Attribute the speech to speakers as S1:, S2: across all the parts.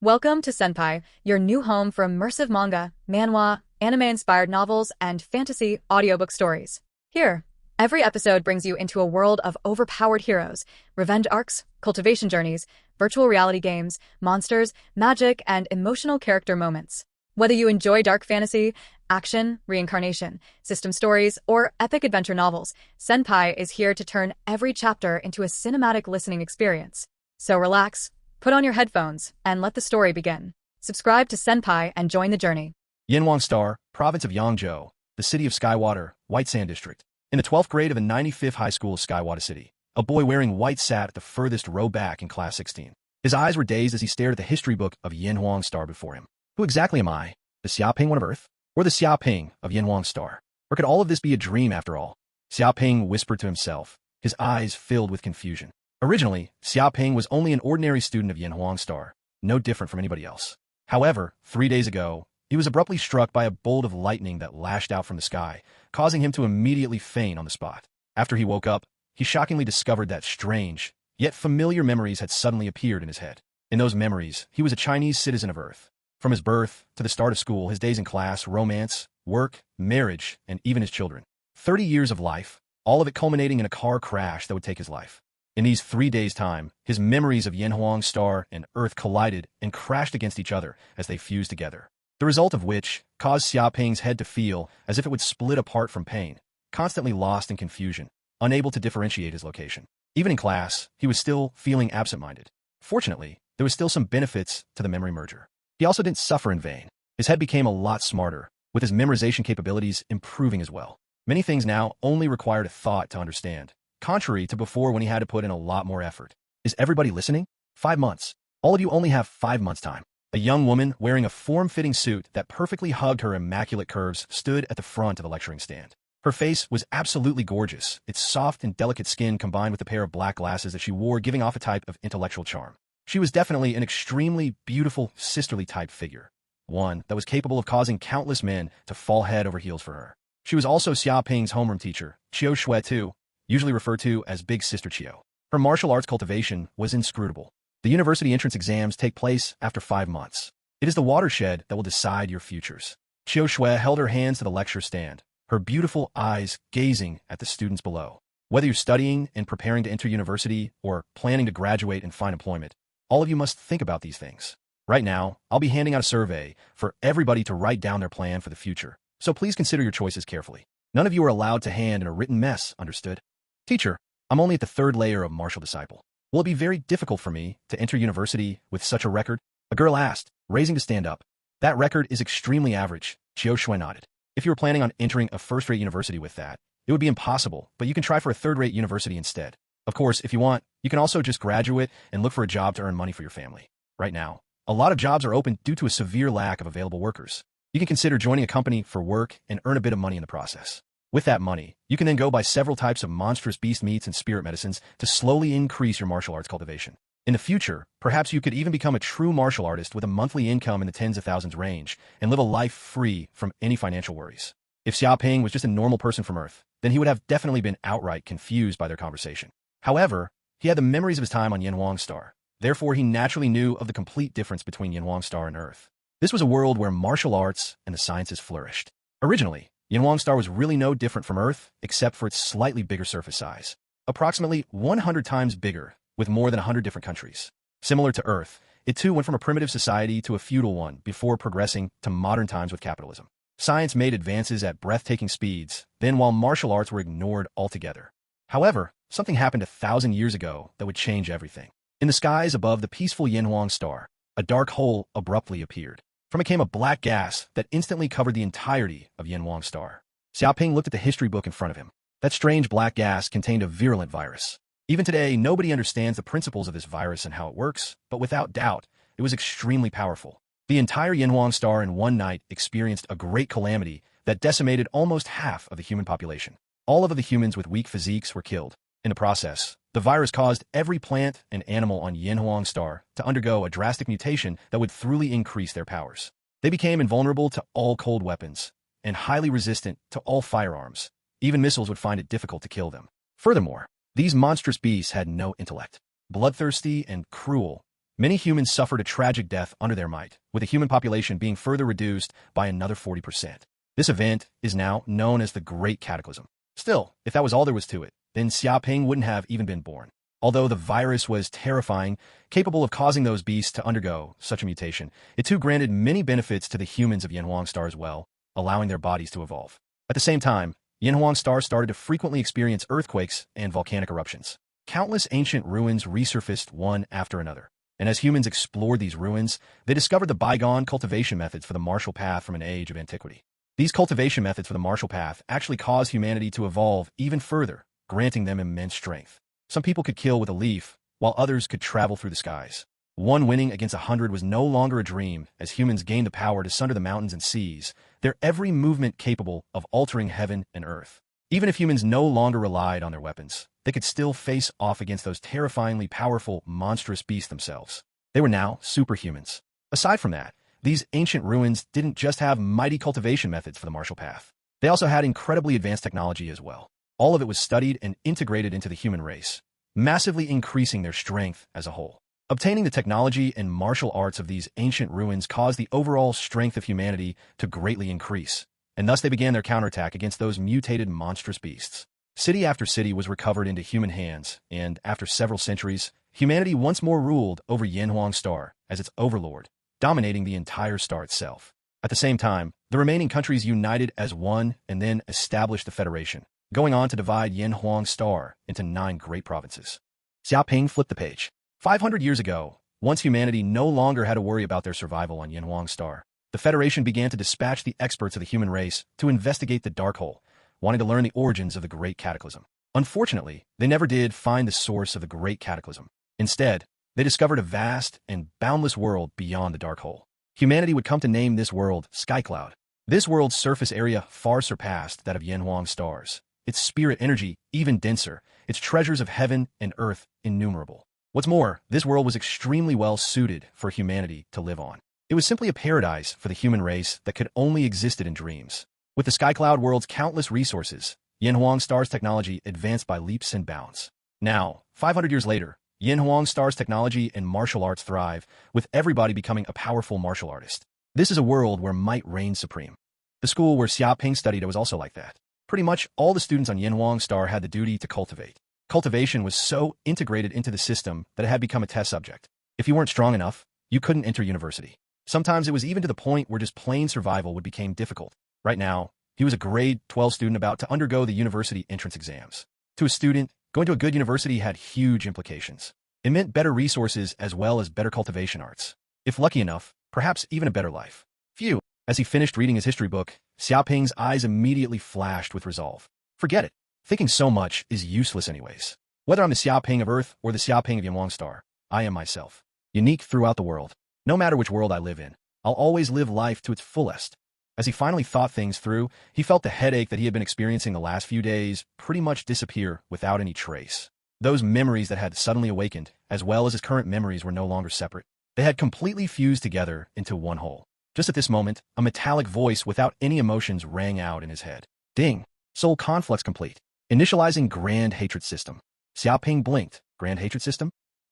S1: Welcome to Senpai, your new home for immersive manga, manhwa, anime-inspired novels, and fantasy audiobook stories. Here, every episode brings you into a world of overpowered heroes, revenge arcs, cultivation journeys, virtual reality games, monsters, magic, and emotional character moments. Whether you enjoy dark fantasy, action, reincarnation, system stories, or epic adventure novels, Senpai is here to turn every chapter into a cinematic listening experience. So relax, put on your headphones, and let the story begin. Subscribe to Senpai and join the journey.
S2: Yanhuang Star, province of Yangzhou, the city of Skywater, White Sand District. In the 12th grade of the 95th High School of Skywater City, a boy wearing white sat at the furthest row back in Class 16. His eyes were dazed as he stared at the history book of Yanhuang Star before him. Who exactly am I? The Xia Ping one of Earth? Or the Xia Ping of Yanhuang Star? Or could all of this be a dream after all? Xia Ping whispered to himself, his eyes filled with confusion. Originally, Xia Ping was only an ordinary student of Yanhuang Star, no different from anybody else. However, 3 days ago, he was abruptly struck by a bolt of lightning that lashed out from the sky, causing him to immediately faint on the spot. After he woke up, he shockingly discovered that strange, yet familiar memories had suddenly appeared in his head. In those memories, he was a Chinese citizen of Earth. From his birth to the start of school, his days in class, romance, work, marriage, and even his children. 30 years of life, all of it culminating in a car crash that would take his life. In these 3 days' time, his memories of Yanhuang Star and Earth collided and crashed against each other as they fused together. The result of which caused Xia Ping's head to feel as if it would split apart from pain, constantly lost in confusion, unable to differentiate his location. Even in class, he was still feeling absent-minded. Fortunately, there was still some benefits to the memory merger. He also didn't suffer in vain. His head became a lot smarter, with his memorization capabilities improving as well. Many things now only required a thought to understand, contrary to before when he had to put in a lot more effort. Is everybody listening? 5 months. All of you only have 5 months' time. A young woman wearing a form-fitting suit that perfectly hugged her immaculate curves stood at the front of the lecturing stand. Her face was absolutely gorgeous, its soft and delicate skin combined with a pair of black glasses that she wore giving off a type of intellectual charm. She was definitely an extremely beautiful, sisterly-type figure, one that was capable of causing countless men to fall head over heels for her. She was also Xia Ping's homeroom teacher, Chiu Shui Tu, usually referred to as Big Sister Chiu. Her martial arts cultivation was inscrutable. The university entrance exams take place after 5 months. It is the watershed that will decide your futures. Chiu Shui held her hands to the lecture stand, her beautiful eyes gazing at the students below. Whether you're studying and preparing to enter university or planning to graduate and find employment, all of you must think about these things. Right now, I'll be handing out a survey for everybody to write down their plan for the future, so please consider your choices carefully. None of you are allowed to hand in a written mess, understood? Teacher, I'm only at the 3rd layer of martial disciple. Will it be very difficult for me to enter university with such a record? A girl asked, raising to stand up. That record is extremely average, Chiu Shui nodded. If you were planning on entering a first-rate university with that, it would be impossible, but you can try for a 3rd-rate university instead. Of course, if you want, you can also just graduate and look for a job to earn money for your family. Right now, a lot of jobs are open due to a severe lack of available workers. You can consider joining a company for work and earn a bit of money in the process. With that money, you can then go buy several types of monstrous beast meats and spirit medicines to slowly increase your martial arts cultivation. In the future, perhaps you could even become a true martial artist with a monthly income in the tens of thousands range and live a life free from any financial worries. If Xia Ping was just a normal person from Earth, then he would have definitely been outright confused by their conversation. However, he had the memories of his time on Yanhuang Star. Therefore, he naturally knew of the complete difference between Yanhuang Star and Earth. This was a world where martial arts and the sciences flourished. Originally, Yanhuang Star was really no different from Earth, except for its slightly bigger surface size. Approximately 100 times bigger, with more than 100 different countries. Similar to Earth, it too went from a primitive society to a feudal one before progressing to modern times with capitalism. Science made advances at breathtaking speeds, then while martial arts were ignored altogether. However, something happened 1,000 years ago that would change everything. In the skies above the peaceful Yanhuang Star, a dark hole abruptly appeared. From it came a black gas that instantly covered the entirety of Yanhuang Star. Xia Ping looked at the history book in front of him. That strange black gas contained a virulent virus. Even today, nobody understands the principles of this virus and how it works, but without doubt, it was extremely powerful. The entire Yanhuang Star in one night experienced a great calamity that decimated almost half of the human population. All of the humans with weak physiques were killed. In the process, the virus caused every plant and animal on Yanhuang Star to undergo a drastic mutation that would thoroughly increase their powers. They became invulnerable to all cold weapons and highly resistant to all firearms. Even missiles would find it difficult to kill them. Furthermore, these monstrous beasts had no intellect. Bloodthirsty and cruel, Many humans suffered a tragic death under their might, with the human population being further reduced by another 40%. This event is now known as the Great Cataclysm. Still, if that was all there was to it, then Xia Ping wouldn't have even been born. Although the virus was terrifying, capable of causing those beasts to undergo such a mutation, it too granted many benefits to the humans of Yanhuang Star as well, allowing their bodies to evolve. At the same time, Yanhuang Star started to frequently experience earthquakes and volcanic eruptions. Countless ancient ruins resurfaced one after another. And as humans explored these ruins, they discovered the bygone cultivation methods for the martial path from an age of antiquity. These cultivation methods for the martial path actually caused humanity to evolve even further, granting them immense strength. Some people could kill with a leaf, while others could travel through the skies. One winning against 100 was no longer a dream as humans gained the power to sunder the mountains and seas, their every movement capable of altering heaven and earth. Even if humans no longer relied on their weapons, they could still face off against those terrifyingly powerful, monstrous beasts themselves. They were now superhumans. Aside from that, these ancient ruins didn't just have mighty cultivation methods for the martial path. They also had incredibly advanced technology as well. All of it was studied and integrated into the human race, massively increasing their strength as a whole. Obtaining the technology and martial arts of these ancient ruins caused the overall strength of humanity to greatly increase, and thus they began their counterattack against those mutated monstrous beasts. City after city was recovered into human hands, and after several centuries, humanity once more ruled over Yanhuang Star as its overlord, dominating the entire star itself. At the same time, the remaining countries united as one and then established the Federation, going on to divide Yanhuang Star into 9 great provinces. Xia Ping flipped the page. 500 years ago, once humanity no longer had to worry about their survival on Yanhuang Star, the Federation began to dispatch the experts of the human race to investigate the dark hole, wanting to learn the origins of the Great Cataclysm. Unfortunately, they never did find the source of the Great Cataclysm. Instead, they discovered a vast and boundless world beyond the dark hole. Humanity would come to name this world Skycloud. This world's surface area far surpassed that of Yanhuang Stars, its spirit energy even denser, its treasures of heaven and earth innumerable. What's more, this world was extremely well suited for humanity to live on. It was simply a paradise for the human race that could only existed in dreams. With the Skycloud world's countless resources, Yanhuang Star's technology advanced by leaps and bounds. Now, 500 years later, Yanhuang Star's technology and martial arts thrive, with everybody becoming a powerful martial artist. This is a world where might reigns supreme. The school where Xia Ping studied was also like that. Pretty much all the students on Yanhuang Star had the duty to cultivate. Cultivation was so integrated into the system that it had become a test subject. If you weren't strong enough, you couldn't enter university. Sometimes it was even to the point where just plain survival would become difficult. Right now, he was a grade 12 student about to undergo the university entrance exams. To a student, going to a good university had huge implications. It meant better resources as well as better cultivation arts. If lucky enough, perhaps even a better life. Phew. As he finished reading his history book, Xia Ping's eyes immediately flashed with resolve. Forget it. Thinking so much is useless anyways. Whether I'm the Xia Ping of Earth or the Xia Ping of Yanhuang Star, I am myself. Unique throughout the world. No matter which world I live in, I'll always live life to its fullest. As he finally thought things through, he felt the headache that he had been experiencing the last few days pretty much disappear without any trace. Those memories that had suddenly awakened, as well as his current memories, were no longer separate. They had completely fused together into one whole. Just at this moment, a metallic voice without any emotions rang out in his head. Ding! Soul conflux complete. Initializing Grand Hatred System. Xia Ping blinked. Grand Hatred System?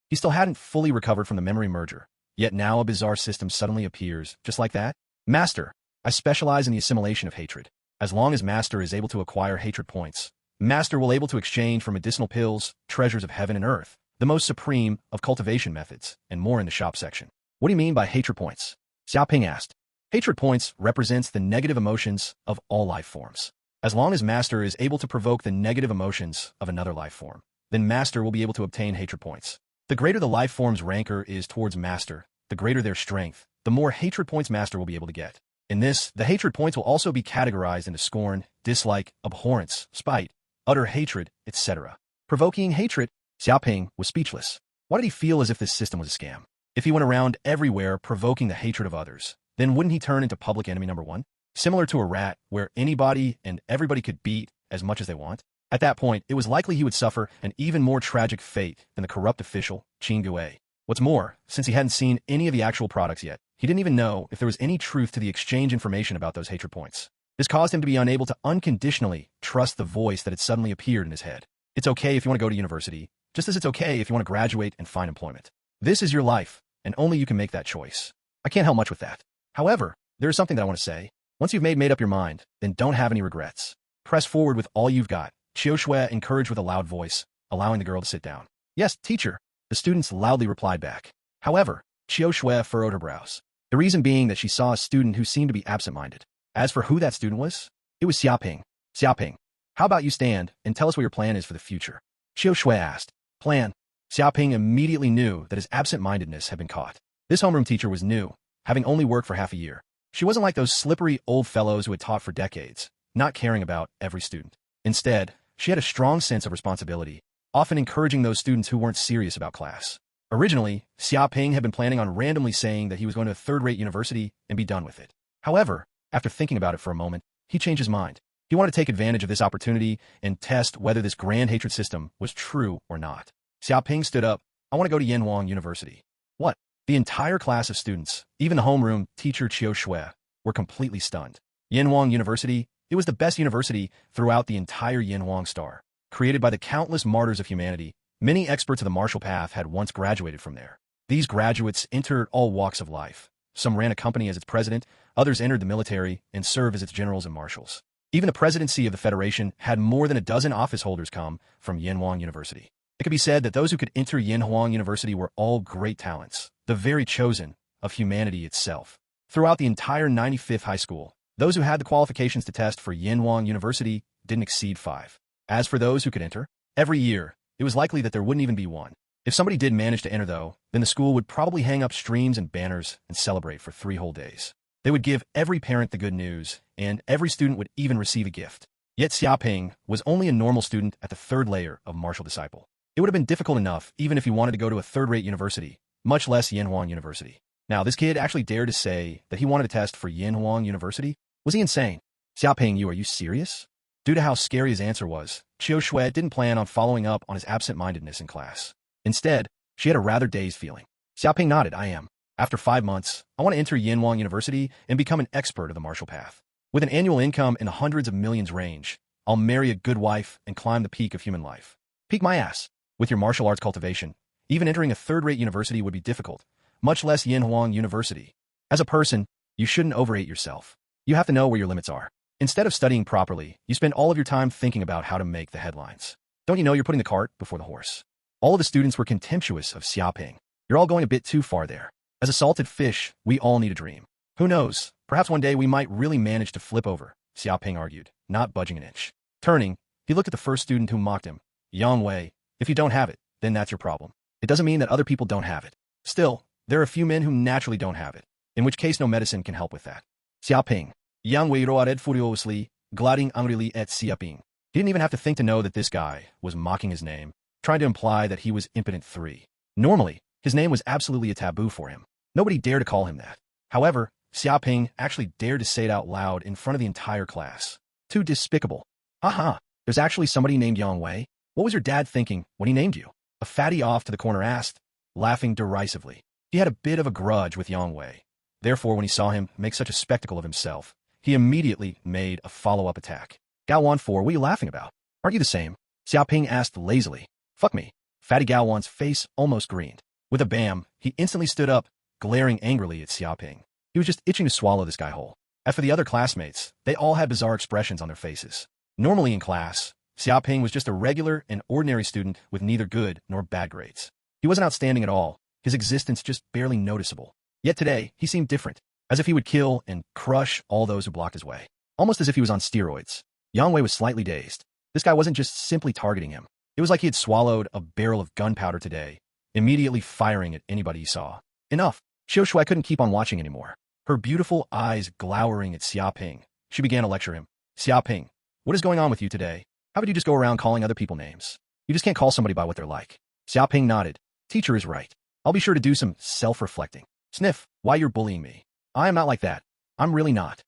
S2: He still hadn't fully recovered from the memory merger. Yet now a bizarre system suddenly appears, just like that. Master, I specialize in the assimilation of hatred. As long as Master is able to acquire hatred points, Master will able to exchange for medicinal pills, treasures of heaven and earth, the most supreme of cultivation methods, and more in the shop section. What do you mean by hatred points? Xia Ping asked. Hatred points represents the negative emotions of all life forms. As long as Master is able to provoke the negative emotions of another life form, then Master will be able to obtain hatred points. The greater the life form's rancor is towards Master, the greater their strength, the more hatred points Master will be able to get. In this, the hatred points will also be categorized into scorn, dislike, abhorrence, spite, utter hatred, etc. Provoking hatred, Xia Ping was speechless. Why did he feel as if this system was a scam? If he went around everywhere provoking the hatred of others, then wouldn't he turn into public enemy number 1? Similar to a rat, where anybody and everybody could beat as much as they want? At that point, it was likely he would suffer an even more tragic fate than the corrupt official, Qin Gui. What's more, since he hadn't seen any of the actual products yet, he didn't even know if there was any truth to the exchange information about those hatred points. This caused him to be unable to unconditionally trust the voice that had suddenly appeared in his head. It's okay if you want to go to university, just as it's okay if you want to graduate and find employment. This is your life. and only you can make that choice. I can't help much with that. However, there is something that I want to say. Once you've made up your mind, then don't have any regrets. Press forward with all you've got. Qiu Shui encouraged with a loud voice, allowing the girl to sit down. Yes, teacher, the students loudly replied back. However, Qiu Shui furrowed her brows. The reason being that she saw a student who seemed to be absent-minded. As for who that student was, it was Xia Ping. Xia Ping, how about you stand and tell us what your plan is for the future? Qiu Shui asked. Plan. Xia Ping immediately knew that his absent-mindedness had been caught. This homeroom teacher was new, having only worked for half a year. She wasn't like those slippery old fellows who had taught for decades, not caring about every student. Instead, she had a strong sense of responsibility, often encouraging those students who weren't serious about class. Originally, Xia Ping had been planning on randomly saying that he was going to a third-rate university and be done with it. However, after thinking about it for a moment, he changed his mind. He wanted to take advantage of this opportunity and test whether this grand hatred system was true or not. Xia Ping stood up. I want to go to Yanhuang University. What? The entire class of students, even the homeroom teacher Qiu Shui, were completely stunned. Yanhuang University, it was the best university throughout the entire Yanhuang Star. Created by the countless martyrs of humanity, many experts of the martial path had once graduated from there. These graduates entered all walks of life. Some ran a company as its president, others entered the military and served as its generals and marshals. Even the presidency of the Federation had more than a dozen office holders come from Yanhuang University. It could be said that those who could enter Yanhuang University were all great talents, the very chosen of humanity itself. Throughout the entire 95th high school, those who had the qualifications to test for Yanhuang University didn't exceed 5. As for those who could enter, every year, it was likely that there wouldn't even be one. If somebody did manage to enter, though, then the school would probably hang up streams and banners and celebrate for 3 whole days. They would give every parent the good news, and every student would even receive a gift. Yet Xia Ping was only a normal student at the 3rd layer of martial disciple. It would have been difficult enough even if he wanted to go to a third-rate university, much less Yanhuang University. Now, this kid actually dared to say that he wanted to test for Yanhuang University? Was he insane? Xia Ping, are you serious? Due to how scary his answer was, Qiu Shui didn't plan on following up on his absent-mindedness in class. Instead, she had a rather dazed feeling. Xia Ping nodded, I am. After 5 months, I want to enter Yanhuang University and become an expert of the martial path. With an annual income in the hundreds of millions range, I'll marry a good wife and climb the peak of human life. Peak my ass. With your martial arts cultivation, even entering a third-rate university would be difficult, much less Yanhuang University. As a person, you shouldn't overrate yourself. You have to know where your limits are. Instead of studying properly, you spend all of your time thinking about how to make the headlines. Don't you know you're putting the cart before the horse? All of the students were contemptuous of Xia Ping. You're all going a bit too far there. As a salted fish, we all need a dream. Who knows? Perhaps one day we might really manage to flip over, Xia Ping argued, not budging an inch. Turning, he looked at the first student who mocked him. Yang Wei, if you don't have it, then that's your problem. It doesn't mean that other people don't have it. Still, there are a few men who naturally don't have it, in which case no medicine can help with that. Xia Ping. Yang Wei roared furiously, gliding angrily at Xia Ping. He didn't even have to think to know that this guy was mocking his name, trying to imply that he was impotent 3. Normally, his name was absolutely a taboo for him. Nobody dared to call him that. However, Xia Ping actually dared to say it out loud in front of the entire class. Too despicable. Haha, there's actually somebody named Yang Wei? What was your dad thinking when he named you? A fatty off to the corner asked, laughing derisively. He had a bit of a grudge with Yang Wei. Therefore, when he saw him make such a spectacle of himself, he immediately made a follow-up attack. Gaowan 4, what are you laughing about? Aren't you the same? Xia Ping asked lazily. Fuck me. Fatty Gaowan's face almost greened. With a bam, he instantly stood up, glaring angrily at Xia Ping. He was just itching to swallow this guy whole. As for the other classmates, they all had bizarre expressions on their faces. Normally in class, Xia Ping was just a regular and ordinary student with neither good nor bad grades. He wasn't outstanding at all, his existence just barely noticeable. Yet today, he seemed different, as if he would kill and crush all those who blocked his way. Almost as if he was on steroids. Yang Wei was slightly dazed. This guy wasn't just simply targeting him. It was like he had swallowed a barrel of gunpowder today, immediately firing at anybody he saw. Enough. Qiu Shui couldn't keep on watching anymore. Her beautiful eyes glowering at Xia Ping, she began to lecture him. Xia Ping, what is going on with you today? How would you just go around calling other people names? You just can't call somebody by what they're like. Xia Ping nodded. Teacher is right. I'll be sure to do some self-reflecting. Sniff, why you're bullying me? I am not like that. I'm really not.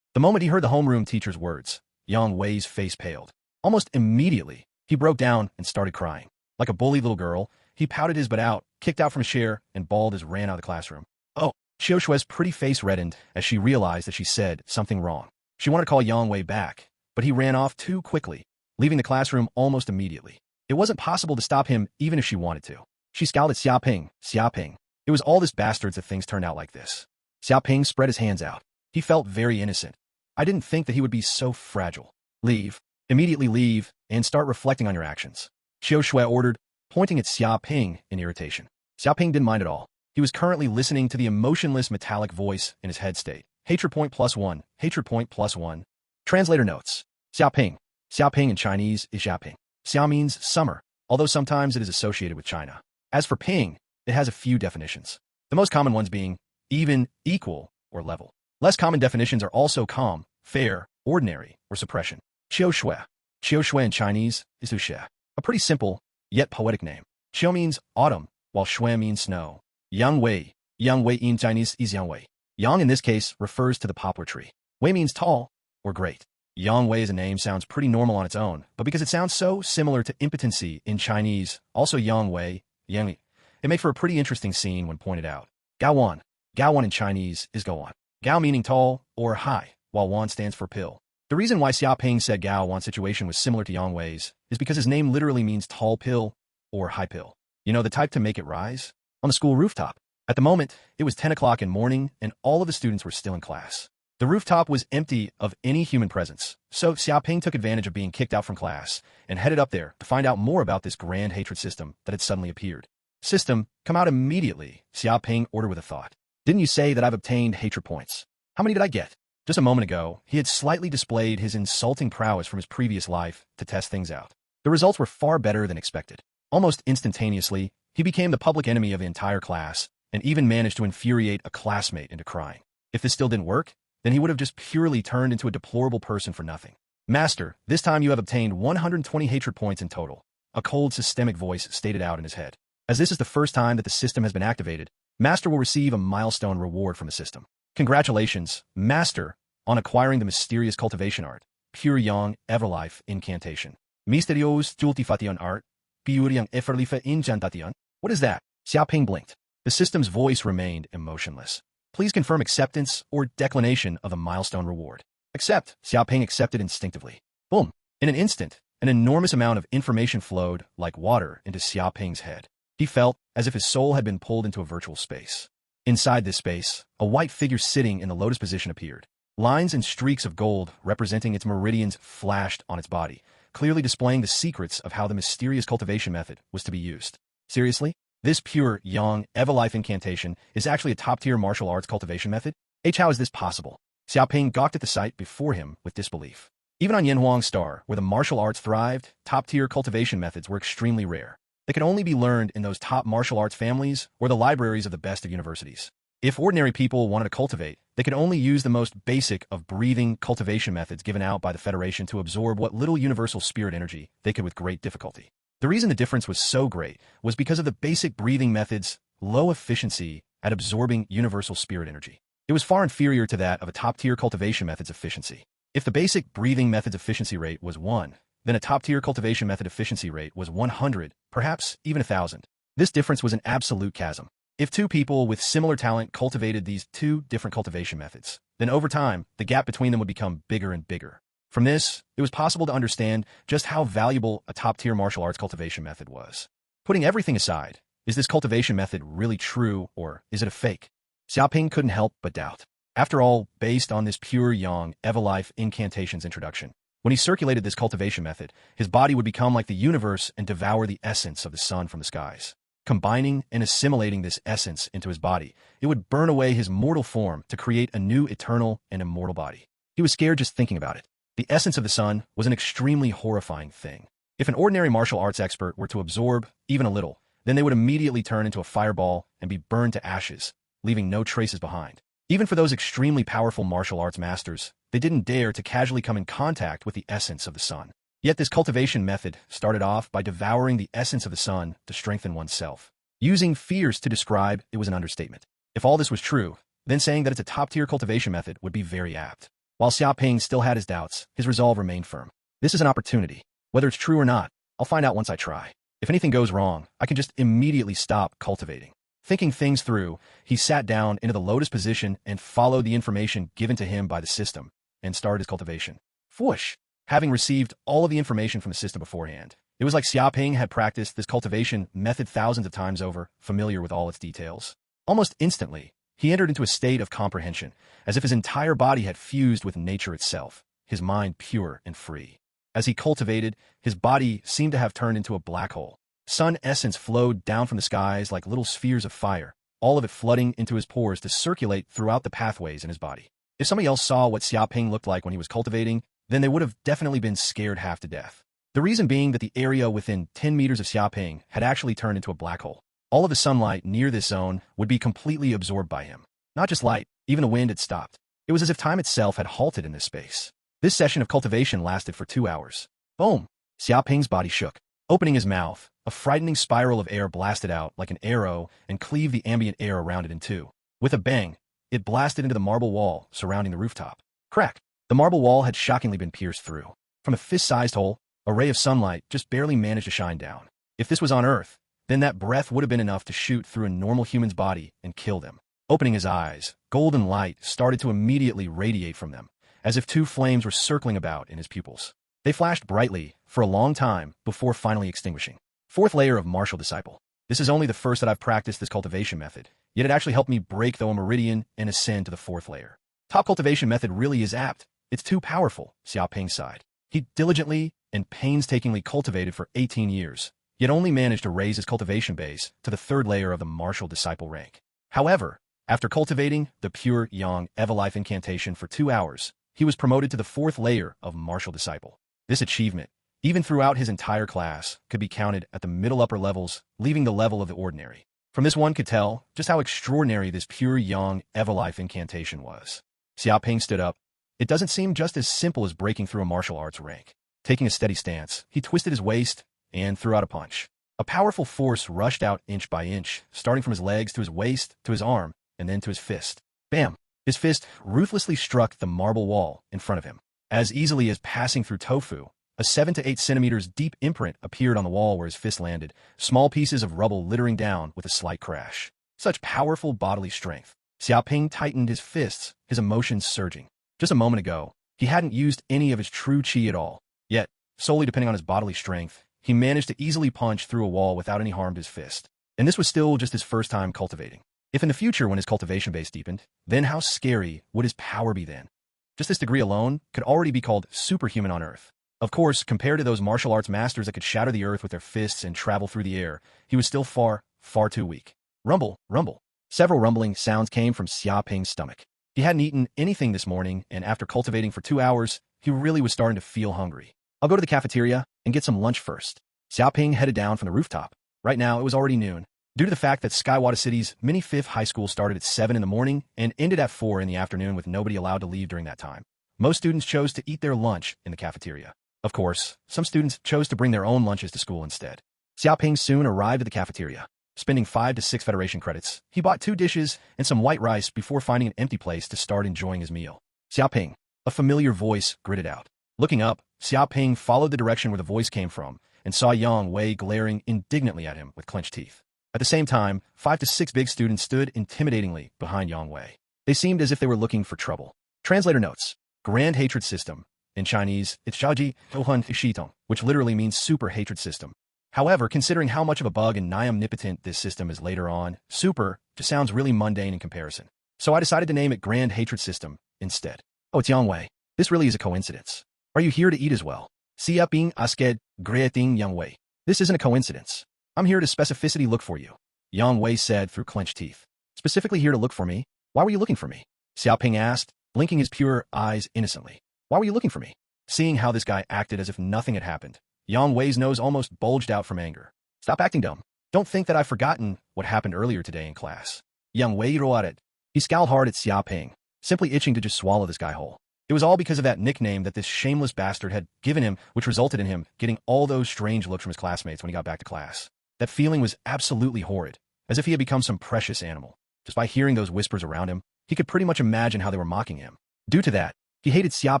S2: The moment he heard the homeroom teacher's words, Yang Wei's face paled. Almost immediately, he broke down and started crying. Like a bullied little girl, he pouted his butt out, kicked out from his chair, and bawled as ran out of the classroom. Oh, Qiu Shui's pretty face reddened as she realized that she said something wrong. She wanted to call Yang Wei back, but he ran off too quickly, leaving the classroom almost immediately. It wasn't possible to stop him even if she wanted to. She scowled at Xia Ping. Xia Ping, It was all this bastards that things turned out like this. Xia Ping spread his hands out. He felt very innocent. I didn't think that he would be so fragile. Leave. Immediately leave, and start reflecting on your actions. Xiao Shui ordered, pointing at Xia Ping in irritation. Xia Ping didn't mind at all. He was currently listening to the emotionless metallic voice in his head state. Hatred point +1, hatred point +1. Translator notes. Xia Ping. Xia Ping in Chinese is Xia Ping. Xia means summer, although sometimes it is associated with China. As for Ping, it has a few definitions. The most common ones being even, equal, or level. Less common definitions are also calm, fair, ordinary, or suppression. Qiu Shui. Qiu Shui in Chinese is Xu Xie, a pretty simple, yet poetic name. Qiu means autumn, while Shui means snow. Yang Wei. Yang Wei in Chinese is Yang Wei. Yang in this case refers to the poplar tree. Wei means tall, or great. Yang Wei as a name sounds pretty normal on its own, but because it sounds so similar to impotency in Chinese, also Yang Wei, Yang, it makes for a pretty interesting scene when pointed out. Gao Wan. Gao Wan in Chinese is Gao Wan. Gao meaning tall, or high, while Wan stands for pill. The reason why Xia Ping said Gao Wan's situation was similar to Yang Wei's is because his name literally means tall pill or high pill. You know, the type to make it rise? On the school rooftop. At the moment, it was 10 o'clock in morning and all of the students were still in class. The rooftop was empty of any human presence, so Xia Ping took advantage of being kicked out from class and headed up there to find out more about this grand hatred system that had suddenly appeared. System, come out immediately, Xia Ping ordered with a thought. Didn't you say that I've obtained hatred points? How many did I get? Just a moment ago, he had slightly displayed his insulting prowess from his previous life to test things out. The results were far better than expected. Almost instantaneously, he became the public enemy of the entire class and even managed to infuriate a classmate into crying. If this still didn't work, then he would have just purely turned into a deplorable person for nothing. Master, this time you have obtained 120 hatred points in total. A cold, systemic voice stated out in his head. As this is the first time that the system has been activated, Master will receive a milestone reward from the system. Congratulations, Master, on acquiring the mysterious cultivation art, Pure Yang Everlife Incantation. Mysterious Cultivation art, Pure Yang Everlife Incantation. What is that? Xia Ping blinked. The system's voice remained emotionless. Please confirm acceptance or declination of the milestone reward. Accept. Xia Ping accepted instinctively. Boom. In an instant, an enormous amount of information flowed like water into Xia Ping's head. He felt as if his soul had been pulled into a virtual space. Inside this space, a white figure sitting in the lotus position appeared. Lines and streaks of gold representing its meridians flashed on its body, clearly displaying the secrets of how the mysterious cultivation method was to be used. Seriously? This pure, Yang, Everlife incantation is actually a top-tier martial arts cultivation method? How is this possible? Xia Ping gawked at the sight before him with disbelief. Even on Yanhuang Star, where the martial arts thrived, top-tier cultivation methods were extremely rare. They could only be learned in those top martial arts families or the libraries of the best of universities. If ordinary people wanted to cultivate, they could only use the most basic of breathing cultivation methods given out by the Federation to absorb what little universal spirit energy they could with great difficulty. The reason the difference was so great was because of the basic breathing method's low efficiency at absorbing universal spirit energy. It was far inferior to that of a top-tier cultivation method's efficiency. If the basic breathing method's efficiency rate was 1, then a top-tier cultivation method efficiency rate was 100, perhaps even 1,000. This difference was an absolute chasm. If two people with similar talent cultivated these two different cultivation methods, then over time, the gap between them would become bigger and bigger. From this, it was possible to understand just how valuable a top-tier martial arts cultivation method was. Putting everything aside, is this cultivation method really true, or is it a fake? Xia Ping couldn't help but doubt. After all, based on this pure Yang, Everlife incantation's introduction, when he circulated this cultivation method, his body would become like the universe and devour the essence of the sun from the skies. Combining and assimilating this essence into his body, it would burn away his mortal form to create a new eternal and immortal body. He was scared just thinking about it. The essence of the sun was an extremely horrifying thing. If an ordinary martial arts expert were to absorb even a little, then they would immediately turn into a fireball and be burned to ashes, leaving no traces behind. Even for those extremely powerful martial arts masters, they didn't dare to casually come in contact with the essence of the sun. Yet this cultivation method started off by devouring the essence of the sun to strengthen oneself. Using fierce to describe it was an understatement. If all this was true, then saying that it's a top-tier cultivation method would be very apt. While Xia Ping still had his doubts, his resolve remained firm. This is an opportunity. Whether it's true or not, I'll find out once I try. If anything goes wrong, I can just immediately stop cultivating. Thinking things through, he sat down into the lotus position and followed the information given to him by the system, and started his cultivation. Whoosh! Having received all of the information from the system beforehand, it was like Xia Ping had practiced this cultivation method thousands of times over, familiar with all its details. Almost instantly, he entered into a state of comprehension, as if his entire body had fused with nature itself, his mind pure and free. As he cultivated, his body seemed to have turned into a black hole. Sun essence flowed down from the skies like little spheres of fire, all of it flooding into his pores to circulate throughout the pathways in his body. If somebody else saw what Xia Ping looked like when he was cultivating, then they would have definitely been scared half to death. The reason being that the area within 10 meters of Xia Ping had actually turned into a black hole. All of the sunlight near this zone would be completely absorbed by him. Not just light, even the wind had stopped. It was as if time itself had halted in this space. This session of cultivation lasted for 2 hours. Boom! Xia Ping's body shook. Opening his mouth, a frightening spiral of air blasted out like an arrow and cleaved the ambient air around it in two. With a bang, it blasted into the marble wall surrounding the rooftop. Crack! The marble wall had shockingly been pierced through. From a fist-sized hole, a ray of sunlight just barely managed to shine down. If this was on Earth, then that breath would have been enough to shoot through a normal human's body and kill them. Opening his eyes, golden light started to immediately radiate from them, as if two flames were circling about in his pupils. They flashed brightly for a long time before finally extinguishing. Fourth layer of martial disciple. This is only the first that I've practiced this cultivation method, yet it actually helped me break the meridian and ascend to the fourth layer. Top cultivation method really is apt. It's too powerful, Xia Ping sighed. He diligently and painstakingly cultivated for 18 years, yet only managed to raise his cultivation base to the third layer of the martial disciple rank. However, after cultivating the pure Yang Evilife incantation for 2 hours, he was promoted to the fourth layer of martial disciple. This achievement, even throughout his entire class, could be counted at the middle upper levels, leaving the level of the ordinary. From this one could tell just how extraordinary this pure Yang Evilife incantation was. Xia Ping stood up. It doesn't seem just as simple as breaking through a martial arts rank. Taking a steady stance, he twisted his waist and threw out a punch. A powerful force rushed out inch by inch, starting from his legs to his waist, to his arm, and then to his fist. Bam! His fist ruthlessly struck the marble wall in front of him. As easily as passing through tofu, a 7 to 8 centimeters deep imprint appeared on the wall where his fist landed, small pieces of rubble littering down with a slight crash. Such powerful bodily strength. Xia Ping tightened his fists, his emotions surging. Just a moment ago, he hadn't used any of his true chi at all. Yet, solely depending on his bodily strength, he managed to easily punch through a wall without any harm to his fist. And this was still just his first time cultivating. If in the future when his cultivation base deepened, then how scary would his power be then? Just this degree alone could already be called superhuman on Earth. Of course, compared to those martial arts masters that could shatter the earth with their fists and travel through the air, he was still far, far too weak. Rumble, rumble. Several rumbling sounds came from Xia Ping's stomach. He hadn't eaten anything this morning, and after cultivating for 2 hours, he really was starting to feel hungry. I'll go to the cafeteria and get some lunch first. Xia Ping headed down from the rooftop. Right now, it was already noon. Due to the fact that Skywada City's mini fifth high school started at 7 in the morning and ended at 4 in the afternoon with nobody allowed to leave during that time, most students chose to eat their lunch in the cafeteria. Of course, some students chose to bring their own lunches to school instead. Xia Ping soon arrived at the cafeteria. Spending 5 to 6 Federation credits, he bought 2 dishes and some white rice before finding an empty place to start enjoying his meal. Xia Ping, a familiar voice gritted out. Looking up, Xia Ping followed the direction where the voice came from and saw Yang Wei glaring indignantly at him with clenched teeth. At the same time, 5 to 6 big students stood intimidatingly behind Yang Wei. They seemed as if they were looking for trouble. Translator notes: Grand Hatred System. In Chinese, it's Xiaoji Houhun Shitong, which literally means super hatred system. However, considering how much of a bug and nigh omnipotent this system is later on, super just sounds really mundane in comparison. So I decided to name it Grand Hatred System instead. Oh, it's Yang Wei. This really is a coincidence. Are you here to eat as well? Xia Ping asked greeting Yang Wei. This isn't a coincidence. I'm here to specificity look for you. Yang Wei said through clenched teeth. Specifically here to look for me? Why were you looking for me? Xia Ping asked, blinking his pure eyes innocently. Why were you looking for me? Seeing how this guy acted as if nothing had happened, Yang Wei's nose almost bulged out from anger. Stop acting dumb. Don't think that I've forgotten what happened earlier today in class. Yang Wei roared. He scowled hard at Xia Ping, simply itching to just swallow this guy whole. It was all because of that nickname that this shameless bastard had given him, which resulted in him getting all those strange looks from his classmates when he got back to class. That feeling was absolutely horrid, as if he had become some precious animal. Just by hearing those whispers around him, he could pretty much imagine how they were mocking him. Due to that, he hated Xia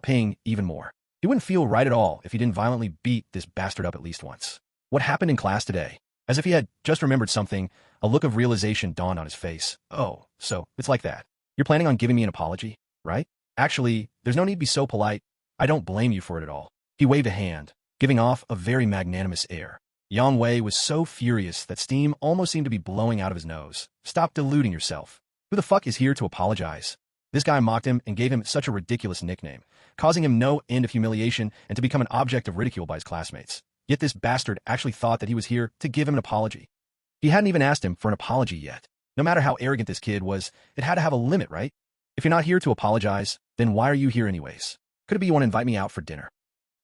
S2: Ping even more. He wouldn't feel right at all if he didn't violently beat this bastard up at least once. What happened in class today? As if he had just remembered something, a look of realization dawned on his face. Oh, so it's like that. You're planning on giving me an apology, right? Actually, there's no need to be so polite. I don't blame you for it at all. He waved a hand, giving off a very magnanimous air. Yang Wei was so furious that steam almost seemed to be blowing out of his nose. Stop deluding yourself. Who the fuck is here to apologize? This guy mocked him and gave him such a ridiculous nickname, causing him no end of humiliation and to become an object of ridicule by his classmates. Yet this bastard actually thought that he was here to give him an apology. He hadn't even asked him for an apology yet. No matter how arrogant this kid was, it had to have a limit, right? If you're not here to apologize, then why are you here anyways? Could it be you want to invite me out for dinner?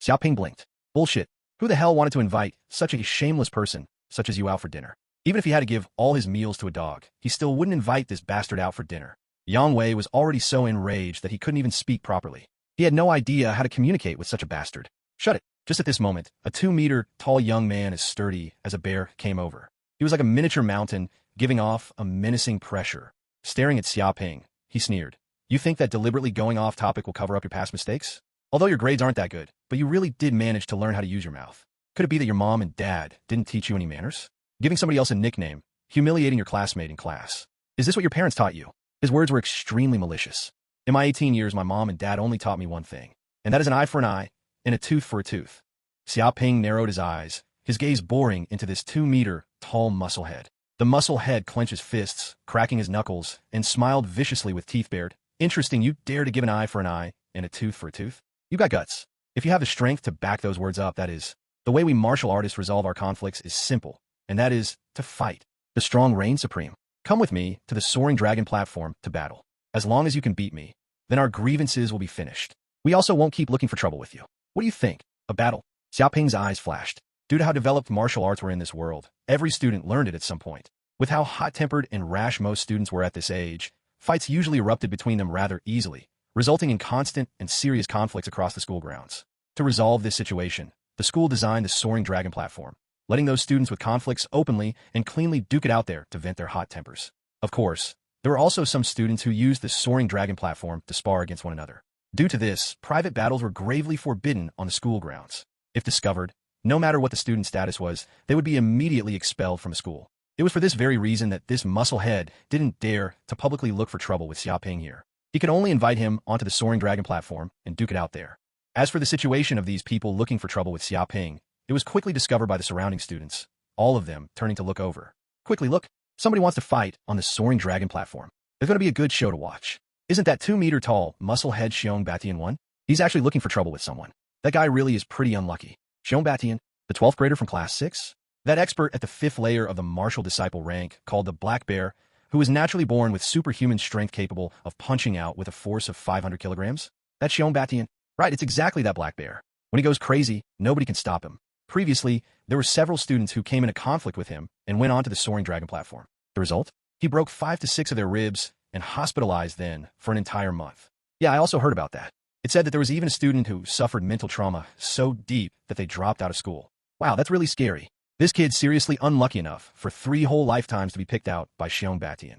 S2: Xia Ping blinked. Bullshit. Who the hell wanted to invite such a shameless person such as you out for dinner? Even if he had to give all his meals to a dog, he still wouldn't invite this bastard out for dinner. Yang Wei was already so enraged that he couldn't even speak properly. He had no idea how to communicate with such a bastard. Shut it. Just at this moment, a 2-meter-tall young man as sturdy as a bear came over. He was like a miniature mountain, giving off a menacing pressure. Staring at Xia Ping, he sneered. You think that deliberately going off topic will cover up your past mistakes? Although your grades aren't that good, but you really did manage to learn how to use your mouth. Could it be that your mom and dad didn't teach you any manners? Giving somebody else a nickname, humiliating your classmate in class. Is this what your parents taught you? His words were extremely malicious. In my 18 years, my mom and dad only taught me one thing, and that is an eye for an eye and a tooth for a tooth. Xia Ping narrowed his eyes, his gaze boring into this 2-meter-tall muscle head. The muscle head clenched his fists, cracking his knuckles, and smiled viciously with teeth bared. Interesting, you dare to give an eye for an eye and a tooth for a tooth? You got guts. If you have the strength to back those words up, that is. The way we martial artists resolve our conflicts is simple, and that is to fight. The strong reign supreme. Come with me to the soaring dragon platform to battle. As long as you can beat me, then our grievances will be finished. We also won't keep looking for trouble with you. What do you think? A battle? Xia Ping's eyes flashed. Due to how developed martial arts were in this world, every student learned it at some point. With how hot-tempered and rash most students were at this age, fights usually erupted between them rather easily, resulting in constant and serious conflicts across the school grounds. To resolve this situation, the school designed the soaring dragon platform, letting those students with conflicts openly and cleanly duke it out there to vent their hot tempers. Of course, there were also some students who used the soaring dragon platform to spar against one another. Due to this, private battles were gravely forbidden on the school grounds. If discovered, no matter what the student's status was, they would be immediately expelled from a school. It was for this very reason that this musclehead didn't dare to publicly look for trouble with Xia Ping here. He could only invite him onto the soaring dragon platform and duke it out there. As for the situation of these people looking for trouble with Xia Ping, it was quickly discovered by the surrounding students, all of them turning to look over. Quickly look, somebody wants to fight on the soaring dragon platform. There's going to be a good show to watch. Isn't that 2-meter-tall musclehead Xiong Batian one? He's actually looking for trouble with someone. That guy really is pretty unlucky. Xiong Batian, the 12th grader from class 6? That expert at the 5th layer of the martial disciple rank called the Black Bear, who was naturally born with superhuman strength capable of punching out with a force of 500 kilograms? That's Xiong Batian. Right, it's exactly that Black Bear. When he goes crazy, nobody can stop him. Previously, there were several students who came into conflict with him and went on to the soaring dragon platform. The result? He broke 5 to 6 of their ribs and hospitalized then for an entire month. Yeah, I also heard about that. It said that there was even a student who suffered mental trauma so deep that they dropped out of school. Wow, that's really scary. This kid's seriously unlucky enough for 3 whole lifetimes to be picked out by Xiong Batian.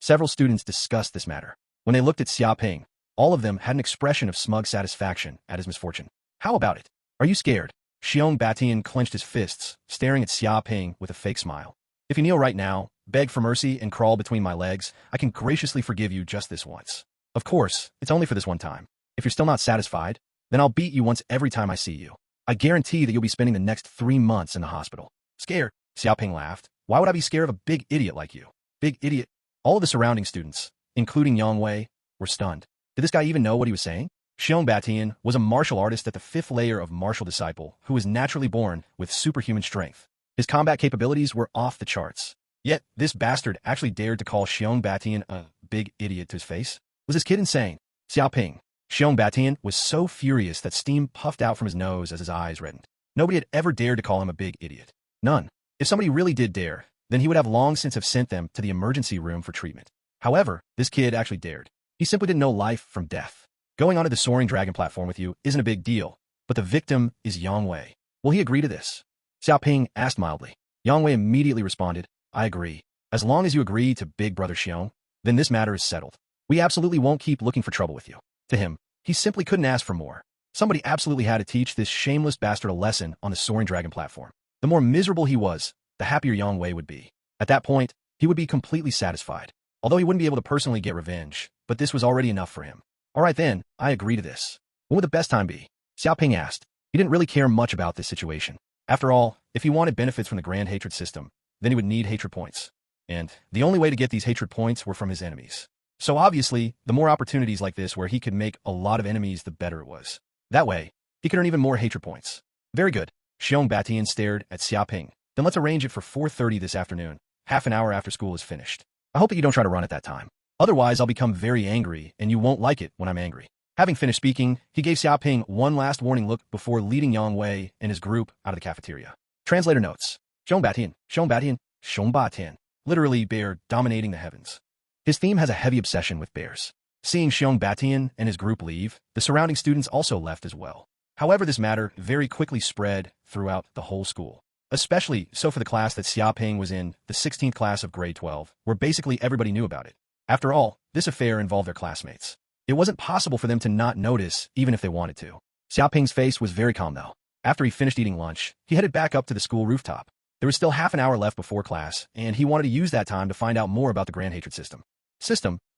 S2: Several students discussed this matter. When they looked at Xia Ping, all of them had an expression of smug satisfaction at his misfortune. How about it? Are you scared? Xiong Batian clenched his fists, staring at Xia Ping with a fake smile. If you kneel right now, beg for mercy, and crawl between my legs, I can graciously forgive you just this once. Of course, it's only for this one time. If you're still not satisfied, then I'll beat you once every time I see you. I guarantee that you'll be spending the next 3 months in the hospital. Scared? Xia Ping laughed. Why would I be scared of a big idiot like you? Big idiot? All of the surrounding students, including Yang Wei, were stunned. Did this guy even know what he was saying? Xiong Batian was a martial artist at the 5th layer of martial disciple who was naturally born with superhuman strength. His combat capabilities were off the charts. Yet, this bastard actually dared to call Xiong Batian a big idiot to his face? Was this kid insane? Xia Ping. Xiong Batian was so furious that steam puffed out from his nose as his eyes reddened. Nobody had ever dared to call him a big idiot. None. If somebody really did dare, then he would have long since have sent them to the emergency room for treatment. However, this kid actually dared. He simply didn't know life from death. Going onto the soaring dragon platform with you isn't a big deal, but the victim is Yang Wei. Will he agree to this? Xia Ping asked mildly. Yang Wei immediately responded, I agree. As long as you agree to Big Brother Xiong, then this matter is settled. We absolutely won't keep looking for trouble with you. To him, he simply couldn't ask for more. Somebody absolutely had to teach this shameless bastard a lesson on the soaring dragon platform. The more miserable he was, the happier Yang Wei would be. At that point, he would be completely satisfied. Although he wouldn't be able to personally get revenge, but this was already enough for him. All right then, I agree to this. When would the best time be? Xia Ping asked. He didn't really care much about this situation. After all, if he wanted benefits from the grand hatred system, then he would need hatred points. And the only way to get these hatred points were from his enemies. So obviously, the more opportunities like this where he could make a lot of enemies, the better it was. That way, he could earn even more hatred points. Very good. Xiong Batian stared at Xia Ping. Then let's arrange it for 4:30 this afternoon, half an hour after school is finished. I hope that you don't try to run at that time. Otherwise, I'll become very angry, and you won't like it when I'm angry. Having finished speaking, he gave Xia Ping one last warning look before leading Yang Wei and his group out of the cafeteria. Translator notes. Xiong Batian, Xiong Batian, Xiong Batian. Literally, bear dominating the heavens. His theme has a heavy obsession with bears. Seeing Xiong Batian and his group leave, the surrounding students also left as well. However, this matter very quickly spread throughout the whole school. Especially so for the class that Xia Ping was in, the 16th class of grade 12, where basically everybody knew about it. After all, this affair involved their classmates. It wasn't possible for them to not notice, even if they wanted to. Xia Ping's face was very calm, though. After he finished eating lunch, he headed back up to the school rooftop. There was still half an hour left before class, and he wanted to use that time to find out more about the grand hatred system.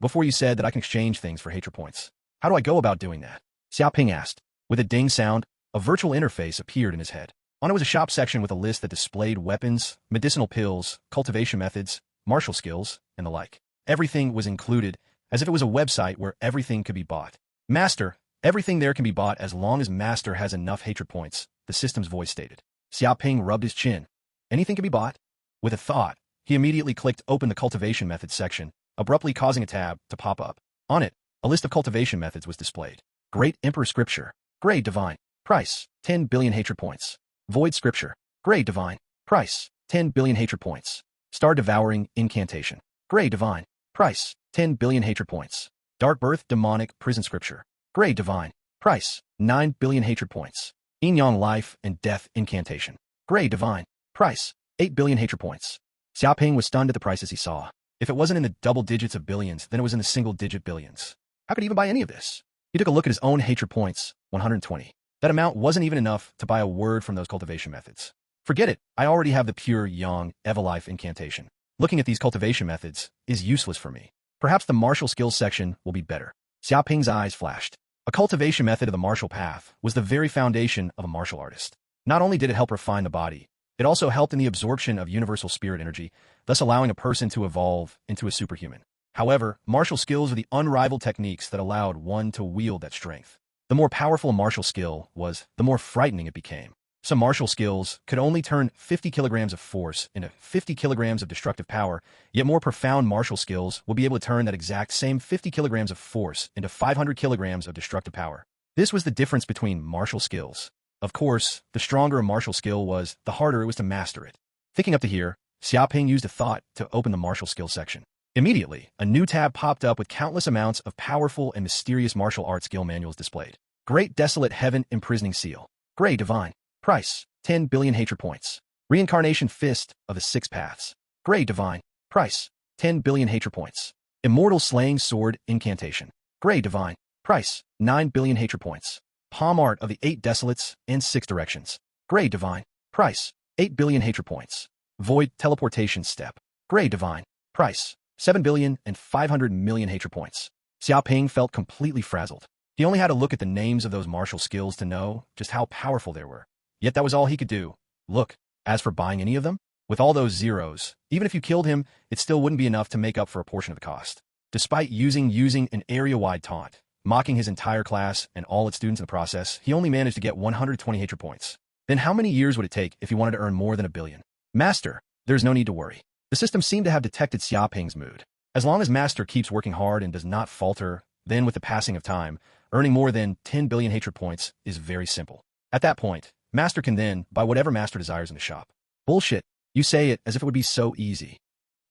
S2: Before you said that I can exchange things for hatred points. How do I go about doing that? Xia Ping asked. With a ding sound, a virtual interface appeared in his head. On it was a shop section with a list that displayed weapons, medicinal pills, cultivation methods, martial skills, and the like. Everything was included, as if it was a website where everything could be bought. Master, everything there can be bought as long as Master has enough hatred points, the system's voice stated. Xia Ping rubbed his chin. Anything can be bought? With a thought, he immediately clicked open the cultivation methods section, abruptly causing a tab to pop up. On it, a list of cultivation methods was displayed. Great Emperor Scripture. Grade Divine. Price, 10 billion hatred points. Void Scripture. Grade Divine. Price, 10 billion hatred points. Star Devouring Incantation. Grade Divine. Price, 10 billion hatred points. Dark Birth Demonic Prison Scripture. Grade Divine. Price, 9 billion hatred points. Yin Yang Life and Death Incantation. Grade Divine. Price, 8 billion hatred points. Xia Ping was stunned at the prices he saw. If it wasn't in the double digits of billions, then it was in the single-digit billions. How could he even buy any of this? He took a look at his own hatred points, 120. That amount wasn't even enough to buy a word from those cultivation methods. Forget it, I already have the pure Yang Evilife incantation. Looking at these cultivation methods is useless for me. Perhaps the martial skills section will be better. Xia Ping's eyes flashed. A cultivation method of the martial path was the very foundation of a martial artist. Not only did it help refine the body, it also helped in the absorption of universal spirit energy, thus allowing a person to evolve into a superhuman. However, martial skills are the unrivaled techniques that allowed one to wield that strength. The more powerful a martial skill was, the more frightening it became. Some martial skills could only turn 50 kilograms of force into 50 kilograms of destructive power, yet more profound martial skills will be able to turn that exact same 50 kilograms of force into 500 kilograms of destructive power. This was the difference between martial skills. Of course, the stronger a martial skill was, the harder it was to master it. Thinking up to here, Xia Ping used a thought to open the martial skill section. Immediately, a new tab popped up with countless amounts of powerful and mysterious martial arts skill manuals displayed. Great Desolate Heaven Imprisoning Seal. Grade Divine. Price, 10 billion hatred points. Reincarnation Fist of the Six Paths. Grade Divine. Price, 10 billion hatred points. Immortal Slaying Sword Incantation. Grade Divine. Price, 9 billion hatred points. Palm Art of the 8 Desolates and 6 Directions. Grade Divine. Price, 8 billion hatred points. Void Teleportation Step. Grade Divine. Price, 7 billion and 500 million hatred points. Xia Ping felt completely frazzled. He only had to look at the names of those martial skills to know just how powerful they were. Yet that was all he could do. Look, as for buying any of them, with all those zeros, even if you killed him, it still wouldn't be enough to make up for a portion of the cost. Despite using an area-wide taunt, mocking his entire class and all its students in the process, he only managed to get 120 hatred points. Then how many years would it take if he wanted to earn more than 1 billion? Master, there's no need to worry. The system seemed to have detected Xia Ping's mood. As long as Master keeps working hard and does not falter, then with the passing of time, earning more than 10 billion hatred points is very simple. At that point, Master can then buy whatever Master desires in the shop. Bullshit. You say it as if it would be so easy.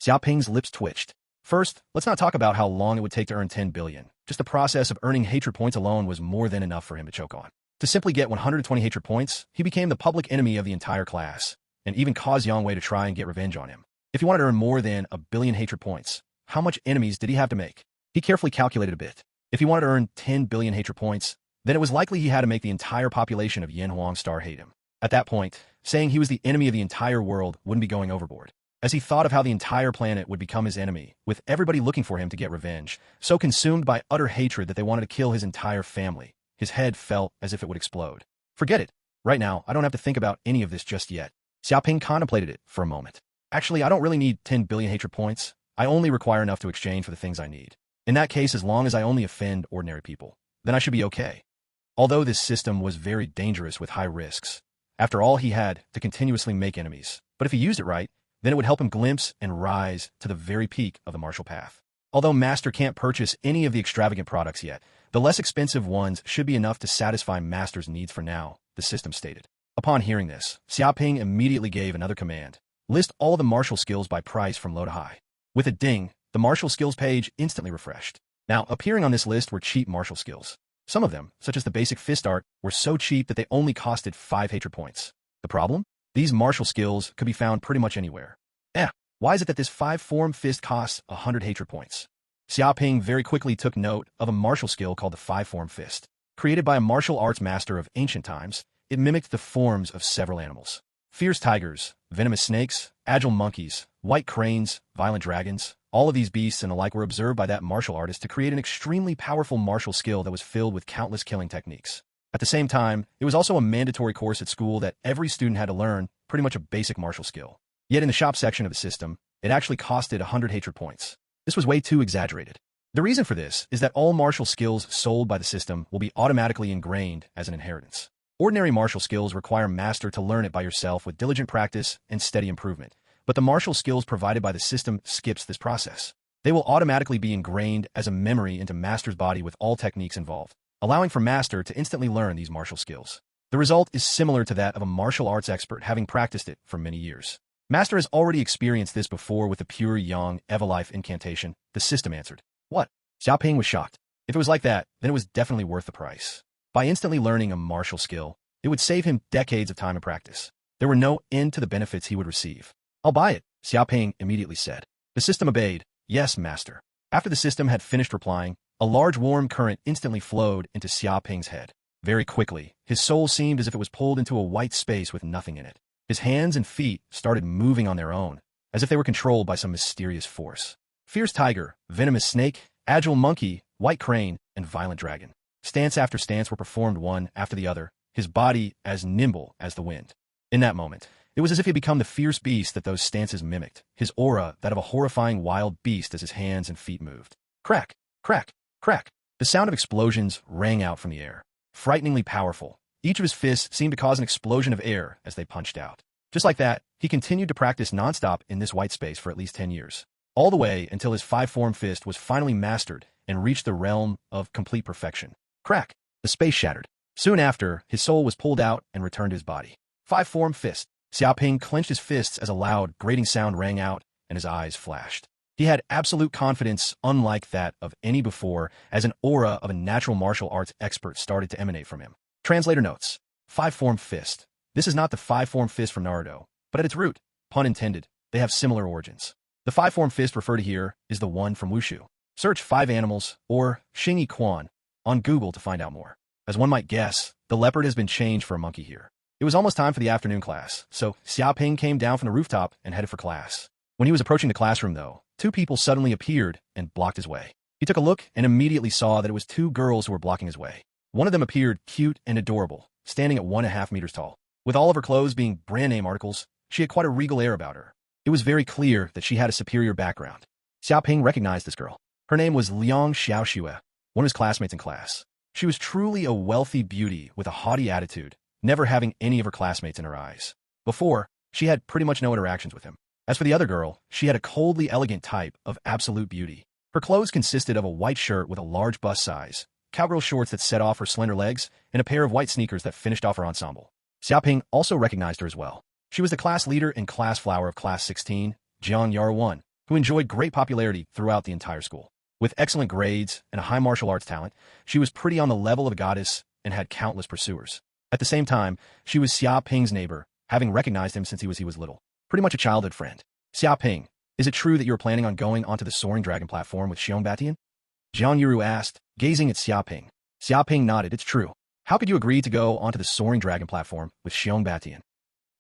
S2: Xia Ping's lips twitched. First, let's not talk about how long it would take to earn 10 billion. Just the process of earning hatred points alone was more than enough for him to choke on. To simply get 120 hatred points, he became the public enemy of the entire class, and even caused Yang Wei to try and get revenge on him. If he wanted to earn more than 1 billion hatred points, how much enemies did he have to make? He carefully calculated a bit. If he wanted to earn 10 billion hatred points, then it was likely he had to make the entire population of Yanhuang Star hate him. At that point, saying he was the enemy of the entire world wouldn't be going overboard. As he thought of how the entire planet would become his enemy, with everybody looking for him to get revenge, so consumed by utter hatred that they wanted to kill his entire family, his head felt as if it would explode. Forget it. Right now, I don't have to think about any of this just yet. Xia Ping contemplated it for a moment. Actually, I don't really need 10 billion hatred points. I only require enough to exchange for the things I need. In that case, as long as I only offend ordinary people, then I should be okay. Although this system was very dangerous with high risks, after all, he had to continuously make enemies. But if he used it right, then it would help him glimpse and rise to the very peak of the martial path. Although Master can't purchase any of the extravagant products yet, the less expensive ones should be enough to satisfy Master's needs for now, the system stated. Upon hearing this, Xia Ping immediately gave another command. List all the martial skills by price from low to high. With a ding, the martial skills page instantly refreshed. Now, appearing on this list were cheap martial skills. Some of them, such as the basic fist art, were so cheap that they only costed 5 hatred points. The problem? These martial skills could be found pretty much anywhere. Why is it that this 5-form fist costs 100 hatred points? Xia Ping very quickly took note of a martial skill called the 5-form fist. Created by a martial arts master of ancient times, it mimicked the forms of several animals. Fierce tigers, venomous snakes, agile monkeys, white cranes, violent dragons, all of these beasts and the like were observed by that martial artist to create an extremely powerful martial skill that was filled with countless killing techniques. At the same time, it was also a mandatory course at school that every student had to learn, pretty much a basic martial skill. Yet in the shop section of the system, it actually costed 100 hatred points. This was way too exaggerated. The reason for this is that all martial skills sold by the system will be automatically ingrained as an inheritance. Ordinary martial skills require Master to learn it by yourself with diligent practice and steady improvement. But the martial skills provided by the system skips this process. They will automatically be ingrained as a memory into Master's body with all techniques involved, allowing for Master to instantly learn these martial skills. The result is similar to that of a martial arts expert having practiced it for many years. Master has already experienced this before with the pure Yang Evilife incantation, the system answered. What? Xia Ping was shocked. If it was like that, then it was definitely worth the price. By instantly learning a martial skill, it would save him decades of time and practice. There were no end to the benefits he would receive. I'll buy it, Xia Ping immediately said. The system obeyed. Yes, Master. After the system had finished replying, a large warm current instantly flowed into Xia Ping's head. Very quickly, his soul seemed as if it was pulled into a white space with nothing in it. His hands and feet started moving on their own, as if they were controlled by some mysterious force. Fierce tiger, venomous snake, agile monkey, white crane, and violent dragon. Stance after stance were performed one after the other, his body as nimble as the wind. In that moment, it was as if he had become the fierce beast that those stances mimicked, his aura that of a horrifying wild beast as his hands and feet moved. Crack, crack, crack. The sound of explosions rang out from the air. Frighteningly powerful, each of his fists seemed to cause an explosion of air as they punched out. Just like that, he continued to practice nonstop in this white space for at least 10 years. All the way until his 5-form fist was finally mastered and reached the realm of complete perfection. Crack! The space shattered. Soon after, his soul was pulled out and returned to his body. 5-form fist. Xia Ping clenched his fists as a loud, grating sound rang out, and his eyes flashed. He had absolute confidence unlike that of any before, as an aura of a natural martial arts expert started to emanate from him. Translator notes. 5-form fist. This is not the 5-form fist from Naruto, but at its root, pun intended, they have similar origins. The 5-form fist referred to here is the one from Wushu. Search 5 animals, or Xingyi Quan, on Google to find out more. As one might guess, the leopard has been changed for a monkey here. It was almost time for the afternoon class, so Xia Ping came down from the rooftop and headed for class. When he was approaching the classroom, though, 2 people suddenly appeared and blocked his way. He took a look and immediately saw that it was 2 girls who were blocking his way. One of them appeared cute and adorable, standing at 1.5 meters tall. With all of her clothes being brand name articles, she had quite a regal air about her. It was very clear that she had a superior background. Xia Ping recognized this girl. Her name was Liang Xiaoxue, one of his classmates in class. She was truly a wealthy beauty with a haughty attitude, never having any of her classmates in her eyes. Before, she had pretty much no interactions with him. As for the other girl, she had a coldly elegant type of absolute beauty. Her clothes consisted of a white shirt with a large bust size, cowgirl shorts that set off her slender legs, and a pair of white sneakers that finished off her ensemble. Xia Ping also recognized her as well. She was the class leader and class flower of Class 16, Yanhuang, who enjoyed great popularity throughout the entire school. With excellent grades and a high martial arts talent, she was pretty on the level of a goddess and had countless pursuers. At the same time, she was Xia Ping's neighbor, having recognized him since he was little. Pretty much a childhood friend. Xia Ping, is it true that you are planning on going onto the soaring dragon platform with Xiong Batian? Jiang Yuru asked, gazing at Xia Ping. Xia Ping nodded. It's true. How could you agree to go onto the soaring dragon platform with Xiong Batian?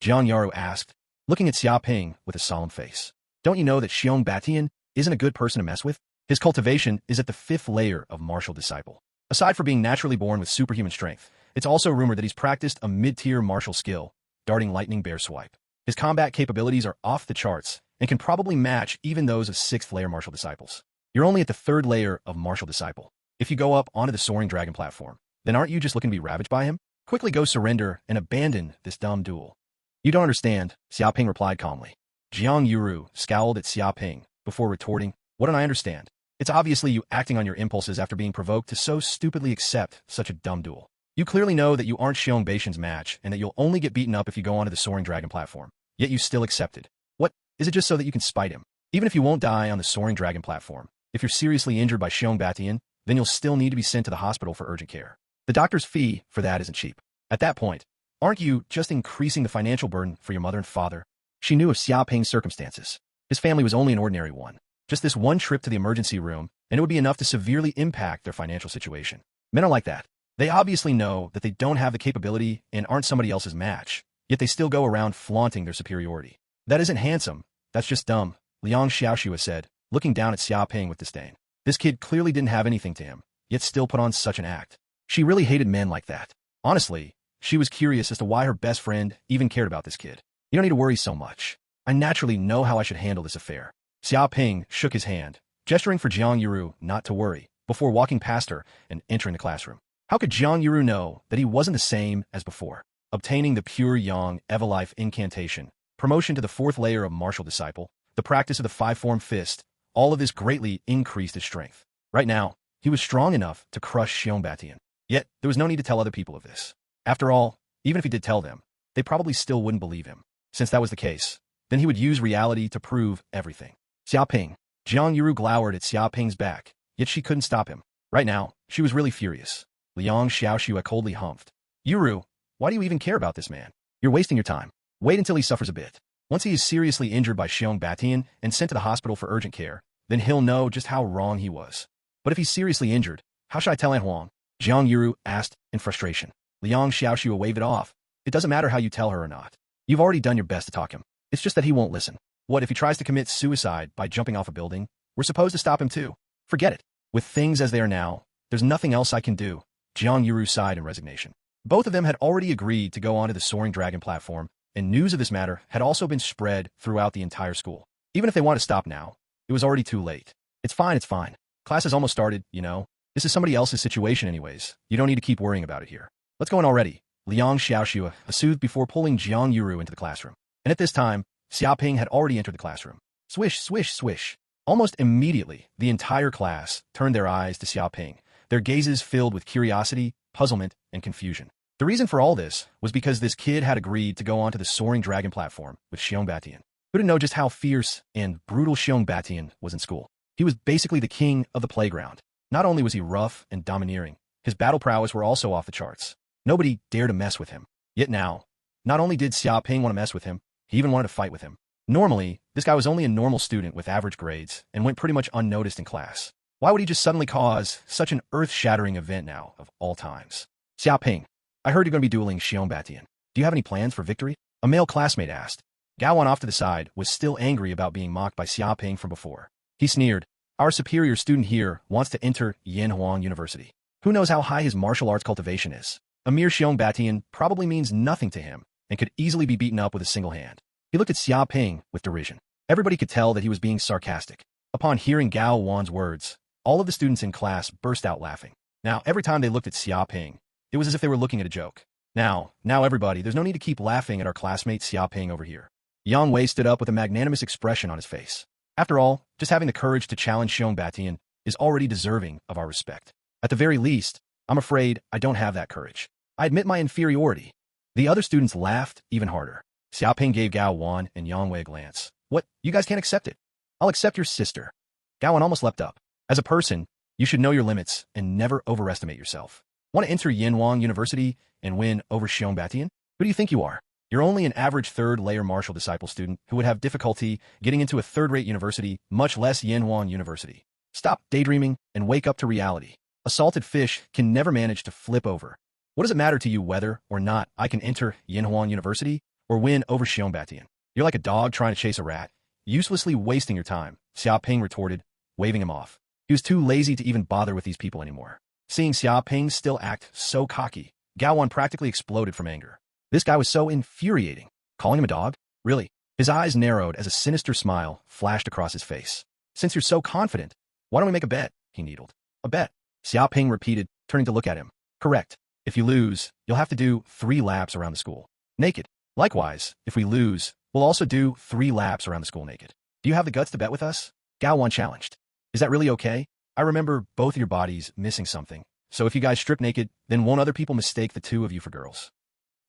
S2: Jiang Yuru asked, looking at Xia Ping with a solemn face. Don't you know that Xiong Batian isn't a good person to mess with? His cultivation is at the 5th layer of martial disciple. Aside from being naturally born with superhuman strength, It's also rumored that he's practiced a mid-tier martial skill, darting lightning bear swipe. His combat capabilities are off the charts and can probably match even those of 6th layer martial disciples. You're only at the 3rd layer of martial disciple. If you go up onto the soaring dragon platform, then aren't you just looking to be ravaged by him? Quickly go surrender and abandon this dumb duel. You don't understand, Xia Ping replied calmly. Jiang Yuru scowled at Xia Ping before retorting, what don't I understand? It's obviously you acting on your impulses after being provoked to so stupidly accept such a dumb duel. You clearly know that you aren't Xiong Batian's match and that you'll only get beaten up if you go onto the soaring dragon platform. Yet you still accepted. What? Is it just so that you can spite him? Even if you won't die on the soaring dragon platform, if you're seriously injured by Xiong Batian, then you'll still need to be sent to the hospital for urgent care. The doctor's fee for that isn't cheap. At that point, aren't you just increasing the financial burden for your mother and father? She knew of Xia Ping's circumstances. His family was only an ordinary one. Just this one trip to the emergency room, and it would be enough to severely impact their financial situation. Men are like that. They obviously know that they don't have the capability and aren't somebody else's match, yet they still go around flaunting their superiority. That isn't handsome. That's just dumb, Liang Xiaoxua said, looking down at Xia Ping with disdain. This kid clearly didn't have anything to him, yet still put on such an act. She really hated men like that. Honestly, she was curious as to why her best friend even cared about this kid. You don't need to worry so much. I naturally know how I should handle this affair. Xia Ping shook his hand, gesturing for Jiang Yuru not to worry, before walking past her and entering the classroom. How could Jiang Yuru know that he wasn't the same as before? Obtaining the pure Yang Evilife incantation, promotion to the 4th layer of martial disciple, the practice of the 5-form fist, all of this greatly increased his strength. Right now, he was strong enough to crush Xiong Batian. Yet, there was no need to tell other people of this. After all, even if he did tell them, they probably still wouldn't believe him. Since that was the case, then he would use reality to prove everything. Xia Ping. Jiang Yuru glowered at Xia Ping's back, yet she couldn't stop him. Right now, she was really furious. Liang Xiaoxua coldly humphed. Yuru, why do you even care about this man? You're wasting your time. Wait until he suffers a bit. Once he is seriously injured by Xiong Batian and sent to the hospital for urgent care, then he'll know just how wrong he was. But if he's seriously injured, how should I tell Yanhuang? Jiang Yuru asked in frustration. Liang Xiaoxua waved it off. It doesn't matter how you tell her or not. You've already done your best to talk him. It's just that he won't listen. What if he tries to commit suicide by jumping off a building? We're supposed to stop him too. Forget it. With things as they are now, there's nothing else I can do. Jiang Yuru sighed in resignation. Both of them had already agreed to go onto the soaring dragon platform, and news of this matter had also been spread throughout the entire school. Even if they want to stop now, it was already too late. It's fine, it's fine. Class has almost started, you know. This is somebody else's situation anyways. You don't need to keep worrying about it here. Let's go in already. Liang Xiaoxua soothed before pulling Jiang Yuru into the classroom. And at this time, Xia Ping had already entered the classroom. Swish, swish, swish. Almost immediately, the entire class turned their eyes to Xia Ping, their gazes filled with curiosity, puzzlement, and confusion. The reason for all this was because this kid had agreed to go onto the soaring dragon platform with Xiong Batian. Who didn't know just how fierce and brutal Xiong Batian was in school? He was basically the king of the playground. Not only was he rough and domineering, his battle prowess were also off the charts. Nobody dared to mess with him. Yet now, not only did Xia Ping want to mess with him, he even wanted to fight with him. Normally, this guy was only a normal student with average grades and went pretty much unnoticed in class. Why would he just suddenly cause such an earth-shattering event now of all times? Xia Ping, I heard you're going to be dueling Xiong Batian. Do you have any plans for victory? A male classmate asked. Gaoan off to the side was still angry about being mocked by Xia Ping from before. He sneered, our superior student here wants to enter Yanhuang University. Who knows how high his martial arts cultivation is? A mere Xiong Batian probably means nothing to him and could easily be beaten up with a single hand. He looked at Xia Ping with derision. Everybody could tell that he was being sarcastic. Upon hearing Gao Wan's words, all of the students in class burst out laughing. Now, every time they looked at Xia Ping, it was as if they were looking at a joke. Now everybody, there's no need to keep laughing at our classmate Xia Ping over here. Yang Wei stood up with a magnanimous expression on his face. After all, just having the courage to challenge Xiong Batian is already deserving of our respect. At the very least, I'm afraid I don't have that courage. I admit my inferiority. The other students laughed even harder. Xia Ping gave Gao Wan and Yang Wei a glance. What? You guys can't accept it. I'll accept your sister. Gao Wan almost leapt up. As a person, you should know your limits and never overestimate yourself. Want to enter Yanhuang University and win over Xiong Batian? Who do you think you are? You're only an average third-layer martial disciple student who would have difficulty getting into a third-rate university, much less Yanhuang University. Stop daydreaming and wake up to reality. A salted fish can never manage to flip over. What does it matter to you whether or not I can enter Yanhuang University or win over Xiong Batian? You're like a dog trying to chase a rat, uselessly wasting your time, Xia Ping retorted, waving him off. He was too lazy to even bother with these people anymore. Seeing Xia Ping still act so cocky, Gao practically exploded from anger. This guy was so infuriating. Calling him a dog? Really? His eyes narrowed as a sinister smile flashed across his face. Since you're so confident, why don't we make a bet? He needled. A bet? Xia Ping repeated, turning to look at him. Correct. If you lose, you'll have to do 3 laps around the school. Naked. Likewise, if we lose, we'll also do 3 laps around the school naked. Do you have the guts to bet with us? Gao challenged. Is that really okay? I remember both of your bodies missing something. So if you guys strip naked, then won't other people mistake the 2 of you for girls?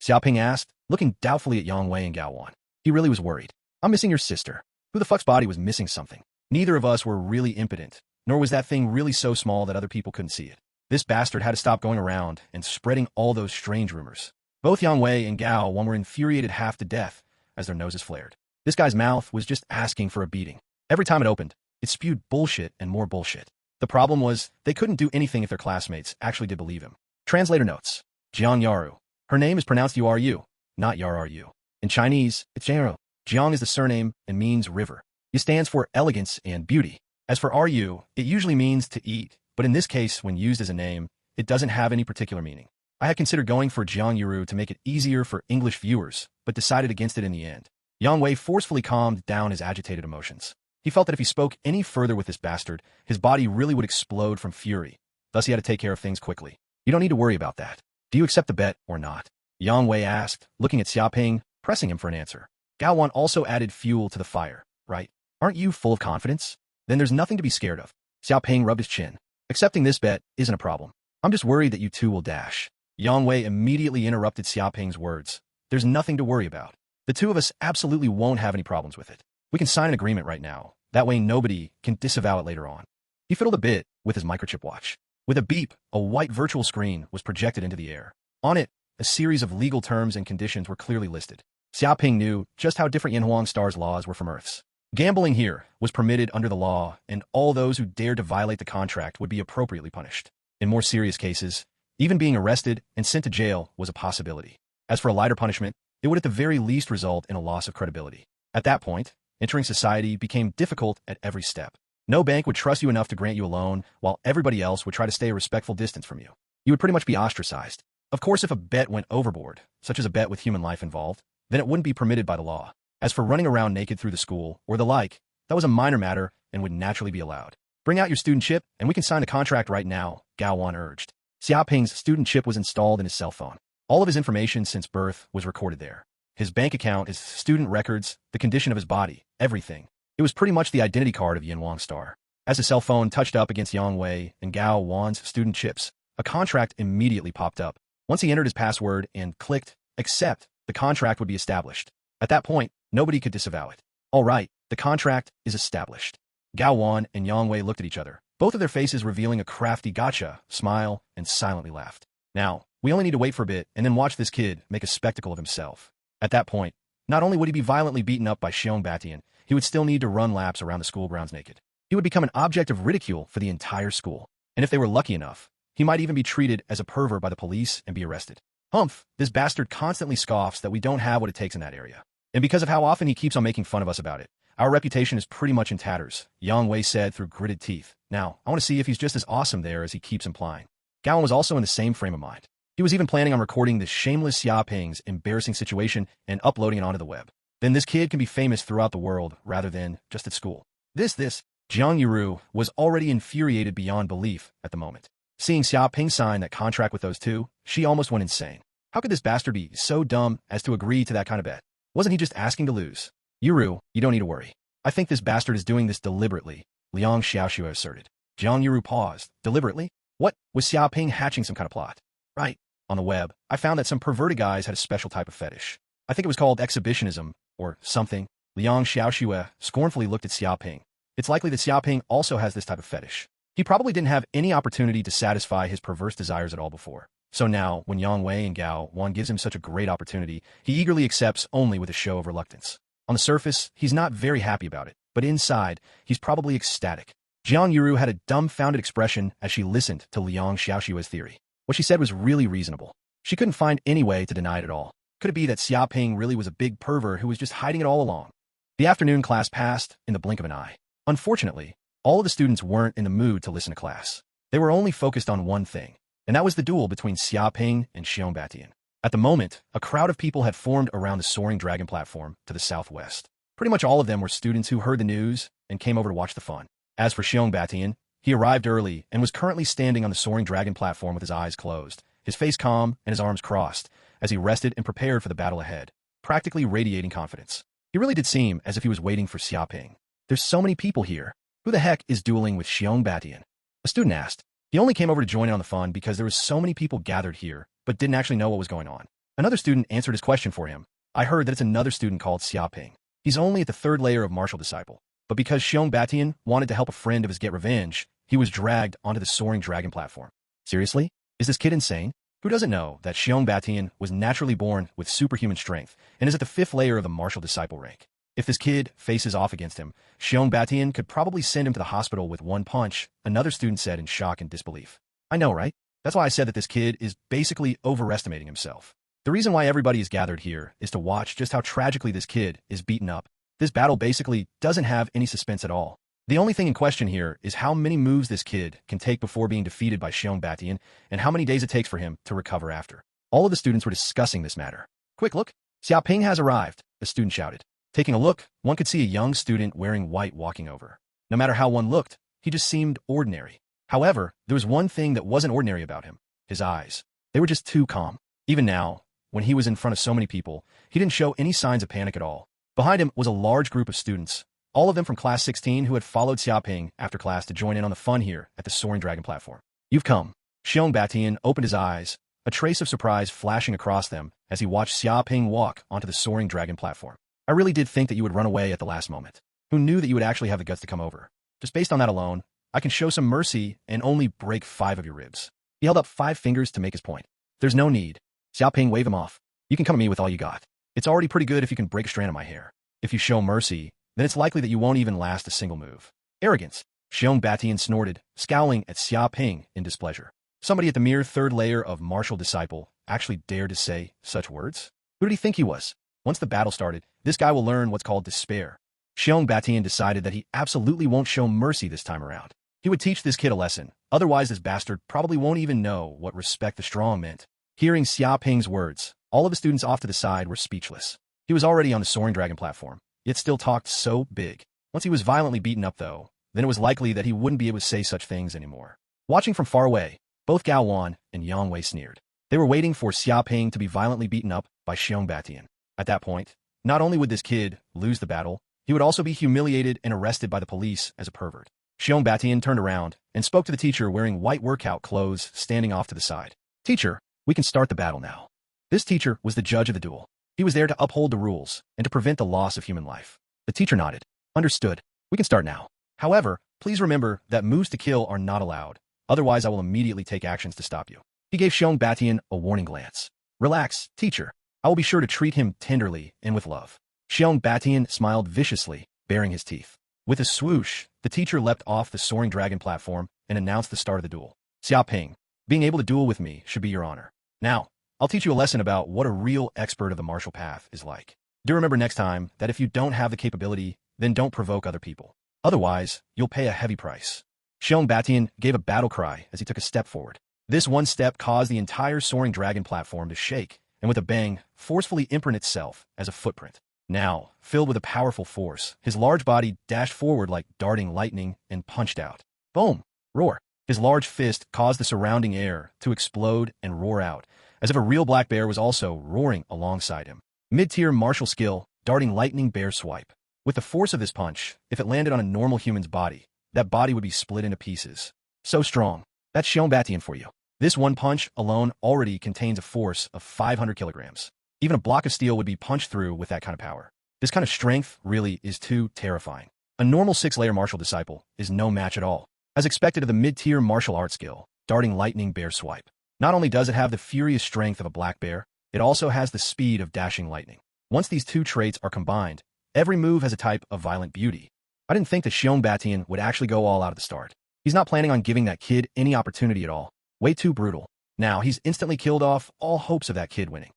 S2: Xia Ping asked, looking doubtfully at Yanhuang and Gao. He really was worried. I'm missing your sister. Who the fuck's body was missing something? Neither of us were really impotent, nor was that thing really so small that other people couldn't see it. This bastard had to stop going around and spreading all those strange rumors. Both Yanhuang and Gao were infuriated half to death as their noses flared. This guy's mouth was just asking for a beating. Every time it opened, it spewed bullshit and more bullshit. The problem was, they couldn't do anything if their classmates actually did believe him. Translator notes. Jiang Yaru. Her name is pronounced Uru, not Yaru. In Chinese, it's Jiang. Jiang is the surname and means river. It stands for elegance and beauty. As for Ru, it usually means to eat, but in this case, when used as a name, it doesn't have any particular meaning. I had considered going for Jiang Yuru to make it easier for English viewers, but decided against it in the end. Yang Wei forcefully calmed down his agitated emotions. He felt that if he spoke any further with this bastard, his body really would explode from fury. Thus he had to take care of things quickly. You don't need to worry about that. Do you accept the bet or not? Yang Wei asked, looking at Xia Ping, pressing him for an answer. Gao also added fuel to the fire, right? Aren't you full of confidence? Then there's nothing to be scared of. Xia Ping rubbed his chin. Accepting this bet isn't a problem. I'm just worried that you 2 will dash. Yang Wei immediately interrupted Xia Ping's words. There's nothing to worry about. The 2 of us absolutely won't have any problems with it. We can sign an agreement right now. That way nobody can disavow it later on. He fiddled a bit with his microchip watch. With a beep, a white virtual screen was projected into the air. On it, a series of legal terms and conditions were clearly listed. Xia Ping knew just how different Yanhuang Star's laws were from Earth's. Gambling here was permitted under the law, and all those who dared to violate the contract would be appropriately punished. In more serious cases, even being arrested and sent to jail was a possibility. As for a lighter punishment, it would at the very least result in a loss of credibility. At that point, entering society became difficult at every step. No bank would trust you enough to grant you a loan, while everybody else would try to stay a respectful distance from you. You would pretty much be ostracized. Of course, if a bet went overboard, such as a bet with human life involved, then it wouldn't be permitted by the law. As for running around naked through the school, or the like, that was a minor matter and would naturally be allowed. Bring out your student chip, and we can sign the contract right now, Gao urged. Xia Ping's student chip was installed in his cell phone. All of his information since birth was recorded there. His bank account, his student records, the condition of his body, everything. It was pretty much the identity card of Yanhuang Star. As the cell phone touched up against Yang Wei and Gao Wan's student chips, a contract immediately popped up. Once he entered his password and clicked accept, the contract would be established. At that point, nobody could disavow it. All right, the contract is established. Gao Wan and Yang Wei looked at each other, both of their faces revealing a crafty gotcha smile, and silently laughed. Now, we only need to wait for a bit and then watch this kid make a spectacle of himself. At that point, not only would he be violently beaten up by Xiong Batian, he would still need to run laps around the school grounds naked. He would become an object of ridicule for the entire school. And if they were lucky enough, he might even be treated as a pervert by the police and be arrested. Humph, this bastard constantly scoffs that we don't have what it takes in that area. And because of how often he keeps on making fun of us about it, our reputation is pretty much in tatters, Yang Wei said through gritted teeth. Now, I want to see if he's just as awesome there as he keeps implying. Gao was also in the same frame of mind. He was even planning on recording this shameless Xia Ping's embarrassing situation and uploading it onto the web. Then this kid can be famous throughout the world rather than just at school. Jiang Yuru was already infuriated beyond belief at the moment. Seeing Xia Ping sign that contract with those 2, she almost went insane. How could this bastard be so dumb as to agree to that kind of bet? Wasn't he just asking to lose? Yuru, you don't need to worry. I think this bastard is doing this deliberately, Liang Xiaoxue asserted. Jiang Yuru paused. Deliberately? What? Was Xia Ping hatching some kind of plot? Right. On the web, I found that some perverted guys had a special type of fetish. I think it was called exhibitionism, or something. Liang Xiaoxue scornfully looked at Xia Ping. It's likely that Xia Ping also has this type of fetish. He probably didn't have any opportunity to satisfy his perverse desires at all before. So now, when Yang Wei and Gao Wan gives him such a great opportunity, he eagerly accepts only with a show of reluctance. On the surface, he's not very happy about it, but inside, he's probably ecstatic. Jiang Yuru had a dumbfounded expression as she listened to Liang Xiaoxue's theory. What she said was really reasonable. She couldn't find any way to deny it at all. Could it be that Xia Ping really was a big pervert who was just hiding it all along? The afternoon class passed in the blink of an eye. Unfortunately, all of the students weren't in the mood to listen to class. They were only focused on one thing, and that was the duel between Xia Ping and Xiong Batian. At the moment, a crowd of people had formed around the soaring dragon platform to the southwest. Pretty much all of them were students who heard the news and came over to watch the fun. As for Xiong Batian, he arrived early and was currently standing on the soaring dragon platform with his eyes closed, his face calm and his arms crossed, as he rested and prepared for the battle ahead, practically radiating confidence. He really did seem as if he was waiting for Xia Ping. There's so many people here. Who the heck is dueling with Xiong Batian? A student asked. He only came over to join in on the fun because there was so many people gathered here, but didn't actually know what was going on. Another student answered his question for him. I heard that it's another student called Xia Ping. He's only at the third layer of martial disciple. But because Xiong Batian wanted to help a friend of his get revenge, he was dragged onto the soaring dragon platform. Seriously? Is this kid insane? Who doesn't know that Xiong Batian was naturally born with superhuman strength and is at the 5th layer of the martial disciple rank? If this kid faces off against him, Xiong Batian could probably send him to the hospital with one punch, another student said in shock and disbelief. I know, right? That's why I said that this kid is basically overestimating himself. The reason why everybody is gathered here is to watch just how tragically this kid is beaten up. This battle basically doesn't have any suspense at all. The only thing in question here is how many moves this kid can take before being defeated by Xiong Batian and how many days it takes for him to recover after. All of the students were discussing this matter. Quick look! Xia Ping has arrived, a student shouted. Taking a look, one could see a young student wearing white walking over. No matter how one looked, he just seemed ordinary. However, there was one thing that wasn't ordinary about him. His eyes. They were just too calm. Even now, when he was in front of so many people, he didn't show any signs of panic at all. Behind him was a large group of students, all of them from class 16 who had followed Xia Ping after class to join in on the fun here at the soaring dragon platform. You've come. Xiong Batian opened his eyes, a trace of surprise flashing across them as he watched Xia Ping walk onto the soaring dragon platform. I really did think that you would run away at the last moment. Who knew that you would actually have the guts to come over? Just based on that alone, I can show some mercy and only break 5 of your ribs. He held up 5 fingers to make his point. There's no need. Xia Ping waved him off. You can come at me with all you got. It's already pretty good if you can break a strand of my hair. If you show mercy, then it's likely that you won't even last a single move. Arrogance. Xiong Batian snorted, scowling at Xia Ping in displeasure. Somebody at the mere 3rd layer of martial disciple actually dared to say such words? Who did he think he was? Once the battle started, this guy will learn what's called despair. Xiong Batian decided that he absolutely won't show mercy this time around. He would teach this kid a lesson, otherwise this bastard probably won't even know what respect the strong meant. Hearing Xia Ping's words, all of the students off to the side were speechless. He was already on the soaring dragon platform, yet still talked so big. Once he was violently beaten up though, then it was likely that he wouldn't be able to say such things anymore. Watching from far away, both Gao Wan and Yang Wei sneered. They were waiting for Xia Ping to be violently beaten up by Xiong Batian. At that point, not only would this kid lose the battle, he would also be humiliated and arrested by the police as a pervert. Xiong Batian turned around and spoke to the teacher wearing white workout clothes standing off to the side. Teacher, we can start the battle now. This teacher was the judge of the duel. He was there to uphold the rules and to prevent the loss of human life. The teacher nodded. Understood. We can start now. However, please remember that moves to kill are not allowed. Otherwise, I will immediately take actions to stop you. He gave Xiong Batian a warning glance. Relax, teacher. I will be sure to treat him tenderly and with love. Xiong Batian smiled viciously, baring his teeth. With a swoosh, the teacher leapt off the soaring dragon platform and announced the start of the duel. Xia Ping, being able to duel with me should be your honor. Now, I'll teach you a lesson about what a real expert of the martial path is like. Do remember next time that if you don't have the capability, then don't provoke other people. Otherwise, you'll pay a heavy price. Xiong Batian gave a battle cry as he took a step forward. This one step caused the entire soaring dragon platform to shake, and with a bang, forcefully imprint itself as a footprint. Now, filled with a powerful force, his large body dashed forward like darting lightning and punched out. Boom! Roar! His large fist caused the surrounding air to explode and roar out, as if a real black bear was also roaring alongside him. Mid-tier martial skill, darting lightning bear swipe. With the force of this punch, if it landed on a normal human's body, that body would be split into pieces. So strong. That's Xiong Batian for you. This one punch alone already contains a force of 500 kilograms. Even a block of steel would be punched through with that kind of power. This kind of strength really is too terrifying. A normal 6-layer martial disciple is no match at all. As expected of the mid-tier martial art skill, darting lightning bear swipe. Not only does it have the furious strength of a black bear, it also has the speed of dashing lightning. Once these two traits are combined, every move has a type of violent beauty. I didn't think that Xiong Batian would actually go all out at the start. He's not planning on giving that kid any opportunity at all. Way too brutal. Now, he's instantly killed off all hopes of that kid winning.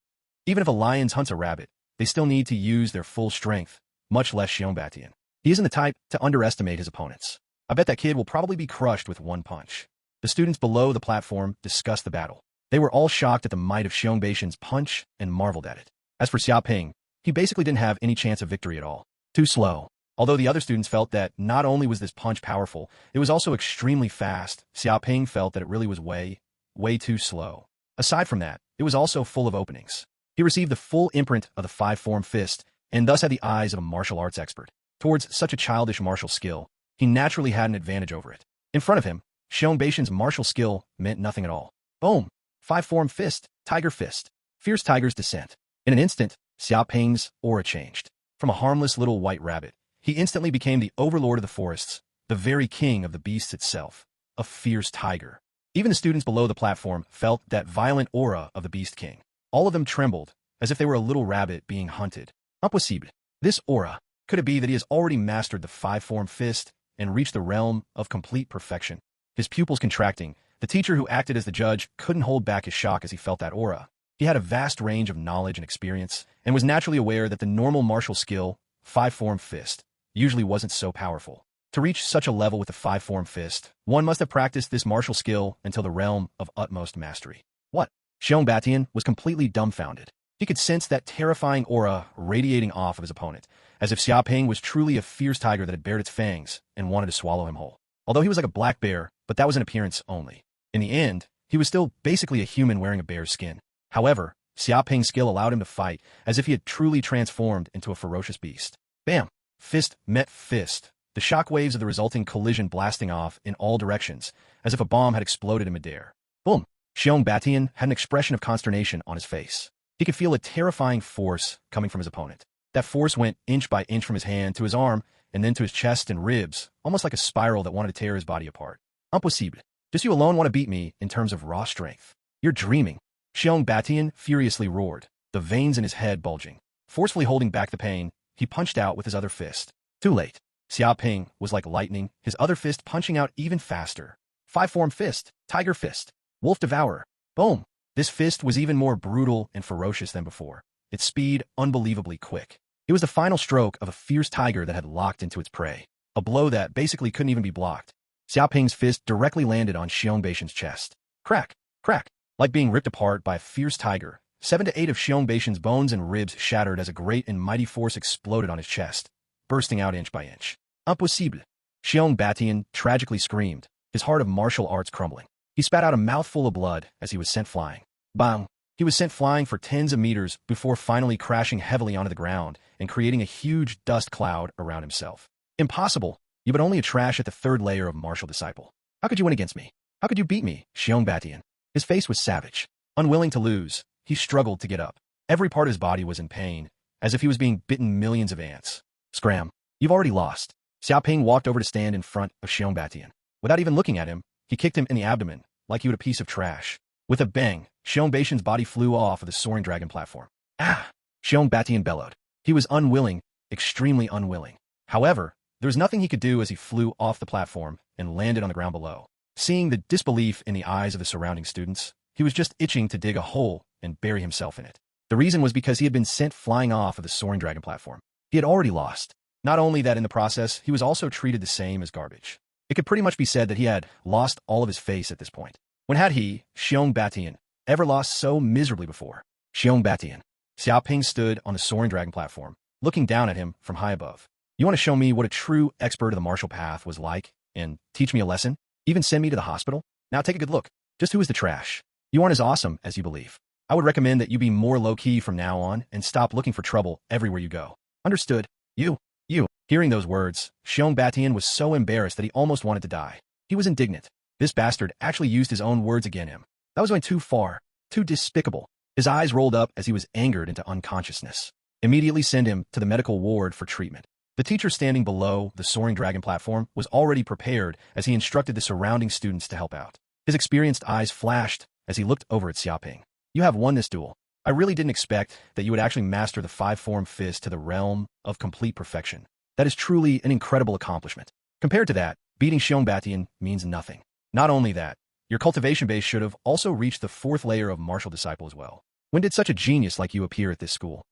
S2: Even if a lion hunts a rabbit, they still need to use their full strength, much less Xiong Batian. He isn't the type to underestimate his opponents. I bet that kid will probably be crushed with one punch. The students below the platform discussed the battle. They were all shocked at the might of Xiong Batian's punch and marveled at it. As for Xia Ping, he basically didn't have any chance of victory at all. Too slow. Although the other students felt that not only was this punch powerful, it was also extremely fast, Xia Ping felt that it really was way too slow. Aside from that, it was also full of openings. He received the full imprint of the five-form fist, and thus had the eyes of a martial arts expert. Towards such a childish martial skill, he naturally had an advantage over it. In front of him, Xiong Batian's martial skill meant nothing at all. Boom! Five-form fist, tiger fist. Fierce tiger's descent. In an instant, Xia Ping's aura changed. From a harmless little white rabbit, he instantly became the overlord of the forests, the very king of the beasts itself, a fierce tiger. Even the students below the platform felt that violent aura of the beast king. All of them trembled, as if they were a little rabbit being hunted. Impossible. This aura, could it be that he has already mastered the five-form fist and reached the realm of complete perfection? His pupils contracting, the teacher who acted as the judge couldn't hold back his shock as he felt that aura. He had a vast range of knowledge and experience, and was naturally aware that the normal martial skill, five-form fist, usually wasn't so powerful. To reach such a level with the five-form fist, one must have practiced this martial skill until the realm of utmost mastery. What? Xiong Batian was completely dumbfounded. He could sense that terrifying aura radiating off of his opponent, as if Xia Ping was truly a fierce tiger that had bared its fangs and wanted to swallow him whole. Although he was like a black bear, but that was an appearance only. In the end, he was still basically a human wearing a bear's skin. However, Xia Ping's skill allowed him to fight as if he had truly transformed into a ferocious beast. Bam! Fist met fist, the shock waves of the resulting collision blasting off in all directions, as if a bomb had exploded in midair. Boom! Xiong Batian had an expression of consternation on his face. He could feel a terrifying force coming from his opponent. That force went inch by inch from his hand to his arm, and then to his chest and ribs, almost like a spiral that wanted to tear his body apart. Impossible. Just you alone want to beat me in terms of raw strength. You're dreaming. Xiong Batian furiously roared, the veins in his head bulging. Forcefully holding back the pain, he punched out with his other fist. Too late. Xia Ping was like lightning, his other fist punching out even faster. Five-form fist, tiger fist, wolf devourer. Boom! This fist was even more brutal and ferocious than before, its speed unbelievably quick. It was the final stroke of a fierce tiger that had locked into its prey, a blow that basically couldn't even be blocked. Xia Ping's fist directly landed on Xiong Batian's chest. Crack! Crack! Like being ripped apart by a fierce tiger, 7 to 8 of Xiong Batian's bones and ribs shattered as a great and mighty force exploded on his chest, bursting out inch by inch. Impossible! Xiong Batian tragically screamed, his heart of martial arts crumbling. He spat out a mouthful of blood as he was sent flying. Bang! He was sent flying for tens of meters before finally crashing heavily onto the ground and creating a huge dust cloud around himself. Impossible! You but only a trash at the third layer of martial disciple. How could you win against me? How could you beat me, Xiong Batian? His face was savage. Unwilling to lose, he struggled to get up. Every part of his body was in pain, as if he was being bitten millions of ants. Scram! You've already lost. Xia Ping walked over to stand in front of Xiong Batian. Without even looking at him, he kicked him in the abdomen, like he would a piece of trash. With a bang, Xiong Batian's body flew off of the soaring dragon platform. Ah! Xiong Batian bellowed. He was unwilling, extremely unwilling. However, there was nothing he could do as he flew off the platform and landed on the ground below. Seeing the disbelief in the eyes of the surrounding students, he was just itching to dig a hole and bury himself in it. The reason was because he had been sent flying off of the soaring dragon platform. He had already lost. Not only that, in the process, he was also treated the same as garbage. It could pretty much be said that he had lost all of his face at this point. When had he, Xiong Batian, ever lost so miserably before? Xiong Batian. Xia Ping stood on the soaring dragon platform, looking down at him from high above. You want to show me what a true expert of the martial path was like, and teach me a lesson? Even send me to the hospital? Now take a good look. Just who is the trash? You aren't as awesome as you believe. I would recommend that you be more low-key from now on and stop looking for trouble everywhere you go. Understood? You. Hearing those words, Xiong Batian was so embarrassed that he almost wanted to die. He was indignant. This bastard actually used his own words against him. That was going too far. Too despicable. His eyes rolled up as he was angered into unconsciousness. Immediately send him to the medical ward for treatment. The teacher standing below the soaring dragon platform was already prepared as he instructed the surrounding students to help out. His experienced eyes flashed as he looked over at Xia Ping. You have won this duel. I really didn't expect that you would actually master the five-form fist to the realm of complete perfection. That is truly an incredible accomplishment. Compared to that, beating Xiong Batian means nothing. Not only that, your cultivation base should have also reached the fourth layer of martial disciple as well. When did such a genius like you appear at this school?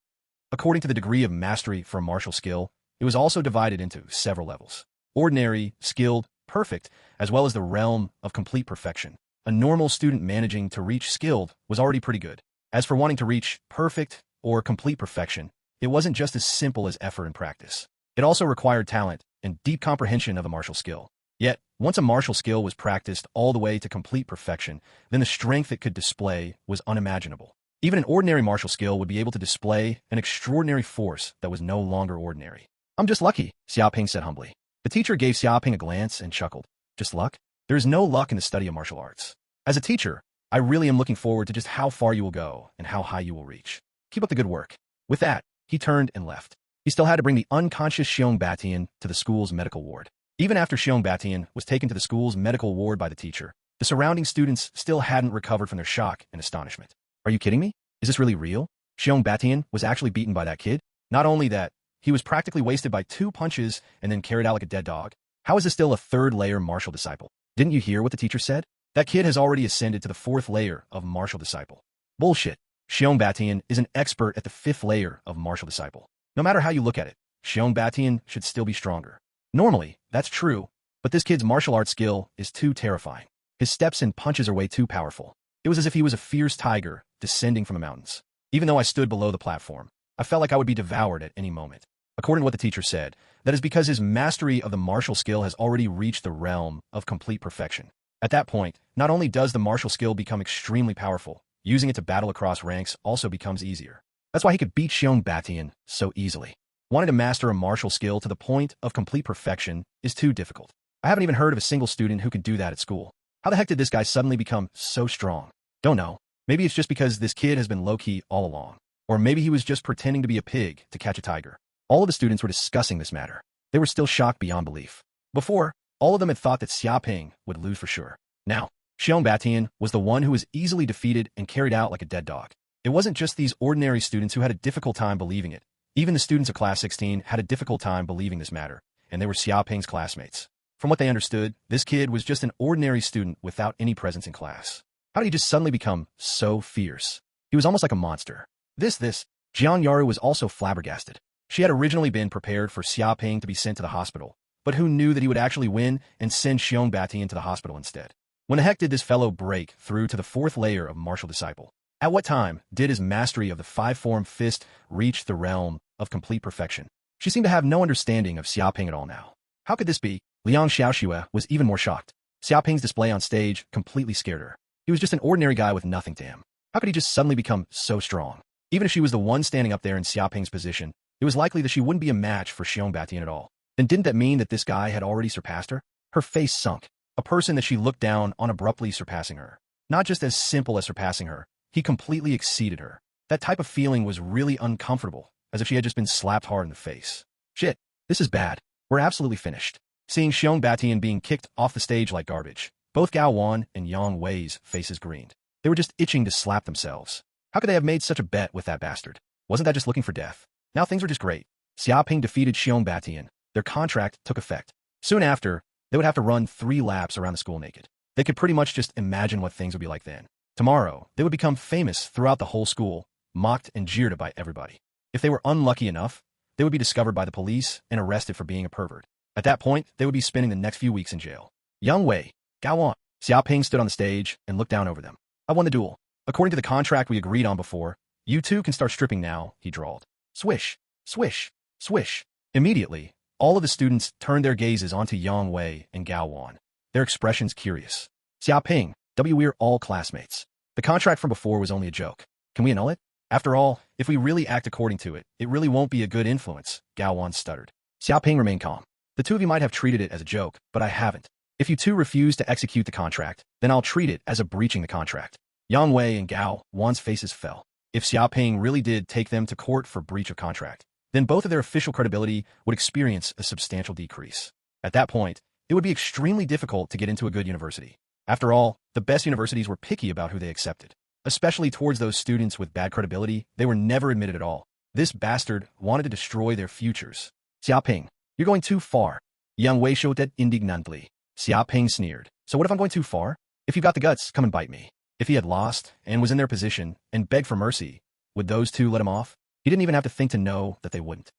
S2: According to the degree of mastery for a martial skill, it was also divided into several levels. Ordinary, skilled, perfect, as well as the realm of complete perfection. A normal student managing to reach skilled was already pretty good. As for wanting to reach perfect or complete perfection, it wasn't just as simple as effort and practice. It also required talent and deep comprehension of a martial skill. Yet, once a martial skill was practiced all the way to complete perfection, then the strength it could display was unimaginable. Even an ordinary martial skill would be able to display an extraordinary force that was no longer ordinary. I'm just lucky, Xia Ping said humbly. The teacher gave Xia Ping a glance and chuckled. Just luck? There is no luck in the study of martial arts. As a teacher, I really am looking forward to just how far you will go and how high you will reach. Keep up the good work. With that, he turned and left. He still had to bring the unconscious Xiong Batian to the school's medical ward. Even after Xiong Batian was taken to the school's medical ward by the teacher, the surrounding students still hadn't recovered from their shock and astonishment. Are you kidding me? Is this really real? Xiong Batian was actually beaten by that kid? Not only that, he was practically wasted by 2 punches and then carried out like a dead dog. How is this still a 3rd layer martial disciple? Didn't you hear what the teacher said? That kid has already ascended to the 4th layer of martial disciple. Bullshit. Xiong Batian is an expert at the 5th layer of martial disciple. No matter how you look at it, Xiong Batian should still be stronger. Normally, that's true, but this kid's martial arts skill is too terrifying. His steps and punches are way too powerful. It was as if he was a fierce tiger descending from the mountains. Even though I stood below the platform, I felt like I would be devoured at any moment. According to what the teacher said, that is because his mastery of the martial skill has already reached the realm of complete perfection. At that point, not only does the martial skill become extremely powerful, using it to battle across ranks also becomes easier. That's why he could beat Xiong Batian so easily. Wanting to master a martial skill to the point of complete perfection is too difficult. I haven't even heard of a single student who could do that at school. How the heck did this guy suddenly become so strong? Don't know. Maybe it's just because this kid has been low-key all along. Or maybe he was just pretending to be a pig to catch a tiger. All of the students were discussing this matter. They were still shocked beyond belief. Before, all of them had thought that Xia Ping would lose for sure. Now, Xiong Batian was the one who was easily defeated and carried out like a dead dog. It wasn't just these ordinary students who had a difficult time believing it. Even the students of Class 16 had a difficult time believing this matter, and they were Xia Ping's classmates. From what they understood, this kid was just an ordinary student without any presence in class. How did he just suddenly become so fierce? He was almost like a monster. Jian Yaru was also flabbergasted. She had originally been prepared for Xia Ping to be sent to the hospital, but who knew that he would actually win and send Xiong Batian to the hospital instead? When the heck did this fellow break through to the 4th layer of martial disciple? At what time did his mastery of the 5-form fist reach the realm of complete perfection? She seemed to have no understanding of Xia Ping at all now. How could this be? Liang Xiaoxue was even more shocked. Xia Ping's display on stage completely scared her. He was just an ordinary guy with nothing to him. How could he just suddenly become so strong? Even if she was the one standing up there in Xia Ping's position, it was likely that she wouldn't be a match for Xiong Batian at all. Then didn't that mean that this guy had already surpassed her? Her face sunk. A person that she looked down on abruptly surpassing her. Not just as simple as surpassing her, he completely exceeded her. That type of feeling was really uncomfortable, as if she had just been slapped hard in the face. Shit, this is bad. We're absolutely finished. Seeing Xiong Batian being kicked off the stage like garbage, both Gao Wan and Yang Wei's faces greened. They were just itching to slap themselves. How could they have made such a bet with that bastard? Wasn't that just looking for death? Now things were just great. Xia Ping defeated Xiong Batian. Their contract took effect. Soon after, they would have to run 3 laps around the school naked. They could pretty much just imagine what things would be like then. Tomorrow, they would become famous throughout the whole school, mocked and jeered by everybody. If they were unlucky enough, they would be discovered by the police and arrested for being a pervert. At that point, they would be spending the next few weeks in jail. Yang Wei, Gao Wan, Xia Ping stood on the stage and looked down over them. I won the duel. According to the contract we agreed on before, you two can start stripping now, he drawled. Swish, swish, swish. Immediately, all of the students turned their gazes onto Yang Wei and Gao Wan, their expressions curious. Xia Ping, we're all classmates. The contract from before was only a joke. Can we annul it? After all, if we really act according to it, it really won't be a good influence, Gao Wan stuttered. Xia Ping remained calm. The two of you might have treated it as a joke, but I haven't. If you two refuse to execute the contract, then I'll treat it as a breaching the contract. Yang Wei and Gao Wan's faces fell. If Xia Ping really did take them to court for breach of contract, then both of their official credibility would experience a substantial decrease. At that point, it would be extremely difficult to get into a good university. After all, the best universities were picky about who they accepted. Especially towards those students with bad credibility, they were never admitted at all. This bastard wanted to destroy their futures. Xia Ping, you're going too far. Yang Wei shouted indignantly. Xia Ping sneered. So what if I'm going too far? If you've got the guts, come and bite me. If he had lost and was in their position and begged for mercy, would those two let him off? He didn't even have to think to know that they wouldn't.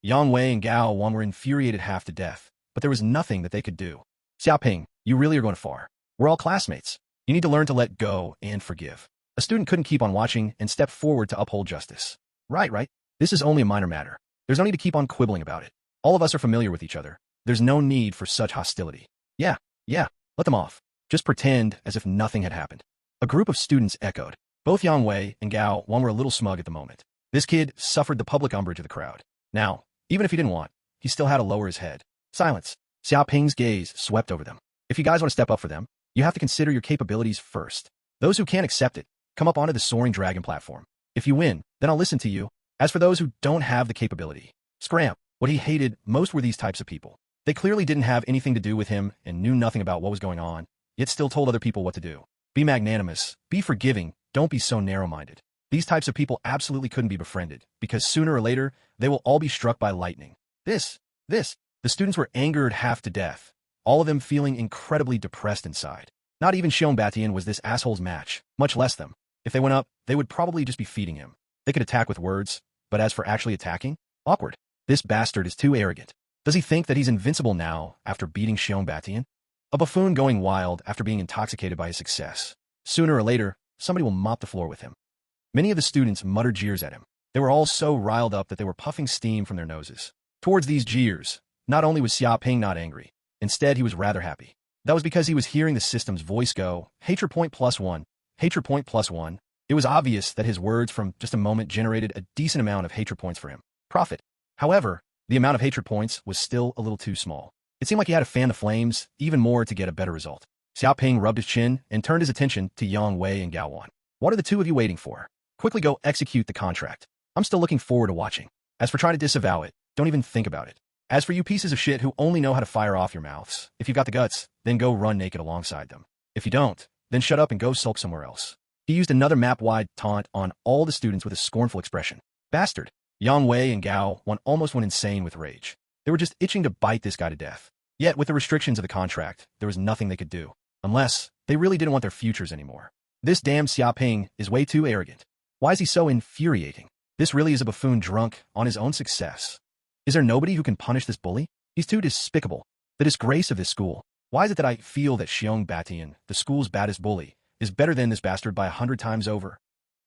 S2: Yang Wei and Gao Wan were infuriated half to death, but there was nothing that they could do. Xia Ping, you really are going far. We're all classmates. You need to learn to let go and forgive. A student couldn't keep on watching and stepped forward to uphold justice. Right. This is only a minor matter. There's no need to keep on quibbling about it. All of us are familiar with each other. There's no need for such hostility. Yeah, let them off. Just pretend as if nothing had happened. A group of students echoed. Both Yang Wei and Gao Wan were a little smug at the moment. This kid suffered the public umbrage of the crowd. Now, even if he didn't want, he still had to lower his head. Silence. Xia Ping's gaze swept over them. If you guys want to step up for them, you have to consider your capabilities first. Those who can't accept it, come up onto the soaring dragon platform. If you win, then I'll listen to you. As for those who don't have the capability, scram. What he hated most were these types of people. They clearly didn't have anything to do with him and knew nothing about what was going on, yet still told other people what to do. Be magnanimous, be forgiving, don't be so narrow-minded. These types of people absolutely couldn't be befriended, because sooner or later, they will all be struck by lightning. The students were angered half to death, all of them feeling incredibly depressed inside. Not even Xiong Batian was this asshole's match, much less them. If they went up, they would probably just be feeding him. They could attack with words, but as for actually attacking, awkward. This bastard is too arrogant. Does he think that he's invincible now after beating Xiong Batian? A buffoon going wild after being intoxicated by his success. Sooner or later, somebody will mop the floor with him. Many of the students muttered jeers at him. They were all so riled up that they were puffing steam from their noses. Towards these jeers, not only was Xia Ping not angry, instead he was rather happy. That was because he was hearing the system's voice go, hatred point +1, hatred point +1. It was obvious that his words from just a moment generated a decent amount of hatred points for him. Profit. However, the amount of hatred points was still a little too small. It seemed like he had to fan the flames even more to get a better result. Xia Ping rubbed his chin and turned his attention to Yang Wei and Gao Wan. What are the two of you waiting for? Quickly go execute the contract. I'm still looking forward to watching. As for trying to disavow it, don't even think about it. As for you pieces of shit who only know how to fire off your mouths, if you've got the guts, then go run naked alongside them. If you don't, then shut up and go sulk somewhere else. He used another map-wide taunt on all the students with a scornful expression. Bastard. Yang Wei and Gao Wan almost went insane with rage. They were just itching to bite this guy to death. Yet, with the restrictions of the contract, there was nothing they could do. Unless, they really didn't want their futures anymore. This damn Xia Ping is way too arrogant. Why is he so infuriating? This really is a buffoon drunk on his own success. Is there nobody who can punish this bully? He's too despicable. The disgrace of this school. Why is it that I feel that Xiong Batian, the school's baddest bully, is better than this bastard by 100 times over?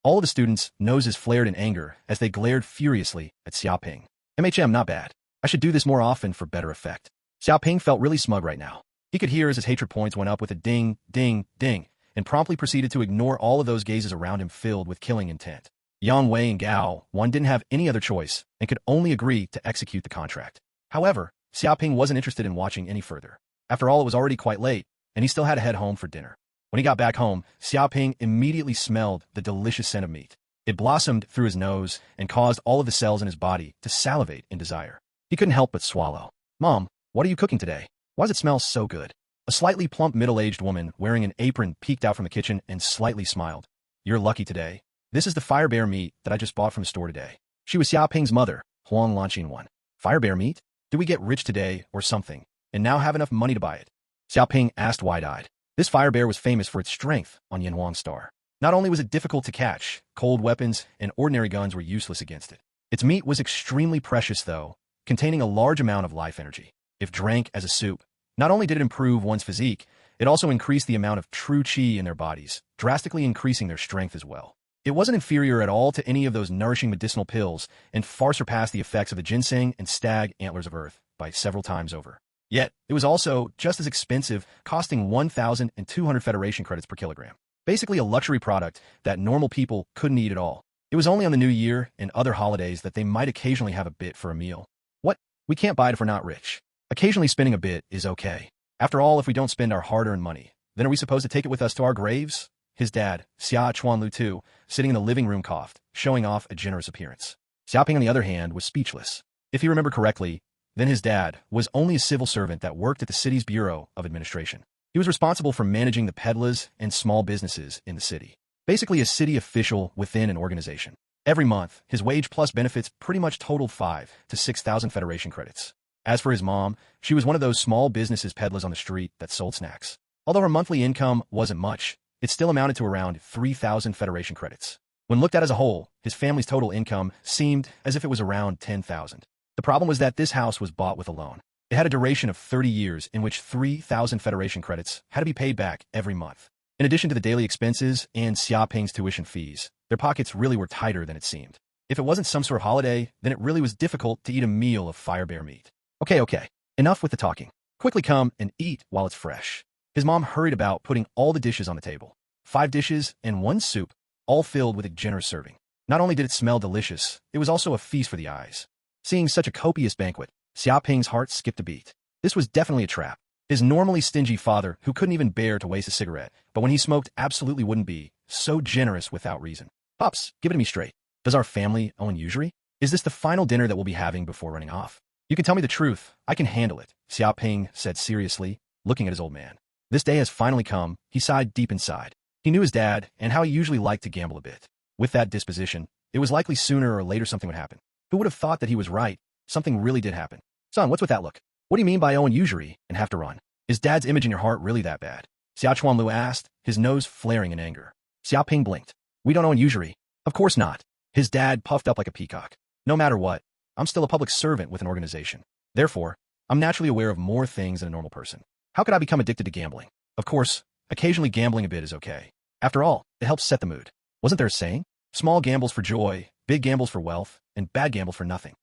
S2: All of the students' noses flared in anger as they glared furiously at Xia Ping. Not bad. I should do this more often for better effect. Xia Ping felt really smug right now. He could hear as his hatred points went up with a ding, ding, ding, and promptly proceeded to ignore all of those gazes around him filled with killing intent. Yang Wei and Gao Wan didn't have any other choice and could only agree to execute the contract. However, Xia Ping wasn't interested in watching any further. After all, it was already quite late, and he still had to head home for dinner. When he got back home, Xia Ping immediately smelled the delicious scent of meat. It blossomed through his nose and caused all of the cells in his body to salivate in desire. He couldn't help but swallow. Mom, what are you cooking today? Why does it smell so good? A slightly plump middle-aged woman wearing an apron peeked out from the kitchen and slightly smiled. You're lucky today. This is the fire bear meat that I just bought from the store today. She was Xia Ping's mother, Huang Lanqin. Fire bear meat? Did we get rich today or something, and now have enough money to buy it? Xia Ping asked wide-eyed. This fire bear was famous for its strength on Yanhuang Star. Not only was it difficult to catch, cold weapons and ordinary guns were useless against it. Its meat was extremely precious, though, containing a large amount of life energy. If drank as a soup, not only did it improve one's physique, it also increased the amount of true qi in their bodies, drastically increasing their strength as well. It wasn't inferior at all to any of those nourishing medicinal pills and far surpassed the effects of the ginseng and stag antlers of earth by several times over. Yet, it was also just as expensive, costing 1,200 Federation credits per kilogram. Basically a luxury product that normal people couldn't eat at all. It was only on the New Year and other holidays that they might occasionally have a bit for a meal. What? We can't buy it if we're not rich. Occasionally spending a bit is okay. After all, if we don't spend our hard-earned money, then are we supposed to take it with us to our graves? His dad, Xia Chuanlu too, sitting in the living room coughed, showing off a generous appearance. Xia Ping, on the other hand, was speechless. If he remembered correctly, then his dad was only a civil servant that worked at the city's Bureau of Administration. He was responsible for managing the peddlers and small businesses in the city. Basically a city official within an organization. Every month, his wage plus benefits pretty much totaled 5,000 to 6,000 Federation credits. As for his mom, she was one of those small businesses peddlers on the street that sold snacks. Although her monthly income wasn't much, it still amounted to around 3,000 Federation credits. When looked at as a whole, his family's total income seemed as if it was around 10,000. The problem was that this house was bought with a loan. It had a duration of 30 years in which 3,000 Federation credits had to be paid back every month. In addition to the daily expenses and Xia Ping's tuition fees, their pockets really were tighter than it seemed. If it wasn't some sort of holiday, then it really was difficult to eat a meal of fire bear meat. Okay. Enough with the talking. Quickly come and eat while it's fresh. His mom hurried about putting all the dishes on the table. 5 dishes and 1 soup, all filled with a generous serving. Not only did it smell delicious, it was also a feast for the eyes. Seeing such a copious banquet, Xia Ping's heart skipped a beat. This was definitely a trap. His normally stingy father, who couldn't even bear to waste a cigarette, but when he smoked absolutely wouldn't be, so generous without reason. Pops, give it to me straight. Does our family own usury? Is this the final dinner that we'll be having before running off? You can tell me the truth. I can handle it, Xia Ping said seriously, looking at his old man. This day has finally come, he sighed deep inside. He knew his dad and how he usually liked to gamble a bit. With that disposition, it was likely sooner or later something would happen. Who would have thought that he was right? Something really did happen. Son, what's with that look? What do you mean by owing usury and have to run? Is Dad's image in your heart really that bad? Xia Chuanlu asked, his nose flaring in anger. Xia Ping blinked. We don't owe usury. Of course not. His dad puffed up like a peacock. No matter what, I'm still a public servant with an organization. Therefore, I'm naturally aware of more things than a normal person. How could I become addicted to gambling? Of course, occasionally gambling a bit is okay. After all, it helps set the mood. Wasn't there a saying? Small gambles for joy, big gambles for wealth, and bad gambles for nothing.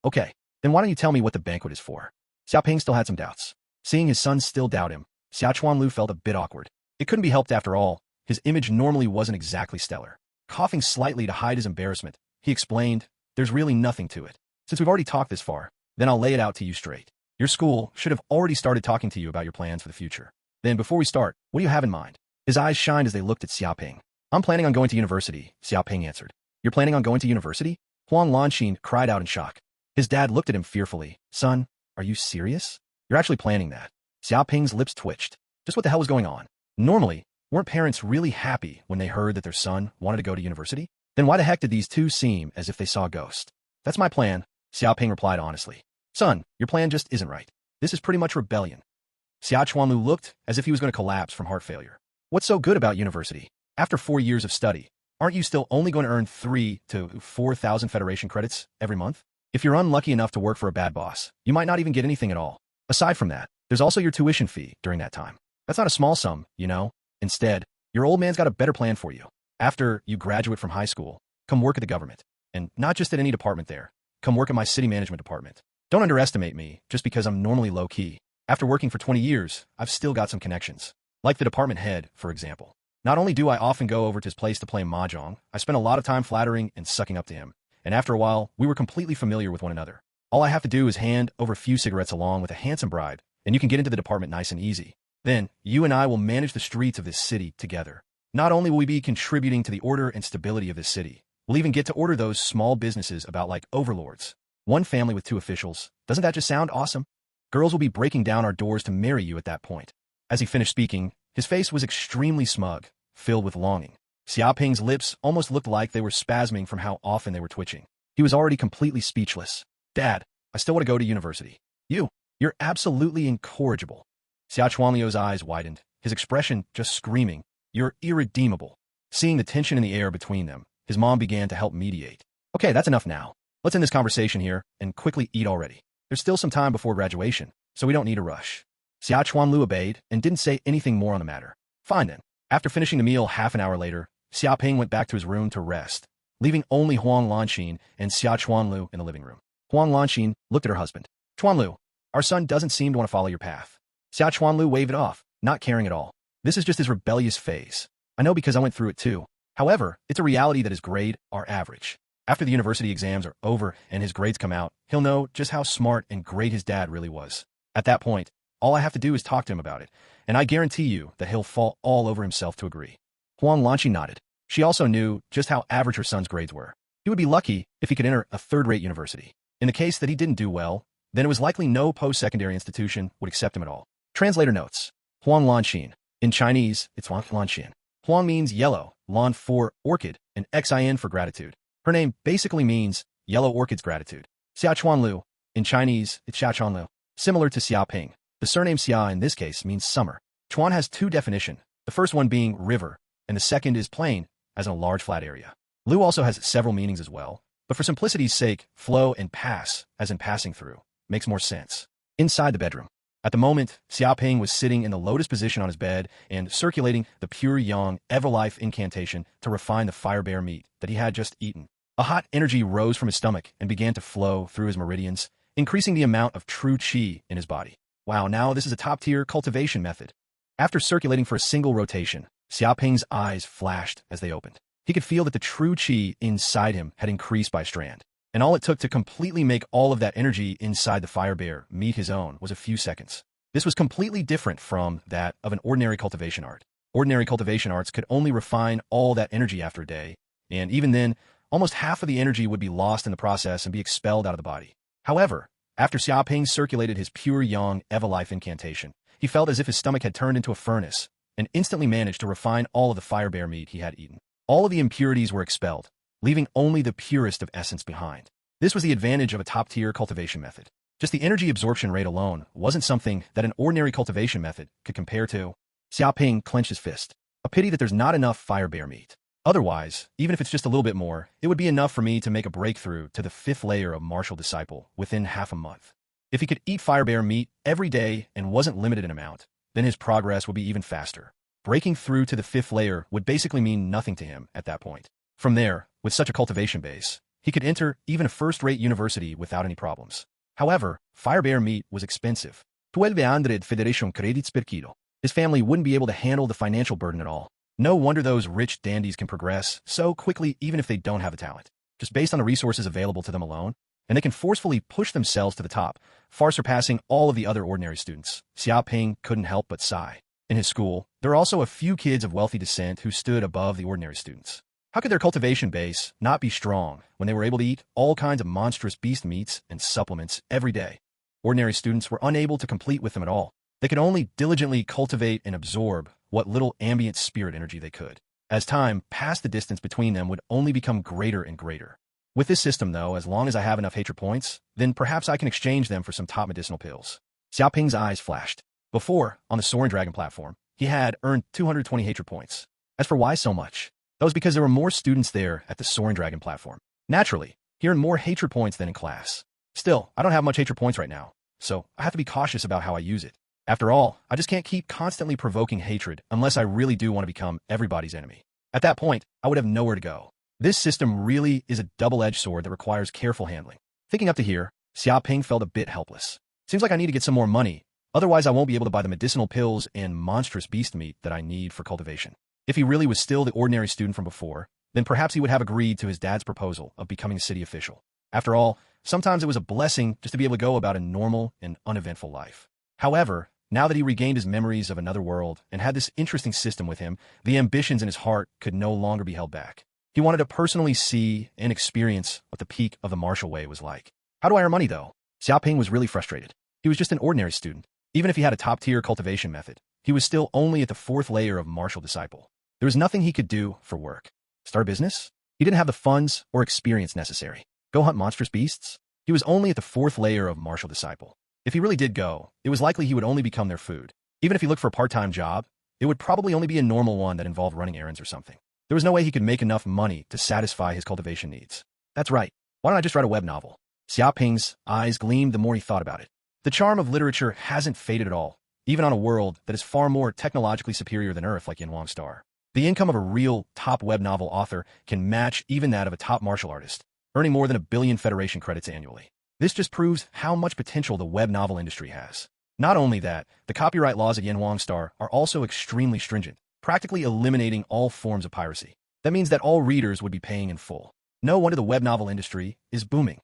S2: Okay. Then why don't you tell me what the banquet is for? Xia Ping still had some doubts. Seeing his son still doubt him, Xia Chuanlu felt a bit awkward. It couldn't be helped after all. His image normally wasn't exactly stellar. Coughing slightly to hide his embarrassment, he explained, there's really nothing to it. Since we've already talked this far, then I'll lay it out to you straight. Your school should have already started talking to you about your plans for the future. Then before we start, what do you have in mind? His eyes shined as they looked at Xia Ping. I'm planning on going to university, Xia Ping answered. You're planning on going to university? Huang Lanxin cried out in shock. His dad looked at him fearfully. Son, are you serious? You're actually planning that. Xia Ping's lips twitched. Just what the hell was going on? Normally, weren't parents really happy when they heard that their son wanted to go to university? Then why the heck did these two seem as if they saw a ghost? That's my plan, Xia Ping replied honestly. Son, your plan just isn't right. This is pretty much rebellion. Xia Chuanlu looked as if he was going to collapse from heart failure. What's so good about university? After 4 years of study, aren't you still only going to earn 3,000 to 4,000 Federation credits every month? If you're unlucky enough to work for a bad boss, you might not even get anything at all. Aside from that, there's also your tuition fee during that time. That's not a small sum, you know? Instead, your old man's got a better plan for you. After you graduate from high school, come work at the government. And not just at any department there. Come work at my city management department. Don't underestimate me just because I'm normally low-key. After working for 20 years, I've still got some connections. Like the department head, for example. Not only do I often go over to his place to play mahjong, I spent a lot of time flattering and sucking up to him. And after a while, we were completely familiar with one another. All I have to do is hand over a few cigarettes along with a handsome bribe, and you can get into the department nice and easy. Then, you and I will manage the streets of this city together. Not only will we be contributing to the order and stability of this city, we'll even get to order those small businesses about like overlords. One family with 2 officials. Doesn't that just sound awesome? Girls will be breaking down our doors to marry you at that point. As he finished speaking, his face was extremely smug, filled with longing. Xia Ping's lips almost looked like they were spasming from how often they were twitching. He was already completely speechless. Dad, I still want to go to university. You're absolutely incorrigible. Xia Chuanliu's eyes widened, his expression just screaming, you're irredeemable. Seeing the tension in the air between them, his mom began to help mediate. Okay, that's enough now. Let's end this conversation here and quickly eat already. There's still some time before graduation, so we don't need a rush. Xia Chuanlu obeyed and didn't say anything more on the matter. Fine then. After finishing the meal half an hour later, Xia Ping went back to his room to rest, leaving only Huang Lanxin and Xia Chuanlu in the living room. Huang Lanxin looked at her husband. Chuanlu, our son doesn't seem to want to follow your path. Xia Chuanlu waved it off, not caring at all. This is just his rebellious phase. I know because I went through it too. However, it's a reality that his grades are average. After the university exams are over and his grades come out, he'll know just how smart and great his dad really was. At that point, all I have to do is talk to him about it, and I guarantee you that he'll fall all over himself to agree. Huang Lanxi nodded. She also knew just how average her son's grades were. He would be lucky if he could enter a third-rate university. In the case that he didn't do well, then it was likely no post-secondary institution would accept him at all. Translator notes. Huang Lanxin. In Chinese, it's Huang Lanxin. Huang means yellow, Lan for orchid, and Xin for gratitude. Her name basically means yellow orchid's gratitude. Xia Chuanlu. In Chinese, it's Xia Chuanlu. Similar to Xia Ping. The surname Xia in this case means summer. Chuan has 2 definitions, the first one being river, and the second is plain, as in a large flat area. Lu also has several meanings as well, but for simplicity's sake, flow and pass, as in passing through, makes more sense. Inside the bedroom. At the moment, Xia Ping was sitting in the lotus position on his bed and circulating the pure yang Everlife incantation to refine the fire bear meat that he had just eaten. A hot energy rose from his stomach and began to flow through his meridians, increasing the amount of true qi in his body. Wow, now this is a top-tier cultivation method. After circulating for a single rotation, Xia Ping's eyes flashed as they opened. He could feel that the true qi inside him had increased by a strand, and all it took to completely make all of that energy inside the fire bear meet his own was a few seconds. This was completely different from that of an ordinary cultivation art. Ordinary cultivation arts could only refine all that energy after a day, and even then, almost half of the energy would be lost in the process and be expelled out of the body. However, after Xia Ping circulated his pure yang Everlife incantation, he felt as if his stomach had turned into a furnace and instantly managed to refine all of the fire bear meat he had eaten. All of the impurities were expelled, leaving only the purest of essence behind. This was the advantage of a top-tier cultivation method. Just the energy absorption rate alone wasn't something that an ordinary cultivation method could compare to. Xia Ping clenched his fist. A pity that there's not enough fire bear meat. Otherwise, even if it's just a little bit more, it would be enough for me to make a breakthrough to the 5th layer of martial disciple within half a month. If he could eat fire bear meat every day and wasn't limited in amount, then his progress would be even faster. Breaking through to the 5th layer would basically mean nothing to him at that point. From there, with such a cultivation base, he could enter even a first-rate university without any problems. However, fire bear meat was expensive. 1200 Federation credits per kilo. His family wouldn't be able to handle the financial burden at all. No wonder those rich dandies can progress so quickly even if they don't have the talent. Just based on the resources available to them alone, and they can forcefully push themselves to the top, far surpassing all of the other ordinary students. Xia Ping couldn't help but sigh. In his school, there are also a few kids of wealthy descent who stood above the ordinary students. How could their cultivation base not be strong when they were able to eat all kinds of monstrous beast meats and supplements every day? Ordinary students were unable to compete with them at all. They could only diligently cultivate and absorb what little ambient spirit energy they could. As time passed, the distance between them would only become greater and greater. With this system, though, as long as I have enough hatred points, then perhaps I can exchange them for some top medicinal pills. Xia Ping's eyes flashed. Before, on the Soaring Dragon platform, he had earned 220 hatred points. As for why so much, that was because there were more students there at the Soaring Dragon platform. Naturally, he earned more hatred points than in class. Still, I don't have much hatred points right now, so I have to be cautious about how I use it. After all, I just can't keep constantly provoking hatred unless I really do want to become everybody's enemy. At that point, I would have nowhere to go. This system really is a double-edged sword that requires careful handling. Thinking up to here, Xia Ping felt a bit helpless. Seems like I need to get some more money, otherwise I won't be able to buy the medicinal pills and monstrous beast meat that I need for cultivation. If he really was still the ordinary student from before, then perhaps he would have agreed to his dad's proposal of becoming a city official. After all, sometimes it was a blessing just to be able to go about a normal and uneventful life. However, now that he regained his memories of another world and had this interesting system with him, the ambitions in his heart could no longer be held back. He wanted to personally see and experience what the peak of the martial way was like. How do I earn money, though? Xia Ping was really frustrated. He was just an ordinary student. Even if he had a top-tier cultivation method, he was still only at the 4th layer of martial disciple. There was nothing he could do for work. Start a business? He didn't have the funds or experience necessary. Go hunt monstrous beasts? He was only at the 4th layer of martial disciple. If he really did go, it was likely he would only become their food. Even if he looked for a part-time job, it would probably only be a normal one that involved running errands or something. There was no way he could make enough money to satisfy his cultivation needs. That's right. Why don't I just write a web novel? Xia Ping's eyes gleamed the more he thought about it. The charm of literature hasn't faded at all, even on a world that is far more technologically superior than Earth like Yanhuang Star. The income of a real top web novel author can match even that of a top martial artist, earning more than 1 billion Federation credits annually. This just proves how much potential the web novel industry has. Not only that, the copyright laws at Yanhuang Star are also extremely stringent, practically eliminating all forms of piracy. That means that all readers would be paying in full. No wonder the web novel industry is booming.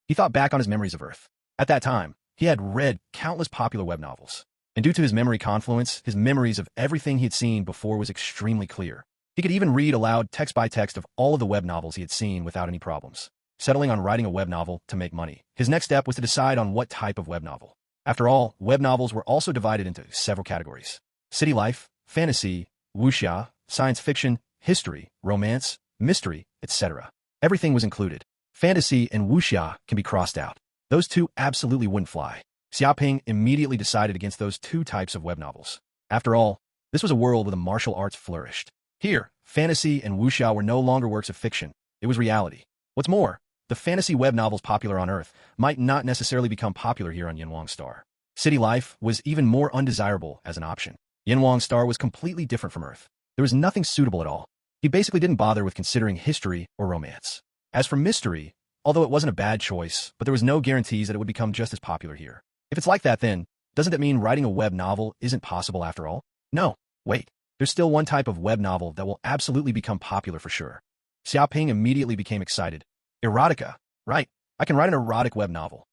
S2: He thought back on his memories of Earth. At that time, he had read countless popular web novels. And due to his memory confluence, his memories of everything he had seen before was extremely clear. He could even read aloud text by text of all of the web novels he had seen without any problems. Settling on writing a web novel to make money, his next step was to decide on what type of web novel. After all, web novels were also divided into several categories: city life, fantasy, wuxia, science fiction, history, romance, mystery, etc. Everything was included. Fantasy and wuxia can be crossed out. Those two absolutely wouldn't fly. Xia Ping immediately decided against those two types of web novels. After all, this was a world where the martial arts flourished. Here, fantasy and wuxia were no longer works of fiction. It was reality. What's more, the fantasy web novels popular on Earth might not necessarily become popular here on Yanhuang Star. City life was even more undesirable as an option. Yanhuang Star was completely different from Earth. There was nothing suitable at all. He basically didn't bother with considering history or romance. As for mystery, although it wasn't a bad choice, but there was no guarantees that it would become just as popular here. If it's like that, then doesn't it mean writing a web novel isn't possible after all? No, wait. There's still one type of web novel that will absolutely become popular for sure. Xia Ping immediately became excited. Erotica. Right. I can write an erotic web novel.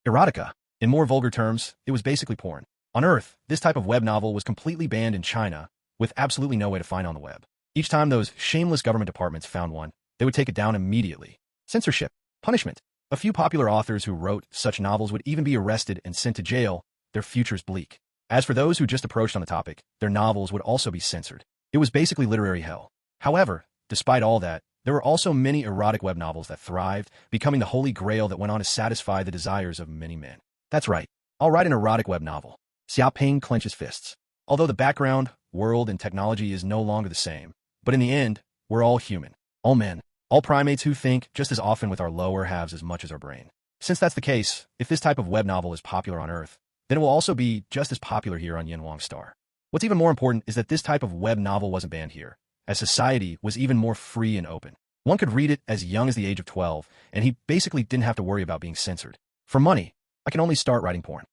S2: Erotica. In more vulgar terms, it was basically porn. On Earth, this type of web novel was completely banned in China, with absolutely no way to find on the web. Each time those shameless government departments found one, they would take it down immediately. Censorship. Punishment. A few popular authors who wrote such novels would even be arrested and sent to jail, their futures bleak. As for those who just approached on the topic, their novels would also be censored. It was basically literary hell. However, despite all that, there were also many erotic web novels that thrived, becoming the holy grail that went on to satisfy the desires of many men. That's right. I'll write an erotic web novel. Xia Ping clenches fists. Although the background, world, and technology is no longer the same, but in the end, we're all human. All men. All primates who think just as often with our lower halves as much as our brain. Since that's the case, if this type of web novel is popular on Earth, then it will also be just as popular here on Yanhuang Star. What's even more important is that this type of web novel wasn't banned here, as society was even more free and open. One could read it as young as the age of 12, and he basically didn't have to worry about being censored. For money, I can only start writing porn.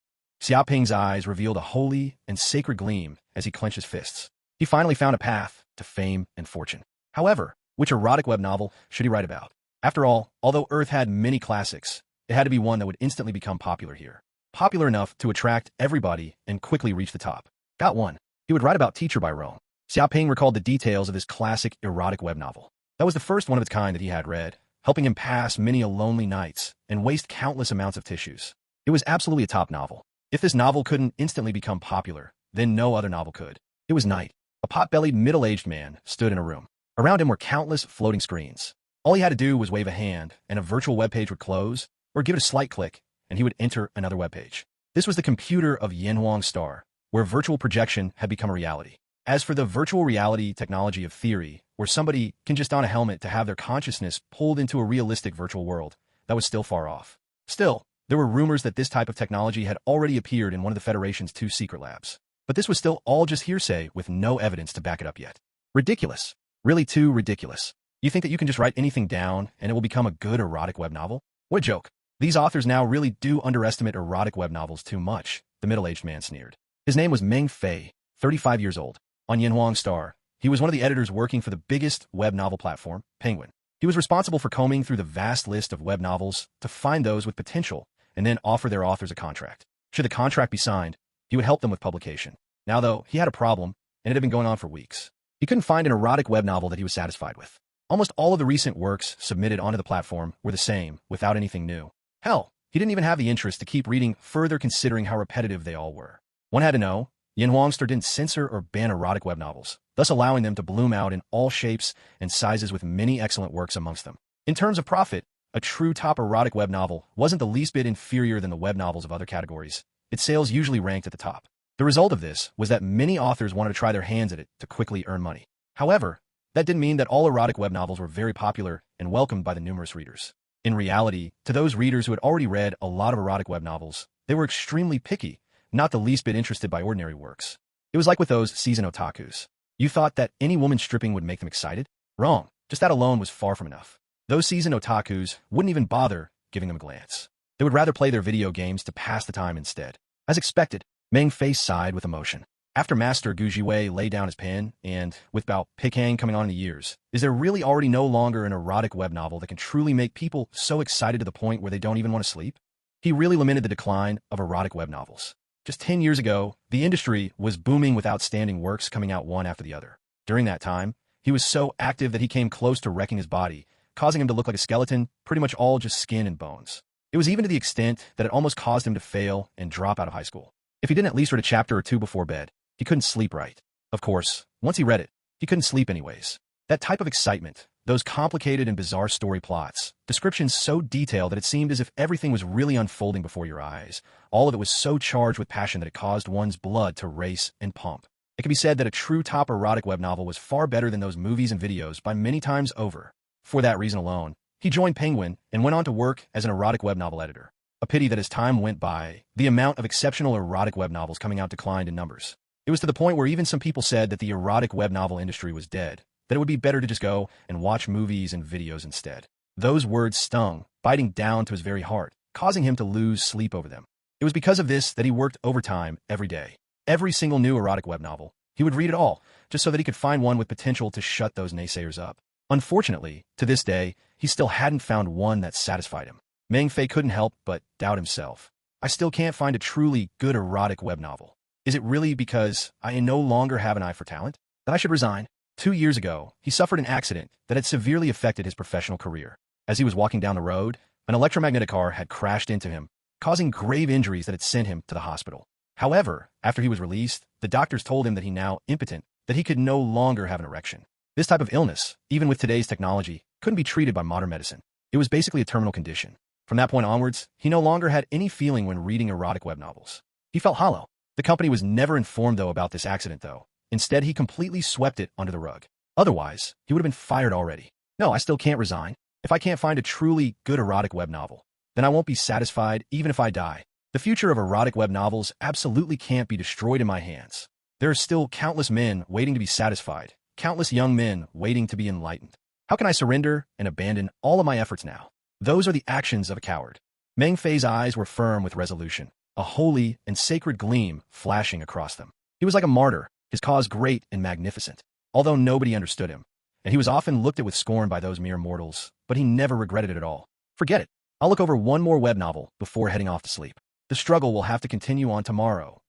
S2: Xia Ping's eyes revealed a holy and sacred gleam as he clenched his fists. He finally found a path to fame and fortune. However, which erotic web novel should he write about? After all, although Earth had many classics, it had to be one that would instantly become popular here. Popular enough to attract everybody and quickly reach the top. Got one. He would write about Teacher by Rome. Xia Ping recalled the details of his classic erotic web novel. That was the first one of its kind that he had read, helping him pass many a lonely nights and waste countless amounts of tissues. It was absolutely a top novel. If this novel couldn't instantly become popular, then no other novel could. It was night. A pot-bellied middle-aged man stood in a room. Around him were countless floating screens. All he had to do was wave a hand, and a virtual webpage would close, or give it a slight click, and he would enter another webpage. This was the computer of Yanhuang Star, where virtual projection had become a reality. As for the virtual reality technology of theory, where somebody can just don a helmet to have their consciousness pulled into a realistic virtual world, that was still far off. Still, there were rumors that this type of technology had already appeared in one of the Federation's 2 secret labs. But this was still all just hearsay with no evidence to back it up yet. Ridiculous. Really too ridiculous. You think that you can just write anything down and it will become a good erotic web novel? What a joke. These authors now really do underestimate erotic web novels too much, the middle-aged man sneered. His name was Meng Fei, 35 years old. On Yanhuang Star, he was one of the editors working for the biggest web novel platform, Penguin. He was responsible for combing through the vast list of web novels to find those with potential and then offer their authors a contract. Should the contract be signed, he would help them with publication. Now, though, he had a problem, and it had been going on for weeks. He couldn't find an erotic web novel that he was satisfied with. Almost all of the recent works submitted onto the platform were the same, without anything new. Hell, he didn't even have the interest to keep reading further considering how repetitive they all were. One had to know, Yanhuang Star didn't censor or ban erotic web novels, thus allowing them to bloom out in all shapes and sizes with many excellent works amongst them. In terms of profit, a true top erotic web novel wasn't the least bit inferior than the web novels of other categories. Its sales usually ranked at the top. The result of this was that many authors wanted to try their hands at it to quickly earn money. However, that didn't mean that all erotic web novels were very popular and welcomed by the numerous readers. In reality, to those readers who had already read a lot of erotic web novels, they were extremely picky, not the least bit interested by ordinary works. It was like with those seasoned otakus. You thought that any woman stripping would make them excited? Wrong. Just that alone was far from enough. Those seasoned otakus wouldn't even bother giving them a glance. They would rather play their video games to pass the time instead. As expected, Meng Fei sighed with emotion. After Master Gu Jiwei laid down his pen, and with Bao Picang coming on in the years, is there really already no longer an erotic web novel that can truly make people so excited to the point where they don't even want to sleep? He really lamented the decline of erotic web novels. Just 10 years ago, the industry was booming with outstanding works coming out one after the other. During that time, he was so active that he came close to wrecking his body, causing him to look like a skeleton, pretty much all just skin and bones. It was even to the extent that it almost caused him to fail and drop out of high school. If he didn't at least read a chapter or two before bed, he couldn't sleep right. Of course, once he read it, he couldn't sleep anyways. That type of excitement, those complicated and bizarre story plots, descriptions so detailed that it seemed as if everything was really unfolding before your eyes. All of it was so charged with passion that it caused one's blood to race and pump. It can be said that a true top erotic web novel was far better than those movies and videos by many times over. For that reason alone, he joined Penguin and went on to work as an erotic web novel editor. A pity that as time went by, the amount of exceptional erotic web novels coming out declined in numbers. It was to the point where even some people said that the erotic web novel industry was dead, that it would be better to just go and watch movies and videos instead. Those words stung, biting down to his very heart, causing him to lose sleep over them. It was because of this that he worked overtime every day. Every single new erotic web novel, he would read it all, just so that he could find one with potential to shut those naysayers up. Unfortunately, to this day, he still hadn't found one that satisfied him. Meng Fei couldn't help but doubt himself. I still can't find a truly good erotic web novel. Is it really because I no longer have an eye for talent that I should resign? 2 years ago, he suffered an accident that had severely affected his professional career. As he was walking down the road, an electromagnetic car had crashed into him, causing grave injuries that had sent him to the hospital. However, after he was released, the doctors told him that he now impotent, that he could no longer have an erection. This type of illness, even with today's technology, couldn't be treated by modern medicine. It was basically a terminal condition. From that point onwards, he no longer had any feeling when reading erotic web novels. He felt hollow. The company was never informed, though, about this accident, though. Instead, he completely swept it under the rug. Otherwise, he would have been fired already. No, I still can't resign. If I can't find a truly good erotic web novel, then I won't be satisfied even if I die. The future of erotic web novels absolutely can't be destroyed in my hands. There are still countless men waiting to be satisfied, countless young men waiting to be enlightened. How can I surrender and abandon all of my efforts now? Those are the actions of a coward. Meng Fei's eyes were firm with resolution, a holy and sacred gleam flashing across them. He was like a martyr, his cause great and magnificent, although nobody understood him, and he was often looked at with scorn by those mere mortals, but he never regretted it at all. Forget it. I'll look over one more web novel before heading off to sleep. The struggle will have to continue on tomorrow.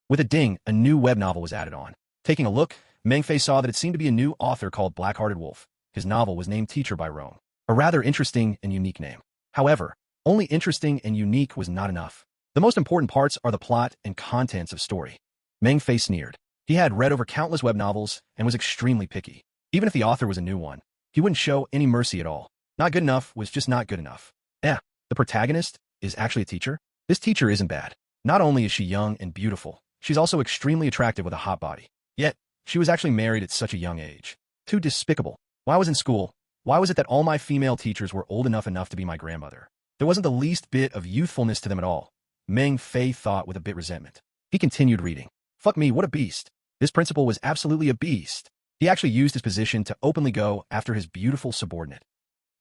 S2: With a ding, a new web novel was added on. Taking a look, Meng Fei saw that it seemed to be a new author called Black-Hearted Wolf. His novel was named Teacher by Rome, a rather interesting and unique name. However, only interesting and unique was not enough. The most important parts are the plot and contents of story. Meng Fei sneered. He had read over countless web novels and was extremely picky. Even if the author was a new one, he wouldn't show any mercy at all. Not good enough was just not good enough. The protagonist is actually a teacher? This teacher isn't bad. Not only is she young and beautiful, she's also extremely attractive with a hot body. Yet, she was actually married at such a young age. Too despicable. While I was in school, why was it that all my female teachers were old enough to be my grandmother? There wasn't the least bit of youthfulness to them at all. Meng Fei thought with a bit resentment. He continued reading. Fuck me, what a beast. This principal was absolutely a beast. He actually used his position to openly go after his beautiful subordinate.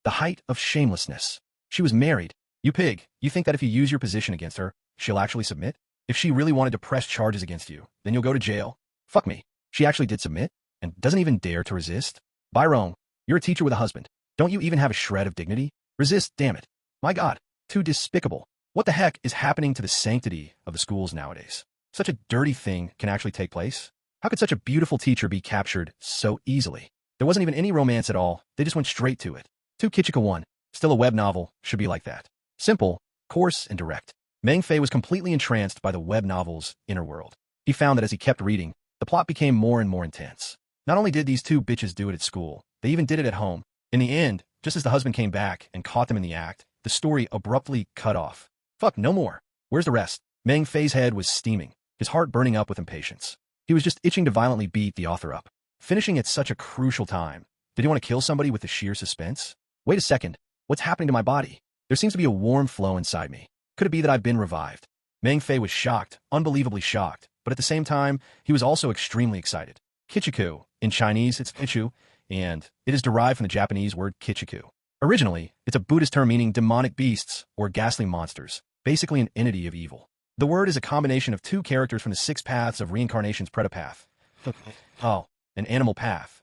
S2: The height of shamelessness. She was married. You pig, you think that if you use your position against her, she'll actually submit? If she really wanted to press charges against you, then you'll go to jail. Fuck me. She actually did submit, and doesn't even dare to resist? By Rome, you're a teacher with a husband. Don't you even have a shred of dignity? Resist, damn it. My God, too despicable. What the heck is happening to the sanctity of the schools nowadays? Such a dirty thing can actually take place? How could such a beautiful teacher be captured so easily? There wasn't even any romance at all. They just went straight to it. Too Kichika 1. Still, a web novel should be like that. Simple, coarse, and direct. Meng Fei was completely entranced by the web novel's inner world. He found that as he kept reading, the plot became more and more intense. Not only did these two bitches do it at school, they even did it at home. In the end, just as the husband came back and caught them in the act, the story abruptly cut off. Fuck, no more. Where's the rest? Meng Fei's head was steaming, his heart burning up with impatience. He was just itching to violently beat the author up. Finishing at such a crucial time. Did he want to kill somebody with the sheer suspense? Wait a second. What's happening to my body? There seems to be a warm flow inside me. Could it be that I've been revived? Meng Fei was shocked, unbelievably shocked, but at the same time, he was also extremely excited. Kichiku, in Chinese, it's Kichu, and it is derived from the Japanese word Kichiku. Originally, it's a Buddhist term meaning demonic beasts or ghastly monsters, basically an entity of evil. The word is a combination of two characters from the 6 paths of reincarnation's Predapath. An animal path.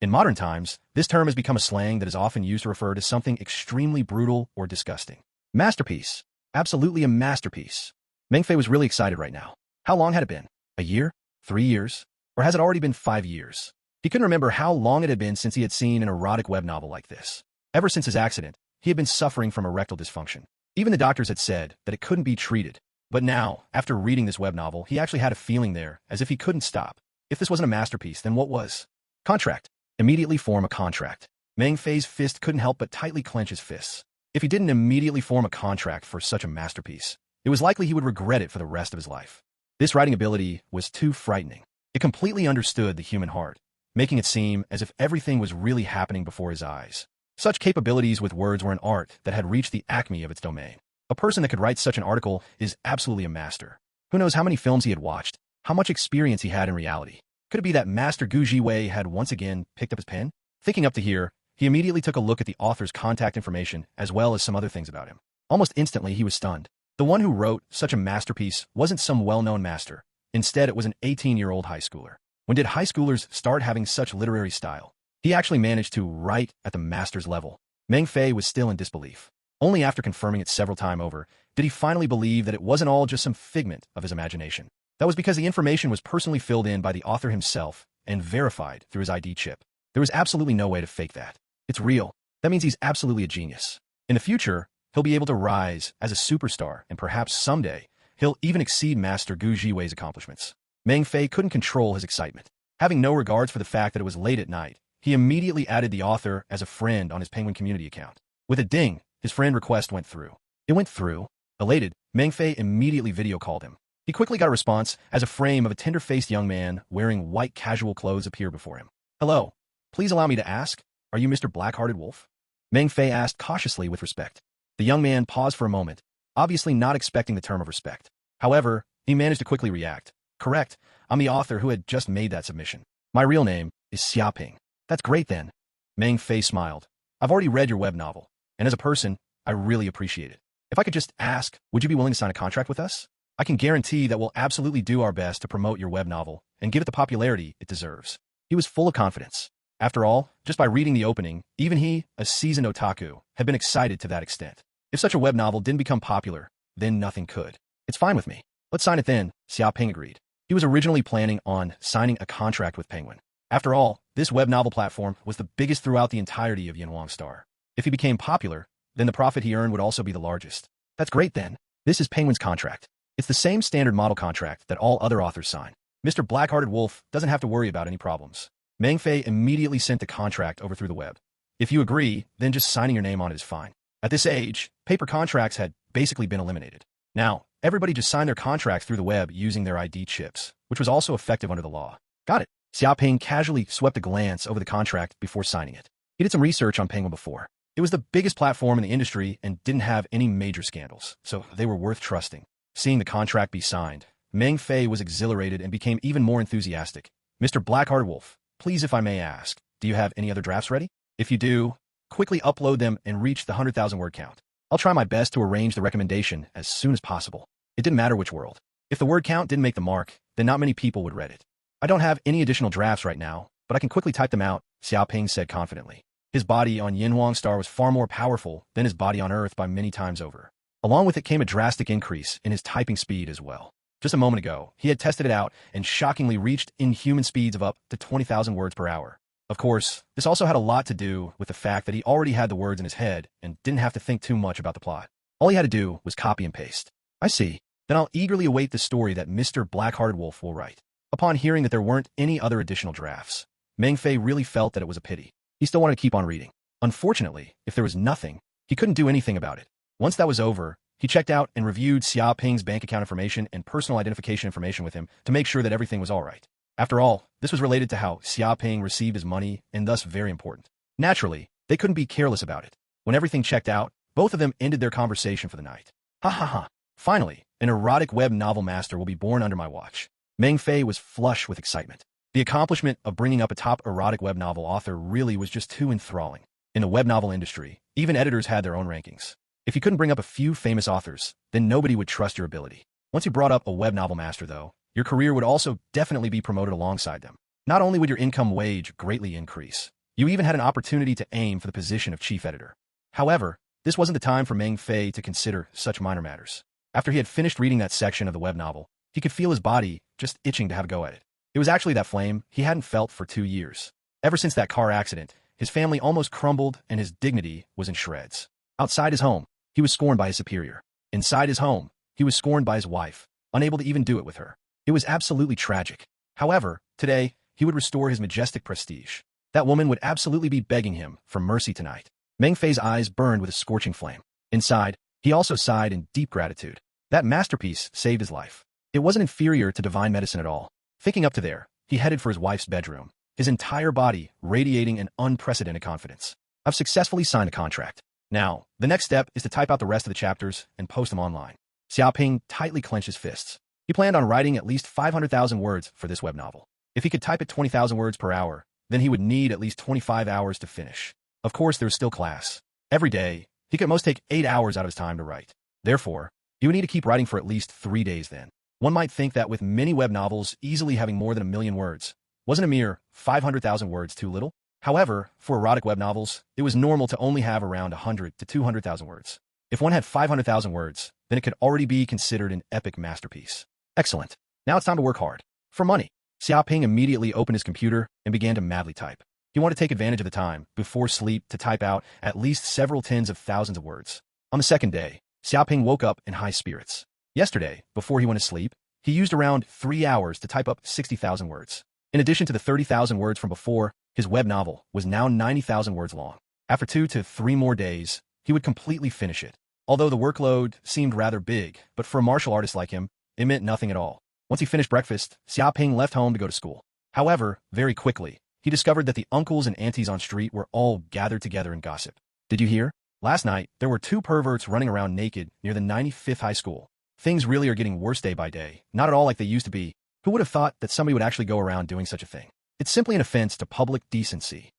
S2: In modern times, this term has become a slang that is often used to refer to something extremely brutal or disgusting. Masterpiece. Absolutely a masterpiece. Meng Fei was really excited right now. How long had it been? A year? 3 years? Or has it already been 5 years? He couldn't remember how long it had been since he had seen an erotic web novel like this. Ever since his accident, he had been suffering from erectile dysfunction. Even the doctors had said that it couldn't be treated. But now, after reading this web novel, he actually had a feeling there, as if he couldn't stop. If this wasn't a masterpiece, then what was? Contract. Immediately form a contract. Meng Fei's fist couldn't help but tightly clench his fists. If he didn't immediately form a contract for such a masterpiece, it was likely he would regret it for the rest of his life. This writing ability was too frightening. It completely understood the human heart, making it seem as if everything was really happening before his eyes. Such capabilities with words were an art that had reached the acme of its domain. A person that could write such an article is absolutely a master. Who knows how many films he had watched, how much experience he had in reality. Could it be that Master Gu Jiwei had once again picked up his pen? Thinking up to here, he immediately took a look at the author's contact information as well as some other things about him. Almost instantly, he was stunned. The one who wrote such a masterpiece wasn't some well-known master. Instead, it was an 18-year-old high schooler. When did high schoolers start having such literary style? He actually managed to write at the master's level. Meng Fei was still in disbelief. Only after confirming it several times over did he finally believe that it wasn't all just some figment of his imagination. That was because the information was personally filled in by the author himself and verified through his ID chip. There was absolutely no way to fake that. It's real. That means he's absolutely a genius. In the future, he'll be able to rise as a superstar, and perhaps someday, he'll even exceed Master Gu Jiwei's accomplishments. Meng Fei couldn't control his excitement. Having no regards for the fact that it was late at night, he immediately added the author as a friend on his Penguin community account. With a ding, his friend request went through. It went through. Elated, Meng Fei immediately video called him. He quickly got a response as a frame of a tender-faced young man wearing white casual clothes appeared before him. Hello. Please allow me to ask, are you Mr. Black-Hearted Wolf? Meng Fei asked cautiously with respect. The young man paused for a moment, obviously not expecting the term of respect. However, he managed to quickly react. Correct, I'm the author who had just made that submission. My real name is Xia Ping. That's great then. Meng Fei smiled. I've already read your web novel, and as a person, I really appreciate it. If I could just ask, would you be willing to sign a contract with us? I can guarantee that we'll absolutely do our best to promote your web novel and give it the popularity it deserves. He was full of confidence. After all, just by reading the opening, even he, a seasoned otaku, had been excited to that extent. If such a web novel didn't become popular, then nothing could. It's fine with me. Let's sign it then, Xia Ping agreed. He was originally planning on signing a contract with Penguin. After all, this web novel platform was the biggest throughout the entirety of Yanhuang Star. If he became popular, then the profit he earned would also be the largest. That's great then. This is Penguin's contract. It's the same standard model contract that all other authors sign. Mr. Black-Hearted Wolf doesn't have to worry about any problems. Meng Fei immediately sent the contract over through the web. If you agree, then just signing your name on it is fine. At this age, paper contracts had basically been eliminated. Now, everybody just signed their contracts through the web using their ID chips, which was also effective under the law. Got it. Xia Ping casually swept a glance over the contract before signing it. He did some research on Penguin before. It was the biggest platform in the industry and didn't have any major scandals, so they were worth trusting. Seeing the contract be signed, Meng Fei was exhilarated and became even more enthusiastic. Mr. Black-Hearted Wolf, please, if I may ask, do you have any other drafts ready? If you do, quickly upload them and reach the 100,000 word count. I'll try my best to arrange the recommendation as soon as possible. It didn't matter which world. If the word count didn't make the mark, then not many people would read it. I don't have any additional drafts right now, but I can quickly type them out, Xia Ping said confidently. His body on Yanhuang Star was far more powerful than his body on Earth by many times over. Along with it came a drastic increase in his typing speed as well. Just a moment ago, he had tested it out and shockingly reached inhuman speeds of up to 20,000 words per hour. Of course, this also had a lot to do with the fact that he already had the words in his head and didn't have to think too much about the plot. All he had to do was copy and paste. I see. Then I'll eagerly await the story that Mr. Black-Hearted Wolf will write. Upon hearing that there weren't any other additional drafts, Meng Fei really felt that it was a pity. He still wanted to keep on reading. Unfortunately, if there was nothing, he couldn't do anything about it. Once that was over, he checked out and reviewed Xia Ping's bank account information and personal identification information with him to make sure that everything was all right. After all, this was related to how Xia Ping received his money and thus very important. Naturally, they couldn't be careless about it. When everything checked out, both of them ended their conversation for the night. Ha ha ha. Finally, an erotic web novel master will be born under my watch. Meng Fei was flush with excitement. The accomplishment of bringing up a top erotic web novel author really was just too enthralling. In the web novel industry, even editors had their own rankings. If you couldn't bring up a few famous authors, then nobody would trust your ability. Once you brought up a web novel master, though, your career would also definitely be promoted alongside them. Not only would your income wage greatly increase, you even had an opportunity to aim for the position of chief editor. However, this wasn't the time for Meng Fei to consider such minor matters. After he had finished reading that section of the web novel, he could feel his body just itching to have a go at it. It was actually that flame he hadn't felt for 2 years. Ever since that car accident, his family almost crumbled and his dignity was in shreds. Outside his home, he was scorned by his superior. Inside his home, he was scorned by his wife, unable to even do it with her. It was absolutely tragic. However, today, he would restore his majestic prestige. That woman would absolutely be begging him for mercy tonight. Meng Fei's eyes burned with a scorching flame. Inside, he also sighed in deep gratitude. That masterpiece saved his life. It wasn't inferior to divine medicine at all. Thinking up to there, he headed for his wife's bedroom, his entire body radiating an unprecedented confidence. I've successfully signed a contract. Now, the next step is to type out the rest of the chapters and post them online. Xia Ping tightly clenched his fists. He planned on writing at least 500,000 words for this web novel. If he could type at 20,000 words per hour, then he would need at least 25 hours to finish. Of course, there was still class. Every day, he could at most take 8 hours out of his time to write. Therefore, he would need to keep writing for at least 3 days then. One might think that with many web novels easily having more than 1 million words, wasn't a mere 500,000 words too little? However, for erotic web novels, it was normal to only have around 100 to 200,000 words. If one had 500,000 words, then it could already be considered an epic masterpiece. Excellent. Now it's time to work hard. For money. Xia Ping immediately opened his computer and began to madly type. He wanted to take advantage of the time before sleep to type out at least several tens of thousands of words. On the second day, Xia Ping woke up in high spirits. Yesterday, before he went to sleep, he used around 3 hours to type up 60,000 words. In addition to the 30,000 words from before, his web novel was now 90,000 words long. After 2 to 3 more days, he would completely finish it. Although the workload seemed rather big, but for a martial artist like him, it meant nothing at all. Once he finished breakfast, Xia Ping left home to go to school. However, very quickly, he discovered that the uncles and aunties on street were all gathered together in gossip. Did you hear? Last night, there were 2 perverts running around naked near the 95th high school. Things really are getting worse day by day, not at all like they used to be. Who would have thought that somebody would actually go around doing such a thing? It's simply an offense to public decency.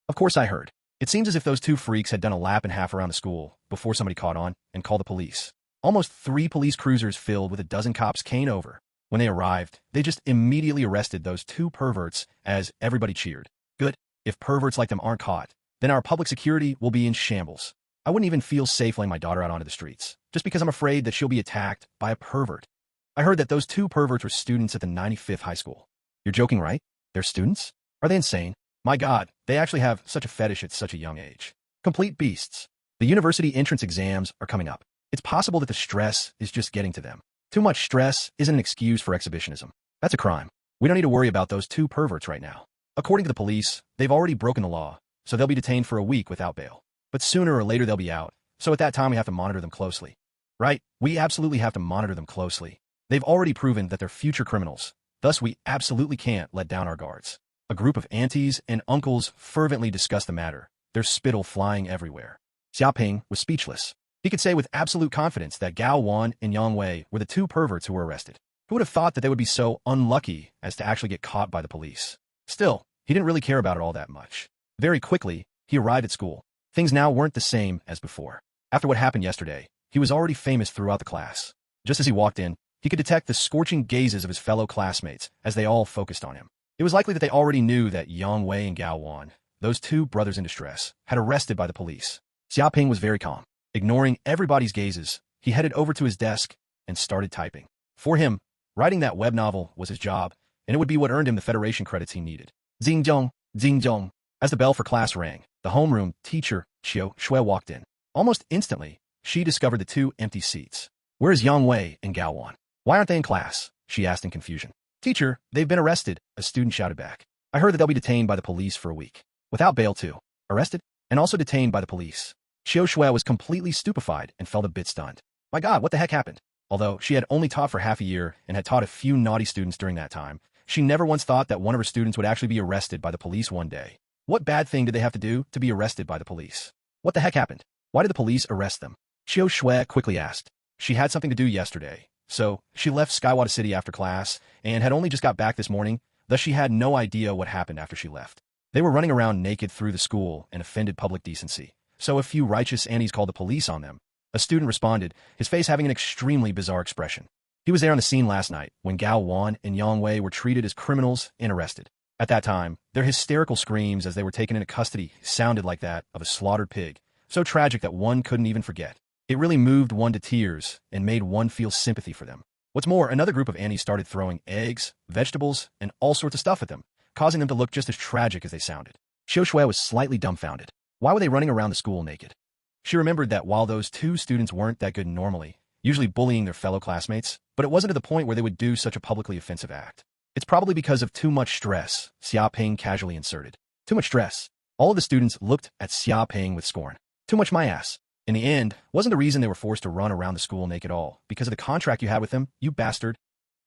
S2: Of course I heard. It seems as if those 2 freaks had done a lap and a half around the school before somebody caught on and called the police. Almost 3 police cruisers filled with a dozen cops came over. When they arrived, they just immediately arrested those 2 perverts as everybody cheered. Good. If perverts like them aren't caught, then our public security will be in shambles. I wouldn't even feel safe letting my daughter out onto the streets, just because I'm afraid that she'll be attacked by a pervert. I heard that those 2 perverts were students at the 95th high school. You're joking, right? They're students? Are they insane? My God, they actually have such a fetish at such a young age. Complete beasts. The university entrance exams are coming up. It's possible that the stress is just getting to them. Too much stress isn't an excuse for exhibitionism. That's a crime. We don't need to worry about those 2 perverts right now. According to the police, they've already broken the law, so they'll be detained for a week without bail. But sooner or later they'll be out, so at that time we have to monitor them closely. Right? We absolutely have to monitor them closely. They've already proven that they're future criminals. Thus, we absolutely can't let down our guards. A group of aunties and uncles fervently discussed the matter, their spittle flying everywhere. Xia Ping was speechless. He could say with absolute confidence that Gao Wan and Yang Wei were the 2 perverts who were arrested. Who would have thought that they would be so unlucky as to actually get caught by the police? Still, he didn't really care about it all that much. Very quickly, he arrived at school. Things now weren't the same as before. After what happened yesterday, he was already famous throughout the class. Just as he walked in, he could detect the scorching gazes of his fellow classmates as they all focused on him. It was likely that they already knew that Yang Wei and Gao Wan, those 2 brothers in distress, had arrested by the police. Xia Ping was very calm. Ignoring everybody's gazes, he headed over to his desk and started typing. For him, writing that web novel was his job, and it would be what earned him the Federation credits he needed. Xinjiang, Xinjiang. As the bell for class rang, the homeroom teacher, Xiao Shui, walked in. Almost instantly, she discovered the 2 empty seats. Where is Yang Wei and Gao Wan? Why aren't they in class? She asked in confusion. Teacher, they've been arrested, a student shouted back. I heard that they'll be detained by the police for a week. Without bail too. Arrested? And also detained by the police. Xiao Shui was completely stupefied and felt a bit stunned. My God, what the heck happened? Although she had only taught for half a year and had taught a few naughty students during that time, she never once thought that one of her students would actually be arrested by the police one day. What bad thing did they have to do to be arrested by the police? What the heck happened? Why did the police arrest them? Xiao Shui quickly asked. She had something to do yesterday, so she left Skywata City after class and had only just got back this morning, thus she had no idea what happened after she left. They were running around naked through the school and offended public decency, so a few righteous aunties called the police on them. A student responded, his face having an extremely bizarre expression. He was there on the scene last night when Gao Wan and Yang Wei were treated as criminals and arrested. At that time, their hysterical screams as they were taken into custody sounded like that of a slaughtered pig, so tragic that one couldn't even forget. It really moved one to tears and made one feel sympathy for them. What's more, another group of aunties started throwing eggs, vegetables, and all sorts of stuff at them, causing them to look just as tragic as they sounded. Xiao Shui was slightly dumbfounded. Why were they running around the school naked? She remembered that while those 2 students weren't that good normally, usually bullying their fellow classmates, but it wasn't to the point where they would do such a publicly offensive act. It's probably because of too much stress, Xia Ping casually inserted. Too much stress. All of the students looked at Xia Ping with scorn. Too much my ass. In the end, wasn't the reason they were forced to run around the school naked all because of the contract you had with them, you bastard?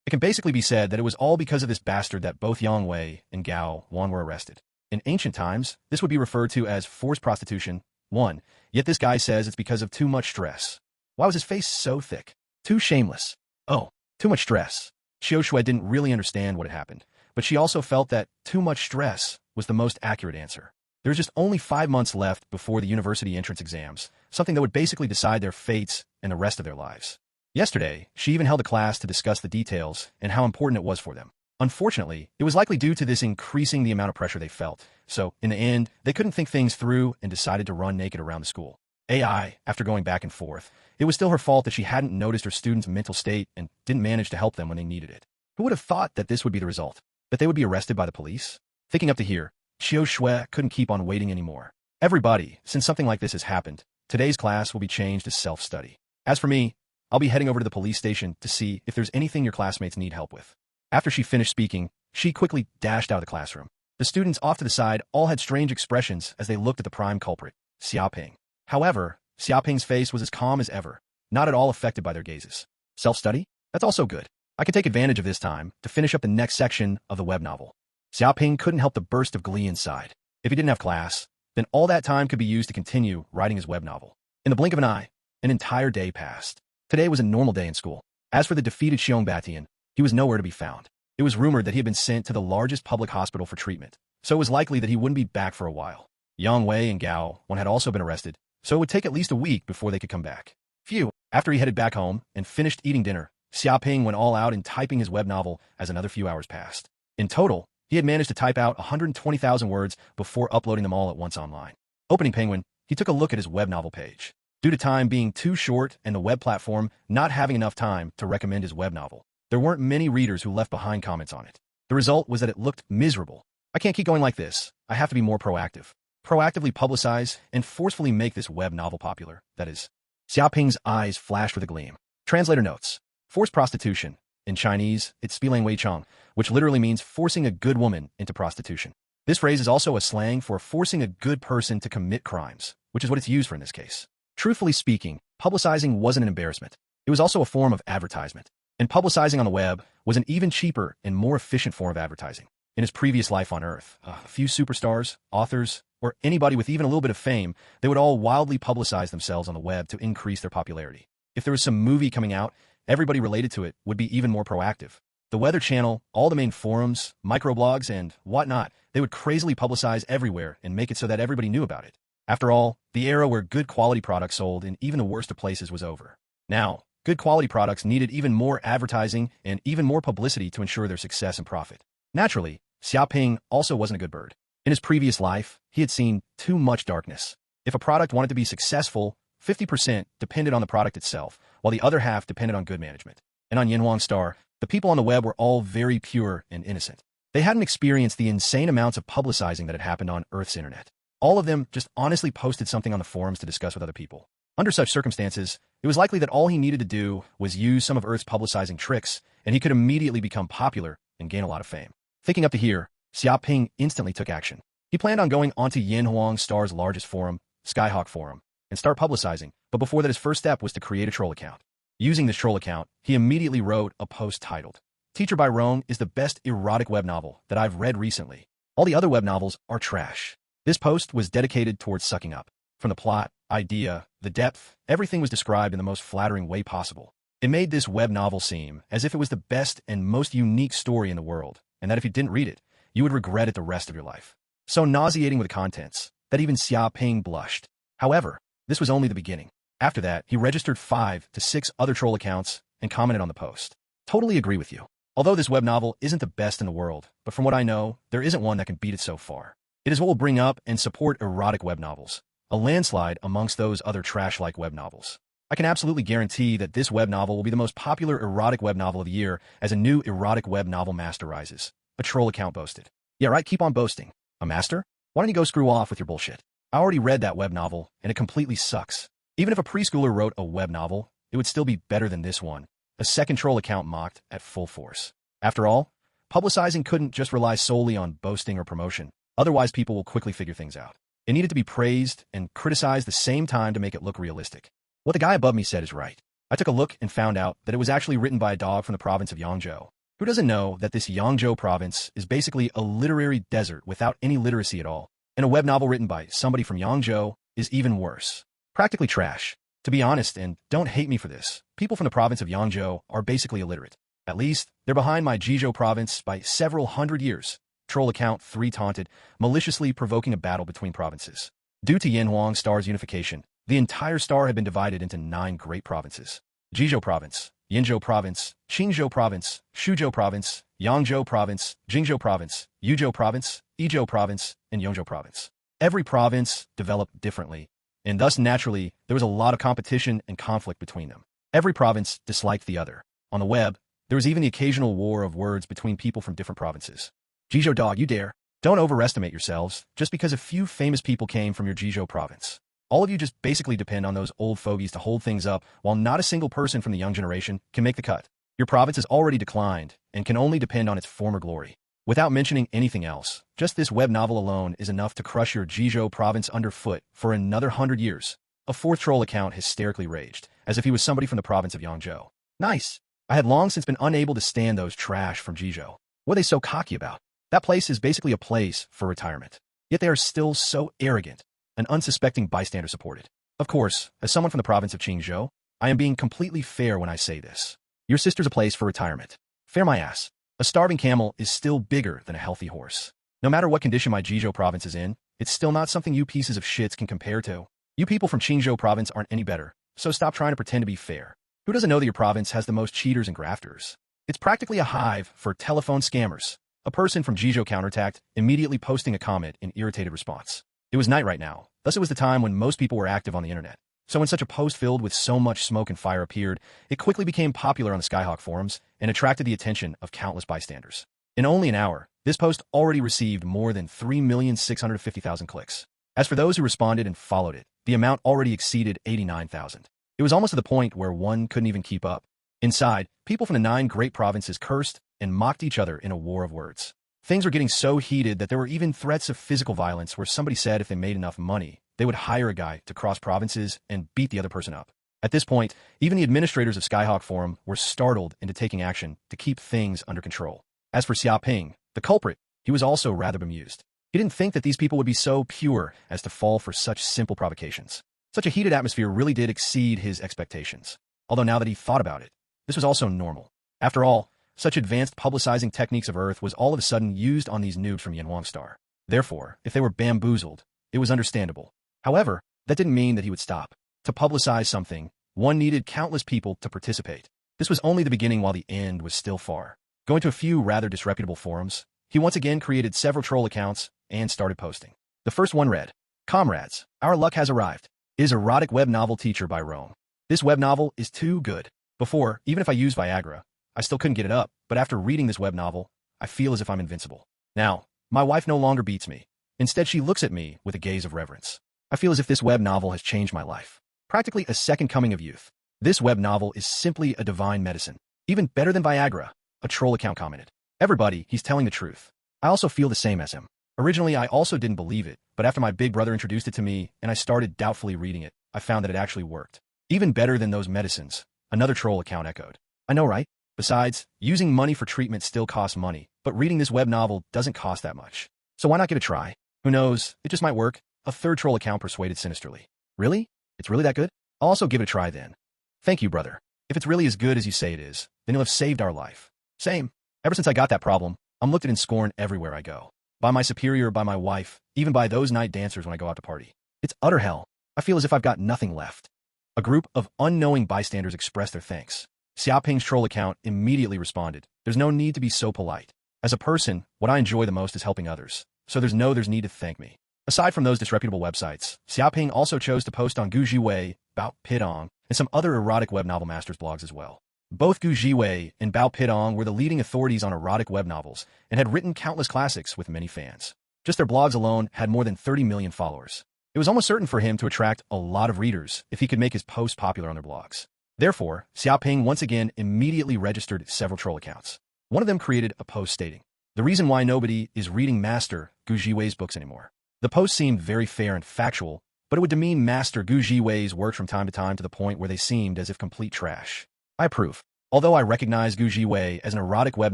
S2: It can basically be said that it was all because of this bastard that both Yang Wei and Gao Wan were arrested. In ancient times, this would be referred to as forced prostitution, 1. Yet this guy says it's because of too much stress. Why was his face so thick? Too shameless. Oh, too much stress. Xiao didn't really understand what had happened, but she also felt that too much stress was the most accurate answer. There's just only 5 months left before the university entrance exams, something that would basically decide their fates and the rest of their lives. Yesterday, she even held a class to discuss the details and how important it was for them. Unfortunately, it was likely due to this increasing the amount of pressure they felt, so in the end, they couldn't think things through and decided to run naked around the school. After going back and forth, it was still her fault that she hadn't noticed her students' mental state and didn't manage to help them when they needed it. Who would have thought that this would be the result? That they would be arrested by the police? Thinking up to here, Xiao couldn't keep on waiting anymore. Everybody, since something like this has happened, today's class will be changed to self-study. As for me, I'll be heading over to the police station to see if there's anything your classmates need help with. After she finished speaking, she quickly dashed out of the classroom. The students off to the side all had strange expressions as they looked at the prime culprit, Xia Ping. However, Xia Ping's face was as calm as ever, not at all affected by their gazes. Self-study? That's also good. I can take advantage of this time to finish up the next section of the web novel. Xia Ping couldn't help the burst of glee inside. If he didn't have class, then all that time could be used to continue writing his web novel. In the blink of an eye, an entire day passed. Today was a normal day in school. As for the defeated Xiong Batian, he was nowhere to be found. It was rumored that he had been sent to the largest public hospital for treatment, so it was likely that he wouldn't be back for a while. Yang Wei and Gao, one had also been arrested, so it would take at least a week before they could come back. Phew. After he headed back home and finished eating dinner, Xia Ping went all out in typing his web novel as another few hours passed. In total, he had managed to type out 120,000 words before uploading them all at once online. Opening Penguin, he took a look at his web novel page. Due to time being too short and the web platform not having enough time to recommend his web novel, there weren't many readers who left behind comments on it. The result was that it looked miserable. I can't keep going like this. I have to be more proactive. Proactively publicize and forcefully make this web novel popular. That is. Xia Ping's eyes flashed with a gleam. Translator notes. Forced prostitution. In Chinese, it's Spilang Wei Chong, which literally means forcing a good woman into prostitution. This phrase is also a slang for forcing a good person to commit crimes, which is what it's used for in this case. Truthfully speaking, publicizing wasn't an embarrassment. It was also a form of advertisement. And publicizing on the web was an even cheaper and more efficient form of advertising. In his previous life on Earth, a few superstars, authors, or anybody with even a little bit of fame, they would all wildly publicize themselves on the web to increase their popularity. If there was some movie coming out, everybody related to it would be even more proactive. The Weather Channel, all the main forums, microblogs, and whatnot, they would crazily publicize everywhere and make it so that everybody knew about it. After all, the era where good quality products sold in even the worst of places was over. Now, good quality products needed even more advertising and even more publicity to ensure their success and profit. Naturally, Xia Ping also wasn't a good bird. In his previous life, he had seen too much darkness. If a product wanted to be successful, 50% depended on the product itself, while the other half depended on good management. And on Yanhuang Star, the people on the web were all very pure and innocent. They hadn't experienced the insane amounts of publicizing that had happened on Earth's internet. All of them just honestly posted something on the forums to discuss with other people. Under such circumstances, it was likely that all he needed to do was use some of Earth's publicizing tricks, and he could immediately become popular and gain a lot of fame. Thinking up to here, Xia Ping instantly took action. He planned on going onto Yanhuang Star's largest forum, Skyhawk Forum, and start publicizing, but before that his first step was to create a troll account. Using this troll account, he immediately wrote a post titled, "Teacher by Rome is the best erotic web novel that I've read recently. All the other web novels are trash." This post was dedicated towards sucking up. From the plot, idea, the depth, everything was described in the most flattering way possible. It made this web novel seem as if it was the best and most unique story in the world, and that if you didn't read it, you would regret it the rest of your life. So nauseating with the contents, that even Xia Ping blushed. However, this was only the beginning. After that, he registered 5 to 6 other troll accounts and commented on the post. Totally agree with you. Although this web novel isn't the best in the world, but from what I know, there isn't one that can beat it so far. It is what will bring up and support erotic web novels, a landslide amongst those other trash-like web novels. I can absolutely guarantee that this web novel will be the most popular erotic web novel of the year as a new erotic web novel master rises. A troll account boasted. Yeah, right, keep on boasting. A master? Why don't you go screw off with your bullshit? I already read that web novel, and it completely sucks. Even if a preschooler wrote a web novel, it would still be better than this one. A second troll account mocked at full force. After all, publicizing couldn't just rely solely on boasting or promotion. Otherwise, people will quickly figure things out. It needed to be praised and criticized at the same time to make it look realistic. What the guy above me said is right. I took a look and found out that it was actually written by a dog from the province of Yangzhou. Who doesn't know that this Yangzhou province is basically a literary desert without any literacy at all? And a web novel written by somebody from Yangzhou is even worse. Practically trash. To be honest, and don't hate me for this, people from the province of Yangzhou are basically illiterate. At least, they're behind my Jizhou province by several hundred years. Troll account 3 taunted, maliciously provoking a battle between provinces. Due to Yanhuang Star's unification, the entire star had been divided into 9 great provinces. Jizhou Province, Yinzhou Province, Qingzhou Province, Shuzhou Province, Yangzhou Province, Jingzhou Province, Yuzhou Province, Yizhou Province, and Yongzhou Province. Every province developed differently, and thus naturally, there was a lot of competition and conflict between them. Every province disliked the other. On the web, there was even the occasional war of words between people from different provinces. Jizhou dog, you dare. Don't overestimate yourselves, just because a few famous people came from your Jizhou province. All of you just basically depend on those old fogies to hold things up, while not a single person from the young generation can make the cut. Your province has already declined, and can only depend on its former glory. Without mentioning anything else, just this web novel alone is enough to crush your Jizhou province underfoot for another 100 years. A 4th troll account hysterically raged, as if he was somebody from the province of Yangzhou. Nice. I had long since been unable to stand those trash from Jizhou. What are they so cocky about? That place is basically a place for retirement. Yet they are still so arrogant. An unsuspecting bystander supported. Of course, as someone from the province of Qingzhou, I am being completely fair when I say this. Your sister's a place for retirement. Fair my ass. A starving camel is still bigger than a healthy horse. No matter what condition my Jizhou province is in, it's still not something you pieces of shits can compare to. You people from Qingzhou province aren't any better, so stop trying to pretend to be fair. Who doesn't know that your province has the most cheaters and grafters? It's practically a hive for telephone scammers. A person from Jizhou counterattacked, immediately posting a comment in irritated response. It was night right now, thus it was the time when most people were active on the internet. So when such a post filled with so much smoke and fire appeared, it quickly became popular on the Skyhawk forums and attracted the attention of countless bystanders. In only an hour, this post already received more than 3,650,000 clicks. As for those who responded and followed it, the amount already exceeded 89,000. It was almost to the point where one couldn't even keep up. Inside, people from the 9 great provinces cursed and mocked each other in a war of words. Things were getting so heated that there were even threats of physical violence where somebody said if they made enough money, they would hire a guy to cross provinces and beat the other person up. At this point, even the administrators of Skyhawk Forum were startled into taking action to keep things under control. As for Xia Ping, the culprit, he was also rather bemused. He didn't think that these people would be so pure as to fall for such simple provocations. Such a heated atmosphere really did exceed his expectations. Although now that he thought about it, this was also normal. After all, such advanced publicizing techniques of Earth was all of a sudden used on these noobs from Yanhuang Star. Therefore, if they were bamboozled, it was understandable. However, that didn't mean that he would stop. To publicize something, one needed countless people to participate. This was only the beginning while the end was still far. Going to a few rather disreputable forums, he once again created several troll accounts and started posting. The first one read, "Comrades, our luck has arrived. It is erotic web novel Teacher by Rome. This web novel is too good. Before, even if I used Viagra, I still couldn't get it up, but after reading this web novel, I feel as if I'm invincible. Now, my wife no longer beats me. Instead, she looks at me with a gaze of reverence. I feel as if this web novel has changed my life. Practically a second coming of youth. This web novel is simply a divine medicine. Even better than Viagra," a troll account commented. "Everybody, he's telling the truth. I also feel the same as him. Originally, I also didn't believe it, but after my big brother introduced it to me and I started doubtfully reading it, I found that it actually worked. Even better than those medicines," another troll account echoed. "I know, right? Besides, using money for treatment still costs money, but reading this web novel doesn't cost that much. So why not give it a try? Who knows, it just might work," a third troll account persuaded sinisterly. "Really? It's really that good? I'll also give it a try then." "Thank you, brother. If it's really as good as you say it is, then you'll have saved our life." "Same. Ever since I got that problem, I'm looked at in scorn everywhere I go. By my superior, by my wife, even by those night dancers when I go out to party. It's utter hell. I feel as if I've got nothing left." A group of unknowing bystanders expressed their thanks. Xia Ping's troll account immediately responded, "There's no need to be so polite. As a person, what I enjoy the most is helping others, so there's need to thank me." Aside from those disreputable websites, Xia Ping also chose to post on Gujiwei, Bao Pidong, and some other erotic web novel masters' blogs as well. Both Gujiwei and Bao Pidong were the leading authorities on erotic web novels and had written countless classics with many fans. Just their blogs alone had more than 30 million followers. It was almost certain for him to attract a lot of readers if he could make his posts popular on their blogs. Therefore, Xia Ping once again immediately registered several troll accounts. One of them created a post stating, "The reason why nobody is reading Master Gujiwei's books anymore." The post seemed very fair and factual, but it would demean Master Gujiwei's work from time to the point where they seemed as if complete trash. I approve. Although I recognize Gujiwei as an erotic web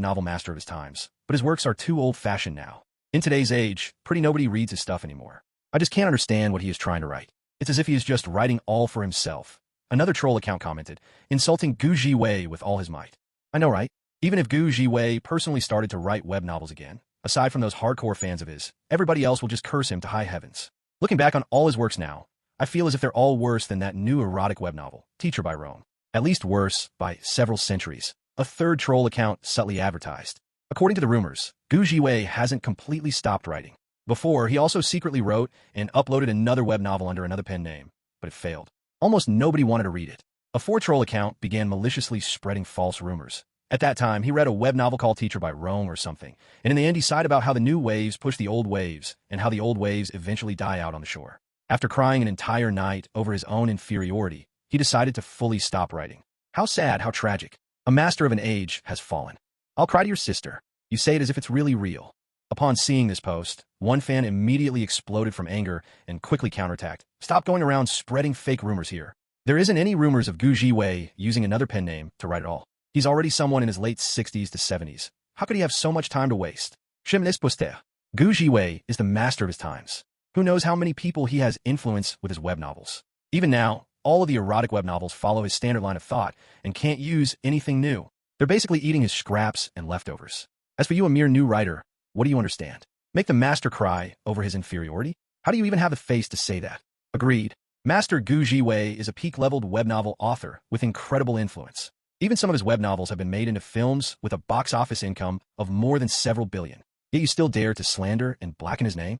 S2: novel master of his times, but his works are too old-fashioned now. In today's age, pretty nobody reads his stuff anymore. I just can't understand what he is trying to write. It's as if he is just writing all for himself. Another troll account commented, insulting Gu Jiwei with all his might. I know, right? Even if Gu Jiwei personally started to write web novels again, aside from those hardcore fans of his, everybody else will just curse him to high heavens. Looking back on all his works now, I feel as if they're all worse than that new erotic web novel, Teacher by Rome. At least worse by several centuries. A third troll account subtly advertised. According to the rumors, Gu Jiwei hasn't completely stopped writing. Before, he also secretly wrote and uploaded another web novel under another pen name, but it failed. Almost nobody wanted to read it. A fourth troll account began maliciously spreading false rumors. At that time, he read a web novel called Teacher by Rome or something, and in the end he sighed about how the new waves push the old waves, and how the old waves eventually die out on the shore. After crying an entire night over his own inferiority, he decided to fully stop writing. How sad, how tragic. A master of an age has fallen. I'll cry to your sister. You say it as if it's really real. Upon seeing this post, one fan immediately exploded from anger and quickly counterattacked. Stop going around spreading fake rumors here. There isn't any rumors of Gu Jiwei using another pen name to write at all. He's already someone in his late 60s to 70s. How could he have so much time to waste? Gu Jiwei is the master of his times. Who knows how many people he has influenced with his web novels. Even now, all of the erotic web novels follow his standard line of thought and can't use anything new. They're basically eating his scraps and leftovers. As for you, a mere new writer, what do you understand? Make the master cry over his inferiority? How do you even have the face to say that? Agreed. Master Gu Jiwei is a peak-leveled web novel author with incredible influence. Even some of his web novels have been made into films with a box office income of more than several billion. Yet you still dare to slander and blacken his name?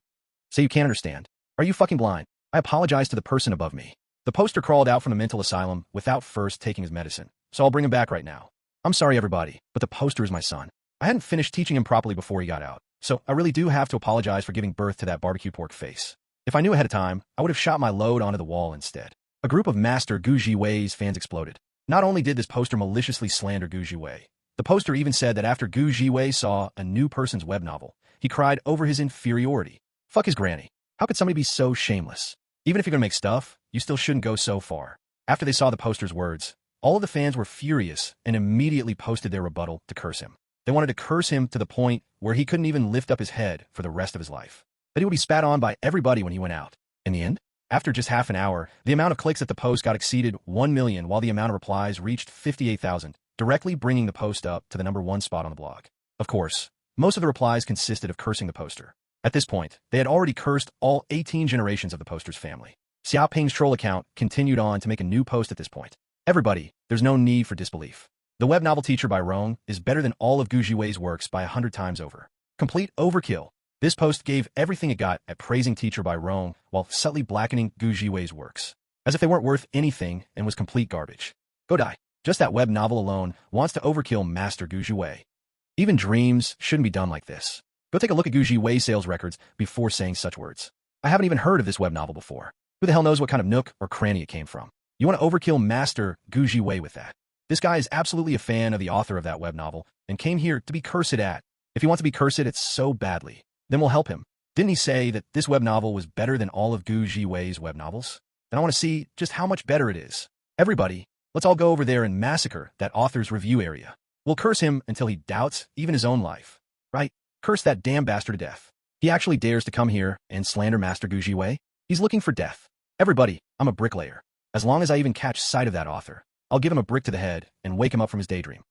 S2: Say you can't understand. Are you fucking blind? I apologize to the person above me. The poster crawled out from the mental asylum without first taking his medicine, so I'll bring him back right now. I'm sorry, everybody, but the poster is my son. I hadn't finished teaching him properly before he got out, so I really do have to apologize for giving birth to that barbecue pork face. If I knew ahead of time, I would have shot my load onto the wall instead. A group of Master Gu Jiwei's fans exploded. Not only did this poster maliciously slander Gu Jiwei, the poster even said that after Gu Jiwei saw a new person's web novel, he cried over his inferiority. Fuck his granny. How could somebody be so shameless? Even if you're gonna make stuff, you still shouldn't go so far. After they saw the poster's words, all of the fans were furious and immediately posted their rebuttal to curse him. They wanted to curse him to the point where he couldn't even lift up his head for the rest of his life. That he would be spat on by everybody when he went out. In the end, after just half an hour, the amount of clicks at the post got exceeded 1 million while the amount of replies reached 58,000, directly bringing the post up to the #1 spot on the blog. Of course, most of the replies consisted of cursing the poster. At this point, they had already cursed all 18 generations of the poster's family. Xia Ping's troll account continued on to make a new post at this point. Everybody, there's no need for disbelief. The web novel Teacher by Rome is better than all of Gu Jiwei's works by 100 times over. Complete overkill. This post gave everything it got at praising Teacher by Rome while subtly blackening Gu Jiwei's works, as if they weren't worth anything and was complete garbage. Go die. Just that web novel alone wants to overkill Master Gu Jiwei. Even dreams shouldn't be done like this. Go take a look at Gu Jiwei's sales records before saying such words. I haven't even heard of this web novel before. Who the hell knows what kind of nook or cranny it came from? You want to overkill Master Gu Jiwei with that. This guy is absolutely a fan of the author of that web novel and came here to be cursed at. If he wants to be cursed at so badly, then we'll help him. Didn't he say that this web novel was better than all of Gu Jiwei's web novels? Then I want to see just how much better it is. Everybody, let's all go over there and massacre that author's review area. We'll curse him until he doubts even his own life. Right? Curse that damn bastard to death. He actually dares to come here and slander Master Gu Jiwei. He's looking for death. Everybody, I'm a bricklayer. As long as I even catch sight of that author, I'll give him a brick to the head and wake him up from his daydream.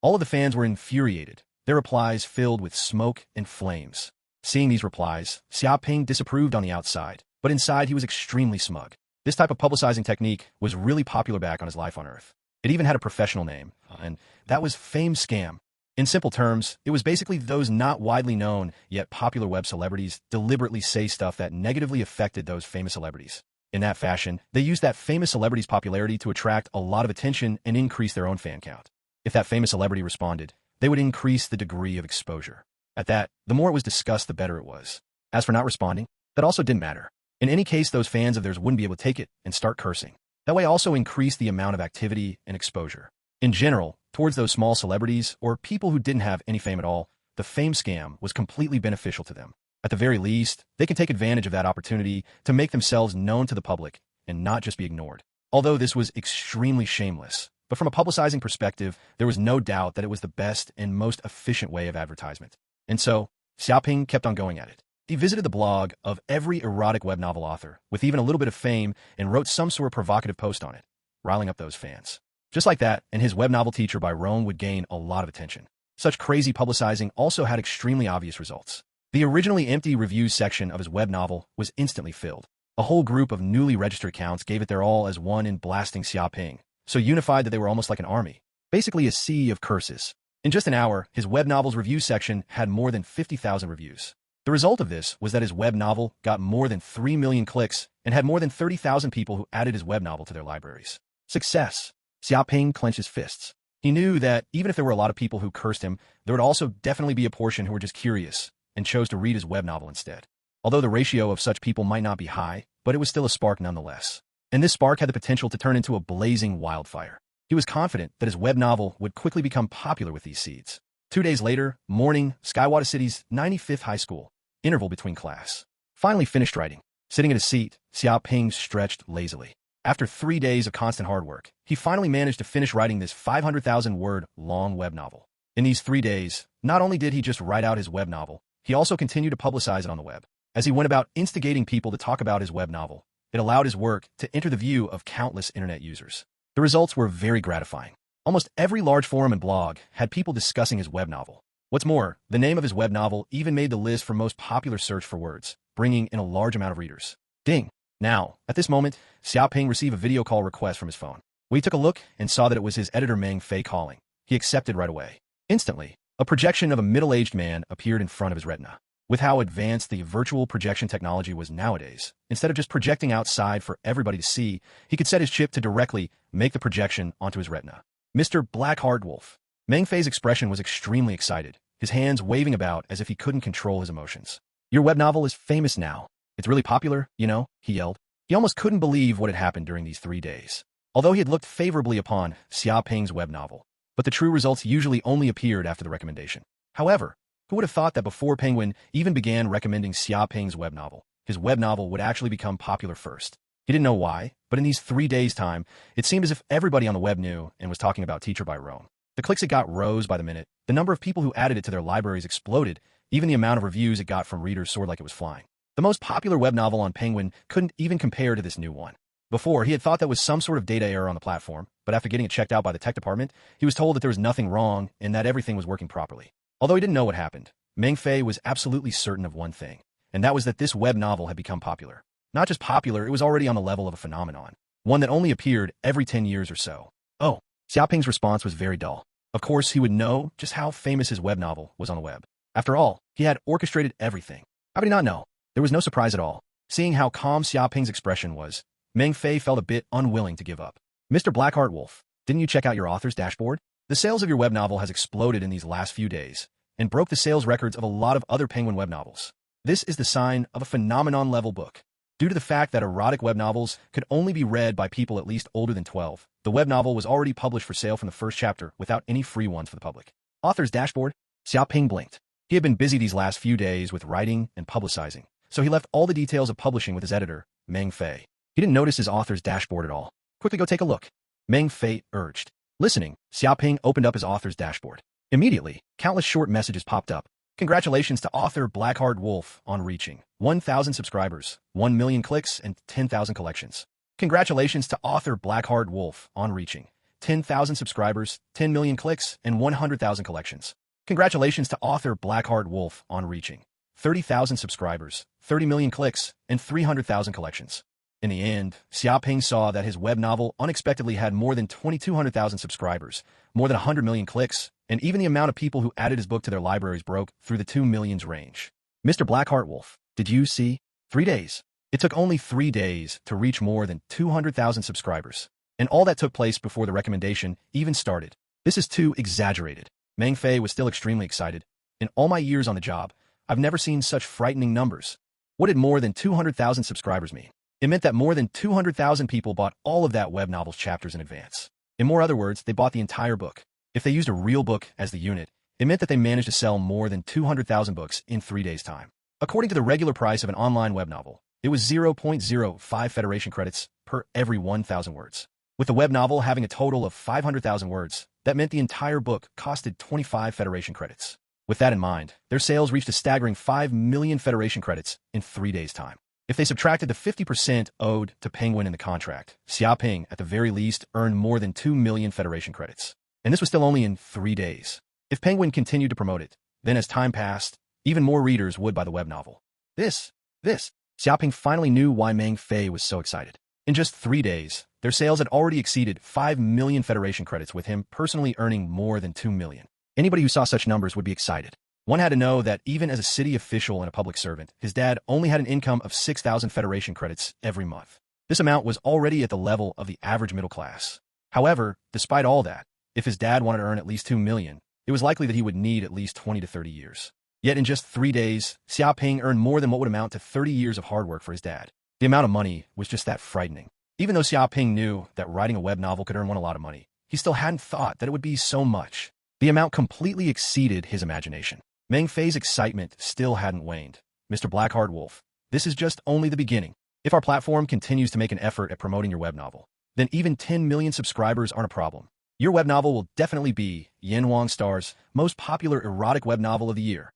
S2: All of the fans were infuriated, their replies filled with smoke and flames. Seeing these replies, Xia Ping disapproved on the outside, but inside he was extremely smug. This type of publicizing technique was really popular back on his life on Earth. It even had a professional name, and that was Fame Scam. In simple terms, it was basically those not widely known yet popular web celebrities deliberately say stuff that negatively affected those famous celebrities. In that fashion, they used that famous celebrity's popularity to attract a lot of attention and increase their own fan count. If that famous celebrity responded, they would increase the degree of exposure. At that, the more it was discussed, the better it was. As for not responding, that also didn't matter. In any case, those fans of theirs wouldn't be able to take it and start cursing. That way also increased the amount of activity and exposure. In general, towards those small celebrities or people who didn't have any fame at all, the fame scam was completely beneficial to them. At the very least, they can take advantage of that opportunity to make themselves known to the public and not just be ignored. Although this was extremely shameless, but from a publicizing perspective, there was no doubt that it was the best and most efficient way of advertisement. And so, Xia Ping kept on going at it. He visited the blog of every erotic web novel author, with even a little bit of fame, and wrote some sort of provocative post on it, riling up those fans. Just like that, and his web novel Teacher by Rome would gain a lot of attention. Such crazy publicizing also had extremely obvious results. The originally empty reviews section of his web novel was instantly filled. A whole group of newly registered accounts gave it their all as one in blasting Xia Ping, so unified that they were almost like an army. Basically a sea of curses. In just an hour, his web novel's review section had more than 50,000 reviews. The result of this was that his web novel got more than 3 million clicks and had more than 30,000 people who added his web novel to their libraries. Success! Xia Ping clenched his fists. He knew that even if there were a lot of people who cursed him, there would also definitely be a portion who were just curious and chose to read his web novel instead. Although the ratio of such people might not be high, but it was still a spark nonetheless. And this spark had the potential to turn into a blazing wildfire. He was confident that his web novel would quickly become popular with these seeds. 2 days later, morning, Skywada City's 95th high school, interval between class. Finally finished writing. Sitting at his seat, Xia Ping stretched lazily. After 3 days of constant hard work, he finally managed to finish writing this 500,000-word long web novel. In these 3 days, not only did he just write out his web novel, he also continued to publicize it on the web. As he went about instigating people to talk about his web novel, it allowed his work to enter the view of countless internet users. The results were very gratifying. Almost every large forum and blog had people discussing his web novel. What's more, the name of his web novel even made the list for most popular search for words, bringing in a large amount of readers. Ding! Now, at this moment, Xia Ping received a video call request from his phone. When he took a look and saw that it was his editor Meng Fei calling, he accepted right away. Instantly, a projection of a middle-aged man appeared in front of his retina. With how advanced the virtual projection technology was nowadays, instead of just projecting outside for everybody to see, he could set his chip to directly make the projection onto his retina. Mr. Blackheart Wolf. Meng Fei's expression was extremely excited, his hands waving about as if he couldn't control his emotions. Your web novel is famous now. It's really popular, you know, he yelled. He almost couldn't believe what had happened during these 3 days. Although he had looked favorably upon Xia Ping's web novel, but the true results usually only appeared after the recommendation. However, who would have thought that before Penguin even began recommending Xia Ping's web novel, his web novel would actually become popular first? He didn't know why, but in these 3 days' time, it seemed as if everybody on the web knew and was talking about Teacher by Rome. The clicks it got rose by the minute, the number of people who added it to their libraries exploded, even the amount of reviews it got from readers soared like it was flying. The most popular web novel on Penguin couldn't even compare to this new one. Before, he had thought that was some sort of data error on the platform, but after getting it checked out by the tech department, he was told that there was nothing wrong and that everything was working properly. Although he didn't know what happened, Meng Fei was absolutely certain of one thing, and that was that this web novel had become popular. Not just popular, it was already on the level of a phenomenon, one that only appeared every 10 years or so. Oh, Xia Ping's response was very dull. Of course, he would know just how famous his web novel was on the web. After all, he had orchestrated everything. How would he not know? There was no surprise at all. Seeing how calm Xia Ping's expression was, Meng Fei felt a bit unwilling to give up. Mr. Blackheart Wolf, didn't you check out your author's dashboard? The sales of your web novel has exploded in these last few days, and broke the sales records of a lot of other Penguin web novels. This is the sign of a phenomenon-level book. Due to the fact that erotic web novels could only be read by people at least older than 12, the web novel was already published for sale from the first chapter without any free ones for the public. Author's dashboard? Xia Ping blinked. He had been busy these last few days with writing and publicizing, so he left all the details of publishing with his editor, Meng Fei. He didn't notice his author's dashboard at all. Quickly go take a look, Meng Fei urged. Listening, Xia Ping opened up his author's dashboard. Immediately, countless short messages popped up. Congratulations to author Blackheart Wolf on reaching 1,000 subscribers, 1 million clicks, and 10,000 collections. Congratulations to author Blackheart Wolf on reaching 10,000 subscribers, 10 million clicks, and 100,000 collections. Congratulations to author Blackheart Wolf on reaching 30,000 subscribers, 30 million clicks, and 300,000 collections. In the end, Xia Ping saw that his web novel unexpectedly had more than 2,200,000 subscribers, more than 100 million clicks, and even the amount of people who added his book to their libraries broke through the 2 millions range. Mr. Blackheart Wolf, did you see? 3 days. It took only 3 days to reach more than 200,000 subscribers. And all that took place before the recommendation even started. This is too exaggerated. Meng Fei was still extremely excited. In all my years on the job, I've never seen such frightening numbers. What did more than 200,000 subscribers mean? It meant that more than 200,000 people bought all of that web novel's chapters in advance. In more other words, they bought the entire book. If they used a real book as the unit, it meant that they managed to sell more than 200,000 books in 3 days' time. According to the regular price of an online web novel, it was 0.05 Federation credits per every 1,000 words. With the web novel having a total of 500,000 words, that meant the entire book costed 25 Federation credits. With that in mind, their sales reached a staggering 5 million Federation credits in 3 days' time. If they subtracted the 50% owed to Penguin in the contract, Xia Ping, at the very least, earned more than 2 million Federation credits. And this was still only in 3 days. If Penguin continued to promote it, then as time passed, even more readers would buy the web novel. This. Xia Ping finally knew why Meng Fei was so excited. In just 3 days, their sales had already exceeded 5 million Federation credits, with him personally earning more than 2 million. Anybody who saw such numbers would be excited. One had to know that even as a city official and a public servant, his dad only had an income of 6,000 Federation credits every month. This amount was already at the level of the average middle class. However, despite all that, if his dad wanted to earn at least 2 million, it was likely that he would need at least 20 to 30 years. Yet in just 3 days, Xia Ping earned more than what would amount to 30 years of hard work for his dad. The amount of money was just that frightening. Even though Xia Ping knew that writing a web novel could earn one a lot of money, he still hadn't thought that it would be so much. The amount completely exceeded his imagination. Meng Fei's excitement still hadn't waned. Mr. Blackheart Wolf, this is just only the beginning. If our platform continues to make an effort at promoting your web novel, then even 10 million subscribers aren't a problem. Your web novel will definitely be Yanhuang Star's most popular erotic web novel of the year.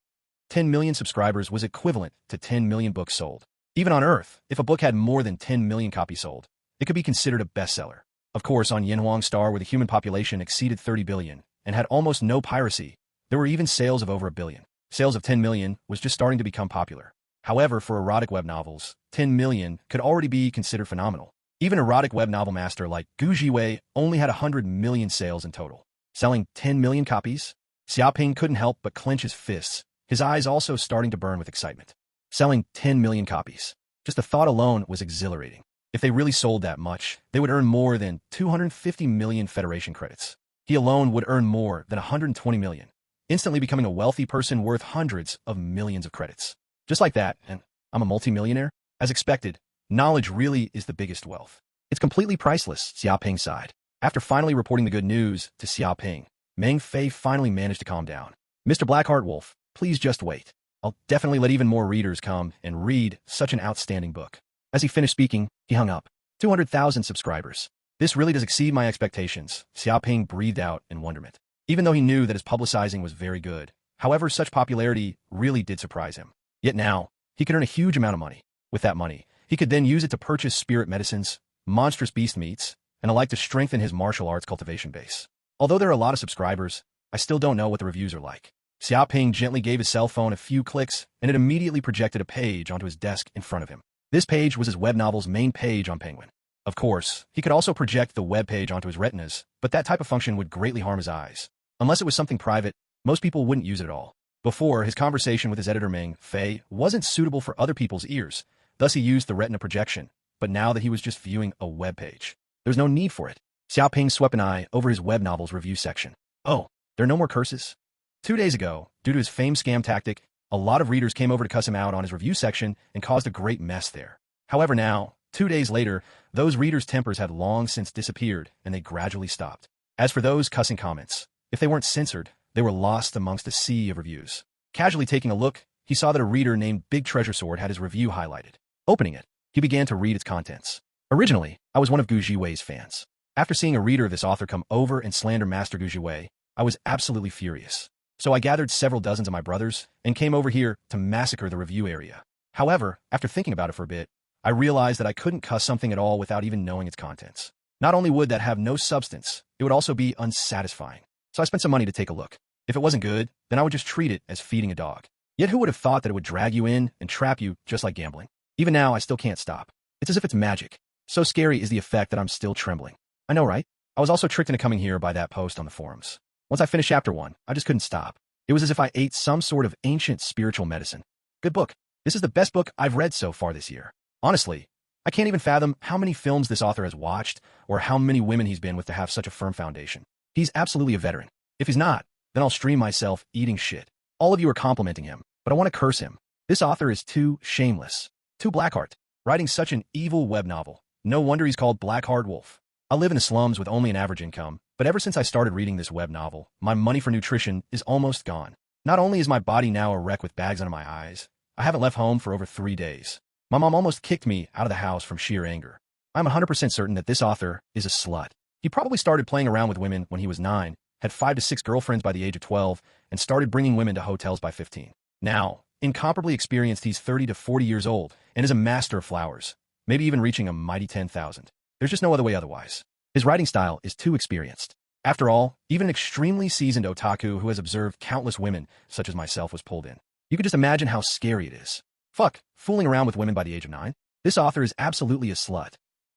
S2: 10 million subscribers was equivalent to 10 million books sold. Even on Earth, if a book had more than 10 million copies sold, it could be considered a bestseller. Of course, on Yanhuang Star, where the human population exceeded 30 billion and had almost no piracy, there were even sales of over 1 billion. Sales of 10 million was just starting to become popular. However, for erotic web novels, 10 million could already be considered phenomenal. Even erotic web novel master like Gu Jiwei only had 100 million sales in total. Selling 10 million copies? Xia Ping couldn't help but clench his fists, his eyes also starting to burn with excitement. Selling 10 million copies. Just the thought alone was exhilarating. If they really sold that much, they would earn more than 250 million Federation credits. He alone would earn more than 120 million, instantly becoming a wealthy person worth hundreds of millions of credits. Just like that, and I'm a multimillionaire? As expected, knowledge really is the biggest wealth. It's completely priceless, Xia Ping sighed. After finally reporting the good news to Xia Ping, Meng Fei finally managed to calm down. Mr. Blackheart Wolf, please just wait. I'll definitely let even more readers come and read such an outstanding book. As he finished speaking, he hung up. 200,000 subscribers. This really does exceed my expectations, Xia Ping breathed out in wonderment. Even though he knew that his publicizing was very good, however, such popularity really did surprise him. Yet now, he could earn a huge amount of money. With that money, he could then use it to purchase spirit medicines, monstrous beast meats, and alike to strengthen his martial arts cultivation base. Although there are a lot of subscribers, I still don't know what the reviews are like. Xia Ping gently gave his cell phone a few clicks, and it immediately projected a page onto his desk in front of him. This page was his web novel's main page on Penguin. Of course, he could also project the web page onto his retinas, but that type of function would greatly harm his eyes. Unless it was something private, most people wouldn't use it at all. Before, his conversation with his editor Meng Fei wasn't suitable for other people's ears, thus he used the retina projection, but now that he was just viewing a web page, there was no need for it. Xia Ping swept an eye over his web novel's review section. Oh, there are no more curses? 2 days ago, due to his famed scam tactic, a lot of readers came over to cuss him out on his review section and caused a great mess there. However now, 2 days later, those readers' tempers had long since disappeared and they gradually stopped. As for those cussing comments, if they weren't censored, they were lost amongst a sea of reviews. Casually taking a look, he saw that a reader named Big Treasure Sword had his review highlighted. Opening it, he began to read its contents. Originally, I was one of Gu Jiwei's fans. After seeing a reader of this author come over and slander Master Gu Jiwei, I was absolutely furious. So I gathered several dozens of my brothers and came over here to massacre the review area. However, after thinking about it for a bit, I realized that I couldn't cuss something at all without even knowing its contents. Not only would that have no substance, it would also be unsatisfying. So I spent some money to take a look. If it wasn't good, then I would just treat it as feeding a dog. Yet who would have thought that it would drag you in and trap you just like gambling? Even now, I still can't stop. It's as if it's magic. So scary is the effect that I'm still trembling. I know, right? I was also tricked into coming here by that post on the forums. Once I finished chapter 1, I just couldn't stop. It was as if I ate some sort of ancient spiritual medicine. Good book. This is the best book I've read so far this year. Honestly, I can't even fathom how many films this author has watched or how many women he's been with to have such a firm foundation. He's absolutely a veteran. If he's not, then I'll stream myself eating shit. All of you are complimenting him, but I want to curse him. This author is too shameless. Too Blackheart. Writing such an evil web novel. No wonder he's called Blackheart Wolf. I live in the slums with only an average income, but ever since I started reading this web novel, my money for nutrition is almost gone. Not only is my body now a wreck with bags under my eyes, I haven't left home for over 3 days. My mom almost kicked me out of the house from sheer anger. I'm 100% certain that this author is a slut. He probably started playing around with women when he was 9, had 5 to 6 girlfriends by the age of 12, and started bringing women to hotels by 15. Now, incomparably experienced, he's 30 to 40 years old and is a master of flowers, maybe even reaching a mighty 10,000. There's just no other way otherwise. His writing style is too experienced. After all, even an extremely seasoned otaku who has observed countless women, such as myself, was pulled in. You could just imagine how scary it is. Fuck, fooling around with women by the age of 9? This author is absolutely a slut.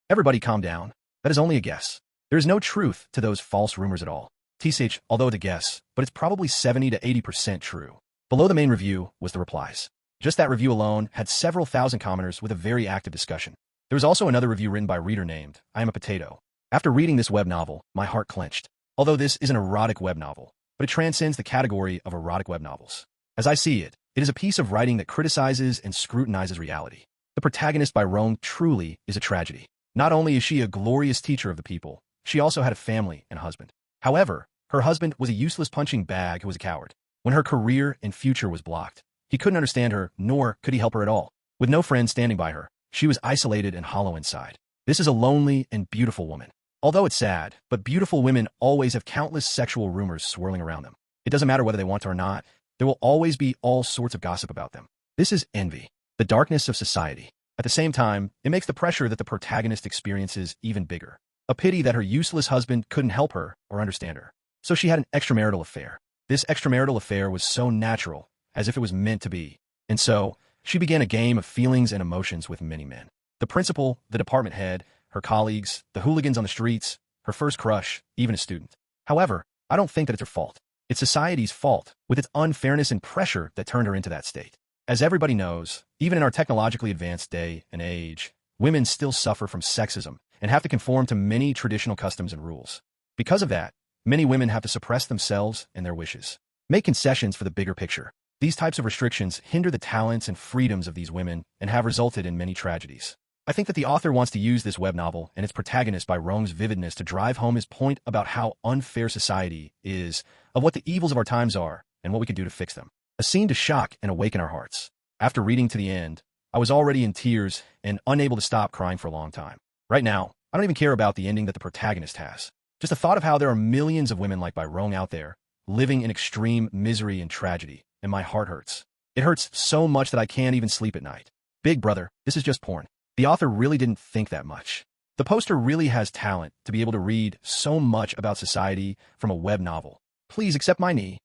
S2: Everybody calm down. That is only a guess. There is no truth to those false rumors at all. TCH, although it's a guess, but it's probably 70 to 80% true. Below the main review was the replies. Just that review alone had several thousand commenters with a very active discussion. There was also another review written by a reader named I Am a Potato. After reading this web novel, my heart clenched. Although this is an erotic web novel, but it transcends the category of erotic web novels. As I see it, it is a piece of writing that criticizes and scrutinizes reality. The protagonist by Rome truly is a tragedy. Not only is she a glorious teacher of the people, she also had a family and a husband. However, her husband was a useless punching bag who was a coward. When her career and future was blocked, he couldn't understand her, nor could he help her at all. With no friends standing by her, she was isolated and hollow inside. This is a lonely and beautiful woman. Although it's sad, but beautiful women always have countless sexual rumors swirling around them. It doesn't matter whether they want to or not, there will always be all sorts of gossip about them. This is envy, the darkness of society. At the same time, it makes the pressure that the protagonist experiences even bigger. A pity that her useless husband couldn't help her or understand her. So she had an extramarital affair. This extramarital affair was so natural, as if it was meant to be. And so, she began a game of feelings and emotions with many men. The principal, the department head, her colleagues, the hooligans on the streets, her first crush, even a student. However, I don't think that it's her fault. It's society's fault, with its unfairness and pressure that turned her into that state. As everybody knows, even in our technologically advanced day and age, women still suffer from sexism and have to conform to many traditional customs and rules. Because of that, many women have to suppress themselves and their wishes, make concessions for the bigger picture. These types of restrictions hinder the talents and freedoms of these women and have resulted in many tragedies. I think that the author wants to use this web novel and its protagonist by Rome's vividness to drive home his point about how unfair society is, of what the evils of our times are, and what we can do to fix them. A scene to shock and awaken our hearts. After reading to the end, I was already in tears and unable to stop crying for a long time. Right now, I don't even care about the ending that the protagonist has. Just the thought of how there are millions of women like Rome out there, living in extreme misery and tragedy, and my heart hurts. It hurts so much that I can't even sleep at night. Big brother, this is just porn. The author really didn't think that much. The poster really has talent to be able to read so much about society from a web novel. Please accept my knee.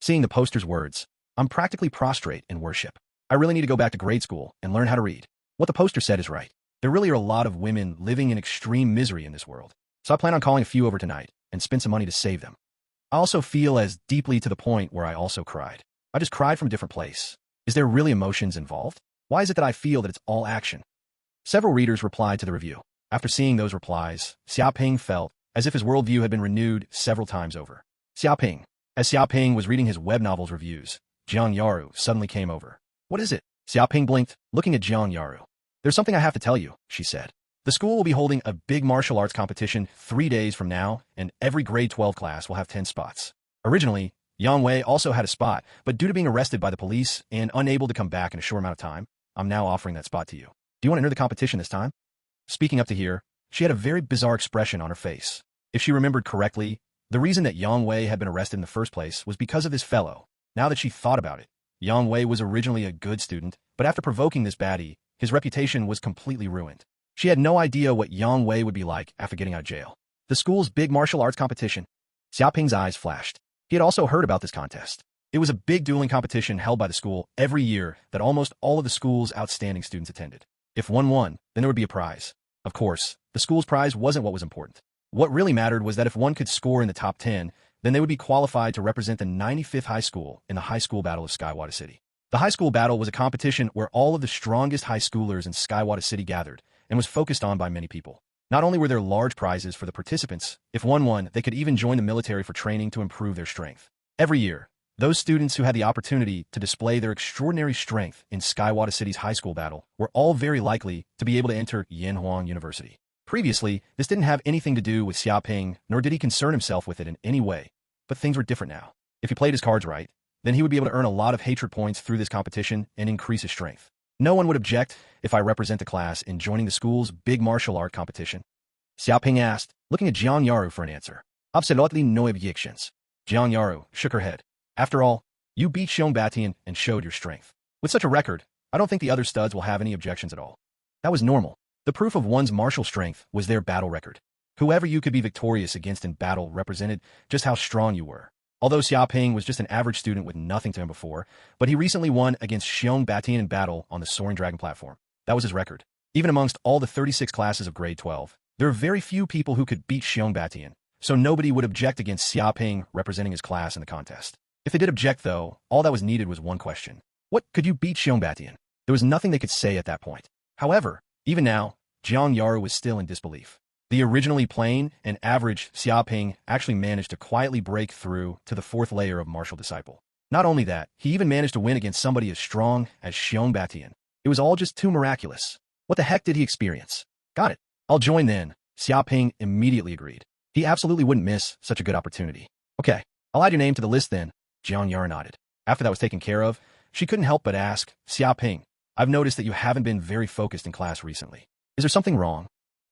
S2: Seeing the poster's words, I'm practically prostrate in worship. I really need to go back to grade school and learn how to read. What the poster said is right. There really are a lot of women living in extreme misery in this world. So I plan on calling a few over tonight and spend some money to save them. I also feel as deeply to the point where I also cried. I just cried from a different place. Is there really emotions involved? Why is it that I feel that it's all action? Several readers replied to the review. After seeing those replies, Xia Ping felt as if his worldview had been renewed several times over. Xia Ping. As Xia Ping was reading his web novel's reviews, Jiang Yaru suddenly came over. What is it? Xia Ping blinked, looking at Jiang Yaru. There's something I have to tell you, she said. The school will be holding a big martial arts competition 3 days from now, and every grade 12 class will have 10 spots. Originally, Yang Wei also had a spot, but due to being arrested by the police and unable to come back in a short amount of time, I'm now offering that spot to you. Do you want to enter the competition this time? Speaking up to here, she had a very bizarre expression on her face. If she remembered correctly, the reason that Yang Wei had been arrested in the first place was because of this fellow. Now that she thought about it, Yang Wei was originally a good student, but after provoking this baddie, his reputation was completely ruined. She had no idea what Yang Wei would be like after getting out of jail. The school's big martial arts competition. Xia Ping's eyes flashed. He had also heard about this contest. It was a big dueling competition held by the school every year that almost all of the school's outstanding students attended. If one won, then there would be a prize. Of course, the school's prize wasn't what was important. What really mattered was that if one could score in the top 10, then they would be qualified to represent the 95th high school in the high school battle of Skywada City. The high school battle was a competition where all of the strongest high schoolers in Skywada City gathered and was focused on by many people. Not only were there large prizes for the participants, if one won, they could even join the military for training to improve their strength. Every year, those students who had the opportunity to display their extraordinary strength in Skywada City's high school battle were all very likely to be able to enter Yanhuang University. Previously, this didn't have anything to do with Xia Ping, nor did he concern himself with it in any way. But things were different now. If he played his cards right, then he would be able to earn a lot of hatred points through this competition and increase his strength. No one would object if I represent the class in joining the school's big martial art competition. Xia Ping asked, looking at Jiang Yaru for an answer. Absolutely no objections. Jiang Yaru shook her head. After all, you beat Xiong Batian and showed your strength. With such a record, I don't think the other studs will have any objections at all. That was normal. The proof of one's martial strength was their battle record. Whoever you could be victorious against in battle represented just how strong you were. Although Xia Ping was just an average student with nothing to him before, but he recently won against Xiong Batian in battle on the Soaring Dragon platform. That was his record. Even amongst all the 36 classes of grade 12, there are very few people who could beat Xiong Batian, so nobody would object against Xia Ping representing his class in the contest. If they did object, though, all that was needed was one question. What could you beat Xiong Batian? There was nothing they could say at that point. However, even now, Jiang Yaru was still in disbelief. The originally plain and average Xia Ping actually managed to quietly break through to the fourth layer of martial disciple. Not only that, he even managed to win against somebody as strong as Xiong Batian. It was all just too miraculous. What the heck did he experience? Got it. I'll join then. Xia Ping immediately agreed. He absolutely wouldn't miss such a good opportunity. Okay, I'll add your name to the list then. Jiang Yaru nodded. After that was taken care of, she couldn't help but ask, Xia Ping, I've noticed that you haven't been very focused in class recently. Is there something wrong?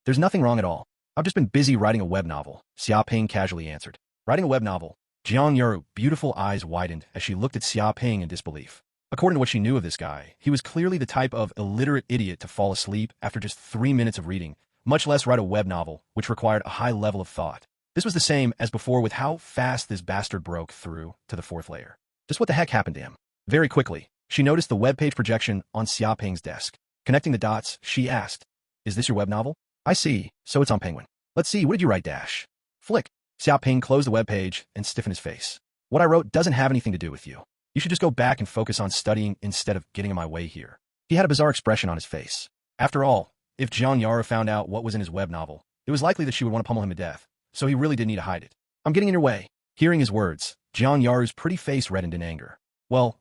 S2: There's nothing wrong at all. I've just been busy writing a web novel, Xia Ping casually answered. Writing a web novel? Jiang Yaru's beautiful eyes widened as she looked at Xia Ping in disbelief. According to what she knew of this guy, he was clearly the type of illiterate idiot to fall asleep after just 3 minutes of reading, much less write a web novel, which required a high level of thought. This was the same as before with how fast this bastard broke through to the fourth layer. Just what the heck happened to him? Very quickly, she noticed the webpage projection on Xia Ping's desk. Connecting the dots, she asked, Is this your web novel? I see, so it's on Penguin. Let's see, what did you write dash? Flick. Xia Ping closed the webpage and stiffened his face. What I wrote doesn't have anything to do with you. You should just go back and focus on studying instead of getting in my way here. He had a bizarre expression on his face. After all, if Jiang Yaru found out what was in his web novel, it was likely that she would want to pummel him to death, so he really did need to hide it. I'm getting in your way. Hearing his words, Jiang Yaru's pretty face reddened in anger. Well,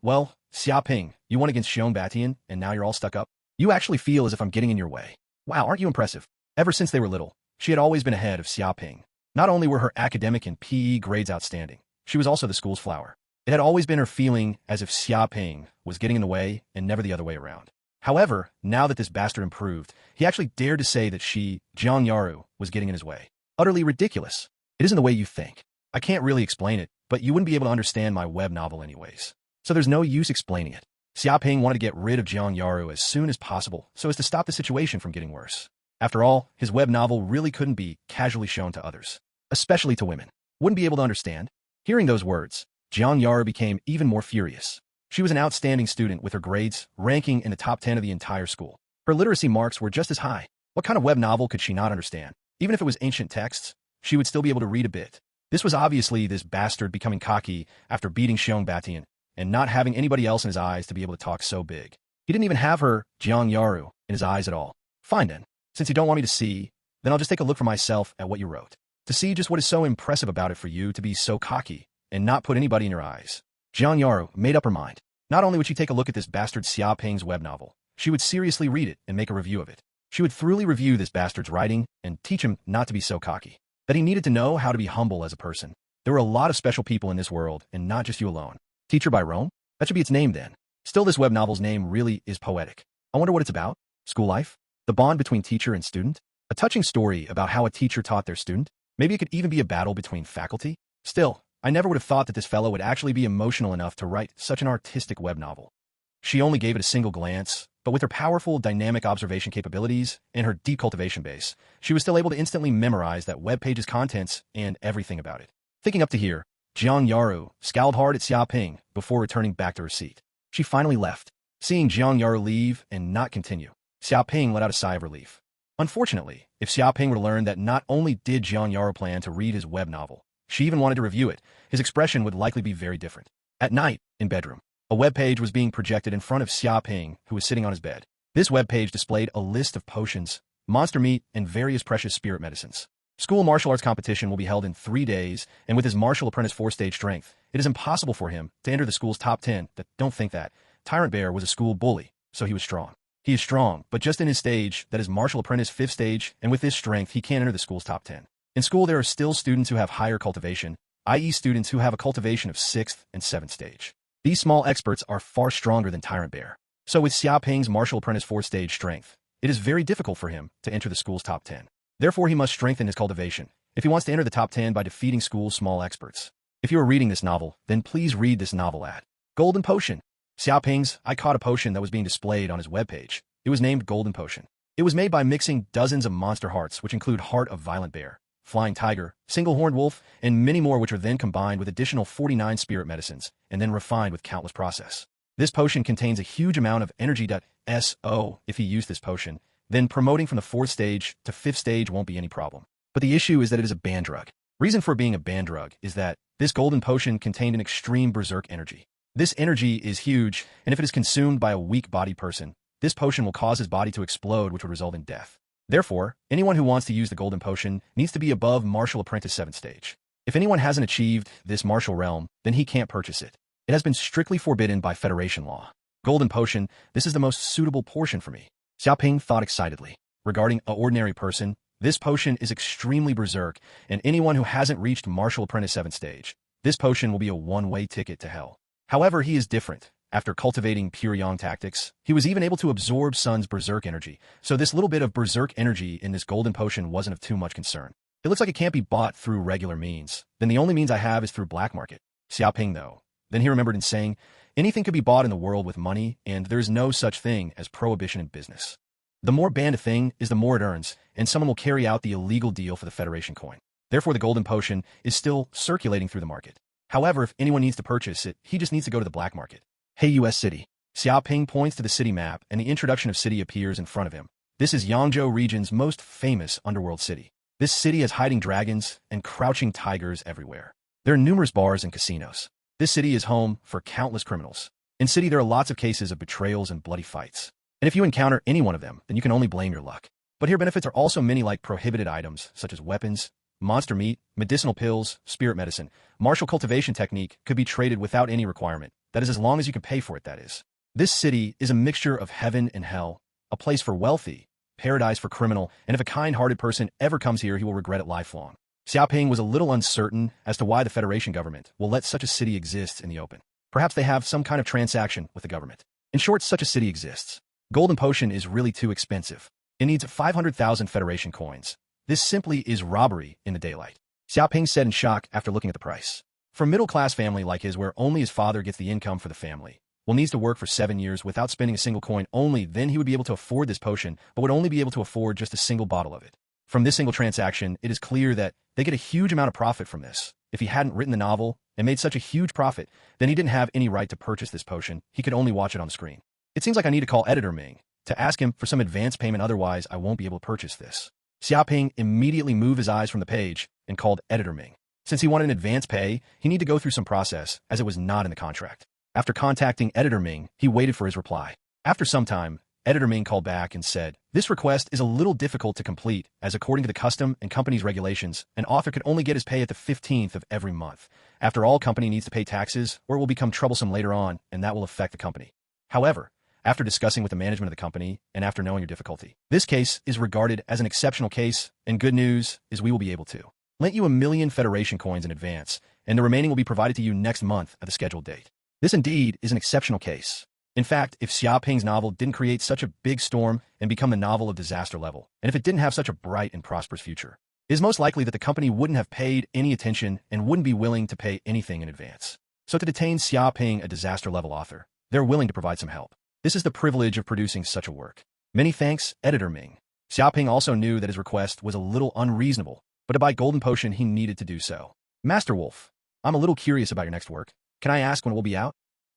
S2: Xia Ping, you won against Xiong Batian, and now you're all stuck up? You actually feel as if I'm getting in your way. Wow, aren't you impressive? Ever since they were little, she had always been ahead of Xia Ping. Not only were her academic and PE grades outstanding, she was also the school's flower. It had always been her feeling as if Xia Ping was getting in the way and never the other way around. However, now that this bastard improved, he actually dared to say that Jiang Yaru, was getting in his way. Utterly ridiculous. It isn't the way you think. I can't really explain it, but you wouldn't be able to understand my web novel anyways. So there's no use explaining it. Xia Ping wanted to get rid of Jiang Yaru as soon as possible so as to stop the situation from getting worse. After all, his web novel really couldn't be casually shown to others, especially to women. Wouldn't be able to understand. Hearing those words, Jiang Yaru became even more furious. She was an outstanding student with her grades ranking in the top 10 of the entire school. Her literacy marks were just as high. What kind of web novel could she not understand? Even if it was ancient texts, she would still be able to read a bit. This was obviously this bastard becoming cocky after beating Xiong Batian and not having anybody else in his eyes to be able to talk so big. He didn't even have her, Jiang Yaru, in his eyes at all. Fine then. Since you don't want me to see, then I'll just take a look for myself at what you wrote. To see just what is so impressive about it for you to be so cocky and not put anybody in your eyes. Jiang Yaru made up her mind. Not only would she take a look at this bastard Xia Ping's web novel, she would seriously read it and make a review of it. She would thoroughly review this bastard's writing and teach him not to be so cocky. That he needed to know how to be humble as a person. There were a lot of special people in this world and not just you alone. Teacher by Rome? That should be its name then. Still, this web novel's name really is poetic. I wonder what it's about. School life? The bond between teacher and student? A touching story about how a teacher taught their student? Maybe it could even be a battle between faculty? Still, I never would have thought that this fellow would actually be emotional enough to write such an artistic web novel. She only gave it a single glance, but with her powerful dynamic observation capabilities and her deep cultivation base, she was still able to instantly memorize that web page's contents and everything about it. Thinking up to here, Jiang Yaru scowled hard at Xia Ping before returning back to her seat. She finally left. Seeing Jiang Yaru leave and not continue, Xia Ping let out a sigh of relief. Unfortunately, if Xia Ping were to learn that not only did Jiang Yaru plan to read his web novel, she even wanted to review it, his expression would likely be very different. At night, in bedroom, a web page was being projected in front of Xia Ping, who was sitting on his bed. This web page displayed a list of potions, monster meat, and various precious spirit medicines. School martial arts competition will be held in 3 days, and with his martial apprentice 4-stage strength, it is impossible for him to enter the school's top 10. Don't think that. Tyrant Bear was a school bully, so he was strong. He is strong, but just in his stage, that is martial apprentice 5th stage, and with this strength, he can't enter the school's top 10. In school, there are still students who have higher cultivation, i.e. students who have a cultivation of 6th and 7th stage. These small experts are far stronger than Tyrant Bear. So with Xia Ping's martial apprentice 4th-stage strength, it is very difficult for him to enter the school's top 10. Therefore, he must strengthen his cultivation if he wants to enter the top 10 by defeating school's small experts. If you are reading this novel, then please read this novel ad. Golden Potion. Xia Ping's I caught a potion that was being displayed on his webpage. It was named Golden Potion. It was made by mixing dozens of monster hearts, which include Heart of Violent Bear, Flying Tiger, Single-Horned Wolf, and many more, which are then combined with additional 49 spirit medicines and then refined with countless process. This potion contains a huge amount of energy. So, if he used this potion, then promoting from the 4th stage to 5th stage won't be any problem. But the issue is that it is a ban drug. Reason for it being a ban drug is that this golden potion contained an extreme berserk energy. This energy is huge, and if it is consumed by a weak-bodied person, this potion will cause his body to explode, which would result in death. Therefore, anyone who wants to use the golden potion needs to be above Martial Apprentice 7th stage. If anyone hasn't achieved this martial realm, then he can't purchase it. It has been strictly forbidden by Federation law. Golden potion, this is the most suitable portion for me. Xia Ping thought excitedly. Regarding an ordinary person, this potion is extremely berserk, and anyone who hasn't reached Martial Apprentice 7th stage, this potion will be a one-way ticket to hell. However, he is different. After cultivating pure yang tactics, he was even able to absorb Sun's berserk energy, so this little bit of berserk energy in this golden potion wasn't of too much concern. It looks like it can't be bought through regular means. Then the only means I have is through black market. Xia Ping, though. Then he remembered in saying, anything could be bought in the world with money, and there is no such thing as prohibition in business. The more banned a thing is, the more it earns, and someone will carry out the illegal deal for the Federation coin. Therefore, the golden potion is still circulating through the market. However, if anyone needs to purchase it, he just needs to go to the black market. Hey, U.S. City. Xia Ping points to the city map, and the introduction of city appears in front of him. This is Yangzhou region's most famous underworld city. This city has hiding dragons and crouching tigers everywhere. There are numerous bars and casinos. This city is home for countless criminals. In city, there are lots of cases of betrayals and bloody fights. And if you encounter any one of them, then you can only blame your luck. But here benefits are also many, like prohibited items, such as weapons, monster meat, medicinal pills, spirit medicine. Martial cultivation technique could be traded without any requirement. That is, as long as you can pay for it, that is. This city is a mixture of heaven and hell, a place for wealthy, paradise for criminal, and if a kind-hearted person ever comes here, he will regret it lifelong. Xia Ping was a little uncertain as to why the Federation government will let such a city exist in the open. Perhaps they have some kind of transaction with the government. In short, such a city exists. Golden potion is really too expensive. It needs 500,000 Federation coins. This simply is robbery in the daylight. Xia Ping said in shock after looking at the price. For a middle-class family like his, where only his father gets the income for the family, will needs to work for 7 years without spending a single coin, only then he would be able to afford this potion, but would only be able to afford just a single bottle of it. From this single transaction, it is clear that they get a huge amount of profit from this. If he hadn't written the novel and made such a huge profit, then he didn't have any right to purchase this potion. He could only watch it on the screen. It seems like I need to call Editor Ming to ask him for some advance payment, otherwise I won't be able to purchase this. Xia Ping immediately moved his eyes from the page and called Editor Ming. Since he wanted an advance pay, he needed to go through some process, as it was not in the contract. After contacting Editor Ming, he waited for his reply. After some time, Editor Ming called back and said, this request is a little difficult to complete, as according to the custom and company's regulations, an author could only get his pay at the 15th of every month. After all, company needs to pay taxes, or it will become troublesome later on, and that will affect the company. However, after discussing with the management of the company, and after knowing your difficulty, this case is regarded as an exceptional case, and good news is we will be able to lend you 1 million Federation coins in advance, and the remaining will be provided to you next month at the scheduled date. This indeed is an exceptional case. In fact, if Xia Ping's novel didn't create such a big storm and become the novel of disaster level, and if it didn't have such a bright and prosperous future, it is most likely that the company wouldn't have paid any attention and wouldn't be willing to pay anything in advance. So to detain Xia Ping, a disaster level author, they're willing to provide some help. This is the privilege of producing such a work. Many thanks, Editor Ming. Xia Ping also knew that his request was a little unreasonable, but to buy Golden Potion he needed to do so. Master Wolf, I'm a little curious about your next work. Can I ask when it will be out?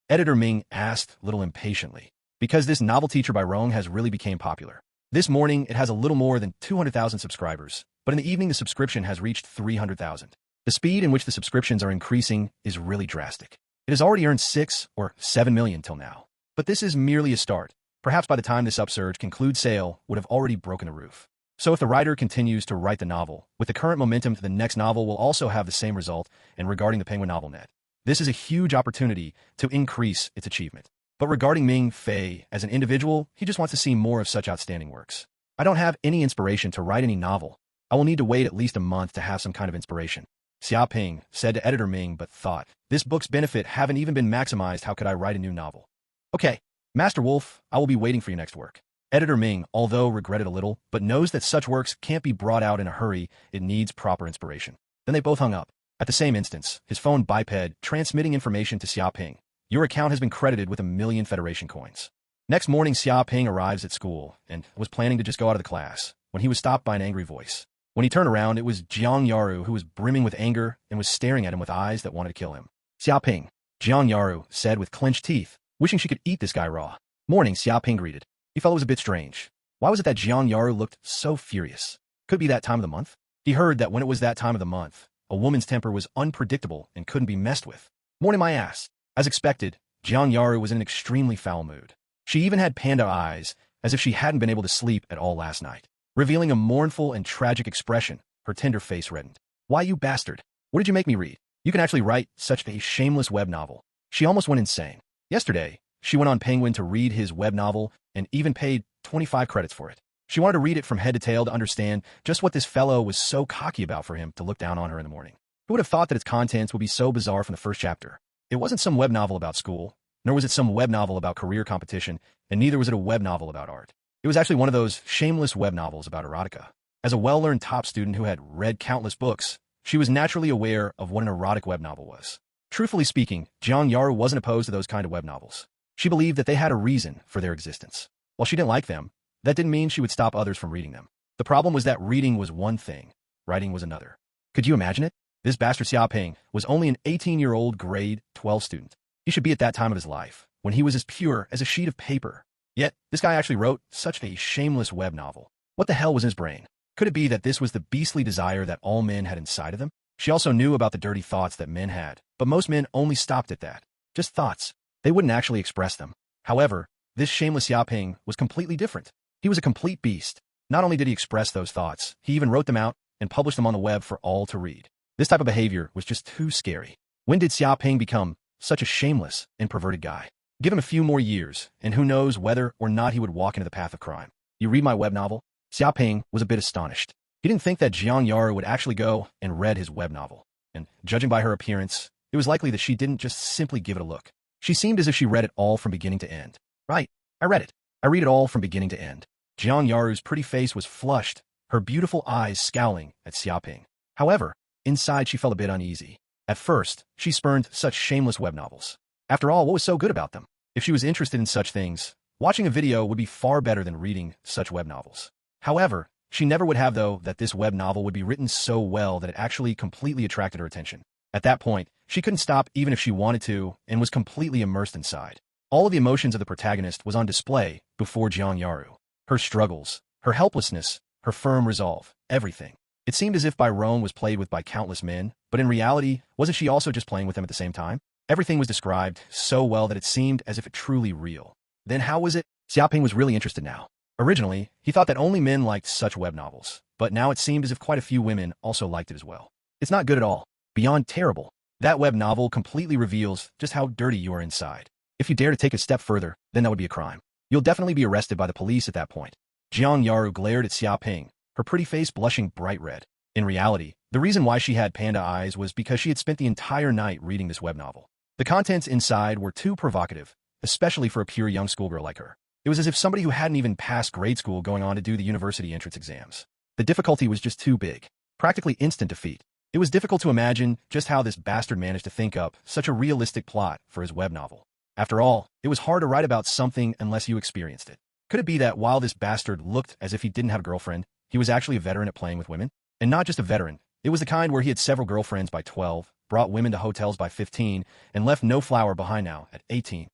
S2: Editor Ming asked a little impatiently, because this novel teacher by Rong has really become popular. This morning, it has a little more than 200,000 subscribers, but in the evening the subscription has reached 300,000. The speed in which the subscriptions are increasing is really drastic. It has already earned 6 or 7 million till now. But this is merely a start. Perhaps by the time this upsurge concludes, sale would have already broken the roof. So if the writer continues to write the novel, with the current momentum, the next novel will also have the same result, and regarding the Penguin Novel Net, this is a huge opportunity to increase its achievement. But regarding Ming Fei as an individual, he just wants to see more of such outstanding works. I don't have any inspiration to write any novel. I will need to wait at least a month to have some kind of inspiration. Xia Ping said to Editor Ming, but thought, this book's benefit haven't even been maximized. How could I write a new novel? Okay, Master Wolf, I will be waiting for your next work. Editor Ming, although regretted a little, but knows that such works can't be brought out in a hurry, it needs proper inspiration. Then they both hung up. At the same instance, his phone biped transmitting information to Xia Ping. Your account has been credited with 1,000,000 Federation coins. Next morning, Xia Ping arrives at school and was planning to just go out of the class when he was stopped by an angry voice. When he turned around, it was Jiang Yaru, who was brimming with anger and was staring at him with eyes that wanted to kill him. Xia Ping, Jiang Yaru said with clenched teeth, wishing she could eat this guy raw. Morning, Xia Ping greeted. He felt it was a bit strange. Why was it that Jiang Yaru looked so furious? Could it be that time of the month? He heard that when it was that time of the month, a woman's temper was unpredictable and couldn't be messed with. Morning, my ass. As expected, Jiang Yaru was in an extremely foul mood. She even had panda eyes, as if she hadn't been able to sleep at all last night. Revealing a mournful and tragic expression, her tender face reddened. Why, you bastard? What did you make me read? You can actually write such a shameless web novel. She almost went insane. Yesterday, she went on Penguin to read his web novel and even paid 25 credits for it. She wanted to read it from head to tail to understand just what this fellow was so cocky about for him to look down on her in the morning. Who would have thought that its contents would be so bizarre from the first chapter? It wasn't some web novel about school, nor was it some web novel about career competition, and neither was it a web novel about art. It was actually one of those shameless web novels about erotica. As a well-learned top student who had read countless books, she was naturally aware of what an erotic web novel was. Truthfully speaking, Jiang Yaru wasn't opposed to those kind of web novels. She believed that they had a reason for their existence. While she didn't like them, that didn't mean she would stop others from reading them. The problem was that reading was one thing, writing was another. Could you imagine it? This bastard Xia Ping was only an 18-year-old grade 12 student. He should be at that time of his life, when he was as pure as a sheet of paper. Yet, this guy actually wrote such a shameless web novel. What the hell was in his brain? Could it be that this was the beastly desire that all men had inside of them? She also knew about the dirty thoughts that men had, but most men only stopped at that. Just thoughts. They wouldn't actually express them. However, this shameless Xia Ping was completely different. He was a complete beast. Not only did he express those thoughts, he even wrote them out and published them on the web for all to read. This type of behavior was just too scary. When did Xia Ping become such a shameless and perverted guy? Give him a few more years, and who knows whether or not he would walk into the path of crime. You read my web novel? Xia Ping was a bit astonished. He didn't think that Jiang Yaru would actually go and read his web novel. And judging by her appearance, it was likely that she didn't just simply give it a look. She seemed as if she read it all from beginning to end. Right, I read it. I read it all from beginning to end. Jiang Yaru's pretty face was flushed, her beautiful eyes scowling at Xia Ping. However, inside she felt a bit uneasy. At first, she spurned such shameless web novels. After all, what was so good about them? If she was interested in such things, watching a video would be far better than reading such web novels. However, she never would have though that this web novel would be written so well that it actually completely attracted her attention. At that point, she couldn't stop even if she wanted to and was completely immersed inside. All of the emotions of the protagonist was on display before Jiang Yaru. Her struggles, her helplessness, her firm resolve, everything. It seemed as if Byron was played with by countless men, but in reality, wasn't she also just playing with them at the same time? Everything was described so well that it seemed as if it truly real. Then how was it? Xia Ping was really interested now. Originally, he thought that only men liked such web novels, but now it seemed as if quite a few women also liked it as well. It's not good at all. Beyond terrible. That web novel completely reveals just how dirty you are inside. If you dare to take a step further, then that would be a crime. You'll definitely be arrested by the police at that point. Jiang Yaru glared at Xia Ping, her pretty face blushing bright red. In reality, the reason why she had panda eyes was because she had spent the entire night reading this web novel. The contents inside were too provocative, especially for a pure young schoolgirl like her. It was as if somebody who hadn't even passed grade school going on to do the university entrance exams. The difficulty was just too big. Practically instant defeat. It was difficult to imagine just how this bastard managed to think up such a realistic plot for his web novel. After all, it was hard to write about something unless you experienced it. Could it be that while this bastard looked as if he didn't have a girlfriend, he was actually a veteran at playing with women? And not just a veteran. It was the kind where he had several girlfriends by 12, brought women to hotels by 15, and left no flower behind now at 18.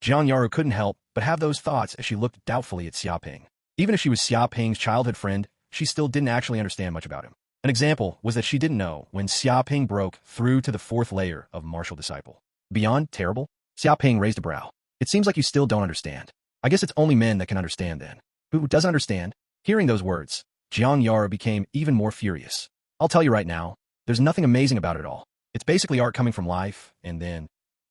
S2: Jiang Yaru couldn't help but have those thoughts as she looked doubtfully at Xia Ping. Even if she was Xia Ping's childhood friend, she still didn't actually understand much about him. An example was that she didn't know when Xia Ping broke through to the 4th layer of martial disciple. Beyond terrible? Xia Ping raised a brow. It seems like you still don't understand. I guess it's only men that can understand then. Who doesn't understand? Hearing those words, Jiang Yaru became even more furious. I'll tell you right now, there's nothing amazing about it all. It's basically art coming from life, and then...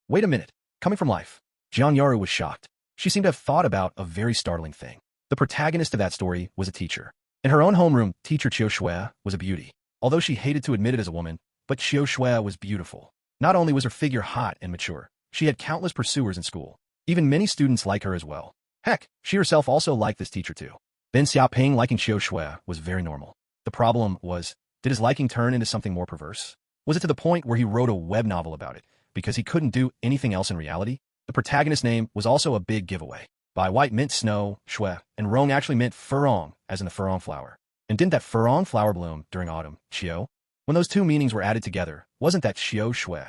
S2: Wait a minute. Coming from life. Jiang Yaru was shocked. She seemed to have thought about a very startling thing. The protagonist of that story was a teacher. In her own homeroom, teacher Qiu Shui was a beauty. Although she hated to admit it as a woman, but Qiu Shui was beautiful. Not only was her figure hot and mature, she had countless pursuers in school. Even many students like her as well. Heck, she herself also liked this teacher too. Then Xia Ping liking Qiu Shui was very normal. The problem was, did his liking turn into something more perverse? Was it to the point where he wrote a web novel about it because he couldn't do anything else in reality? The protagonist's name was also a big giveaway. Bai white meant snow, shui, and rong actually meant furong, as in the furong flower. And didn't that furong flower bloom during autumn, Xiao? When those two meanings were added together, wasn't that Xiao shui?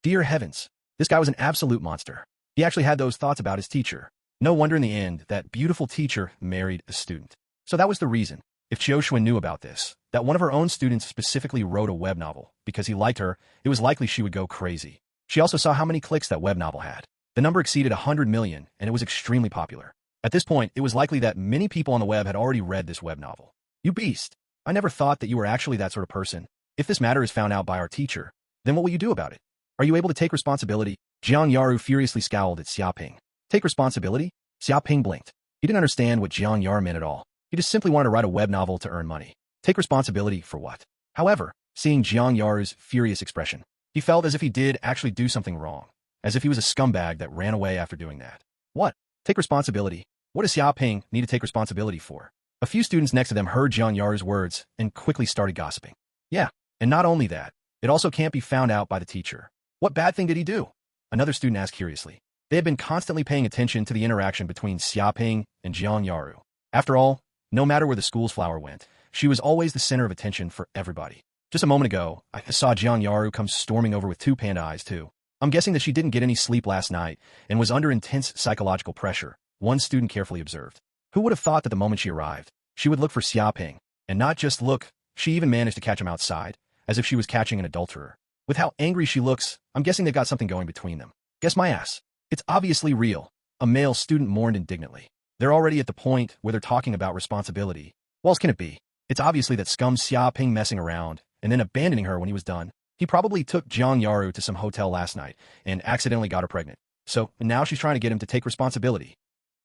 S2: Dear heavens, this guy was an absolute monster. He actually had those thoughts about his teacher. No wonder in the end that beautiful teacher married a student. So that was the reason. If Xiao Shui knew about this, that one of her own students specifically wrote a web novel because he liked her, it was likely she would go crazy. She also saw how many clicks that web novel had. The number exceeded 100 million, and it was extremely popular. At this point, it was likely that many people on the web had already read this web novel. You beast! I never thought that you were actually that sort of person. If this matter is found out by our teacher, then what will you do about it? Are you able to take responsibility? Jiang Yaru furiously scowled at Xia Ping. Take responsibility? Xia Ping blinked. He didn't understand what Jiang Yaru meant at all. He just simply wanted to write a web novel to earn money. Take responsibility for what? However, seeing Jiang Yaru's furious expression, he felt as if he did actually do something wrong, as if he was a scumbag that ran away after doing that. What? Take responsibility? What does Xia Ping need to take responsibility for? A few students next to them heard Jiang Yaru's words and quickly started gossiping. Yeah, and not only that, it also can't be found out by the teacher. What bad thing did he do? Another student asked curiously. They had been constantly paying attention to the interaction between Xia Ping and Jiang Yaru. After all, no matter where the school's flower went, she was always the center of attention for everybody. Just a moment ago, I saw Jiang Yaru come storming over with two panda eyes too. I'm guessing that she didn't get any sleep last night and was under intense psychological pressure, one student carefully observed. Who would have thought that the moment she arrived, she would look for Xia Ping, and not just look, she even managed to catch him outside, as if she was catching an adulterer. With how angry she looks, I'm guessing they got something going between them. Guess my ass. It's obviously real. A male student mourned indignantly. They're already at the point where they're talking about responsibility. What else can it be? It's obviously that scum Xia Ping messing around and then abandoning her when he was done. He probably took Jiang Yaru to some hotel last night and accidentally got her pregnant. So now she's trying to get him to take responsibility.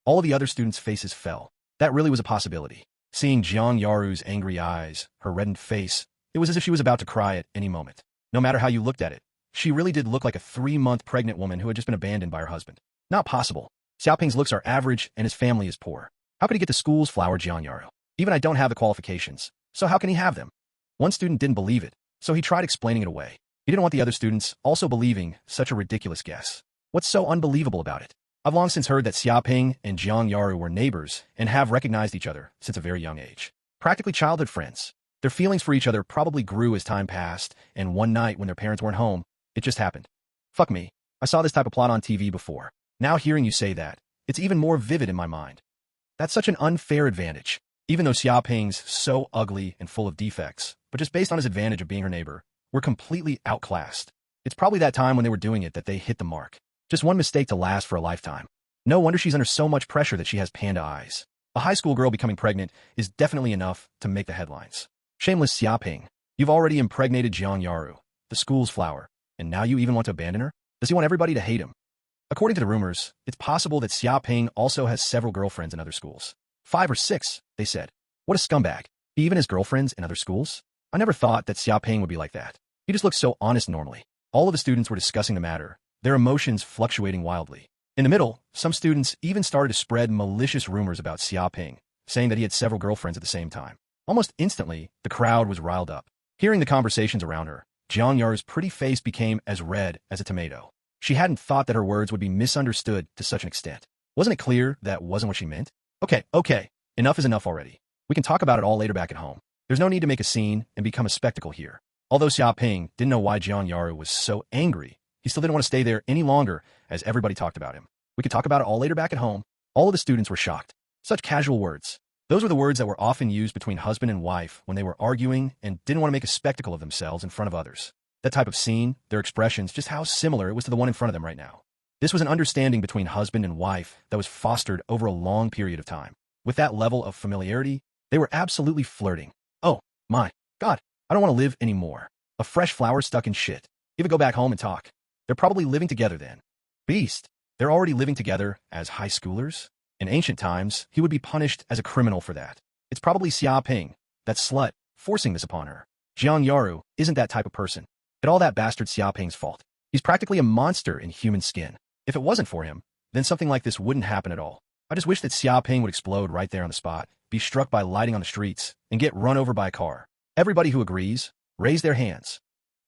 S2: All of the other students' faces fell. That really was a possibility. Seeing Jiang Yaru's angry eyes, her reddened face, it was as if she was about to cry at any moment. No matter how you looked at it, she really did look like a 3-month pregnant woman who had just been abandoned by her husband. Not possible. Xia Ping's looks are average and his family is poor. How could he get the school's flower, Jiang Yaru? Even I don't have the qualifications, so how can he have them? One student didn't believe it, so he tried explaining it away. He didn't want the other students also believing such a ridiculous guess. What's so unbelievable about it? I've long since heard that Xia Ping and Jiang Yaru were neighbors and have recognized each other since a very young age. Practically childhood friends. Their feelings for each other probably grew as time passed, and one night when their parents weren't home, it just happened. Fuck me. I saw this type of plot on TV before. Now hearing you say that, it's even more vivid in my mind. That's such an unfair advantage. Even though Xia Ping's so ugly and full of defects, but just based on his advantage of being her neighbor, we're completely outclassed. It's probably that time when they were doing it that they hit the mark. Just one mistake to last for a lifetime. No wonder she's under so much pressure that she has panda eyes. A high school girl becoming pregnant is definitely enough to make the headlines. Shameless Xia Ping. You've already impregnated Jiang Yaru, the school's flower, and now you even want to abandon her? Does he want everybody to hate him? According to the rumors, it's possible that Xia Ping also has several girlfriends in other schools. 5 or 6, they said. What a scumbag. He even has girlfriends in other schools? I never thought that Xia Ping would be like that. He just looks so honest normally. All of the students were discussing the matter, their emotions fluctuating wildly. In the middle, some students even started to spread malicious rumors about Xia Ping, saying that he had several girlfriends at the same time. Almost instantly, the crowd was riled up. Hearing the conversations around her, Jiang Yaru's pretty face became as red as a tomato. She hadn't thought that her words would be misunderstood to such an extent. Wasn't it clear that wasn't what she meant? Okay, enough is enough already. We can talk about it all later back at home. There's no need to make a scene and become a spectacle here. Although Xia Ping didn't know why Jiang Yaru was so angry, he still didn't want to stay there any longer as everybody talked about him. We could talk about it all later back at home. All of the students were shocked. Such casual words. Those were the words that were often used between husband and wife when they were arguing and didn't want to make a spectacle of themselves in front of others. That type of scene, their expressions, just how similar it was to the one in front of them right now. This was an understanding between husband and wife that was fostered over a long period of time. With that level of familiarity, they were absolutely flirting. Oh, my God, I don't want to live anymore. A fresh flower stuck in shit. Even go back home and talk. They're probably living together then. Beast. They're already living together as high schoolers? In ancient times, he would be punished as a criminal for that. It's probably Xia Ping, that slut, forcing this upon her. Jiang Yaru isn't that type of person. It's all that bastard Xia Ping's fault. He's practically a monster in human skin. If it wasn't for him, then something like this wouldn't happen at all. I just wish that Xia Ping would explode right there on the spot, be struck by lighting on the streets, and get run over by a car. Everybody who agrees, raise their hands.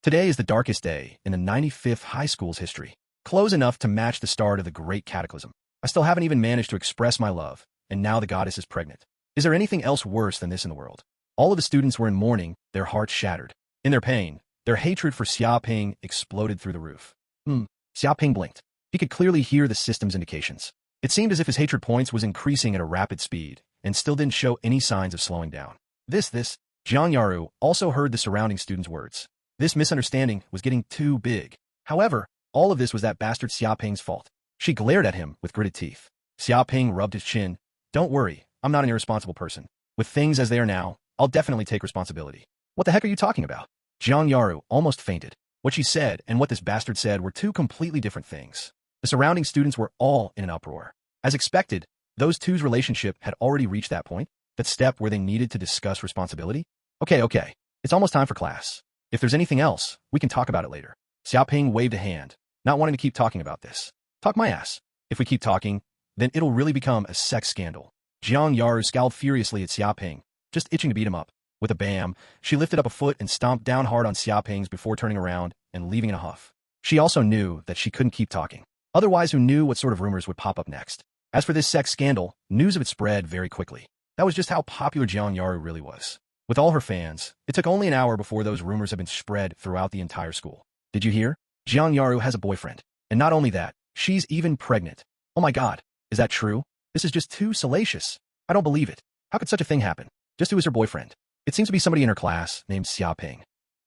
S2: Today is the darkest day in the 95th high school's history. Close enough to match the start of the Great Cataclysm. I still haven't even managed to express my love, and now the goddess is pregnant. Is there anything else worse than this in the world? All of the students were in mourning, their hearts shattered. In their pain, their hatred for Xia Ping exploded through the roof. Xia Ping blinked. He could clearly hear the system's indications. It seemed as if his hatred points was increasing at a rapid speed, and still didn't show any signs of slowing down. Jiang Yaru also heard the surrounding students' words. This misunderstanding was getting too big. However, all of this was that bastard Xia Ping's fault. She glared at him with gritted teeth. Xia Ping rubbed his chin. Don't worry, I'm not an irresponsible person. With things as they are now, I'll definitely take responsibility. What the heck are you talking about? Jiang Yaru almost fainted. What she said and what this bastard said were two completely different things. The surrounding students were all in an uproar. As expected, those two's relationship had already reached that point, that step where they needed to discuss responsibility. Okay, it's almost time for class. If there's anything else, we can talk about it later. Xia Ping waved a hand, not wanting to keep talking about this. Talk my ass. If we keep talking, then it'll really become a sex scandal. Jiang Yaru scowled furiously at Xia Ping, just itching to beat him up. With a bam, she lifted up a foot and stomped down hard on Xia Ping's before turning around and leaving in a huff. She also knew that she couldn't keep talking. Otherwise, who knew what sort of rumors would pop up next? As for this sex scandal, news of it spread very quickly. That was just how popular Jiang Yaru really was. With all her fans, it took only an hour before those rumors had been spread throughout the entire school. Did you hear? Jiang Yaru has a boyfriend. And not only that, she's even pregnant. Oh my god, is that true? This is just too salacious. I don't believe it. How could such a thing happen? Just who is her boyfriend? It seems to be somebody in her class named Xia Ping.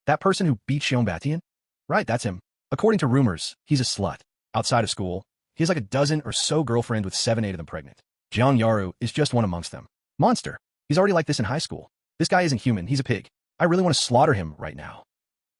S2: That person who beat Xiong Batian? Right, that's him. According to rumors, he's a slut. Outside of school, he has like a dozen or so girlfriends with 7-8 of them pregnant. Jiang Yaru is just one amongst them. Monster. He's already like this in high school. This guy isn't human, he's a pig. I really want to slaughter him right now.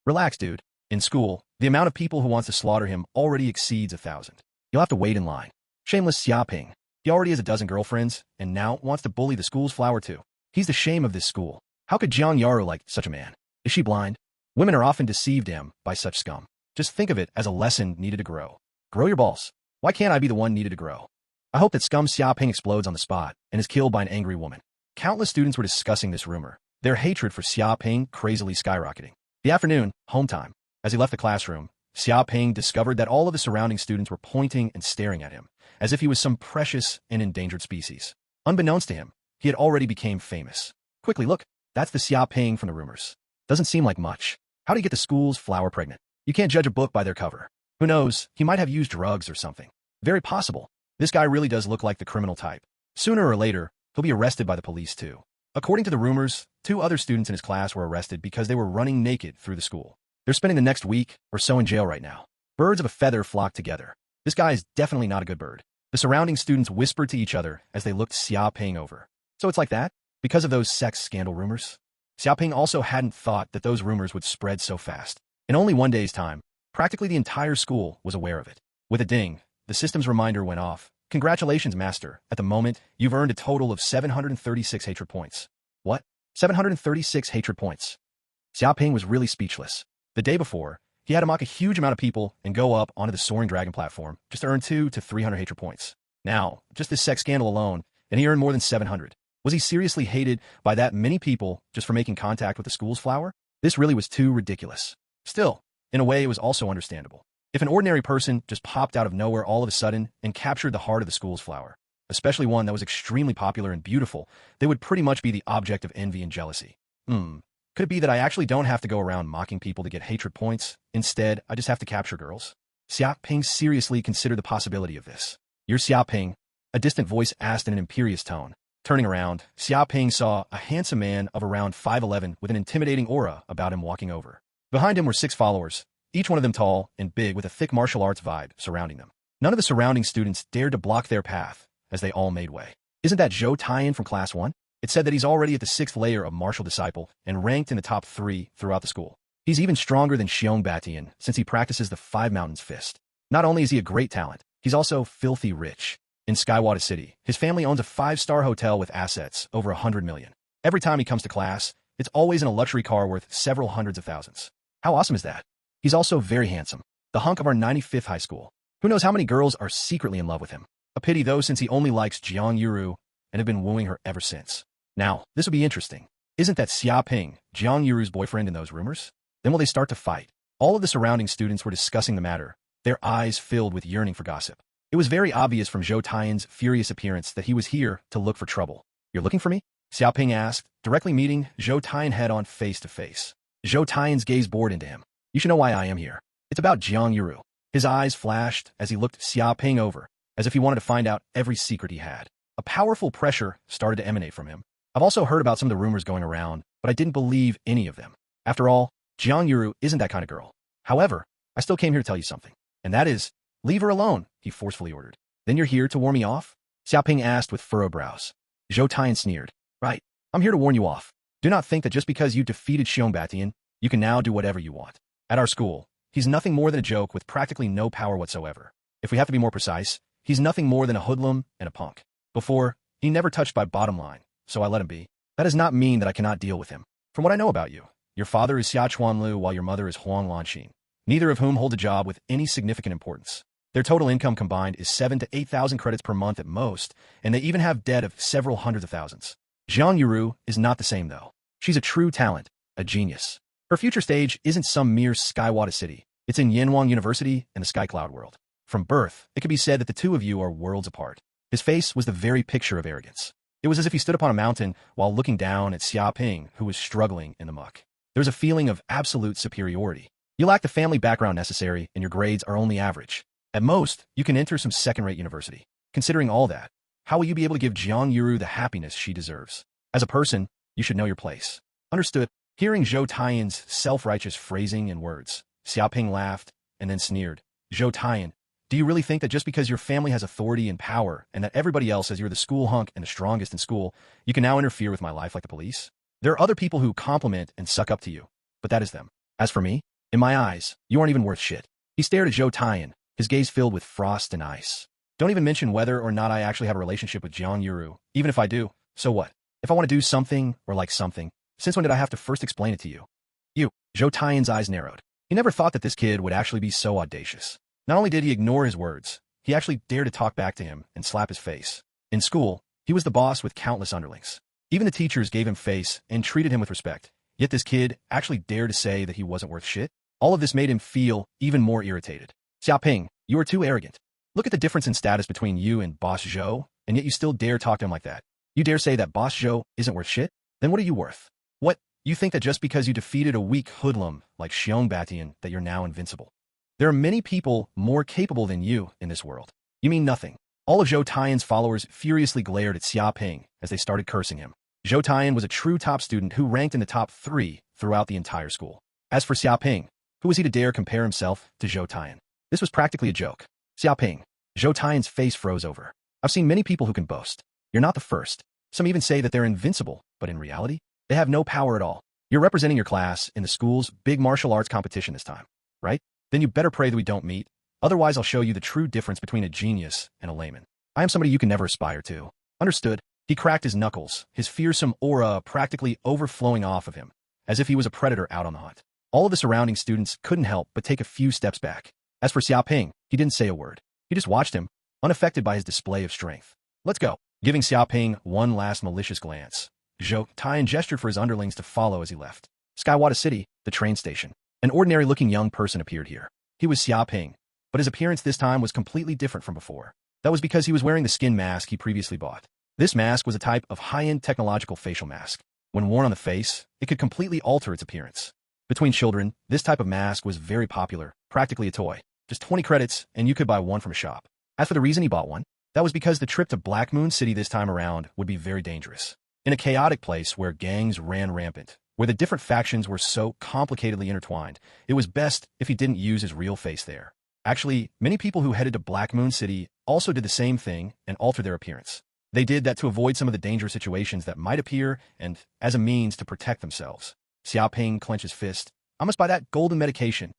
S2: Relax, dude. In school, the amount of people who wants to slaughter him already exceeds 1,000. You'll have to wait in line. Shameless Xia Ping. He already has a dozen girlfriends, and now wants to bully the school's flower too. He's the shame of this school. How could Jiang Yaru like such a man? Is she blind? Women are often deceived by such scum. Just think of it as a lesson needed to grow. Grow your balls. Why can't I be the one needed to grow? I hope that scum Xia Ping explodes on the spot and is killed by an angry woman. Countless students were discussing this rumor, their hatred for Xia Ping crazily skyrocketing. The afternoon, home time. As he left the classroom, Xia Ping discovered that all of the surrounding students were pointing and staring at him, as if he was some precious and endangered species. Unbeknownst to him, he had already become famous. Quickly, look, that's the Xia Ping from the rumors. Doesn't seem like much. How do you get the school's flower pregnant? You can't judge a book by their cover. Who knows, he might have used drugs or something. Very possible. This guy really does look like the criminal type. Sooner or later, he'll be arrested by the police too. According to the rumors, 2 other students in his class were arrested because they were running naked through the school. They're spending the next week or so in jail right now. Birds of a feather flock together. This guy is definitely not a good bird. The surrounding students whispered to each other as they looked Xia Ping over. So it's like that? Because of those sex scandal rumors? Xia Ping also hadn't thought that those rumors would spread so fast. In only one day's time, practically the entire school was aware of it. With a ding, the system's reminder went off. Congratulations, Master. At the moment, you've earned a total of 736 hatred points. What? 736 hatred points. Xia Ping was really speechless. The day before, he had to mock a huge amount of people and go up onto the soaring dragon platform just to earn 200 to 300 hatred points. Now, just this sex scandal alone, and he earned more than 700. Was he seriously hated by that many people just for making contact with the school's flower? This really was too ridiculous. Still, in a way, it was also understandable. If an ordinary person just popped out of nowhere all of a sudden and captured the heart of the school's flower, especially one that was extremely popular and beautiful, they would pretty much be the object of envy and jealousy. Could it be that I actually don't have to go around mocking people to get hatred points? Instead, I just have to capture girls? Xia Ping seriously considered the possibility of this. You're Xia Ping? A distant voice asked in an imperious tone. Turning around, Xia Ping saw a handsome man of around 5'11" with an intimidating aura about him walking over. Behind him were 6 followers, each one of them tall and big with a thick martial arts vibe surrounding them. None of the surrounding students dared to block their path as they all made way. Isn't that Zhou Taiyan from Class 1? It said that he's already at the 6th layer of martial disciple and ranked in the top 3 throughout the school. He's even stronger than Xiong Batian since he practices the 5 Mountains Fist. Not only is he a great talent, he's also filthy rich. In Skywada City, his family owns a 5-star hotel with assets over 100 million. Every time he comes to class, it's always in a luxury car worth several hundreds of thousands. How awesome is that? He's also very handsome, the hunk of our 95th high school. Who knows how many girls are secretly in love with him? A pity though, since he only likes Jiang Yaru and have been wooing her ever since. Now, this will be interesting. Isn't that Xia Ping, Jiang Yuru's boyfriend in those rumors? Then will they start to fight? All of the surrounding students were discussing the matter, their eyes filled with yearning for gossip. It was very obvious from Zhou Taiyan's furious appearance that he was here to look for trouble. "You're looking for me?" Xia Ping asked, directly meeting Zhou Taiyan head-on face-to-face. Zhou Taiyan's gaze bored into him. "You should know why I am here. It's about Jiang Yuru." His eyes flashed as he looked Xia Ping over, as if he wanted to find out every secret he had. A powerful pressure started to emanate from him. "I've also heard about some of the rumors going around, but I didn't believe any of them. After all, Jiang Yuru isn't that kind of girl. However, I still came here to tell you something. And that is, leave her alone," he forcefully ordered. "Then you're here to warn me off?" Xia Ping asked with furrowed brows. Zhou Taiyan sneered. "Right. I'm here to warn you off. Do not think that just because you defeated Xiong Batian, you can now do whatever you want. At our school, he's nothing more than a joke with practically no power whatsoever. If we have to be more precise, he's nothing more than a hoodlum and a punk. Before, he never touched my bottom line, so I let him be. That does not mean that I cannot deal with him. From what I know about you, your father is Xia Chuanlu while your mother is Huang Lanxin, neither of whom hold a job with any significant importance. Their total income combined is 7,000 to 8,000 credits per month at most, and they even have debt of several hundreds of thousands. Jiang Yuru is not the same, though. She's a true talent, a genius. Her future stage isn't some mere Skywada city. It's in Yanhuang University and the Sky Cloud world. From birth, it could be said that the two of you are worlds apart." His face was the very picture of arrogance. It was as if he stood upon a mountain while looking down at Xia Ping, who was struggling in the muck. There was a feeling of absolute superiority. "You lack the family background necessary, and your grades are only average. At most, you can enter some second-rate university. Considering all that, how will you be able to give Jiang Yuru the happiness she deserves? As a person, you should know your place." "Understood." Hearing Zhou Taiyan's self-righteous phrasing and words, Xia Ping laughed and then sneered. "Zhou Taiyan, do you really think that just because your family has authority and power and that everybody else says you're the school hunk and the strongest in school, you can now interfere with my life like the police? There are other people who compliment and suck up to you, but that is them. As for me, in my eyes, you aren't even worth shit." He stared at Zhou Taiyan, his gaze filled with frost and ice. "Don't even mention whether or not I actually have a relationship with Jiang Yuru. Even if I do, so what? If I want to do something or like something, since when did I have to first explain it to you?" "You." Zhou Taiyan's eyes narrowed. He never thought that this kid would actually be so audacious. Not only did he ignore his words, he actually dared to talk back to him and slap his face. In school, he was the boss with countless underlings. Even the teachers gave him face and treated him with respect. Yet this kid actually dared to say that he wasn't worth shit. All of this made him feel even more irritated. "Xia Ping, you are too arrogant. Look at the difference in status between you and Boss Zhou, and yet you still dare talk to him like that. You dare say that Boss Zhou isn't worth shit? Then what are you worth? What, you think that just because you defeated a weak hoodlum like Xiong Batian that you're now invincible? There are many people more capable than you in this world. You mean nothing." All of Zhou Taiyan's followers furiously glared at Xia Ping as they started cursing him. Zhou Taiyan was a true top student who ranked in the top 3 throughout the entire school. As for Xia Ping, who was he to dare compare himself to Zhou Taiyan? This was practically a joke. "Xia Ping." Zhou Taiyan's face froze over. "I've seen many people who can boast. You're not the first. Some even say that they're invincible, but in reality, they have no power at all. You're representing your class in the school's big martial arts competition this time, right? Then you better pray that we don't meet. Otherwise, I'll show you the true difference between a genius and a layman. I am somebody you can never aspire to." "Understood." He cracked his knuckles, his fearsome aura practically overflowing off of him, as if he was a predator out on the hunt. All of the surrounding students couldn't help but take a few steps back. As for Xia Ping, he didn't say a word. He just watched him, unaffected by his display of strength. "Let's go." Giving Xia Ping one last malicious glance, Zhou Taiyan gestured for his underlings to follow as he left. Skywada City, the train station. An ordinary-looking young person appeared here. He was Xia Ping, but his appearance this time was completely different from before. That was because he was wearing the skin mask he previously bought. This mask was a type of high-end technological facial mask. When worn on the face, it could completely alter its appearance. Between children, this type of mask was very popular, practically a toy. Just 20 credits, and you could buy one from a shop. As for the reason he bought one, that was because the trip to Black Moon City this time around would be very dangerous. In a chaotic place where gangs ran rampant, where the different factions were so complicatedly intertwined, it was best if he didn't use his real face there. Actually, many people who headed to Black Moon City also did the same thing and altered their appearance. They did that to avoid some of the dangerous situations that might appear and as a means to protect themselves. Xia Ping clenched his fist. "I must buy that golden medication."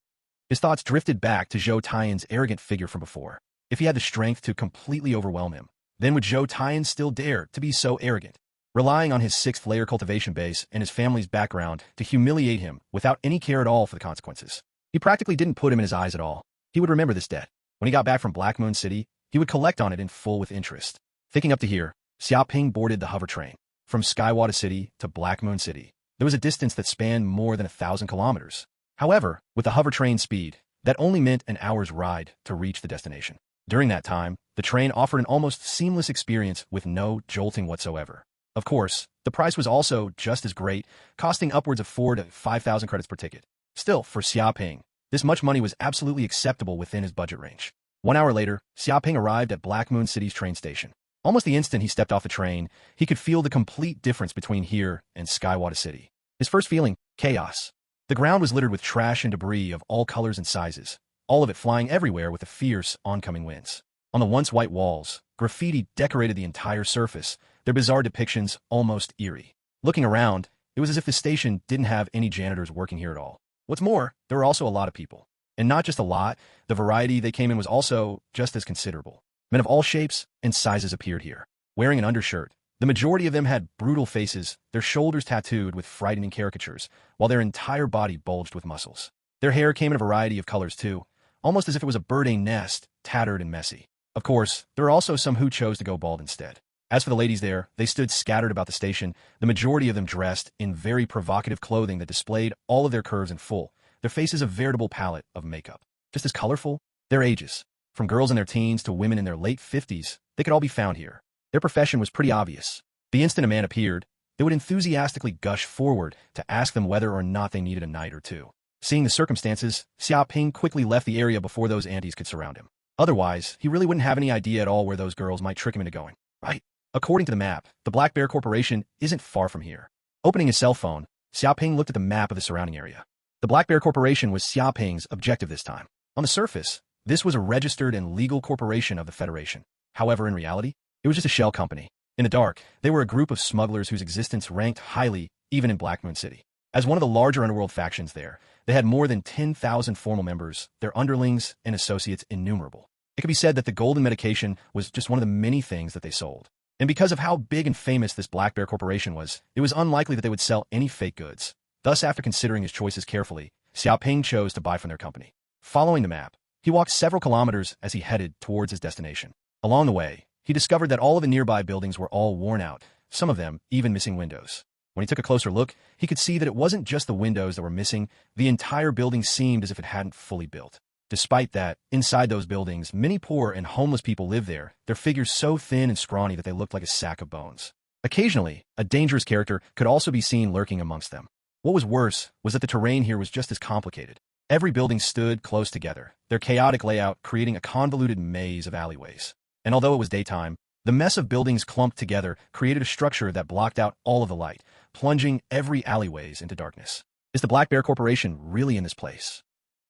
S2: His thoughts drifted back to Zhou Taiyan's arrogant figure from before. If he had the strength to completely overwhelm him, then would Zhou Taiyan still dare to be so arrogant? Relying on his 6th-layer cultivation base and his family's background to humiliate him without any care at all for the consequences. He practically didn't put him in his eyes at all. He would remember this debt. When he got back from Black Moon City, he would collect on it in full with interest. Thinking up to here, Xia Ping boarded the hover train. From Skywada City to Black Moon City, there was a distance that spanned more than 1,000 kilometers. However, with the hover train speed, that only meant an hour's ride to reach the destination. During that time, the train offered an almost seamless experience with no jolting whatsoever. Of course, the price was also just as great, costing upwards of 4,000 to 5,000 credits per ticket. Still, for Xia Ping, this much money was absolutely acceptable within his budget range. 1 hour later, Xia Ping arrived at Black Moon City's train station. Almost the instant he stepped off the train, he could feel the complete difference between here and Skywada City. His first feeling, chaos. The ground was littered with trash and debris of all colors and sizes, all of it flying everywhere with the fierce oncoming winds. On the once white walls, graffiti decorated the entire surface, their bizarre depictions almost eerie. Looking around, it was as if the station didn't have any janitors working here at all. What's more, there were also a lot of people. And not just a lot, the variety they came in was also just as considerable. Men of all shapes and sizes appeared here, wearing an undershirt. The majority of them had brutal faces, their shoulders tattooed with frightening caricatures, while their entire body bulged with muscles. Their hair came in a variety of colors too, almost as if it was a birding nest, tattered and messy. Of course, there were also some who chose to go bald instead. As for the ladies there, they stood scattered about the station, the majority of them dressed in very provocative clothing that displayed all of their curves in full, their faces a veritable palette of makeup. Just as colorful, their ages. From girls in their teens to women in their late 50s, they could all be found here. Their profession was pretty obvious. The instant a man appeared, they would enthusiastically gush forward to ask them whether or not they needed a night or two. Seeing the circumstances, Xia Ping quickly left the area before those antis could surround him. Otherwise, he really wouldn't have any idea at all where those girls might trick him into going. Right? According to the map, the Black Bear Corporation isn't far from here. Opening his cell phone, Xia Ping looked at the map of the surrounding area. The Black Bear Corporation was Xia Ping's objective this time. On the surface, this was a registered and legal corporation of the Federation. However, in reality, it was just a shell company. In the dark, they were a group of smugglers whose existence ranked highly even in Black Moon City. As one of the larger underworld factions there, they had more than 10,000 formal members, their underlings and associates innumerable. It could be said that the golden medication was just one of the many things that they sold. And because of how big and famous this Black Bear Corporation was, it was unlikely that they would sell any fake goods. Thus, after considering his choices carefully, Xia Ping chose to buy from their company. Following the map, he walked several kilometers as he headed towards his destination. Along the way, he discovered that all of the nearby buildings were all worn out, some of them even missing windows. When he took a closer look, he could see that it wasn't just the windows that were missing, the entire building seemed as if it hadn't fully built. Despite that, inside those buildings, many poor and homeless people lived there, their figures so thin and scrawny that they looked like a sack of bones. Occasionally, a dangerous character could also be seen lurking amongst them. What was worse was that the terrain here was just as complicated. Every building stood close together, their chaotic layout creating a convoluted maze of alleyways. And although it was daytime, the mess of buildings clumped together created a structure that blocked out all of the light, plunging every alleyways into darkness. Is the Black Bear Corporation really in this place?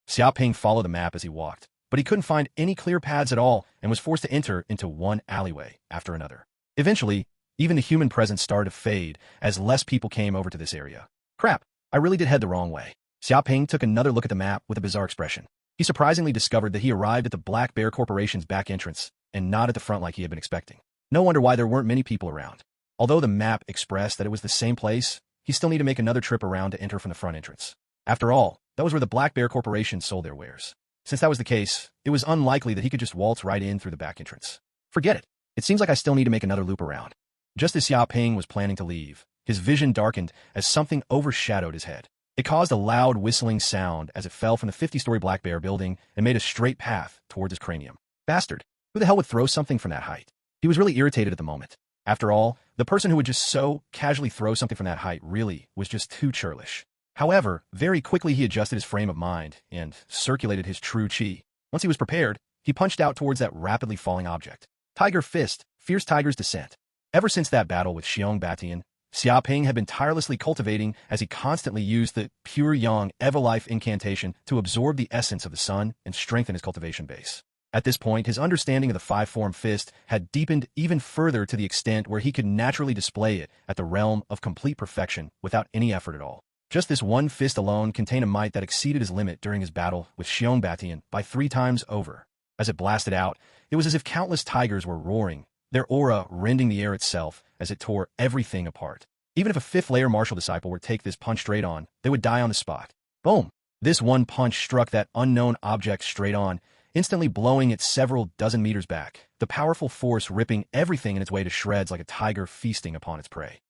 S2: Xia Ping followed the map as he walked, but he couldn't find any clear paths at all and was forced to enter into one alleyway after another. Eventually, even the human presence started to fade as less people came over to this area. Crap, I really did head the wrong way. Xia Ping took another look at the map with a bizarre expression. He surprisingly discovered that he arrived at the Black Bear Corporation's back entrance and not at the front like he had been expecting. No wonder why there weren't many people around. Although the map expressed that it was the same place, he still needed to make another trip around to enter from the front entrance. After all, that was where the Black Bear Corporation sold their wares. Since that was the case, it was unlikely that he could just waltz right in through the back entrance. Forget it. It seems like I still need to make another loop around. Just as Xia Ping was planning to leave, his vision darkened as something overshadowed his head. It caused a loud whistling sound as it fell from the 50-story Black Bear building and made a straight path towards his cranium. Bastard. Who the hell would throw something from that height? He was really irritated at the moment. After all, the person who would just so casually throw something from that height really was just too churlish. However, very quickly he adjusted his frame of mind and circulated his true chi. Once he was prepared, he punched out towards that rapidly falling object. Tiger Fist, Fierce Tiger's Descent. Ever since that battle with Xiong Batian, Xia Ping had been tirelessly cultivating as he constantly used the Pure Yang Ever-Life incantation to absorb the essence of the sun and strengthen his cultivation base. At this point, his understanding of the five-form fist had deepened even further to the extent where he could naturally display it at the realm of complete perfection without any effort at all. Just this one fist alone contained a might that exceeded his limit during his battle with Xiong Batian by 3 times over. As it blasted out, it was as if countless tigers were roaring, their aura rending the air itself as it tore everything apart. Even if a 5th-layer martial disciple were to take this punch straight on, they would die on the spot. Boom! This one punch struck that unknown object straight on, instantly blowing it several dozen meters back, the powerful force ripping everything in its way to shreds like a tiger feasting upon its prey.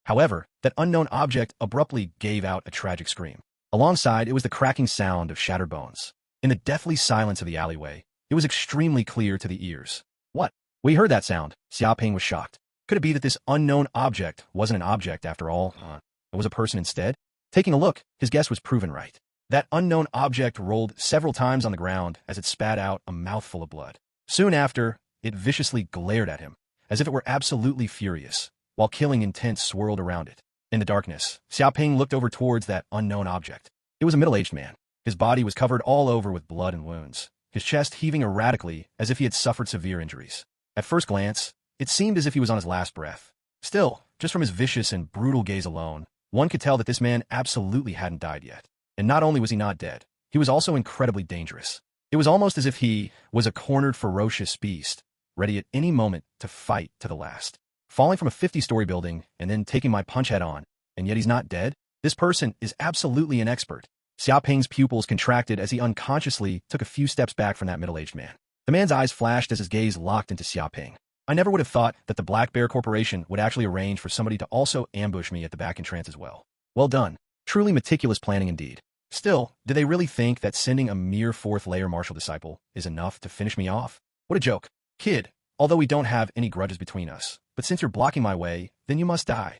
S2: However, that unknown object abruptly gave out a tragic scream. Alongside, it was the cracking sound of shattered bones. In the deathly silence of the alleyway, it was extremely clear to the ears. What? We heard that sound. Xia Ping was shocked. Could it be that this unknown object wasn't an object after all? It was a person instead? Taking a look, his guess was proven right. That unknown object rolled several times on the ground as it spat out a mouthful of blood. Soon after, it viciously glared at him, as if it were absolutely furious, while killing intent swirled around it. In the darkness, Xia Ping looked over towards that unknown object. It was a middle-aged man. His body was covered all over with blood and wounds, his chest heaving erratically as if he had suffered severe injuries. At first glance, it seemed as if he was on his last breath. Still, just from his vicious and brutal gaze alone, one could tell that this man absolutely hadn't died yet. And not only was he not dead, he was also incredibly dangerous. It was almost as if he was a cornered, ferocious beast, ready at any moment to fight to the last. Falling from a 50-story building and then taking my punch head-on, and yet he's not dead? This person is absolutely an expert. Xia Ping's pupils contracted as he unconsciously took a few steps back from that middle-aged man. The man's eyes flashed as his gaze locked into Xia Ping. I never would have thought that the Black Bear Corporation would actually arrange for somebody to also ambush me at the back entrance as well. Well done. Truly meticulous planning indeed. Still, do they really think that sending a mere fourth-layer martial disciple is enough to finish me off? What a joke. Kid, although we don't have any grudges between us, but since you're blocking my way, then you must die.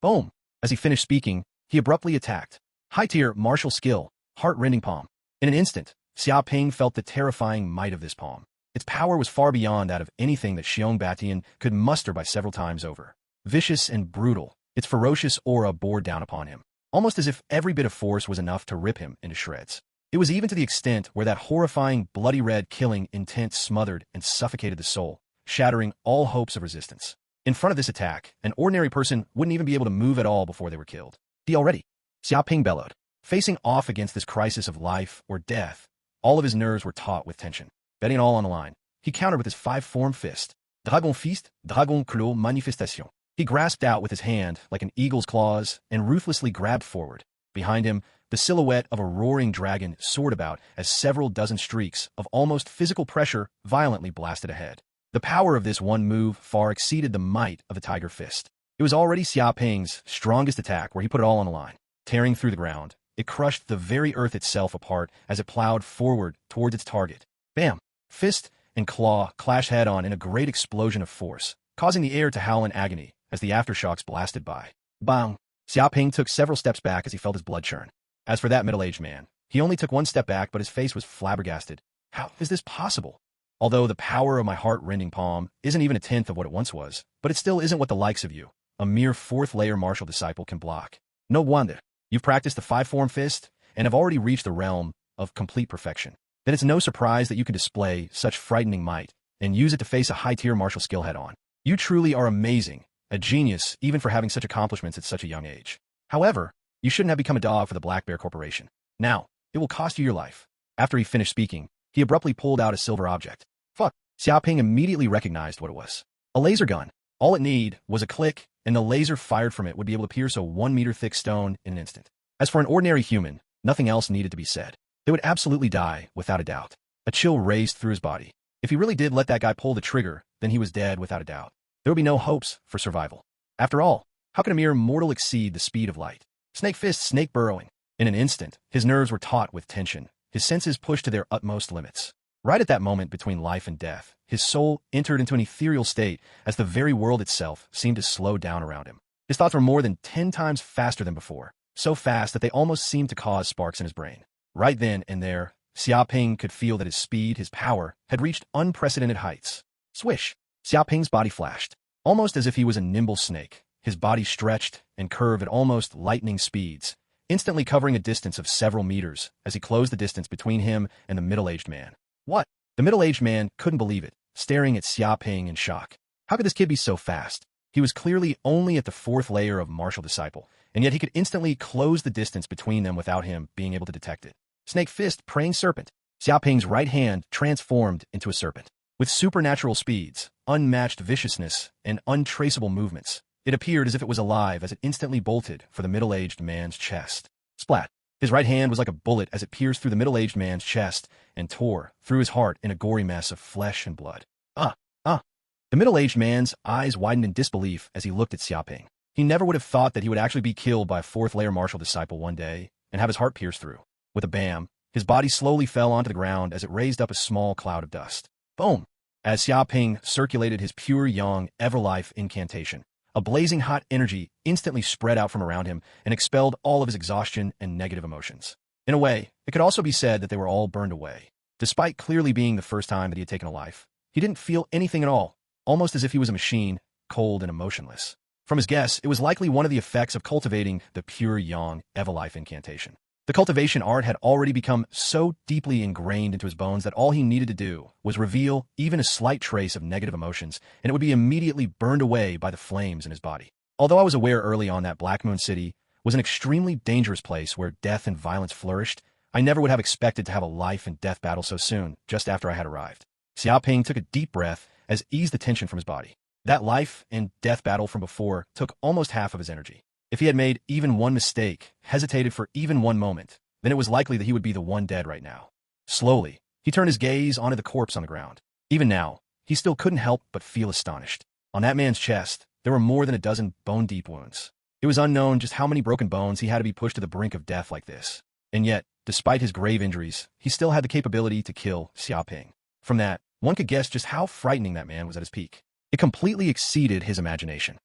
S2: Boom. As he finished speaking, he abruptly attacked. High-tier martial skill, heart-rending palm. In an instant, Xia Ping felt the terrifying might of this palm. Its power was far beyond that of anything that Xiong Batian could muster by several times over. Vicious and brutal, its ferocious aura bore down upon him, almost as if every bit of force was enough to rip him into shreds. It was even to the extent where that horrifying, bloody red killing intent smothered and suffocated the soul, shattering all hopes of resistance. In front of this attack, an ordinary person wouldn't even be able to move at all before they were killed. "He already!" Xia Ping bellowed. Facing off against this crisis of life or death, all of his nerves were taut with tension. Betting it all on the line, he countered with his five-form fist. Dragon fist, dragon claw manifestation. He grasped out with his hand like an eagle's claws and ruthlessly grabbed forward. Behind him, the silhouette of a roaring dragon soared about as several dozen streaks of almost physical pressure violently blasted ahead. The power of this one move far exceeded the might of a tiger fist. It was already Xia Ping's strongest attack where he put it all on the line. Tearing through the ground, it crushed the very earth itself apart as it plowed forward towards its target. Bam! Fist and claw clashed head-on in a great explosion of force, causing the air to howl in agony as the aftershocks blasted by. Bang! Xia Ping took several steps back as he felt his blood churn. As for that middle-aged man, he only took one step back, but his face was flabbergasted. How is this possible? Although the power of my heart-rending palm isn't even a tenth of what it once was, but it still isn't what the likes of you, a mere fourth-layer martial disciple, can block. No wonder. You've practiced the five-form fist and have already reached the realm of complete perfection. Then it's no surprise that you can display such frightening might and use it to face a high-tier martial skill head-on. You truly are amazing, a genius even for having such accomplishments at such a young age. However, you shouldn't have become a dog for the Black Bear Corporation. Now, it will cost you your life. After he finished speaking, he abruptly pulled out a silver object. Fuck! Xia Ping immediately recognized what it was. A laser gun. All it needed was a click, and the laser fired from it would be able to pierce a 1-meter-thick stone in an instant. As for an ordinary human, nothing else needed to be said. They would absolutely die, without a doubt. A chill raced through his body. If he really did let that guy pull the trigger, then he was dead without a doubt. There would be no hopes for survival. After all, how can a mere mortal exceed the speed of light? Snake fist, snake burrowing. In an instant, his nerves were taut with tension, his senses pushed to their utmost limits. Right at that moment between life and death, his soul entered into an ethereal state as the very world itself seemed to slow down around him. His thoughts were more than 10 times faster than before, so fast that they almost seemed to cause sparks in his brain. Right then and there, Xia Ping could feel that his speed, his power, had reached unprecedented heights. Swish! Xia Ping's body flashed. Almost as if he was a nimble snake, his body stretched and curved at almost lightning speeds, instantly covering a distance of several meters as he closed the distance between him and the middle-aged man. What? The middle-aged man couldn't believe it, staring at Xia Ping in shock. How could this kid be so fast? He was clearly only at the fourth layer of martial disciple, and yet he could instantly close the distance between them without him being able to detect it. Snake fist, praying serpent. Xia Ping's right hand transformed into a serpent. With supernatural speeds, unmatched viciousness, and untraceable movements, it appeared as if it was alive as it instantly bolted for the middle-aged man's chest. Splat! His right hand was like a bullet as it pierced through the middle-aged man's chest and tore through his heart in a gory mess of flesh and blood. The middle-aged man's eyes widened in disbelief as he looked at Xia Ping. He never would have thought that he would actually be killed by a fourth-layer martial disciple one day, and have his heart pierced through. With a bam, his body slowly fell onto the ground as it raised up a small cloud of dust. Boom! As Xia Ping circulated his pure yang Everlife incantation, a blazing hot energy instantly spread out from around him and expelled all of his exhaustion and negative emotions. In a way, it could also be said that they were all burned away. Despite clearly being the first time that he had taken a life, he didn't feel anything at all, almost as if he was a machine, cold and emotionless. From his guess, it was likely one of the effects of cultivating the pure yang Everlife incantation. The cultivation art had already become so deeply ingrained into his bones that all he needed to do was reveal even a slight trace of negative emotions, and it would be immediately burned away by the flames in his body. Although I was aware early on that Black Moon City was an extremely dangerous place where death and violence flourished, I never would have expected to have a life and death battle so soon, just after I had arrived. Xia Ping took a deep breath as eased the tension from his body. That life and death battle from before took almost half of his energy. If he had made even one mistake, hesitated for even one moment, then it was likely that he would be the one dead right now. Slowly, he turned his gaze onto the corpse on the ground. Even now, he still couldn't help but feel astonished. On that man's chest, there were more than a dozen bone-deep wounds. It was unknown just how many broken bones he had to be pushed to the brink of death like this. And yet, despite his grave injuries, he still had the capability to kill Xia Ping. From that, one could guess just how frightening that man was at his peak. It completely exceeded his imagination.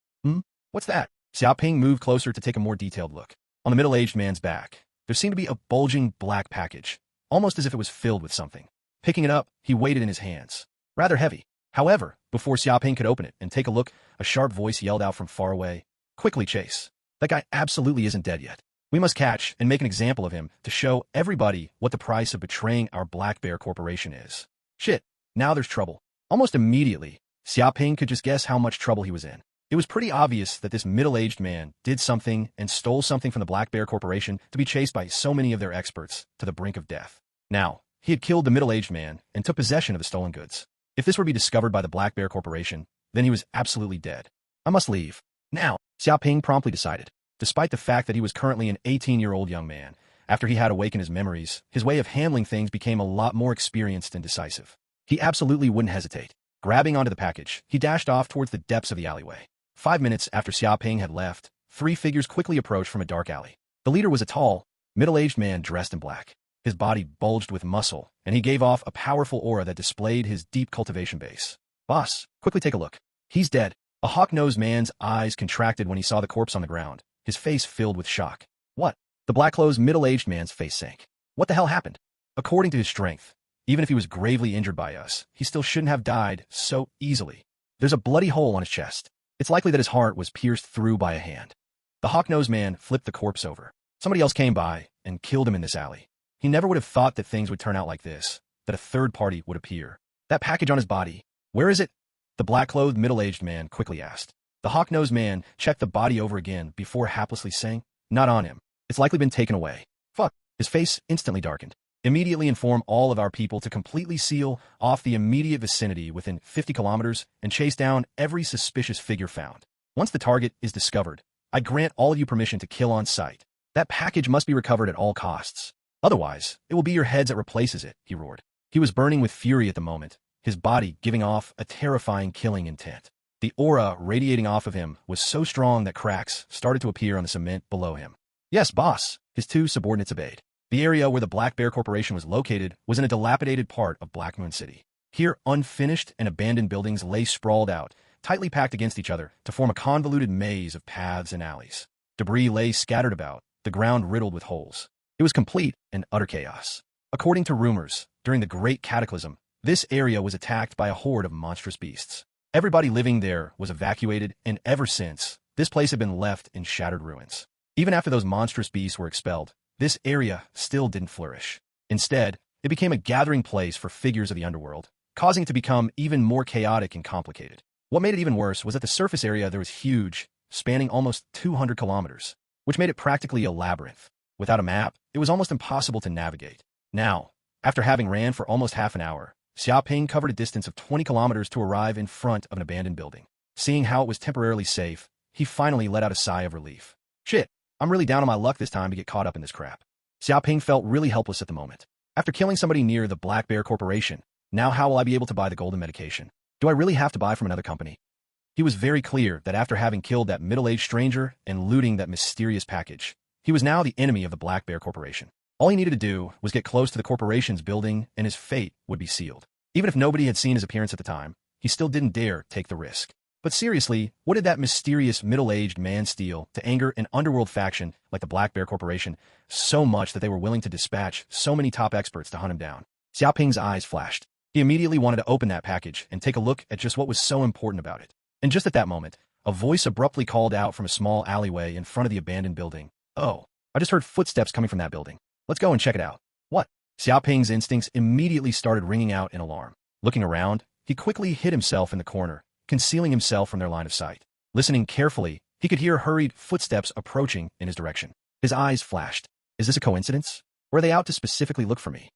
S2: What's that? Xia Ping moved closer to take a more detailed look. On the middle-aged man's back, there seemed to be a bulging black package, almost as if it was filled with something. Picking it up, he weighed it in his hands. Rather heavy. However, before Xia Ping could open it and take a look, a sharp voice yelled out from far away, "Quickly, Chase. That guy absolutely isn't dead yet. We must catch and make an example of him to show everybody what the price of betraying our Black Bear Corporation is." Shit, now there's trouble. Almost immediately, Xia Ping could just guess how much trouble he was in. It was pretty obvious that this middle-aged man did something and stole something from the Black Bear Corporation to be chased by so many of their experts to the brink of death. Now, he had killed the middle-aged man and took possession of the stolen goods. If this were to be discovered by the Black Bear Corporation, then he was absolutely dead. I must leave. Now, Xia Ping promptly decided. Despite the fact that he was currently an 18-year-old young man, after he had awakened his memories, his way of handling things became a lot more experienced and decisive. He absolutely wouldn't hesitate. Grabbing onto the package, he dashed off towards the depths of the alleyway. 5 minutes after Xia Ping had left, 3 figures quickly approached from a dark alley. The leader was a tall, middle-aged man dressed in black. His body bulged with muscle, and he gave off a powerful aura that displayed his deep cultivation base. "Boss, quickly take a look. He's dead." A hawk-nosed man's eyes contracted when he saw the corpse on the ground, his face filled with shock. "What?" The black-clothes middle-aged man's face sank. "What the hell happened?" According to his strength, even if he was gravely injured by us, he still shouldn't have died so easily. There's a bloody hole on his chest. It's likely that his heart was pierced through by a hand. The hawk-nosed man flipped the corpse over. Somebody else came by and killed him in this alley. He never would have thought that things would turn out like this, that a third party would appear. "That package on his body, where is it?" The black-clothed middle-aged man quickly asked. The hawk-nosed man checked the body over again before haplessly saying, "Not on him. It's likely been taken away." "Fuck." His face instantly darkened. "Immediately inform all of our people to completely seal off the immediate vicinity within 50 kilometers and chase down every suspicious figure found. Once the target is discovered, I grant all of you permission to kill on sight. That package must be recovered at all costs. Otherwise, it will be your heads that replaces it," he roared. He was burning with fury at the moment, his body giving off a terrifying killing intent. The aura radiating off of him was so strong that cracks started to appear on the cement below him. "Yes, boss," his 2 subordinates obeyed. The area where the Black Bear Corporation was located was in a dilapidated part of Black Moon City. Here, unfinished and abandoned buildings lay sprawled out, tightly packed against each other to form a convoluted maze of paths and alleys. Debris lay scattered about, the ground riddled with holes. It was complete and utter chaos. According to rumors, during the Great Cataclysm, this area was attacked by a horde of monstrous beasts. Everybody living there was evacuated, and ever since, this place had been left in shattered ruins. Even after those monstrous beasts were expelled, this area still didn't flourish. Instead, it became a gathering place for figures of the underworld, causing it to become even more chaotic and complicated. What made it even worse was that the surface area there was huge, spanning almost 200 kilometers, which made it practically a labyrinth. Without a map, it was almost impossible to navigate. Now, after having ran for almost half an hour, Xia Ping covered a distance of 20 kilometers to arrive in front of an abandoned building. Seeing how it was temporarily safe, he finally let out a sigh of relief. "Shit, I'm really down on my luck this time to get caught up in this crap." Xia Ping felt really helpless at the moment. After killing somebody near the Black Bear Corporation, now how will I be able to buy the golden medication? Do I really have to buy from another company? He was very clear that after having killed that middle-aged stranger and looting that mysterious package, He was now the enemy of the Black Bear Corporation. All he needed to do was get close to the corporation's building and his fate would be sealed. Even if nobody had seen his appearance at the time, he still didn't dare take the risk. But seriously, what did that mysterious middle-aged man steal to anger an underworld faction like the Black Bear Corporation so much that they were willing to dispatch so many top experts to hunt him down? Xia Ping's eyes flashed. He immediately wanted to open that package and take a look at just what was so important about it. And just at that moment, a voice abruptly called out from a small alleyway in front of the abandoned building. "Oh, I just heard footsteps coming from that building. Let's go and check it out." "What?" Xia Ping's instincts immediately started ringing out in alarm. Looking around, he quickly hid himself in the corner, concealing himself from their line of sight. Listening carefully, he could hear hurried footsteps approaching in his direction. His eyes flashed. Is this a coincidence? Or are they out to specifically look for me?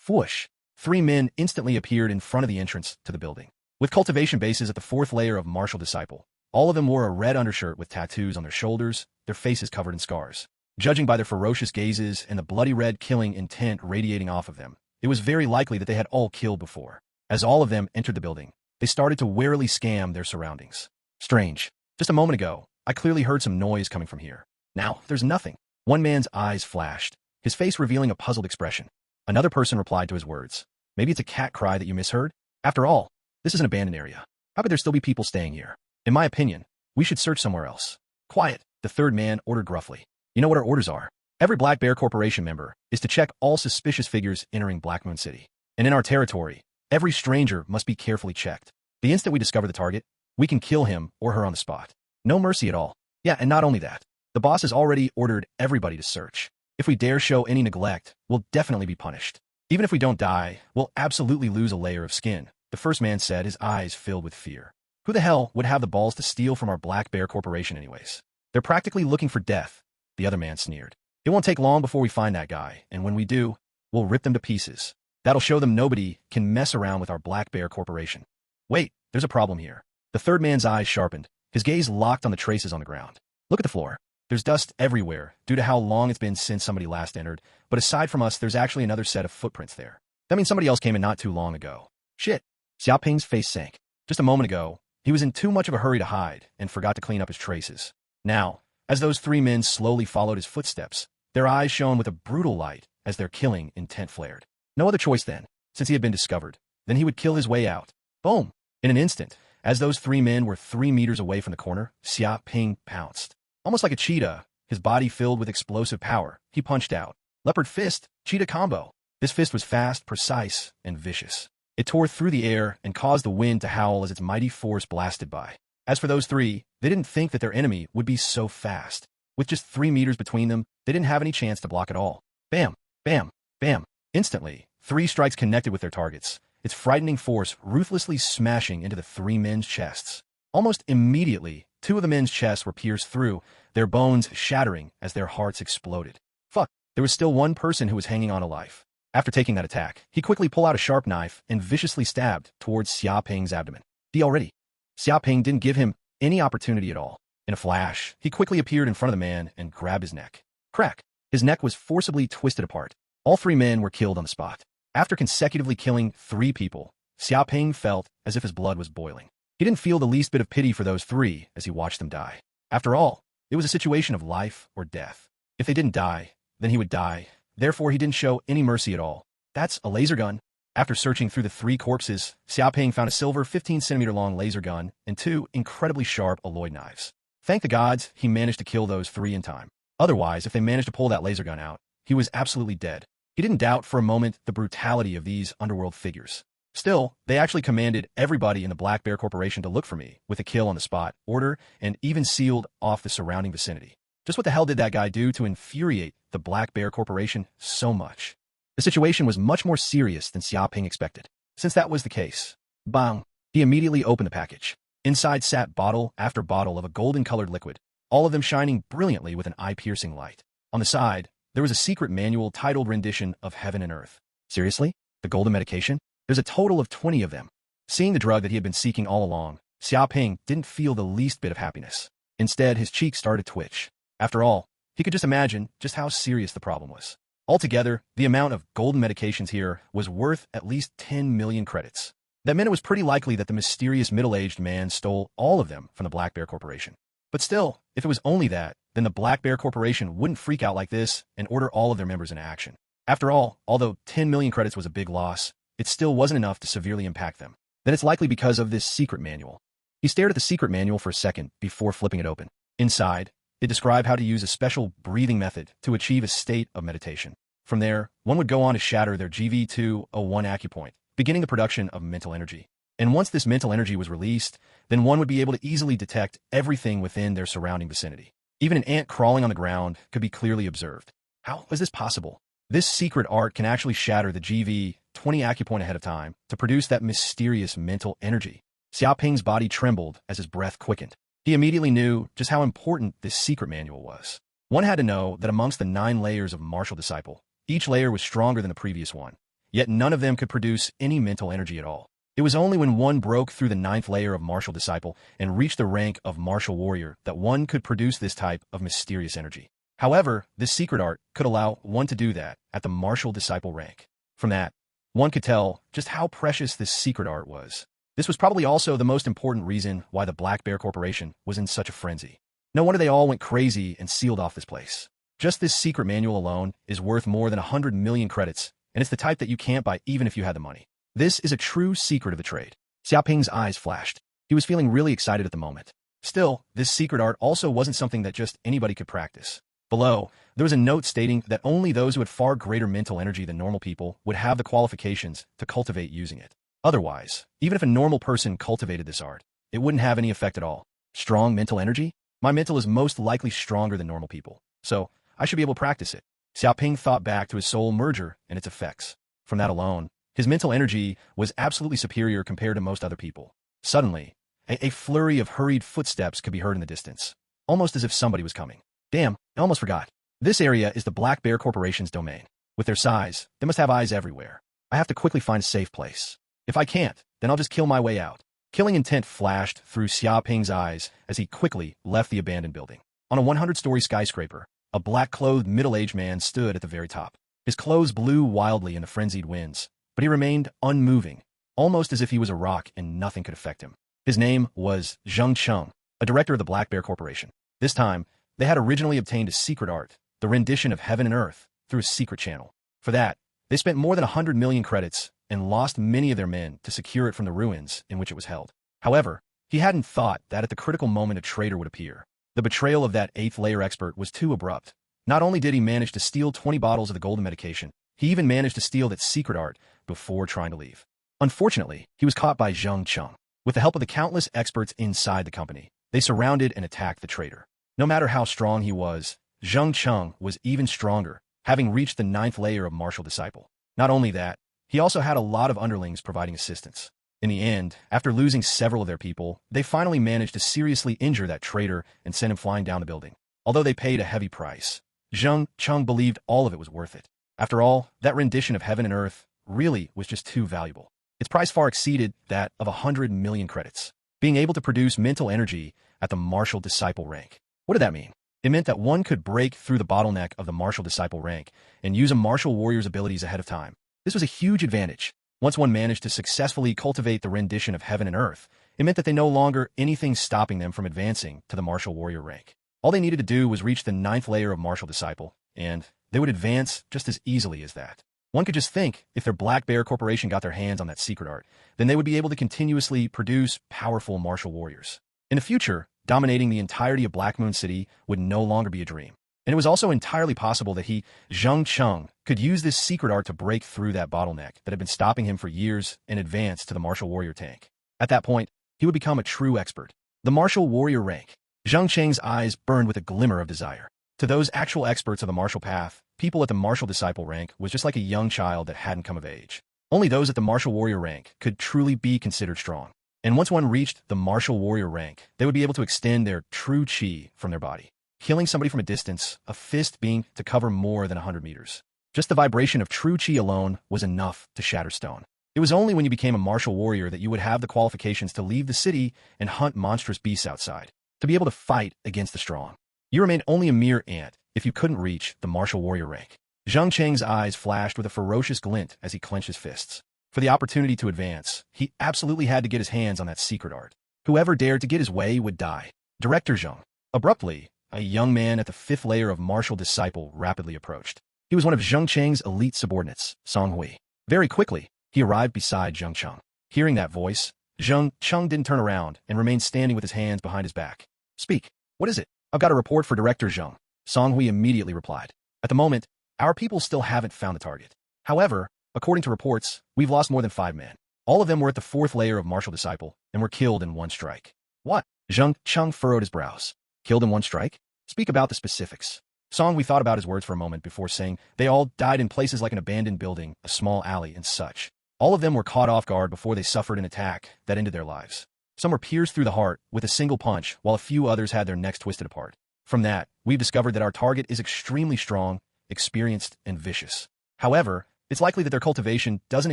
S2: Whoosh! 3 men instantly appeared in front of the entrance to the building. With cultivation bases at the 4th layer of Martial Disciple, all of them wore a red undershirt with tattoos on their shoulders, their faces covered in scars. Judging by their ferocious gazes and the bloody red killing intent radiating off of them, it was very likely that they had all killed before. As all of them entered the building, they started to warily scan their surroundings. Strange. Just a moment ago, I clearly heard some noise coming from here. Now, there's nothing. One man's eyes flashed, his face revealing a puzzled expression. Another person replied to his words. Maybe it's a cat cry that you misheard? After all, this is an abandoned area. How could there still be people staying here? In my opinion, we should search somewhere else. Quiet, the third man ordered gruffly. You know what our orders are? Every Black Bear Corporation member is to check all suspicious figures entering Black Moon City. And in our territory, every stranger must be carefully checked. The instant we discover the target, we can kill him or her on the spot. No mercy at all. Yeah, and not only that, the boss has already ordered everybody to search. If we dare show any neglect, we'll definitely be punished. Even if we don't die, we'll absolutely lose a layer of skin, the first man said, his eyes filled with fear. Who the hell would have the balls to steal from our Black Bear Corporation anyways? They're practically looking for death, the other man sneered. It won't take long before we find that guy, and when we do, we'll rip them to pieces. That'll show them nobody can mess around with our Black Bear Corporation. Wait, there's a problem here. The third man's eyes sharpened, his gaze locked on the traces on the ground. Look at the floor. There's dust everywhere due to how long it's been since somebody last entered, but aside from us, there's actually another set of footprints there. That means somebody else came in not too long ago. Shit. Xia Ping's face sank. Just a moment ago, he was in too much of a hurry to hide and forgot to clean up his traces. Now, as those 3 men slowly followed his footsteps, their eyes shone with a brutal light as their killing intent flared. No other choice then, since he had been discovered. Then he would kill his way out. Boom! In an instant, as those 3 men were 3 meters away from the corner, Xia Ping pounced. Almost like a cheetah, his body filled with explosive power, he punched out. Leopard fist, cheetah combo. This fist was fast, precise, and vicious. It tore through the air and caused the wind to howl as its mighty force blasted by. As for those 3, they didn't think that their enemy would be so fast. With just 3 meters between them, they didn't have any chance to block at all. Bam! Bam! Bam! Instantly, 3 strikes connected with their targets, its frightening force ruthlessly smashing into the 3 men's chests. Almost immediately, 2 of the men's chests were pierced through, their bones shattering as their hearts exploded. Fuck, there was still one person who was hanging on to life. After taking that attack, he quickly pulled out a sharp knife and viciously stabbed towards Xia Ping's abdomen. Already. Xia Ping didn't give him any opportunity at all. In a flash, he quickly appeared in front of the man and grabbed his neck. Crack! His neck was forcibly twisted apart. All 3 men were killed on the spot. After consecutively killing 3 people, Xia Ping felt as if his blood was boiling. He didn't feel the least bit of pity for those 3 as he watched them die. After all, it was a situation of life or death. If they didn't die, then he would die. Therefore, he didn't show any mercy at all. That's a laser gun. After searching through the 3 corpses, Xia Ping found a silver 15-centimeter long laser gun and 2 incredibly sharp alloy knives. Thank the gods he managed to kill those 3 in time. Otherwise, if they managed to pull that laser gun out, he was absolutely dead. He didn't doubt for a moment the brutality of these underworld figures. Still, they actually commanded everybody in the Black Bear Corporation to look for me, with a kill on the spot order, and even sealed off the surrounding vicinity. Just what the hell did that guy do to infuriate the Black Bear Corporation so much? The situation was much more serious than Xia Ping expected. Since that was the case, bang, he immediately opened the package. Inside sat bottle after bottle of a golden-colored liquid, all of them shining brilliantly with an eye-piercing light. On the side, there was a secret manual titled Rendition of Heaven and Earth. Seriously? The golden medication? There's a total of 20 of them. Seeing the drug that he had been seeking all along, Xia Ping didn't feel the least bit of happiness. Instead, his cheeks started to twitch. After all, he could just imagine just how serious the problem was. Altogether, the amount of golden medications here was worth at least 10 million credits. That meant it was pretty likely that the mysterious middle-aged man stole all of them from the Black Bear Corporation. But still, if it was only that, then the Black Bear Corporation wouldn't freak out like this and order all of their members into action. After all, although 10 million credits was a big loss, it still wasn't enough to severely impact them. Then it's likely because of this secret manual. He stared at the secret manual for a second before flipping it open. Inside, it described how to use a special breathing method to achieve a state of meditation. From there, one would go on to shatter their GV201 acupoint, beginning the production of mental energy. And once this mental energy was released, then one would be able to easily detect everything within their surrounding vicinity. Even an ant crawling on the ground could be clearly observed. How is this possible? This secret art can actually shatter the GV20 acupoint ahead of time to produce that mysterious mental energy. Xia Ping's body trembled as his breath quickened. He immediately knew just how important this secret manual was. One had to know that amongst the 9 layers of martial disciple, each layer was stronger than the previous one, yet none of them could produce any mental energy at all. It was only when one broke through the 9th layer of martial disciple and reached the rank of martial warrior that one could produce this type of mysterious energy. However, this secret art could allow one to do that at the martial disciple rank. From that, one could tell just how precious this secret art was. This was probably also the most important reason why the Black Bear Corporation was in such a frenzy. No wonder they all went crazy and sealed off this place. Just this secret manual alone is worth more than 100 million credits, and it's the type that you can't buy even if you had the money. This is a true secret of the trade. Xia Ping's eyes flashed. He was feeling really excited at the moment. Still, this secret art also wasn't something that just anybody could practice. Below, there was a note stating that only those who had far greater mental energy than normal people would have the qualifications to cultivate using it. Otherwise, even if a normal person cultivated this art, it wouldn't have any effect at all. Strong mental energy? My mental is most likely stronger than normal people, so I should be able to practice it. Xia Ping thought back to his soul merger and its effects. From that alone, his mental energy was absolutely superior compared to most other people. Suddenly, a flurry of hurried footsteps could be heard in the distance, almost as if somebody was coming. Damn, I almost forgot. This area is the Black Bear Corporation's domain. With their size, they must have eyes everywhere. I have to quickly find a safe place. If I can't, then I'll just kill my way out. Killing intent flashed through Xia Ping's eyes as he quickly left the abandoned building. On a 100-story skyscraper, a black-clothed middle-aged man stood at the very top. His clothes blew wildly in the frenzied winds, but he remained unmoving, almost as if he was a rock and nothing could affect him. His name was Zheng Cheng, a director of the Black Bear Corporation. This time, they had originally obtained a secret art, the rendition of heaven and earth, through a secret channel. For that, they spent more than 100 million credits and lost many of their men to secure it from the ruins in which it was held. However, he hadn't thought that at the critical moment a traitor would appear. The betrayal of that 8th layer expert was too abrupt. Not only did he manage to steal 20 bottles of the golden medication, he even managed to steal that secret art before trying to leave. Unfortunately, he was caught by Zheng Cheng. With the help of the countless experts inside the company, they surrounded and attacked the traitor. No matter how strong he was, Zheng Cheng was even stronger, having reached the 9th layer of martial disciple. Not only that, he also had a lot of underlings providing assistance. In the end, after losing several of their people, they finally managed to seriously injure that traitor and send him flying down the building. Although they paid a heavy price, Zheng Cheng believed all of it was worth it. After all, that rendition of heaven and earth really was just too valuable. Its price far exceeded that of 100 million credits. Being able to produce mental energy at the martial disciple rank. What did that mean? It meant that one could break through the bottleneck of the martial disciple rank and use a martial warrior's abilities ahead of time. This was a huge advantage. Once one managed to successfully cultivate the rendition of heaven and earth, it meant that they no longer anything stopping them from advancing to the martial warrior rank. All they needed to do was reach the 9th layer of martial disciple, and they would advance just as easily as that. One could just think if their Black Bear Corporation got their hands on that secret art, then they would be able to continuously produce powerful martial warriors. In the future, dominating the entirety of Black Moon City would no longer be a dream. And it was also entirely possible that he, Zheng Cheng, could use this secret art to break through that bottleneck that had been stopping him for years and advance to the martial warrior tank. At that point, he would become a true expert. The martial warrior rank. Zheng Cheng's eyes burned with a glimmer of desire. To those actual experts of the martial path, people at the martial disciple rank was just like a young child that hadn't come of age. Only those at the martial warrior rank could truly be considered strong. And once one reached the martial warrior rank, they would be able to extend their true chi from their body. Killing somebody from a distance, a fist being to cover more than 100 meters. Just the vibration of true chi alone was enough to shatter stone. It was only when you became a martial warrior that you would have the qualifications to leave the city and hunt monstrous beasts outside, to be able to fight against the strong. You remained only a mere ant if you couldn't reach the martial warrior rank. Zheng Cheng's eyes flashed with a ferocious glint as he clenched his fists. For the opportunity to advance, he absolutely had to get his hands on that secret art. Whoever dared to get his way would die. Director Zheng. Abruptly, a young man at the 5th layer of martial disciple rapidly approached. He was one of Zheng Cheng's elite subordinates, Song Hui. Very quickly, he arrived beside Zheng Cheng. Hearing that voice, Zheng Cheng didn't turn around and remained standing with his hands behind his back. Speak. What is it? I've got a report for Director Zheng. Song Hui immediately replied. At the moment, our people still haven't found the target. However, according to reports, we've lost more than 5 men. All of them were at the 4th layer of martial disciple and were killed in one strike. What? Zheng Cheng furrowed his brows. Killed in one strike? Speak about the specifics. Song Hui thought about his words for a moment before saying they all died in places like an abandoned building, a small alley, and such. All of them were caught off guard before they suffered an attack that ended their lives. Some were pierced through the heart with a single punch, while a few others had their necks twisted apart. From that, we've discovered that our target is extremely strong, experienced, and vicious. However, it's likely that their cultivation doesn't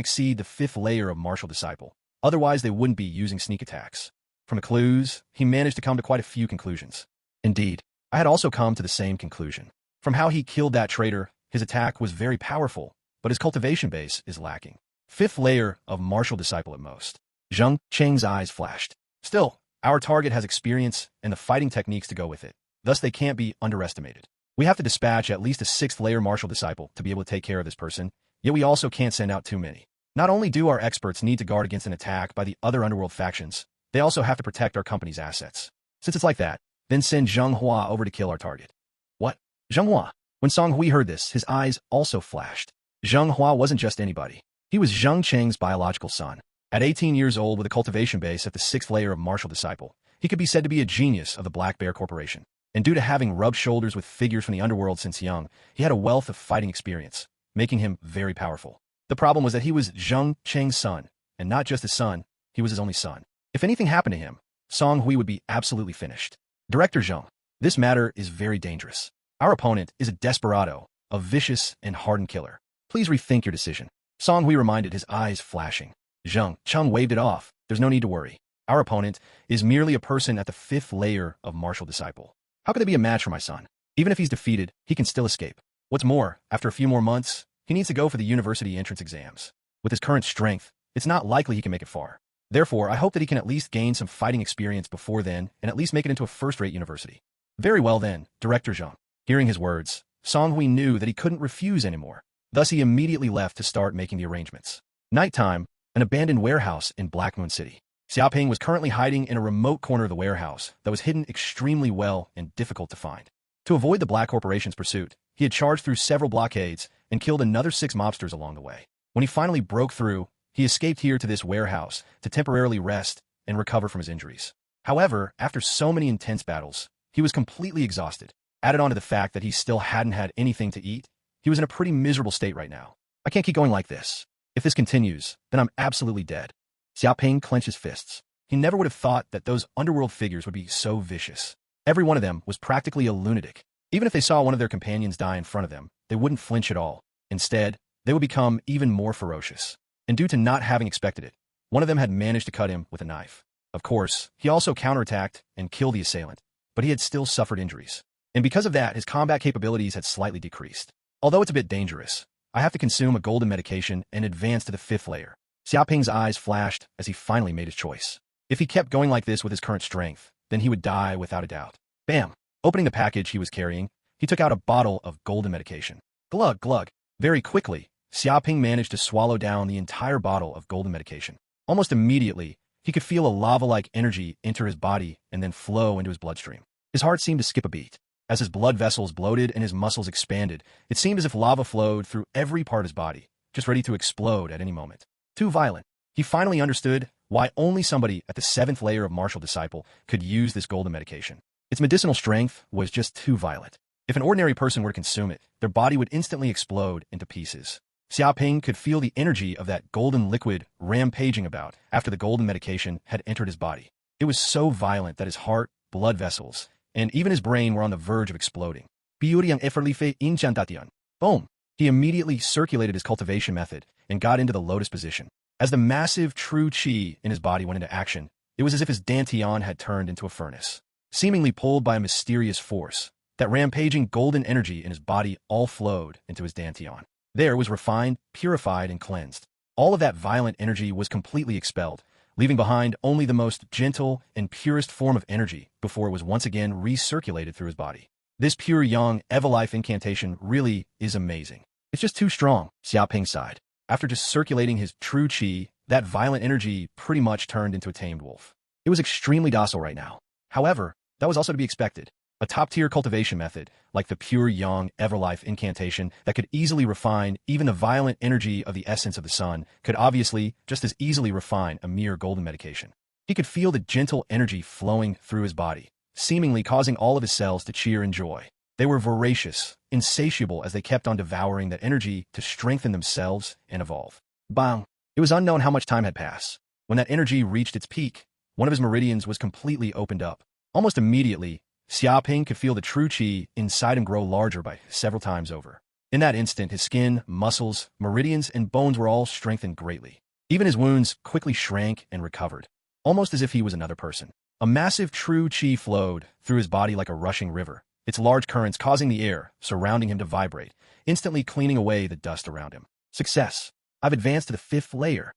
S2: exceed the 5th layer of martial disciple. Otherwise, they wouldn't be using sneak attacks. From the clues, he managed to come to quite a few conclusions. Indeed, I had also come to the same conclusion. From how he killed that traitor, his attack was very powerful, but his cultivation base is lacking. 5th layer of martial disciple at most. Zheng Cheng's eyes flashed. Still, our target has experience and the fighting techniques to go with it. Thus, they can't be underestimated. We have to dispatch at least a 6th layer martial disciple to be able to take care of this person, yet we also can't send out too many. Not only do our experts need to guard against an attack by the other underworld factions, they also have to protect our company's assets. Since it's like that, then send Zheng Hua over to kill our target. What? Zheng Hua? When Song Hui heard this, his eyes also flashed. Zheng Hua wasn't just anybody. He was Zheng Cheng's biological son. At 18 years old with a cultivation base at the 6th layer of martial disciple, he could be said to be a genius of the Black Bear Corporation. And due to having rubbed shoulders with figures from the underworld since young, he had a wealth of fighting experience, making him very powerful. The problem was that he was Zheng Cheng's son, and not just his son, he was his only son. If anything happened to him, Song Hui would be absolutely finished. Director Zheng, this matter is very dangerous. Our opponent is a desperado, a vicious and hardened killer. Please rethink your decision. Song Hui reminded, his eyes flashing. Zheng Cheng waved it off. There's no need to worry. Our opponent is merely a person at the 5th layer of martial disciple. How could they be a match for my son? Even if he's defeated, he can still escape. What's more, after a few more months, he needs to go for the university entrance exams. With his current strength, it's not likely he can make it far. Therefore, I hope that he can at least gain some fighting experience before then and at least make it into a first-rate university. Very well then, Director Zheng. Hearing his words, Song Hui knew that he couldn't refuse anymore. Thus, he immediately left to start making the arrangements. Nighttime, an abandoned warehouse in Black Moon City. Xia Ping was currently hiding in a remote corner of the warehouse that was hidden extremely well and difficult to find. To avoid the Black Corporation's pursuit, he had charged through several blockades and killed another 6 mobsters along the way. When he finally broke through, he escaped here to this warehouse to temporarily rest and recover from his injuries. However, after so many intense battles, he was completely exhausted. Added on to the fact that he still hadn't had anything to eat, he was in a pretty miserable state right now. I can't keep going like this. If this continues, then I'm absolutely dead. Xia Ping clenched his fists. He never would have thought that those underworld figures would be so vicious. Every one of them was practically a lunatic. Even if they saw one of their companions die in front of them, they wouldn't flinch at all. Instead, they would become even more ferocious. And due to not having expected it, one of them had managed to cut him with a knife. Of course, he also counterattacked and killed the assailant, but he had still suffered injuries. And because of that, his combat capabilities had slightly decreased. Although it's a bit dangerous, I have to consume a golden medication and advance to the 5th layer. Xia Ping's eyes flashed as he finally made his choice. If he kept going like this with his current strength, then he would die without a doubt. Bam! Opening the package he was carrying, he took out a bottle of golden medication. Glug, glug. Very quickly, Xia Ping managed to swallow down the entire bottle of golden medication. Almost immediately, he could feel a lava-like energy enter his body and then flow into his bloodstream. His heart seemed to skip a beat. As his blood vessels bloated and his muscles expanded, it seemed as if lava flowed through every part of his body, just ready to explode at any moment. Too violent. He finally understood why only somebody at the 7th layer of martial disciple could use this golden medication. Its medicinal strength was just too violent. If an ordinary person were to consume it, their body would instantly explode into pieces. Xia Ping could feel the energy of that golden liquid rampaging about after the golden medication had entered his body. It was so violent that his heart, blood vessels, and even his brain were on the verge of exploding. Boom! He immediately circulated his cultivation method and got into the lotus position. As the massive true qi in his body went into action, it was as if his dantian had turned into a furnace. Seemingly pulled by a mysterious force, that rampaging golden energy in his body all flowed into his dantian. There was refined, purified, and cleansed. All of that violent energy was completely expelled, leaving behind only the most gentle and purest form of energy before it was once again recirculated through his body. This pure yang Everlife incantation really is amazing. It's just too strong, Xia Ping sighed. After just circulating his true qi, that violent energy pretty much turned into a tamed wolf. It was extremely docile right now. However, that was also to be expected. A top-tier cultivation method, like the pure yang Everlife incantation that could easily refine even the violent energy of the essence of the sun, could obviously just as easily refine a mere golden medication. He could feel the gentle energy flowing through his body, seemingly causing all of his cells to cheer in joy. They were voracious, insatiable as they kept on devouring that energy to strengthen themselves and evolve. Bang! It was unknown how much time had passed. When that energy reached its peak, one of his meridians was completely opened up. Almost immediately, Xia Ping could feel the true qi inside him grow larger by several times over. In that instant, his skin, muscles, meridians, and bones were all strengthened greatly. Even his wounds quickly shrank and recovered, almost as if he was another person. A massive true qi flowed through his body like a rushing river, its large currents causing the air surrounding him to vibrate, instantly cleaning away the dust around him. Success! I've advanced to the 5th layer.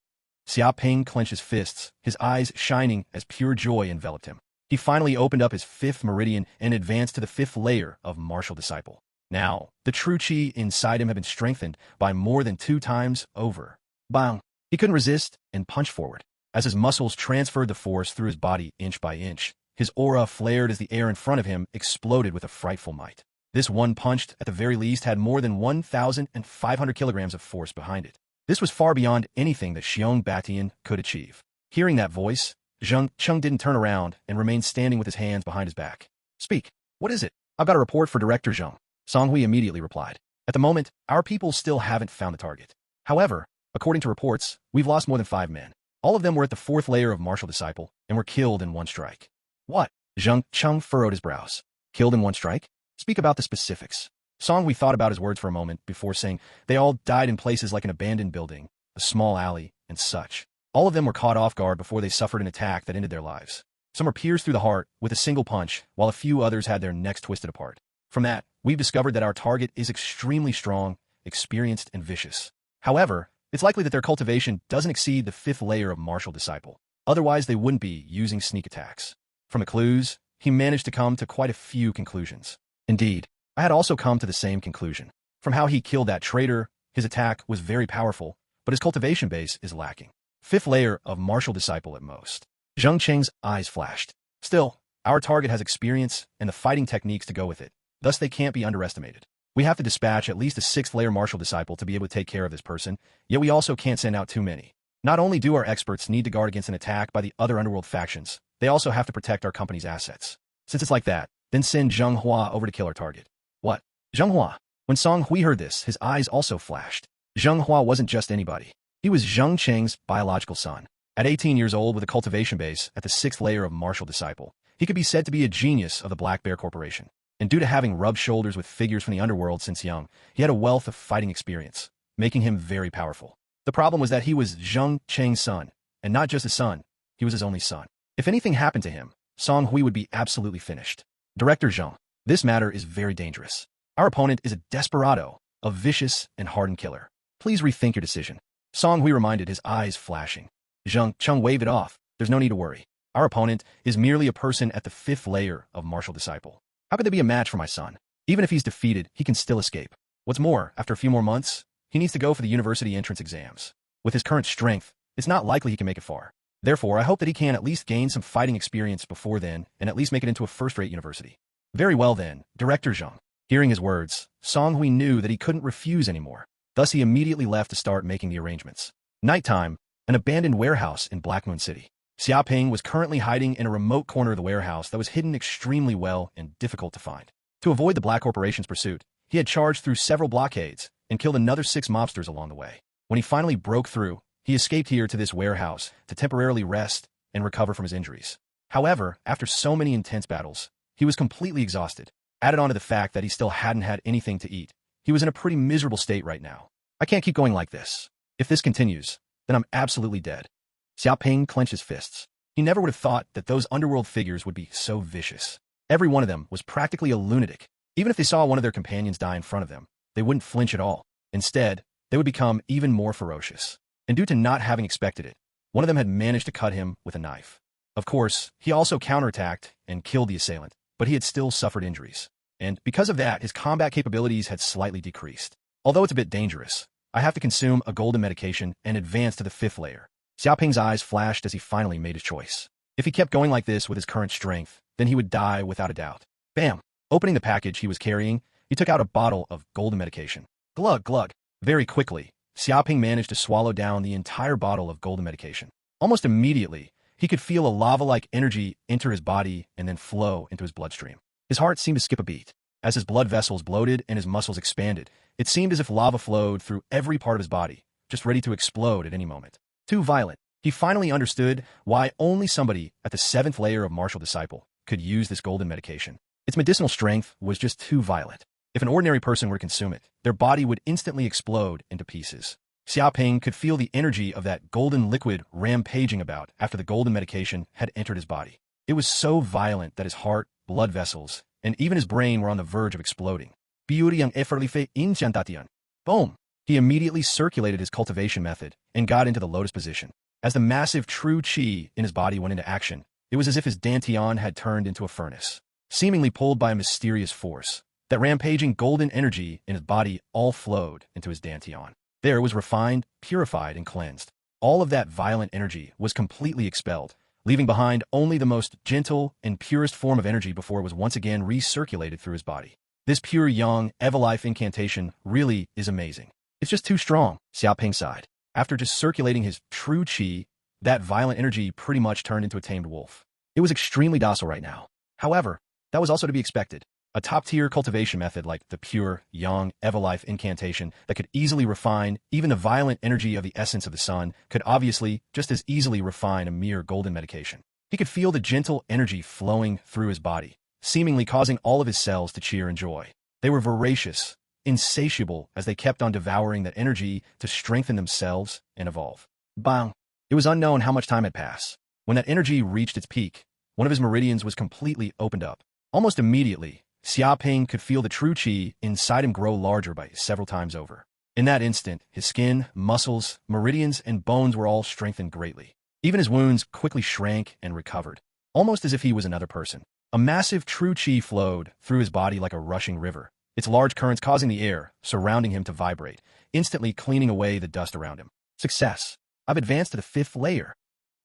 S2: Xia Ping clenched his fists, his eyes shining as pure joy enveloped him. He finally opened up his 5th meridian and advanced to the 5th layer of Martial Disciple. Now, the true qi inside him had been strengthened by more than 2 times over. Bang! He couldn't resist and punched forward. As his muscles transferred the force through his body inch by inch, his aura flared as the air in front of him exploded with a frightful might. This one punch, at the very least, had more than 1,500 kilograms of force behind it. This was far beyond anything that Xiong Batian could achieve. Hearing that voice, Zheng Cheng didn't turn around and remained standing with his hands behind his back. Speak. What is it? I've got a report for Director Zheng. Song Hui immediately replied. At the moment, our people still haven't found the target. However, according to reports, we've lost more than 5 men. All of them were at the 4th layer of Martial Disciple and were killed in one strike. What? Zheng Cheng furrowed his brows. Killed in one strike? Speak about the specifics. Song Hui thought about his words for a moment before saying they all died in places like an abandoned building, a small alley, and such. All of them were caught off guard before they suffered an attack that ended their lives. Some were pierced through the heart with a single punch, while a few others had their necks twisted apart. From that, we've discovered that our target is extremely strong, experienced, and vicious. However, it's likely that their cultivation doesn't exceed the 5th layer of Martial Disciple. Otherwise, they wouldn't be using sneak attacks. From the clues, he managed to come to quite a few conclusions. Indeed, I had also come to the same conclusion. From how he killed that traitor, his attack was very powerful, but his cultivation base is lacking. 5th layer of Martial Disciple at most. Zheng Cheng's eyes flashed. Still, our target has experience and the fighting techniques to go with it. Thus, they can't be underestimated. We have to dispatch at least a 6th layer Martial Disciple to be able to take care of this person, yet we also can't send out too many. Not only do our experts need to guard against an attack by the other underworld factions, they also have to protect our company's assets. Since it's like that, then send Zheng Hua over to kill our target. What? Zheng Hua? When Song Hui heard this, his eyes also flashed. Zheng Hua wasn't just anybody. He was Zheng Cheng's biological son. At 18 years old with a cultivation base at the 6th layer of Martial Disciple, he could be said to be a genius of the Black Bear Corporation. And due to having rubbed shoulders with figures from the underworld since young, he had a wealth of fighting experience, making him very powerful. The problem was that he was Zheng Cheng's son, and not just a son, he was his only son. If anything happened to him, Song Hui would be absolutely finished. Director Zheng, this matter is very dangerous. Our opponent is a desperado, a vicious and hardened killer. Please rethink your decision. Song Hui reminded, his eyes flashing. Zheng Cheng waved it off. There's no need to worry. Our opponent is merely a person at the 5th layer of Martial Disciple. How could they be a match for my son? Even if he's defeated, he can still escape. What's more, after a few more months, he needs to go for the university entrance exams. With his current strength, it's not likely he can make it far. Therefore, I hope that he can at least gain some fighting experience before then and at least make it into a first-rate university. Very well then, Director Zheng. Hearing his words, Song Hui knew that he couldn't refuse anymore. Thus, he immediately left to start making the arrangements. Nighttime, an abandoned warehouse in Black Moon City. Xia Ping was currently hiding in a remote corner of the warehouse that was hidden extremely well and difficult to find. To avoid the Black Corporation's pursuit, he had charged through several blockades and killed another 6 mobsters along the way. When he finally broke through, he escaped here to this warehouse to temporarily rest and recover from his injuries. However, after so many intense battles, he was completely exhausted. Added on to the fact that he still hadn't had anything to eat, he was in a pretty miserable state right now. I can't keep going like this. If this continues, then I'm absolutely dead. Xia Ping clenched his fists. He never would have thought that those underworld figures would be so vicious. Every one of them was practically a lunatic. Even if they saw one of their companions die in front of them, they wouldn't flinch at all. Instead, they would become even more ferocious. And due to not having expected it, One of them had managed to cut him with a knife. Of course, he also counterattacked and killed the assailant, but he had still suffered injuries. And because of that, his combat capabilities had slightly decreased. Although it's a bit dangerous, I have to consume a golden medication and advance to the 5th layer. Xia Ping's eyes flashed as he finally made his choice. If he kept going like this with his current strength, then he would die without a doubt. Bam! Opening the package he was carrying, he took out a bottle of golden medication. Glug, glug. Very quickly, Xia Ping managed to swallow down the entire bottle of golden medication. Almost immediately, he could feel a lava-like energy enter his body and then flow into his bloodstream. His heart seemed to skip a beat. As his blood vessels bloated and his muscles expanded, it seemed as if lava flowed through every part of his body, just ready to explode at any moment. Too violent. He finally understood why only somebody at the 7th layer of martial disciple could use this golden medication. Its medicinal strength was just too violent. If an ordinary person were to consume it, their body would instantly explode into pieces. Xia Ping could feel the energy of that golden liquid rampaging about after the golden medication had entered his body. It was so violent that his heart, blood vessels, and even his brain were on the verge of exploding. Xiong Batian. Boom! He immediately circulated his cultivation method and got into the lotus position. As the massive true qi in his body went into action, it was as if his dantian had turned into a furnace. Seemingly pulled by a mysterious force, that rampaging golden energy in his body all flowed into his dantian. There it was refined, purified, and cleansed. All of that violent energy was completely expelled, leaving behind only the most gentle and purest form of energy before it was once again recirculated through his body. This pure yang, Ever-Life incantation really is amazing. It's just too strong, Xia Ping sighed. After just circulating his true qi, that violent energy pretty much turned into a tamed wolf. It was extremely docile right now. However, that was also to be expected. A top-tier cultivation method like the pure, yang, Ever-Life incantation that could easily refine even the violent energy of the essence of the sun could obviously just as easily refine a mere golden medication. He could feel the gentle energy flowing through his body, seemingly causing all of his cells to cheer in joy. They were voracious, insatiable as they kept on devouring that energy to strengthen themselves and evolve. Bang! It was unknown how much time had passed. When that energy reached its peak, one of his meridians was completely opened up. Almost immediately, Xia Ping could feel the true qi inside him grow larger by several times over. In that instant, his skin, muscles, meridians, and bones were all strengthened greatly. Even his wounds quickly shrank and recovered, almost as if he was another person. A massive true qi flowed through his body like a rushing river, its large currents causing the air surrounding him to vibrate, instantly cleaning away the dust around him. Success! I've advanced to the 5th layer.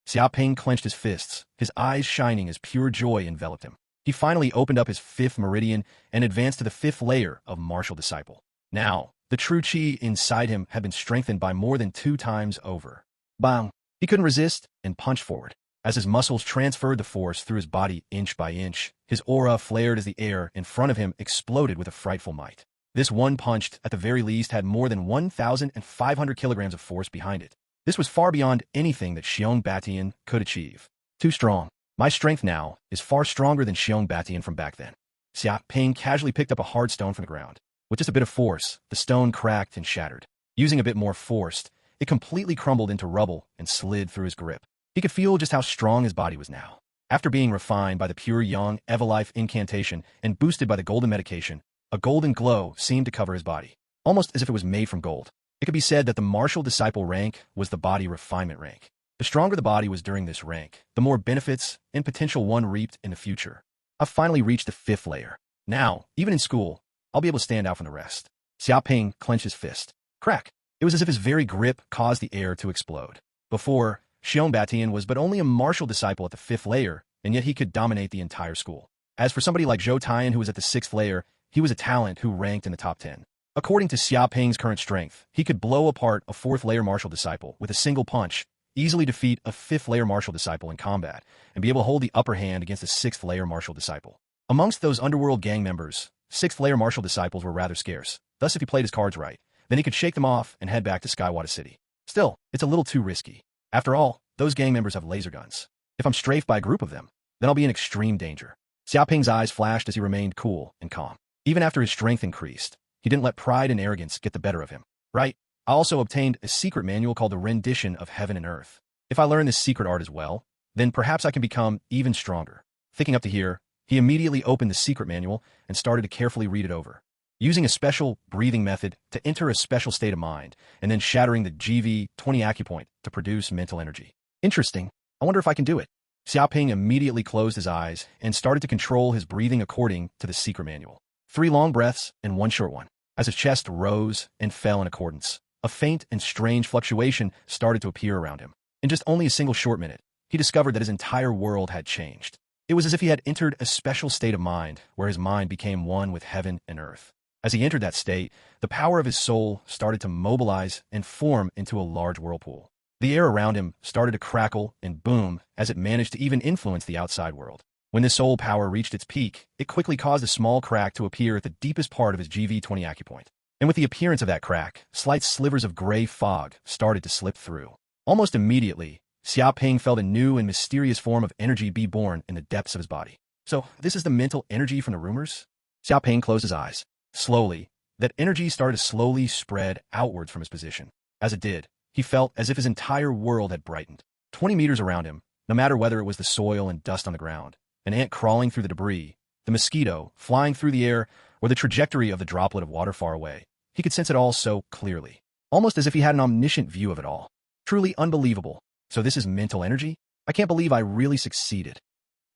S2: Xia Ping clenched his fists, his eyes shining as pure joy enveloped him. He finally opened up his 5th meridian and advanced to the 5th layer of martial disciple. Now, the true qi inside him had been strengthened by more than 2 times over. Bang! He couldn't resist and punched forward. As his muscles transferred the force through his body inch by inch, his aura flared as the air in front of him exploded with a frightful might. This one punch, at the very least, had more than 1,500 kilograms of force behind it. This was far beyond anything that Xiong Batian could achieve. Too strong. My strength now is far stronger than Xiong Batian from back then. Xia Ping casually picked up a hard stone from the ground. With just a bit of force, the stone cracked and shattered. Using a bit more force, it completely crumbled into rubble and slid through his grip. He could feel just how strong his body was now. After being refined by the pure yang Ever-Life incantation and boosted by the golden medication, a golden glow seemed to cover his body, almost as if it was made from gold. It could be said that the martial disciple rank was the body refinement rank. The stronger the body was during this rank, the more benefits and potential one reaped in the future. I've finally reached the 5th layer. Now, even in school, I'll be able to stand out from the rest. Xia Ping clenched his fist. Crack! It was as if his very grip caused the air to explode. Before, Xiong Batian was but only a martial disciple at the 5th layer, and yet he could dominate the entire school. As for somebody like Zhou Tian who was at the 6th layer, he was a talent who ranked in the top 10. According to Xia Ping's current strength, he could blow apart a 4th layer martial disciple with a single punch, easily defeat a 5th layer martial disciple in combat, and be able to hold the upper hand against a 6th layer martial disciple. Amongst those underworld gang members, 6th layer martial disciples were rather scarce. Thus, if he played his cards right, then he could shake them off and head back to Skywada City. Still, it's a little too risky. After all, those gang members have laser guns. If I'm strafed by a group of them, then I'll be in extreme danger. Xia Ping's eyes flashed as he remained cool and calm. Even after his strength increased, he didn't let pride and arrogance get the better of him. Right? I also obtained a secret manual called the Rendition of Heaven and Earth. If I learn this secret art as well, then perhaps I can become even stronger. Thinking up to here, he immediately opened the secret manual and started to carefully read it over. Using a special breathing method to enter a special state of mind, and then shattering the GV-20 acupoint to produce mental energy. Interesting. I wonder if I can do it. Xia Ping immediately closed his eyes and started to control his breathing according to the secret manual. 3 long breaths and 1 short one. As his chest rose and fell in accordance, a faint and strange fluctuation started to appear around him. In just only a single short minute, he discovered that his entire world had changed. It was as if he had entered a special state of mind where his mind became one with heaven and earth. As he entered that state, the power of his soul started to mobilize and form into a large whirlpool. The air around him started to crackle and boom as it managed to even influence the outside world. When this soul power reached its peak, it quickly caused a small crack to appear at the deepest part of his GV-20 acupoint. And with the appearance of that crack, slight slivers of gray fog started to slip through. Almost immediately, Xia Ping felt a new and mysterious form of energy be born in the depths of his body. So, this is the mental energy from the rumors? Xia Ping closed his eyes. Slowly, that energy started to slowly spread outwards from his position. As it did, he felt as if his entire world had brightened. 20 meters around him, no matter whether it was the soil and dust on the ground, an ant crawling through the debris, the mosquito flying through the air, or the trajectory of the droplet of water far away, he could sense it all so clearly, almost as if he had an omniscient view of it all. Truly unbelievable. So this is mental energy? I can't believe I really succeeded.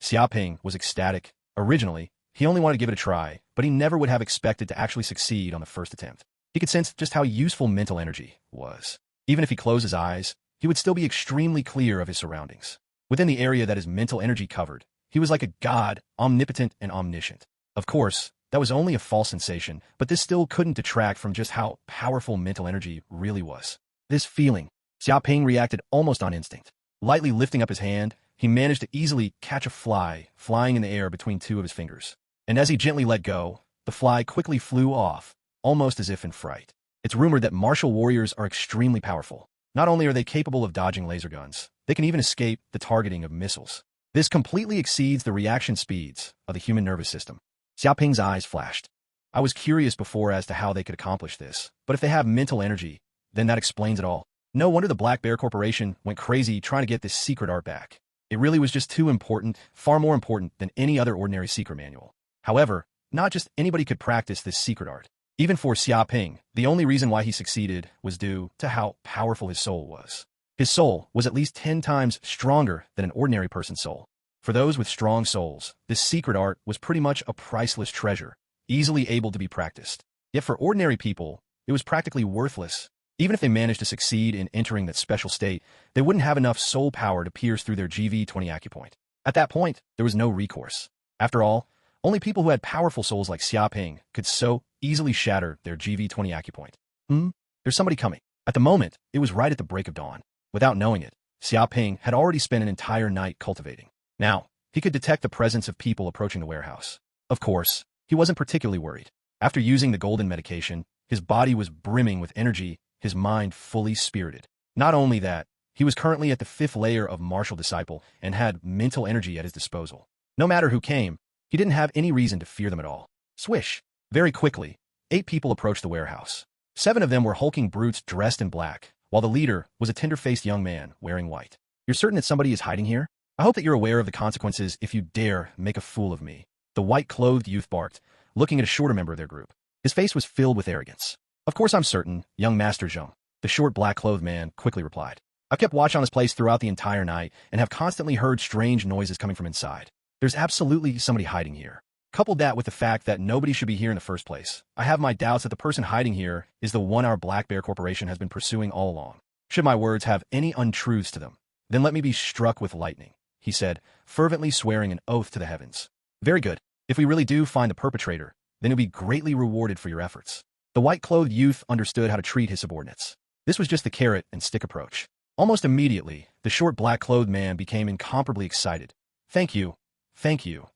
S2: Xia Ping was ecstatic. Originally, he only wanted to give it a try, but he never would have expected to actually succeed on the first attempt. He could sense just how useful mental energy was. Even if he closed his eyes, he would still be extremely clear of his surroundings. Within the area that his mental energy covered, he was like a god, omnipotent and omniscient. Of course, that was only a false sensation, but this still couldn't detract from just how powerful mental energy really was. This feeling, Xia Ping reacted almost on instinct. Lightly lifting up his hand, he managed to easily catch a fly flying in the air between 2 of his fingers. And as he gently let go, the fly quickly flew off, almost as if in fright. It's rumored that martial warriors are extremely powerful. Not only are they capable of dodging laser guns, they can even escape the targeting of missiles. This completely exceeds the reaction speeds of the human nervous system. Xia Ping's eyes flashed. I was curious before as to how they could accomplish this, but if they have mental energy, then that explains it all. No wonder the Black Bear Corporation went crazy trying to get this secret art back. It really was just too important, far more important than any other ordinary secret manual. However, not just anybody could practice this secret art. Even for Xia Ping, the only reason why he succeeded was due to how powerful his soul was. His soul was at least 10 times stronger than an ordinary person's soul. For those with strong souls, this secret art was pretty much a priceless treasure, easily able to be practiced. Yet for ordinary people, it was practically worthless. Even if they managed to succeed in entering that special state, they wouldn't have enough soul power to pierce through their GV-20 acupoint. At that point, there was no recourse. After all, only people who had powerful souls like Xia Ping could so easily shatter their GV-20 acupoint. There's somebody coming. At the moment, it was right at the break of dawn. Without knowing it, Xia Ping had already spent an entire night cultivating. Now, he could detect the presence of people approaching the warehouse. Of course, he wasn't particularly worried. After using the golden medication, his body was brimming with energy, his mind fully spirited. Not only that, he was currently at the 5th layer of martial disciple and had mental energy at his disposal. No matter who came, he didn't have any reason to fear them at all. Swish! Very quickly, 8 people approached the warehouse. 7 of them were hulking brutes dressed in black, while the leader was a tender-faced young man wearing white. You're certain that somebody is hiding here? I hope that you're aware of the consequences if you dare make a fool of me. The white-clothed youth barked, looking at a shorter member of their group. His face was filled with arrogance. Of course I'm certain, young Master Xiong. The short black-clothed man quickly replied. I've kept watch on this place throughout the entire night and have constantly heard strange noises coming from inside. There's absolutely somebody hiding here. Couple that with the fact that nobody should be here in the first place. I have my doubts that the person hiding here is the one our Black Bear Corporation has been pursuing all along. Should my words have any untruths to them, then let me be struck with lightning, he said, fervently swearing an oath to the heavens. Very good. If we really do find the perpetrator, then you'll be greatly rewarded for your efforts. The white-clothed youth understood how to treat his subordinates. This was just the carrot-and-stick approach. Almost immediately, the short black-clothed man became incomparably excited. Thank you,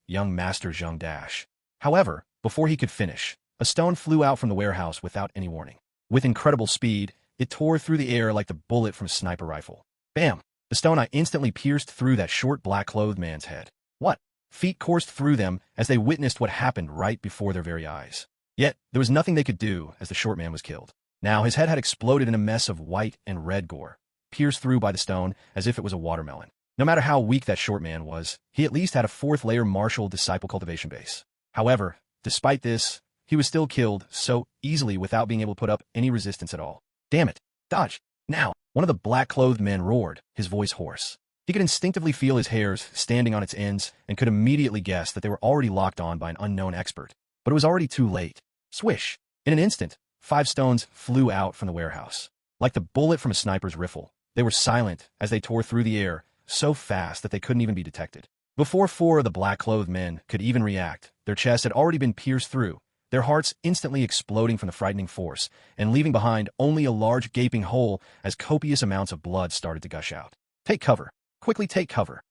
S2: young Master Xiong Dash. However, before he could finish, a stone flew out from the warehouse without any warning. With incredible speed, it tore through the air like the bullet from a sniper rifle. Bam! The stone instantly pierced through that short black-clothed man's head. What? Feet coursed through them as they witnessed what happened right before their very eyes. Yet, there was nothing they could do as the short man was killed. Now, his head had exploded in a mess of white and red gore, pierced through by the stone as if it was a watermelon. No matter how weak that short man was, he at least had a 4th-layer martial disciple cultivation base. However, despite this, he was still killed so easily without being able to put up any resistance at all. Damn it! Dodge! Now, one of the black-clothed men roared, his voice hoarse. He could instinctively feel his hairs standing on its ends and could immediately guess that they were already locked on by an unknown expert. But it was already too late. Swish! In an instant, 5 stones flew out from the warehouse. Like the bullet from a sniper's rifle, they were silent as they tore through the air, so fast that they couldn't even be detected. Before 4 of the black-clothed men could even react, their chests had already been pierced through, their hearts instantly exploding from the frightening force, and leaving behind only a large gaping hole as copious amounts of blood started to gush out. Take cover. Quickly take cover.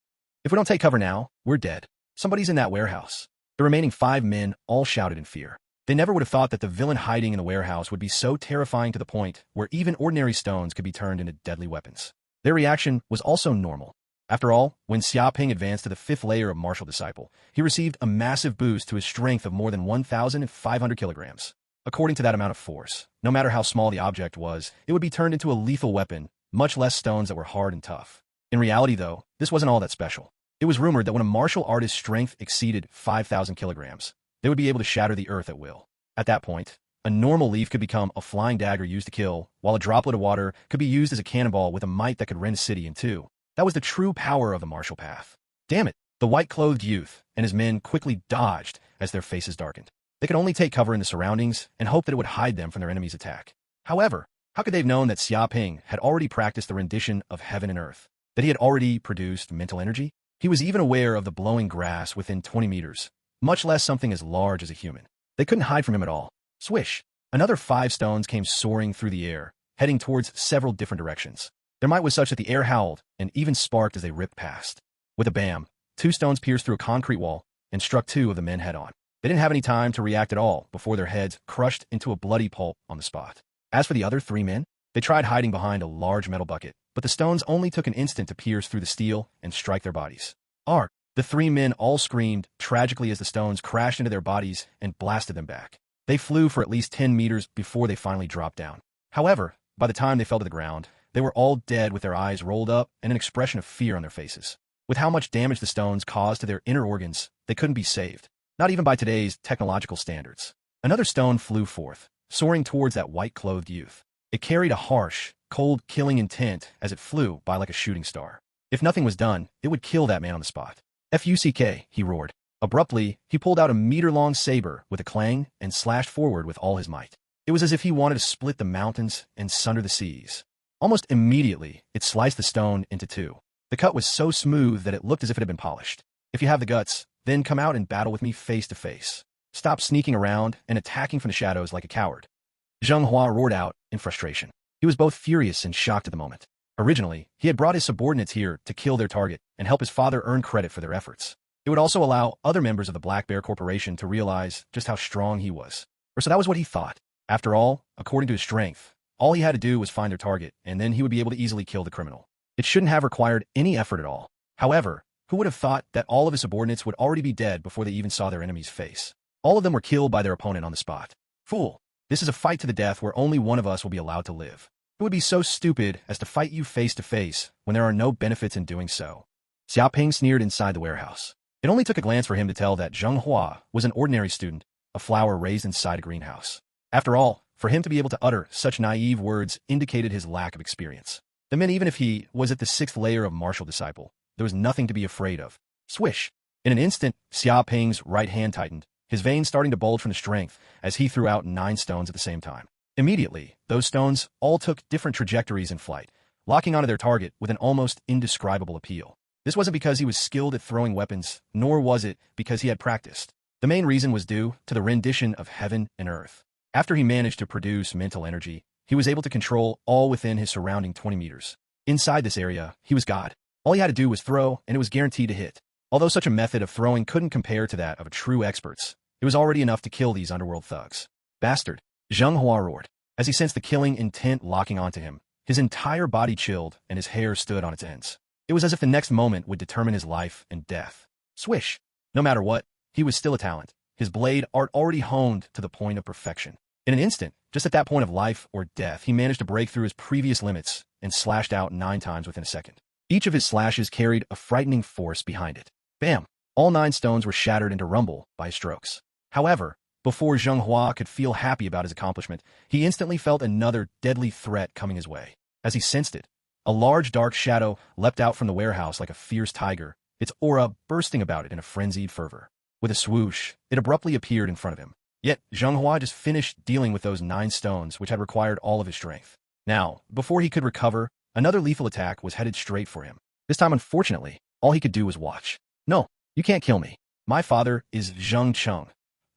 S2: If we don't take cover now, we're dead. Somebody's in that warehouse. The remaining 5 men all shouted in fear. They never would have thought that the villain hiding in the warehouse would be so terrifying to the point where even ordinary stones could be turned into deadly weapons. Their reaction was also normal. After all, when Xia Ping advanced to the 5th layer of martial disciple, he received a massive boost to his strength of more than 1,500 kilograms. According to that amount of force, no matter how small the object was, it would be turned into a lethal weapon, much less stones that were hard and tough. In reality, though, this wasn't all that special. It was rumored that when a martial artist's strength exceeded 5,000 kilograms, they would be able to shatter the earth at will. At that point, a normal leaf could become a flying dagger used to kill, while a droplet of water could be used as a cannonball with a might that could rend a city in two. That was the true power of the martial path. Damn it! The white-clothed youth and his men quickly dodged as their faces darkened. They could only take cover in the surroundings and hope that it would hide them from their enemy's attack. However, how could they have known that Xia Ping had already practiced the rendition of heaven and earth? That he had already produced mental energy? He was even aware of the blowing grass within 20 meters, much less something as large as a human. They couldn't hide from him at all. Swish! Another 5 stones came soaring through the air, heading towards several different directions. Their might was such that the air howled and even sparked as they ripped past. With a bam, 2 stones pierced through a concrete wall and struck 2 of the men head-on. They didn't have any time to react at all before their heads crushed into a bloody pulp on the spot. As for the other 3 men, they tried hiding behind a large metal bucket, but the stones only took an instant to pierce through the steel and strike their bodies. Ark! The 3 men all screamed tragically as the stones crashed into their bodies and blasted them back. They flew for at least 10 meters before they finally dropped down. However, by the time they fell to the ground, they were all dead with their eyes rolled up and an expression of fear on their faces. With how much damage the stones caused to their inner organs, they couldn't be saved. Not even by today's technological standards. Another stone flew forth, soaring towards that white-clothed youth. It carried a harsh, cold, killing intent as it flew by like a shooting star. If nothing was done, it would kill that man on the spot. "Fuck," he roared. Abruptly, he pulled out a meter-long saber with a clang and slashed forward with all his might. It was as if he wanted to split the mountains and sunder the seas. Almost immediately, it sliced the stone into 2. The cut was so smooth that it looked as if it had been polished. "If you have the guts, then come out and battle with me face to face. Stop sneaking around and attacking from the shadows like a coward." Zhenghua roared out in frustration. He was both furious and shocked at the moment. Originally, he had brought his subordinates here to kill their target and help his father earn credit for their efforts. It would also allow other members of the Black Bear Corporation to realize just how strong he was. Or so that was what he thought. After all, according to his strength, all he had to do was find their target, and then he would be able to easily kill the criminal. It shouldn't have required any effort at all. However, who would have thought that all of his subordinates would already be dead before they even saw their enemy's face? All of them were killed by their opponent on the spot. Fool! This is a fight to the death where only one of us will be allowed to live. It would be so stupid as to fight you face to face when there are no benefits in doing so. Xia Ping sneered inside the warehouse. It only took a glance for him to tell that Zhenghua was an ordinary student, a flower raised inside a greenhouse. After all, for him to be able to utter such naive words indicated his lack of experience. The men, even if he was at the 6th layer of martial disciple, there was nothing to be afraid of. Swish! In an instant, Xia Ping's right hand tightened, his veins starting to bulge from the strength as he threw out 9 stones at the same time. Immediately, those stones all took different trajectories in flight, locking onto their target with an almost indescribable appeal. This wasn't because he was skilled at throwing weapons, nor was it because he had practiced. The main reason was due to the rendition of heaven and earth. After he managed to produce mental energy, he was able to control all within his surrounding 20 meters. Inside this area, he was God. All he had to do was throw, and it was guaranteed to hit. Although such a method of throwing couldn't compare to that of a true expert's, it was already enough to kill these underworld thugs. "Bastard!" Zhenghua roared. As he sensed the killing intent locking onto him, his entire body chilled and his hair stood on its ends. It was as if the next moment would determine his life and death. Swish! No matter what, he was still a talent, his blade art already honed to the point of perfection. In an instant, just at that point of life or death, he managed to break through his previous limits and slashed out 9 times within a second. Each of his slashes carried a frightening force behind it. Bam! All 9 stones were shattered into rumble by his strokes. However, before Zhenghua could feel happy about his accomplishment, he instantly felt another deadly threat coming his way. As he sensed it, a large dark shadow leapt out from the warehouse like a fierce tiger, its aura bursting about it in a frenzied fervor. With a swoosh, it abruptly appeared in front of him. Yet, Zhenghua just finished dealing with those 9 stones which had required all of his strength. Now, before he could recover, another lethal attack was headed straight for him. This time, unfortunately, all he could do was watch. No, you can't kill me. My father is Zheng Cheng,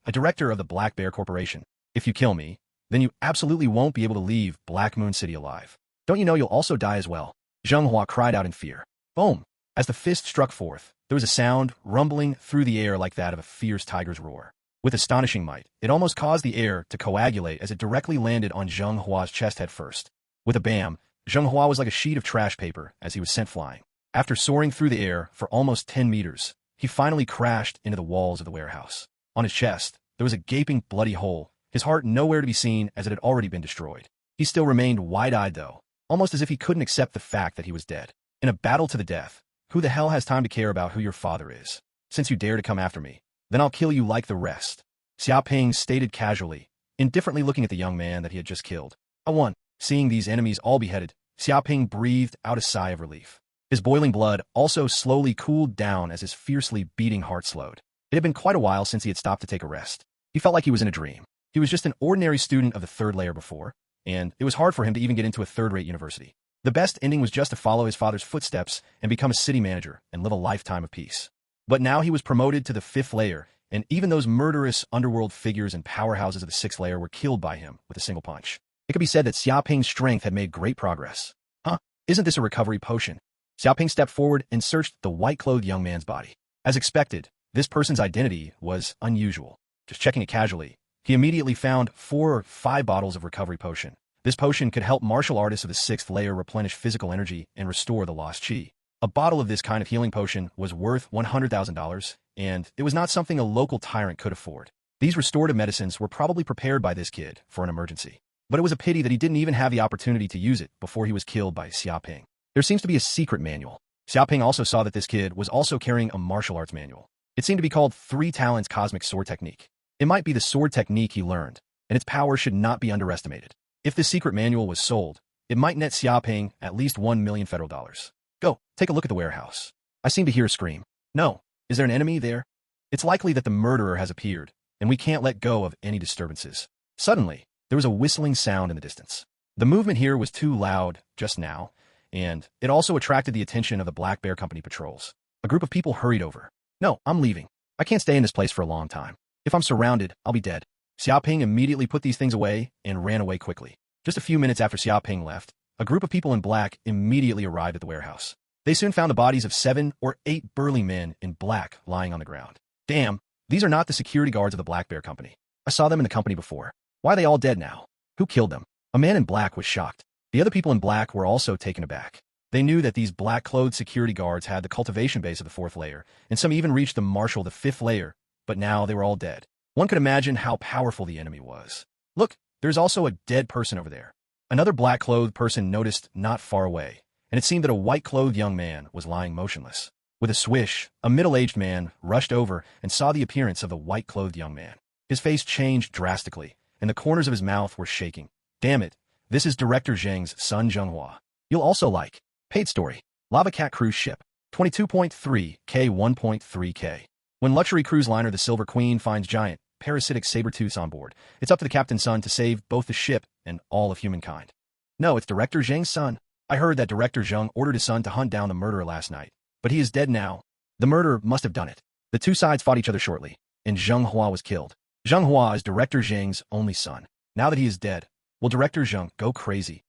S2: a director of the Black Bear Corporation. If you kill me, then you absolutely won't be able to leave Black Moon City alive. Don't you know you'll also die as well? Zhenghua cried out in fear. Boom! As the fist struck forth, there was a sound rumbling through the air like that of a fierce tiger's roar. With astonishing might, it almost caused the air to coagulate as it directly landed on Zhenghua's chest head first. With a bam, Zhenghua was like a sheet of trash paper as he was sent flying. After soaring through the air for almost 10 meters, he finally crashed into the walls of the warehouse. On his chest, there was a gaping, bloody hole, his heart nowhere to be seen as it had already been destroyed. He still remained wide-eyed though, almost as if he couldn't accept the fact that he was dead. In a battle to the death, who the hell has time to care about who your father is? Since you dare to come after me, then I'll kill you like the rest. Xia Ping stated casually, indifferently looking at the young man that he had just killed. I won. Seeing these enemies all beheaded, Xia Ping breathed out a sigh of relief. His boiling blood also slowly cooled down as his fiercely beating heart slowed. It had been quite a while since he had stopped to take a rest. He felt like he was in a dream. He was just an ordinary student of the 3rd layer before, and it was hard for him to even get into a 3rd-rate university. The best ending was just to follow his father's footsteps and become a city manager and live a lifetime of peace. But now he was promoted to the 5th layer, and even those murderous underworld figures and powerhouses of the 6th layer were killed by him with a single punch. It could be said that Xia Ping's strength had made great progress. Huh? Isn't this a recovery potion? Xia Ping stepped forward and searched the white-clothed young man's body. As expected, this person's identity was unusual. Just checking it casually, he immediately found 4 or 5 bottles of recovery potion. This potion could help martial artists of the 6th layer replenish physical energy and restore the lost chi. A bottle of this kind of healing potion was worth $100,000, and it was not something a local tyrant could afford. These restorative medicines were probably prepared by this kid for an emergency. But it was a pity that he didn't even have the opportunity to use it before he was killed by Xia Ping. There seems to be a secret manual. Xia Ping also saw that this kid was also carrying a martial arts manual. It seemed to be called 3 Talents Cosmic Sword Technique. It might be the sword technique he learned, and its power should not be underestimated. If this secret manual was sold, it might net Xia Ping at least $1 million federal dollars. Go, take a look at the warehouse. I seem to hear a scream. No, is there an enemy there? It's likely that the murderer has appeared, and we can't let go of any disturbances. Suddenly, there was a whistling sound in the distance. The movement here was too loud just now, and it also attracted the attention of the Black Bear Company patrols. A group of people hurried over. No, I'm leaving. I can't stay in this place for a long time. If I'm surrounded, I'll be dead. Xia Ping immediately put these things away and ran away quickly. Just a few minutes after Xia Ping left, a group of people in black immediately arrived at the warehouse. They soon found the bodies of 7 or 8 burly men in black lying on the ground. Damn, these are not the security guards of the Black Bear Company. I saw them in the company before. Why are they all dead now? Who killed them? A man in black was shocked. The other people in black were also taken aback. They knew that these black-clothed security guards had the cultivation base of the 4th layer, and some even reached the marshal of the 5th layer, but now they were all dead. One could imagine how powerful the enemy was. Look, there's also a dead person over there. Another black-clothed person noticed not far away, and it seemed that a white-clothed young man was lying motionless. With a swish, a middle-aged man rushed over and saw the appearance of the white-clothed young man. His face changed drastically, and the corners of his mouth were shaking. Damn it, this is Director Zheng's son Zhenghua. You'll also like. Paid story. Lava Cat Cruise Ship. 22.3 K 1.3 K. When luxury cruise liner the Silver Queen finds giant, parasitic saber-tooths on board, it's up to the captain's son to save both the ship and all of humankind. No, it's Director Zheng's son. I heard that Director Zheng ordered his son to hunt down the murderer last night, but he is dead now. The murderer must have done it. The two sides fought each other shortly, and Zhenghua was killed. Zhenghua is Director Zheng's only son. Now that he is dead, will Director Zheng go crazy?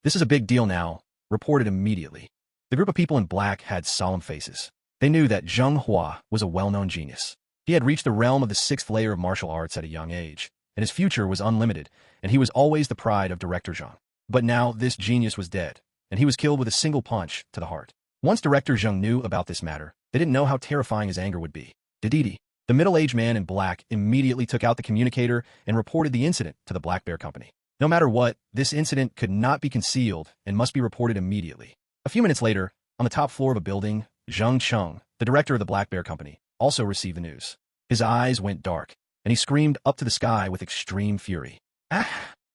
S2: This is a big deal now, reported immediately. The group of people in black had solemn faces. They knew that Zhenghua was a well-known genius. He had reached the realm of the 6th layer of martial arts at a young age, and his future was unlimited, and he was always the pride of Director Zheng. But now this genius was dead, and he was killed with a single punch to the heart. Once Director Zheng knew about this matter, they didn't know how terrifying his anger would be. Dididi. The middle-aged man in black immediately took out the communicator and reported the incident to the Black Bear Company. No matter what, this incident could not be concealed and must be reported immediately. A few minutes later, on the top floor of a building, Zheng Cheng, the director of the Black Bear Company, also received the news. His eyes went dark, and he screamed up to the sky with extreme fury. Ah!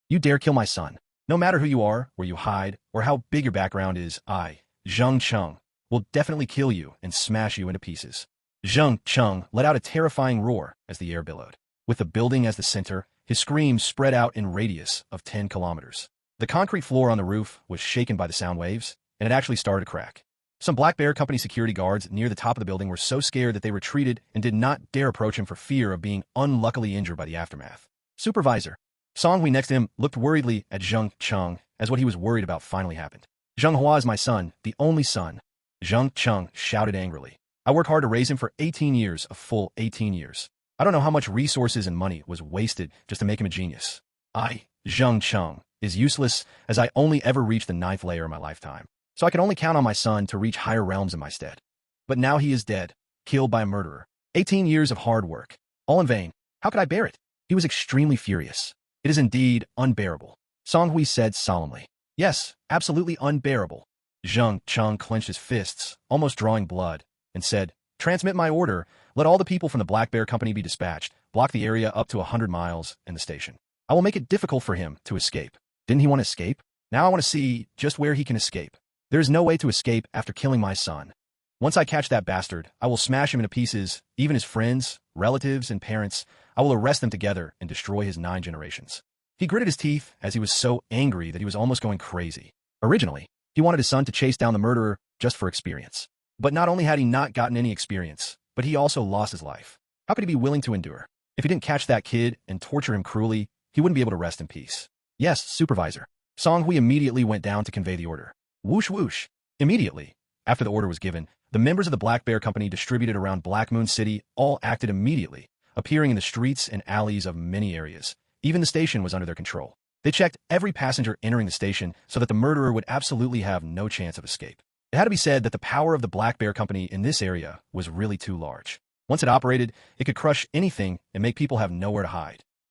S2: You dare kill my son. No matter who you are, where you hide, or how big your background is, I, Zheng Cheng, will definitely kill you and smash you into pieces. Zheng Cheng let out a terrifying roar as the air billowed. With the building as the center, his screams spread out in radius of 10 kilometers. The concrete floor on the roof was shaken by the sound waves, and it actually started to crack. Some Black Bear Company security guards near the top of the building were so scared that they retreated and did not dare approach him for fear of being unluckily injured by the aftermath. Supervisor Song Hui next to him looked worriedly at Zheng Cheng as what he was worried about finally happened. Zheng Hua is my son, the only son. Zheng Cheng shouted angrily. I worked hard to raise him for 18 years, a full 18 years. I don't know how much resources and money was wasted just to make him a genius. I, Zheng Cheng, is useless as I only ever reached the 9th layer in my lifetime, so I can only count on my son to reach higher realms in my stead. But now he is dead, killed by a murderer. 18 years of hard work, all in vain. How could I bear it? He was extremely furious. It is indeed unbearable, Song Hui said solemnly. Yes, absolutely unbearable. Zheng Cheng clenched his fists, almost drawing blood, and said, Transmit my order. Let all the people from the Black Bear Company be dispatched. Block the area up to 100 miles and the station. I will make it difficult for him to escape. Didn't he want to escape? Now I want to see just where he can escape. There is no way to escape after killing my son. Once I catch that bastard, I will smash him into pieces, even his friends, relatives, and parents. I will arrest them together and destroy his 9 generations. He gritted his teeth as he was so angry that he was almost going crazy. Originally, he wanted his son to chase down the murderer just for experience. But not only had he not gotten any experience, but he also lost his life. How could he be willing to endure? If he didn't catch that kid and torture him cruelly, he wouldn't be able to rest in peace. Yes, supervisor. Song Hui immediately went down to convey the order. Whoosh whoosh. Immediately, after the order was given, the members of the Black Bear Company distributed around Black Moon City all acted immediately, appearing in the streets and alleys of many areas. Even the station was under their control. They checked every passenger entering the station so that the murderer would absolutely have no chance of escape. It had to be said that the power of the Black Bear Company in this area was really too large. Once it operated, it could crush anything and make people have nowhere to hide.